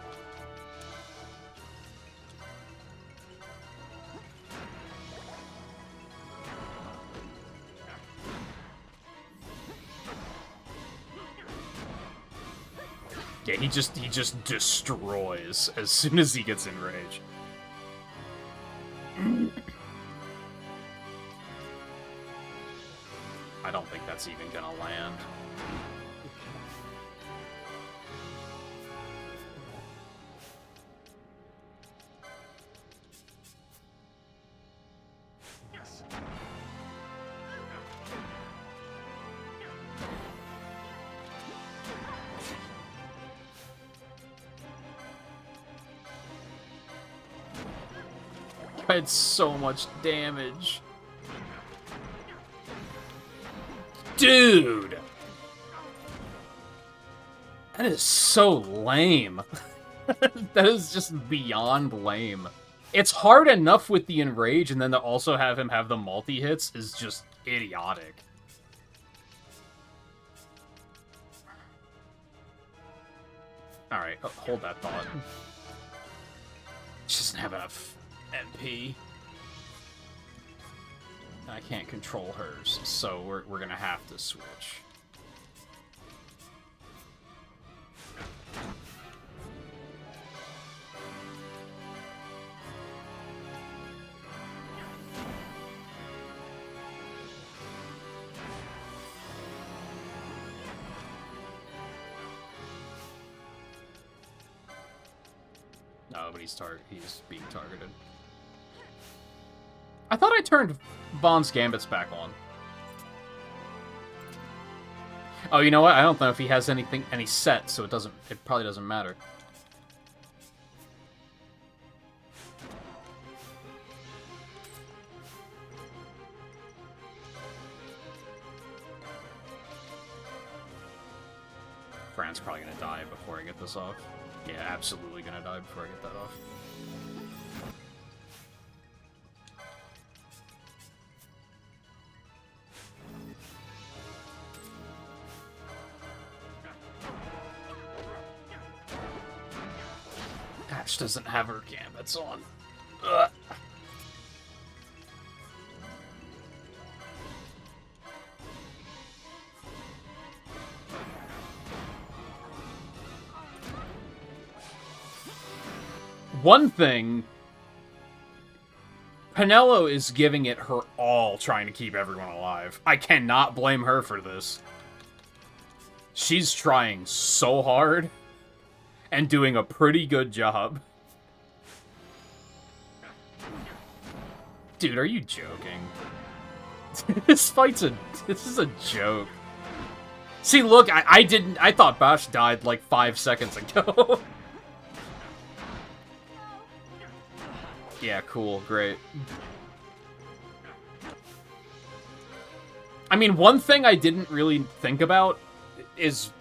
Yeah, he just destroys as soon as he gets enraged. I don't think that's even gonna land. I had so much damage. Dude! That is so lame. That is just beyond lame. It's hard enough with the Enrage, and then to also have him have the multi-hits is just idiotic. Alright, hold that thought. She doesn't have enough MP. I can't control hers, so we're gonna have to switch. No, but he's being targeted. I thought I turned Vaughn's Gambits back on. Oh, you know what? I don't know if he has any set, so it probably doesn't matter. Fran's probably gonna die before I get this off. Yeah, absolutely gonna die before I get that off. Ash doesn't have her gambits on. Ugh. One thing, Penelo is giving it her all trying to keep everyone alive. I cannot blame her for this. She's trying so hard and doing a pretty good job. Dude, are you joking? This is a joke. See, look, I thought Bash died like 5 seconds ago. Yeah, cool, great. I mean, one thing I didn't really think about is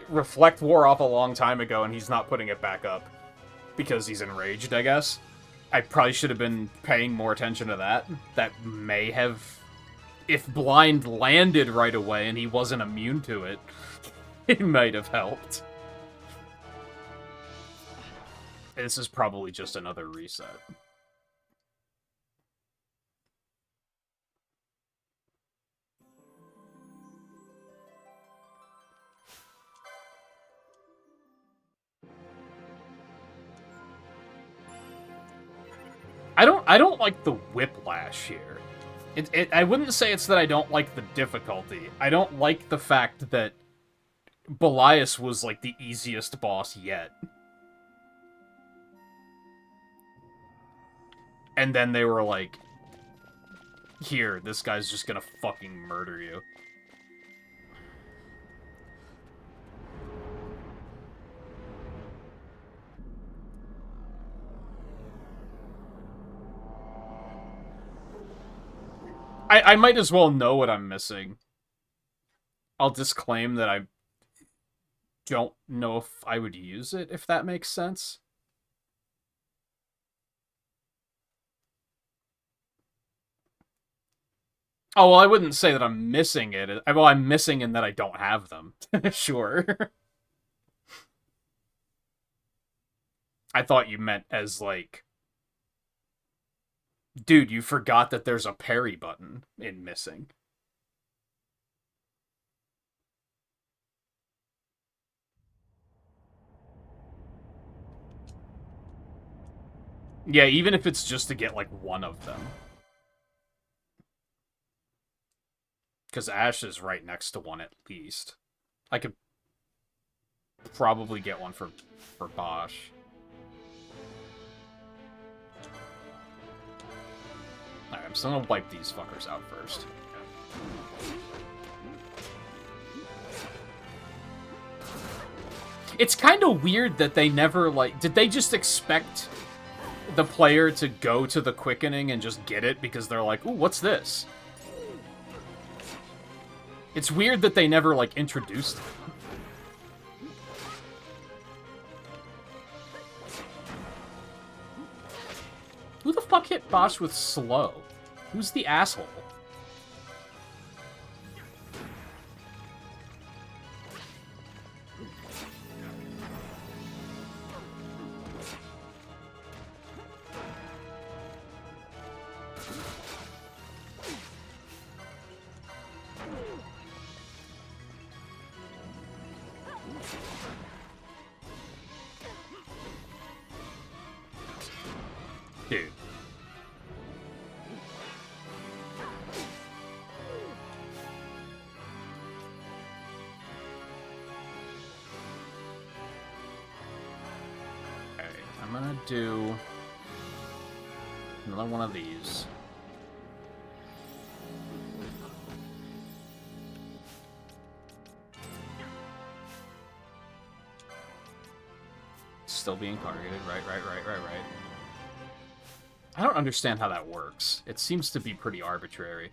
Reflect wore off a long time ago and he's not putting it back up. Because he's enraged, I guess. I probably should have been paying more attention to that. That may have... If Blind landed right away and he wasn't immune to it, it might have helped. This is probably just another reset. I don't like the whiplash here. I wouldn't say it's that I don't like the difficulty. I don't like the fact that Belias was, like, the easiest boss yet. And then they were like, here, this guy's just gonna fucking murder you. I might as well know what I'm missing. I'll disclaim that I don't know if I would use it, if that makes sense. Oh, well, I wouldn't say that I'm missing it. Well, I'm missing in that I don't have them. Sure. I thought you meant as, like... Dude, you forgot that there's a parry button in missing. Yeah, even if it's just to get, like, one of them. Because Ash is right next to one, at least. I could probably get one for Bosch. Alright, I'm still gonna wipe these fuckers out first. It's kind of weird that they never, like... Did they just expect the player to go to the quickening and just get it because they're like, ooh, what's this? It's weird that they never, like, introduced it. Who the fuck hit Bosch with slow? Who's the asshole? Dude. Okay, I'm gonna do another one of these. Still being targeted, right. I don't understand how that works. It seems to be pretty arbitrary.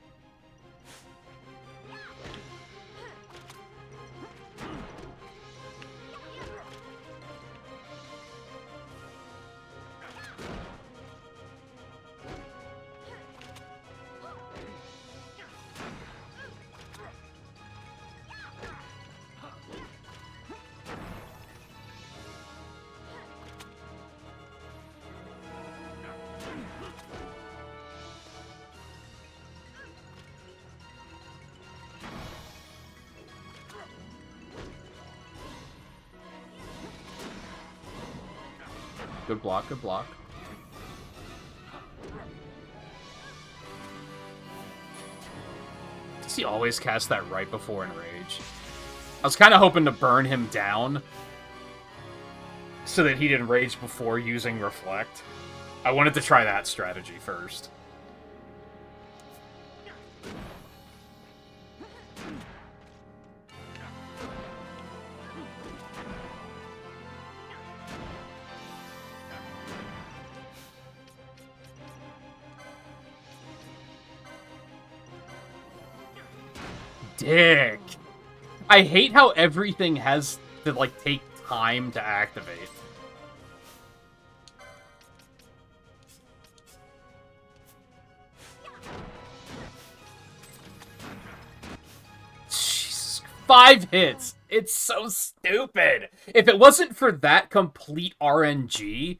Good block, good block. Does he always cast that right before Enrage? I was kind of hoping to burn him down so that he'd Enrage before using Reflect. I wanted to try that strategy first. Dick. I hate how everything has to, like, take time to activate. Jesus. 5 hits. It's so stupid. If it wasn't for that complete RNG,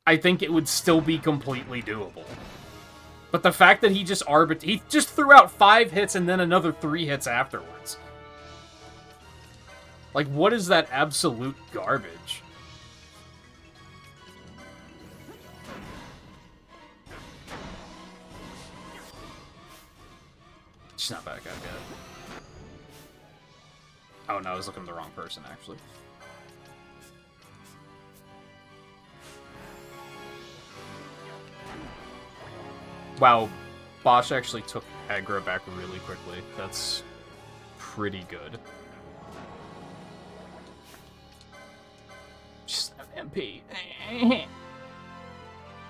I think it would still be completely doable. But the fact that he just threw out 5 hits and then another 3 hits afterwards. Like, what is that absolute garbage? Oh no, I was looking at the wrong person, actually. Wow, Bosch actually took aggro back really quickly. That's pretty good. Just an MP.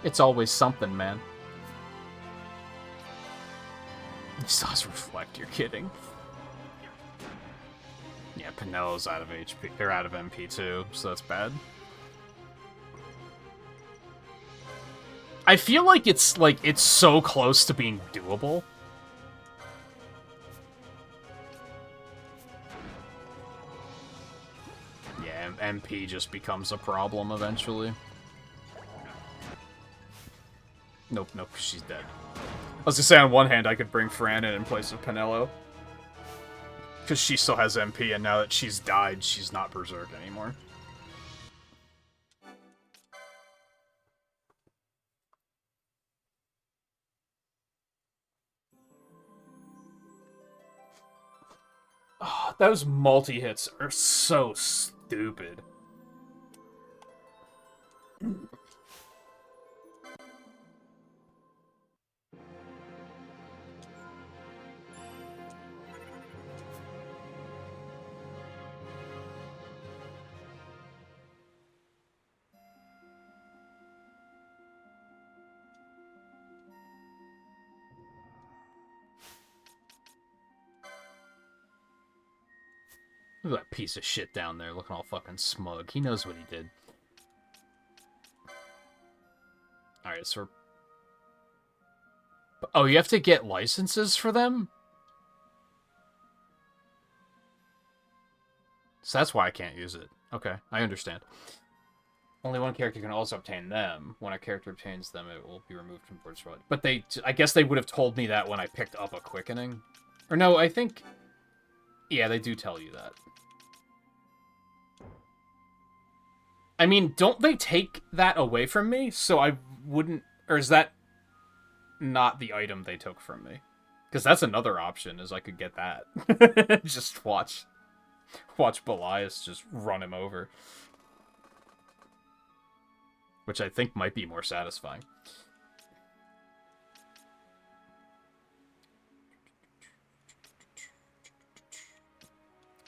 It's always something, man. Sauce reflect, you're kidding. Yeah, Pinello's out of HP. They're out of MP too, so that's bad. I feel like it's so close to being doable. Yeah, MP just becomes a problem eventually. Nope, nope, she's dead. I was gonna say, on one hand, I could bring Fran in place of Pinello. Because she still has MP, and now that she's died, she's not Berserk anymore. Oh, those multi-hits are so stupid. Look at that piece of shit down there looking all fucking smug. He knows what he did. Alright, so... Oh, you have to get licenses for them? So that's why I can't use it. Okay, I understand. Only one character can also obtain them. When a character obtains them, it will be removed from board's road. But I guess they would have told me that when I picked up a quickening. Or no, I think... Yeah, they do tell you that. I mean, don't they take that away from me? So I wouldn't... Or is that not the item they took from me? Because that's another option, is I could get that. Just watch Belias just run him over. Which I think might be more satisfying.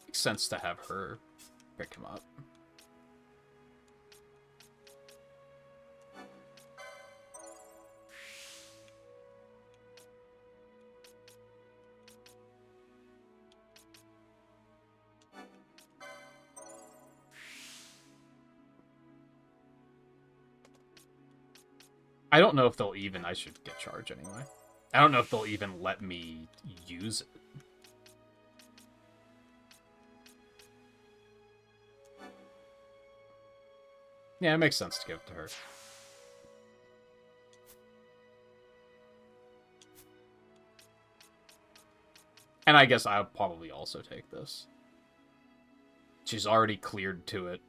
Makes sense to have her pick him up. I don't know if they'll even... I should get charged anyway. I don't know if they'll even let me use it. Yeah, it makes sense to give it to her. And I guess I'll probably also take this. She's already cleared to it.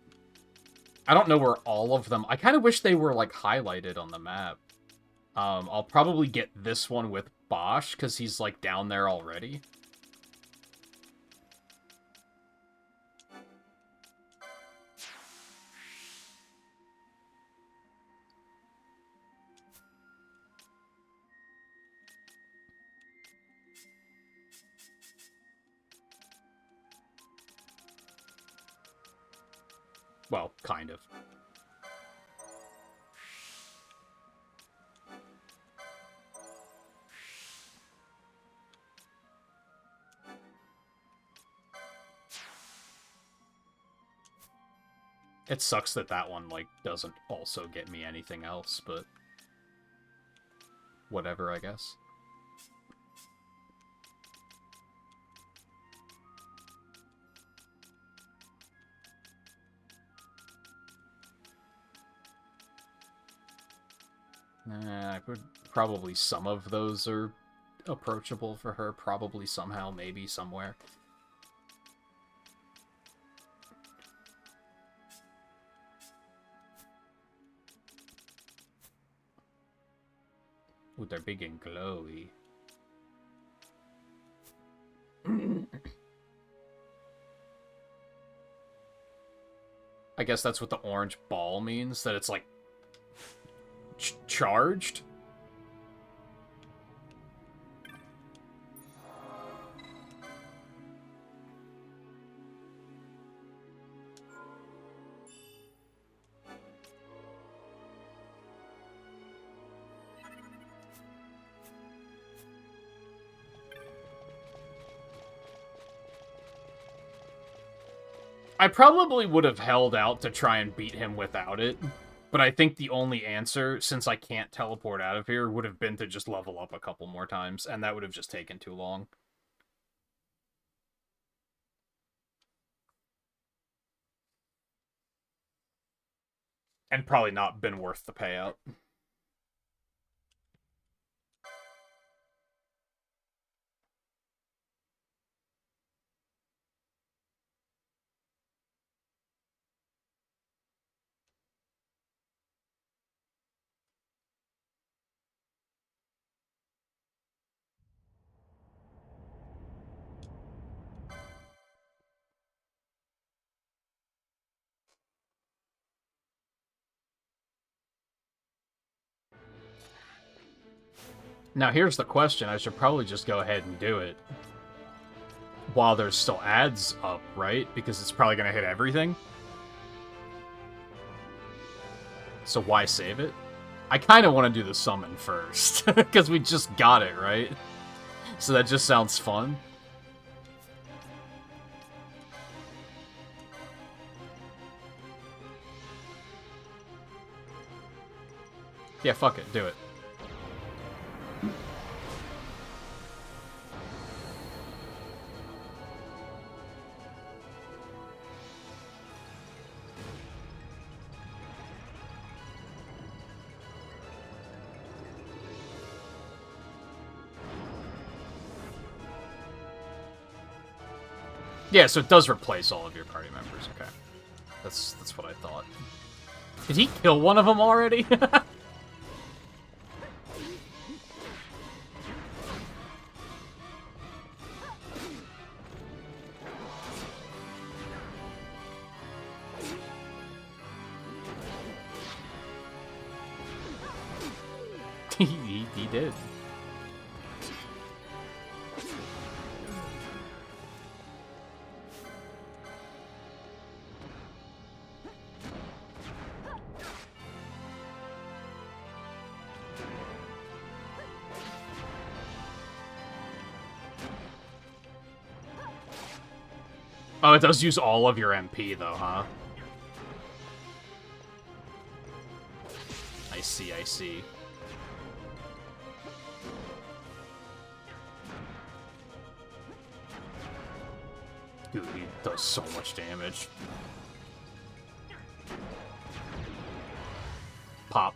I don't know where all of them... I kind of wish they were, like, highlighted on the map. I'll probably get this one with Bosch, because he's, like, down there already. Well, kind of. It sucks that that one, like, doesn't also get me anything else, but... whatever, I guess. Probably some of those are approachable for her. Probably somehow, maybe somewhere. Ooh, they're big and glowy. I guess that's what the orange ball means, that it's, like, charged? I probably would have held out to try and beat him without it, but I think the only answer, since I can't teleport out of here, would have been to just level up a couple more times, and that would have just taken too long. And probably not been worth the payout. Now here's the question, I should probably just go ahead and do it while there's still ads up, right? Because it's probably gonna hit everything. So why save it? I kind of want to do the summon first, because we just got it, right? So that just sounds fun. Yeah, fuck it, do it. Yeah, so it does replace all of your party members, okay. That's what I thought. Did he kill one of them already? he did. Oh, it does use all of your MP, though, huh? I see, I see. Dude, he does so much damage. Pop.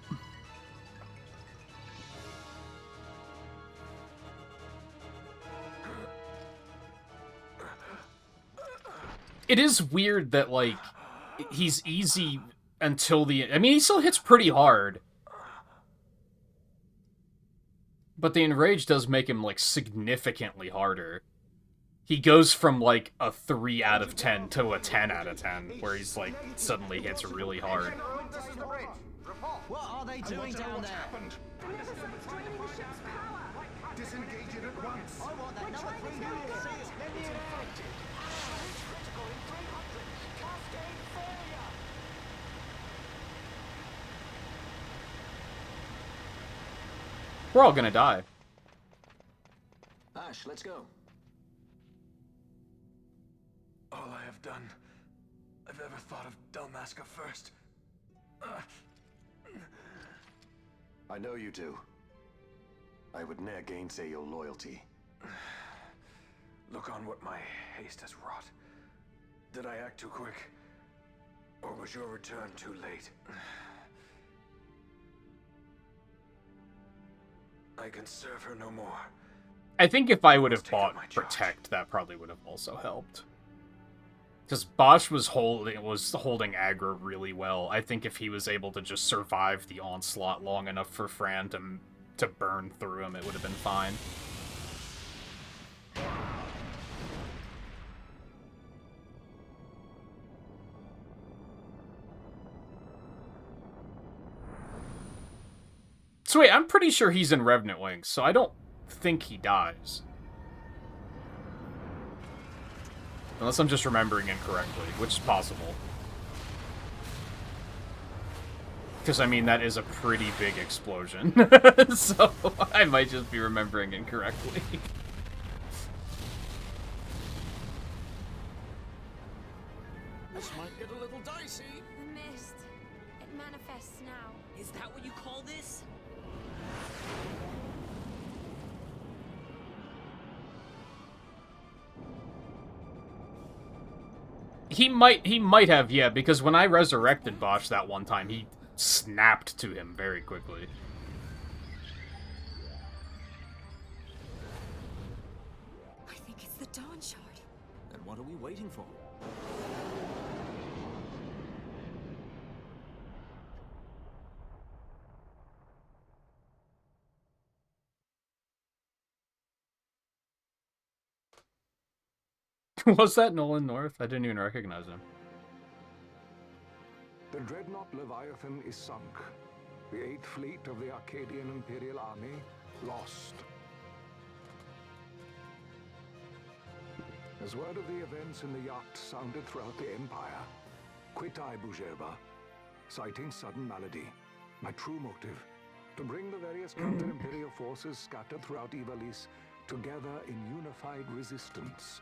It is weird that, like, he's easy until the... I mean, he still hits pretty hard. But the Enrage does make him, like, significantly harder. He goes from, like, a 3 out of 10 to a 10 out of 10, where he's, like, suddenly hits really hard. What are they doing down there? Happened? Disengage it at once. I want that number 3 unit to see as many infected. We're all gonna die. Ash, let's go. All I have done, I've ever thought of Dalmasca first. I know you do. I would ne'er gainsay your loyalty. Look on what my haste has wrought. Did I act too quick? Or was your return too late? I can serve her no more. I think if I would have bought Protect, that probably would have also helped. Because Bosch was holding aggro really well. I think if he was able to just survive the onslaught long enough for Fran to burn through him, it would have been fine. So wait, I'm pretty sure he's in Revenant Wings, so I don't think he dies. Unless I'm just remembering incorrectly, which is possible. Because, I mean, that is a pretty big explosion. So, I might just be remembering incorrectly. This might get a little dicey. The mist. It manifests now. Is that what you call this? He might have, yeah, because when I resurrected Bosch that one time, he snapped to him very quickly. I think it's the Dawn Shard. Then what are we waiting for? Was that Nolan North? I didn't even recognize him. The dreadnought Leviathan is sunk. The 8th fleet of the Arcadian Imperial Army lost. As word of the events in the yacht sounded throughout the Empire, quit I Bujerba, citing sudden malady. My true motive, to bring the various counter-imperial forces scattered throughout Ivalice together in unified resistance.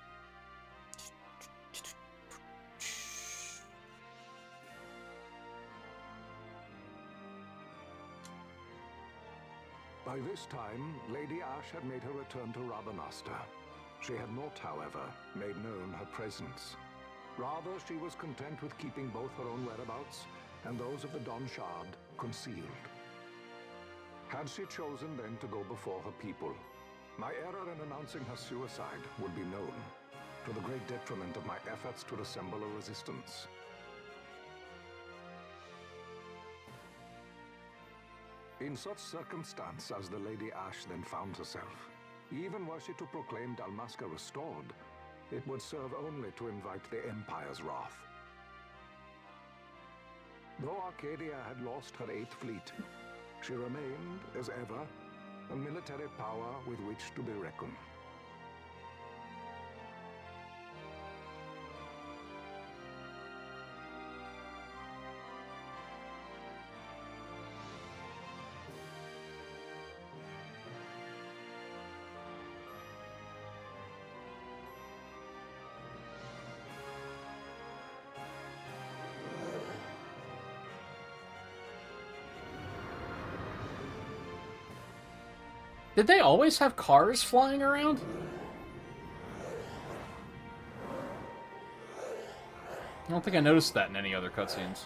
By this time, Lady Ash had made her return to Rabanastre. She had not, however, made known her presence. Rather, she was content with keeping both her own whereabouts and those of the Dawn Shard concealed. Had she chosen then to go before her people, my error in announcing her suicide would be known, to the great detriment of my efforts to assemble a resistance. In such circumstance as the Lady Ash then found herself, even were she to proclaim Dalmasca restored, it would serve only to invite the Empire's wrath. Though Arcadia had lost her 8th fleet, she remained, as ever, a military power with which to be reckoned. Did they always have cars flying around? I don't think I noticed that in any other cutscenes.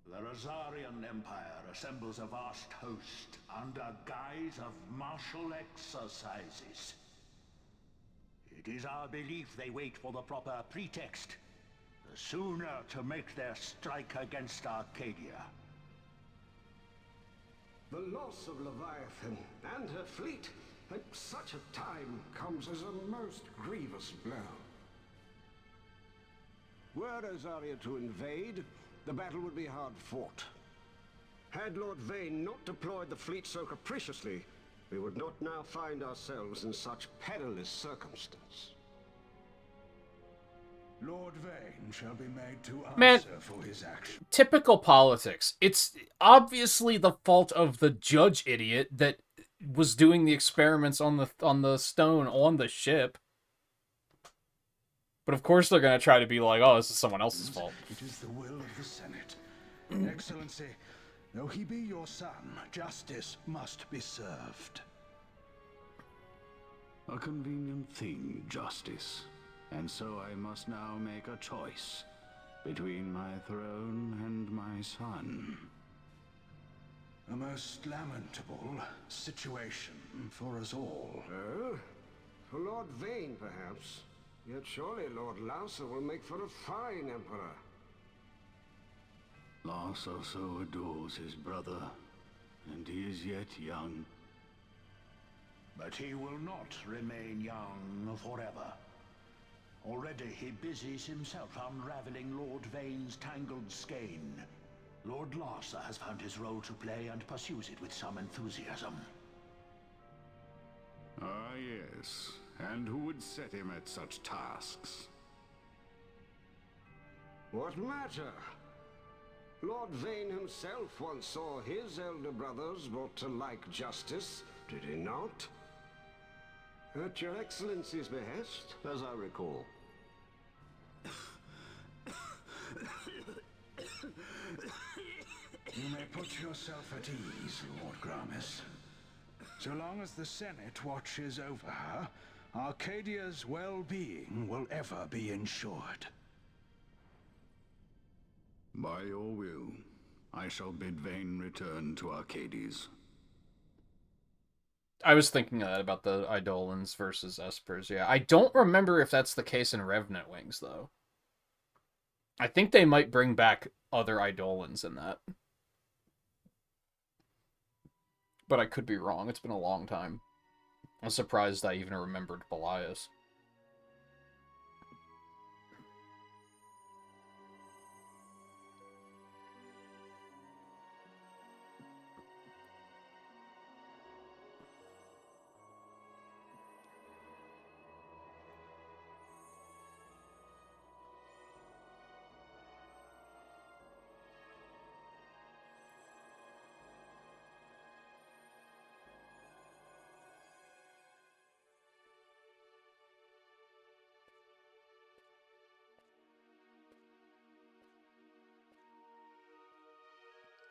The Rosarian Empire assembles a vast host under guise of martial exercises. It is our belief they wait for the proper pretext, the sooner to make their strike against Arcadia. The loss of Leviathan and her fleet at such a time comes as a most grievous blow. Were Rosaria to invade, the battle would be hard fought. Had Lord Vane not deployed the fleet so capriciously, we would not now find ourselves in such perilous circumstance. Lord Vane shall be made to Man, answer for his actions. typical politics. It's obviously the fault of the judge idiot that was doing the experiments on the stone on the ship. But of course they're gonna try to be like, oh, this is someone else's fault. It is the will of the Senate. Excellency, though he be your son, justice must be served. A convenient thing, justice. And so I must now make a choice between my throne and my son. A most lamentable situation for us all. Oh? For Lord Vane, perhaps. Yet surely Lord Lauser will make for a fine emperor. Lars also adores his brother, and he is yet young. But he will not remain young forever. Already he busies himself unraveling Lord Vane's tangled skein. Lord Larsa has found his role to play and pursues it with some enthusiasm. Ah, yes. And who would set him at such tasks? What matter? Lord Vane himself once saw his elder brothers brought to like justice, did he not? At your Excellency's behest, As I recall. You may put yourself at ease, Lord Gramis. So long as the Senate watches over her, Arcadia's well-being will ever be ensured. By your will, I shall bid Vane return to Arcades. I was thinking of that about the Eidolons versus Espers, yeah. I don't remember if that's the case in Revenant Wings, though. I think they might bring back other Eidolons in that. But I could be wrong. It's been a long time. I'm surprised I even remembered Belias.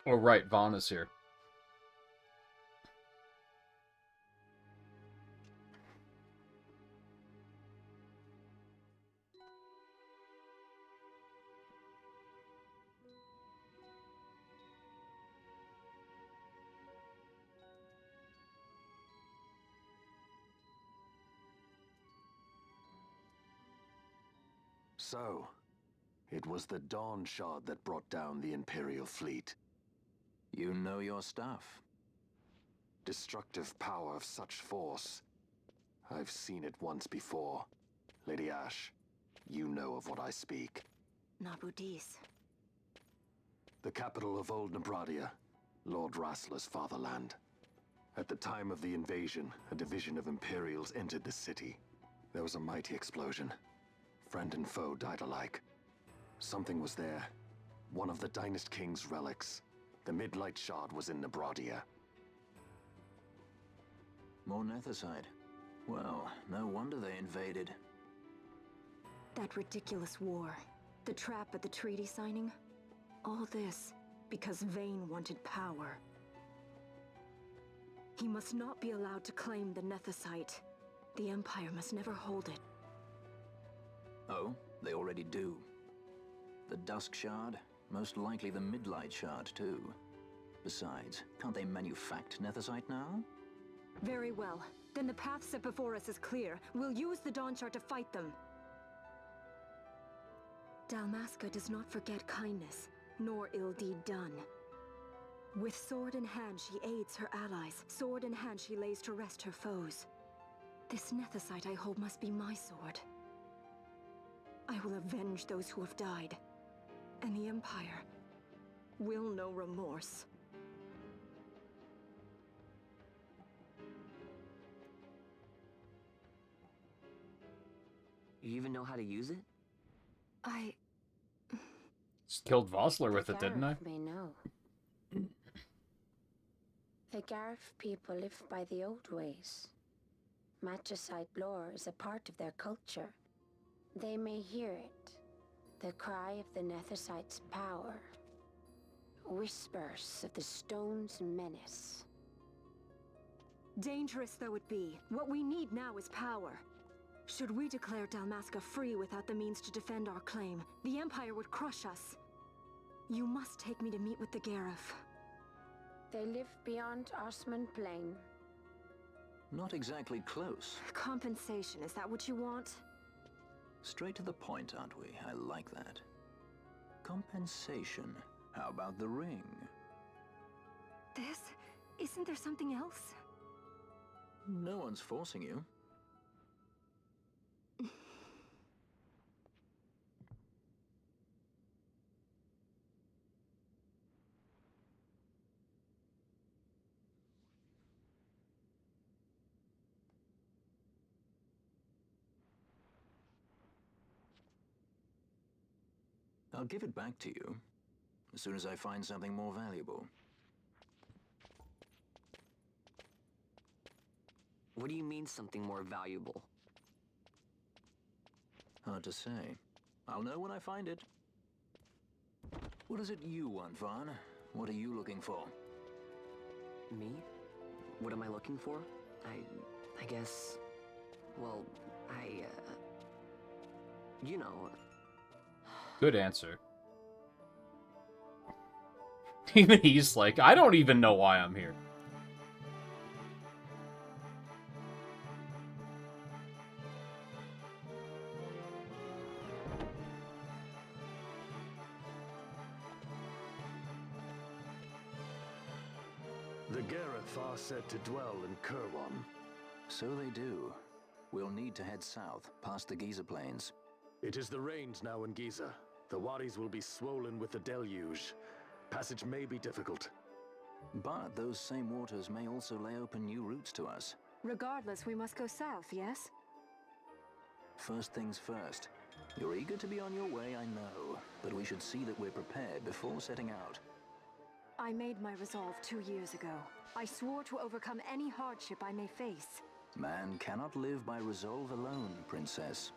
Oh, right, Vaughn is here. So, it was the Dawn Shard that brought down the Imperial fleet. You know your stuff. Destructive power of such force. I've seen it once before. Lady Ashe, you know of what I speak. Nabudis. The capital of Old Nebradia, Lord Rassler's fatherland. At the time of the invasion, a division of Imperials entered the city. There was a mighty explosion. Friend and foe died alike. Something was there. One of the Dynast King's relics. The Midlight Shard was in Nebradia. More Nethicite. Well, no wonder they invaded. That ridiculous war. The trap at the treaty signing. All this because Vane wanted power. He must not be allowed to claim the Nethicite. The Empire must never hold it. Oh, they already do. The Dusk Shard? Most likely the Midlight Shard, too. Besides, can't they manufacture Nethicite now? Very well. Then the path set before us is clear. We'll use the Dawn Shard to fight them. Dalmasca does not forget kindness, nor ill deed done. With sword in hand, she aids her allies. Sword in hand, she lays to rest her foes. This Nethicite I hold must be my sword. I will avenge those who have died. And the Empire will know remorse. You even know how to use it? Just killed Vossler with it, didn't I? The Garif may know. The Garif people live by the old ways. Magicite lore is a part of their culture. They may hear it. The cry of the Nethicite's power. Whispers of the stone's menace. Dangerous though it be, what we need now is power. Should we declare Dalmasca free without the means to defend our claim, the Empire would crush us. You must take me to meet with the Garif. They live beyond Osman Plain. Not exactly close. Compensation, is that what you want? Straight to the point, aren't we? I like that. Compensation. How about the ring? This? Isn't there something else? No one's forcing you. I'll give it back to you as soon as I find something more valuable. What do you mean something more valuable? Hard to say. I'll know when I find it. What is it you want, Vaughn? What are you looking for? Me? What am I looking for? I guess... Well, you know... Good answer. Even he's like, I don't even know why I'm here. The Gareth are said to dwell in Kirwan. So they do. We'll need to head south, past the Giza Plains. It is the rains now in Giza. The wadis will be swollen with the deluge. Passage may be difficult. But those same waters may also lay open new routes to us. Regardless, we must go south, yes? First things first. You're eager to be on your way, I know. But we should see that we're prepared before setting out. I made my resolve 2 years ago. I swore to overcome any hardship I may face. Man cannot live by resolve alone, Princess.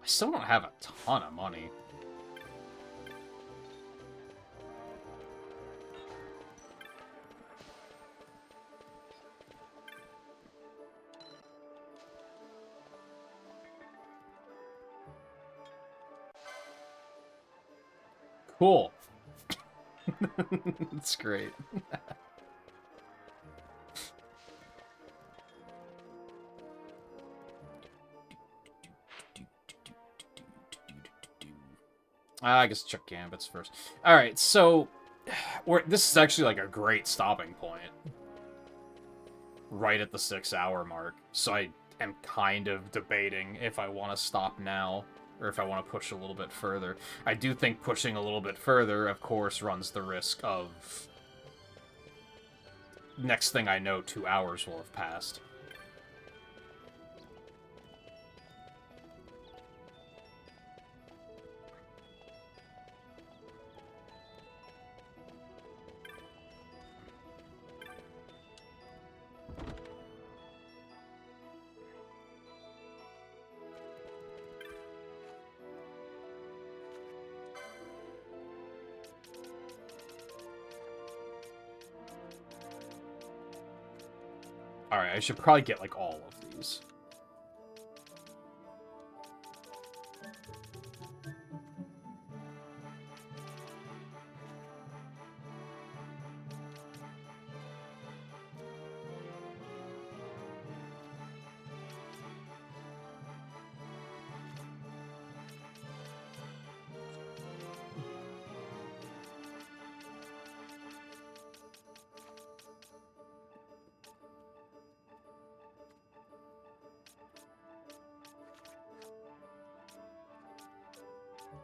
I still don't have a ton of money. Cool. That's great. I guess check Gambits first. Alright, so... this is actually like a great stopping point. Right at the 6-hour mark. So I am kind of debating if I want to stop now, or if I want to push a little bit further. I do think pushing a little bit further, of course, runs the risk of... next thing I know, 2 hours will have passed. Alright, I should probably get, like, all of these.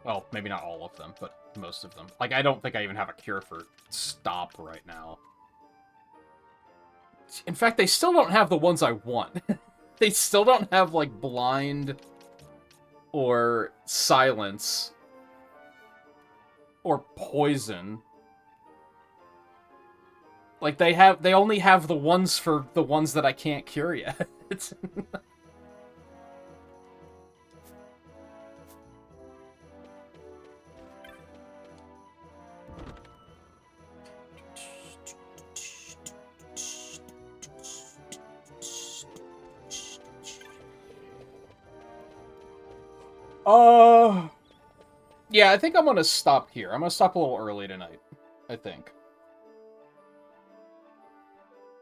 Well, maybe not all of them, but most of them. Like, I don't think I even have a cure for stop right now. In fact, they still don't have the ones I want. They still don't have, like, blind or silence or poison. Like, they only have the ones for the ones that I can't cure yet. It's... Yeah, I think I'm gonna stop here. I'm gonna stop a little early tonight. I think.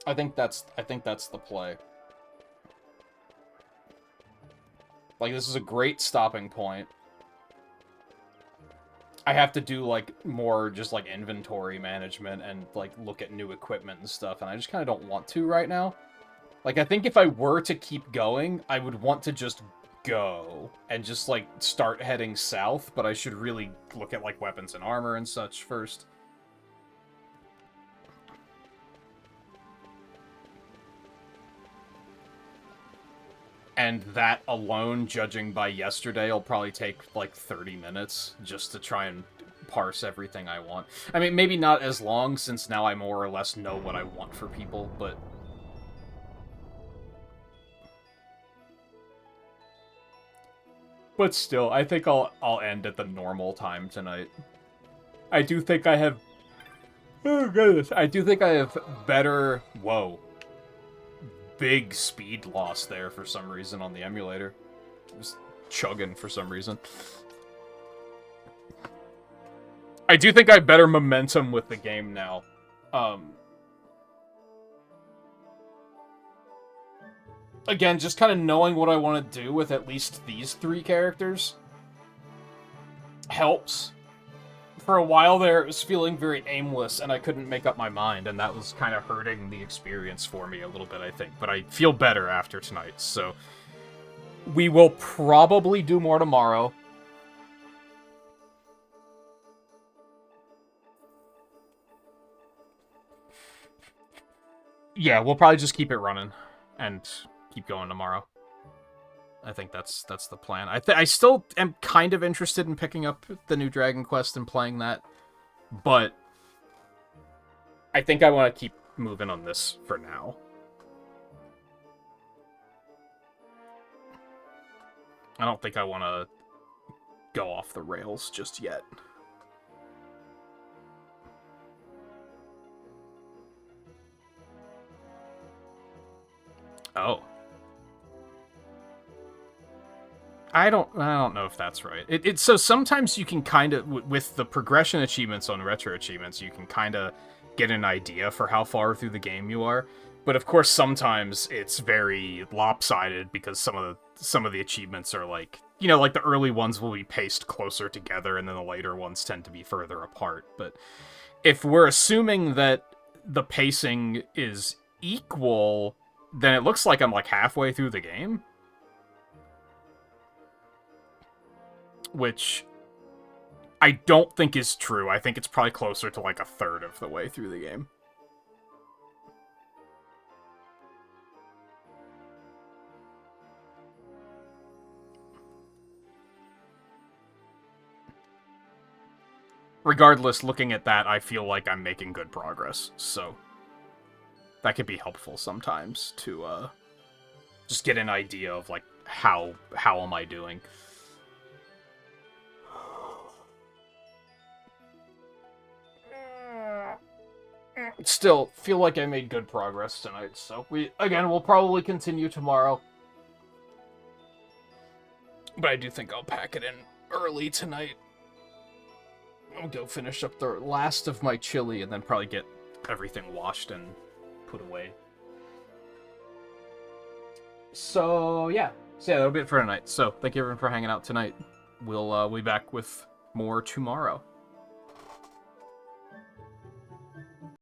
I think that's the play. Like, this is a great stopping point. I have to do, like, more just, like, inventory management and, like, look at new equipment and stuff, and I just kind of don't want to right now. Like, I think if I were to keep going, I would want to just go and just, like, start heading south, but I should really look at, like, weapons and armor and such first. And that alone, judging by yesterday, will probably take, like, 30 minutes just to try and parse everything I want. I mean, maybe not as long, since now I more or less know what I want for people, but... But still, I think I'll end at the normal time tonight. I do think I have... Oh, goodness. I do think I have better... Whoa. Big speed loss there for some reason on the emulator. Just chugging for some reason. I do think I have better momentum with the game now. Again, just kind of knowing what I want to do with at least these 3 characters helps. For a while there, it was feeling very aimless, and I couldn't make up my mind, and that was kind of hurting the experience for me a little bit, I think. But I feel better after tonight, so... We will probably do more tomorrow. Yeah, we'll probably just keep it running, and keep going tomorrow. I think that's the plan. I still am kind of interested in picking up the new Dragon Quest and playing that, but I think I want to keep moving on this for now. I don't think I want to go off the rails just yet. Oh. I don't know if that's right. So sometimes you can kind of, with the progression achievements on retro achievements, you can kind of get an idea for how far through the game you are. But of course, sometimes it's very lopsided because some of the achievements are like, you know, like the early ones will be paced closer together, and then the later ones tend to be further apart. But if we're assuming that the pacing is equal, then it looks like I'm like halfway through the game. Which I don't think is true. I think it's probably closer to like a third of the way through the game. Regardless, looking at that, I feel like I'm making good progress, so that could be helpful sometimes to just get an idea of like how am I doing. Still, feel like I made good progress tonight, so we'll probably continue tomorrow. But I do think I'll pack it in early tonight. I'll go finish up the last of my chili and then probably get everything washed and put away. So, yeah. That'll be it for tonight. So, thank you everyone for hanging out tonight. We'll be back with more tomorrow.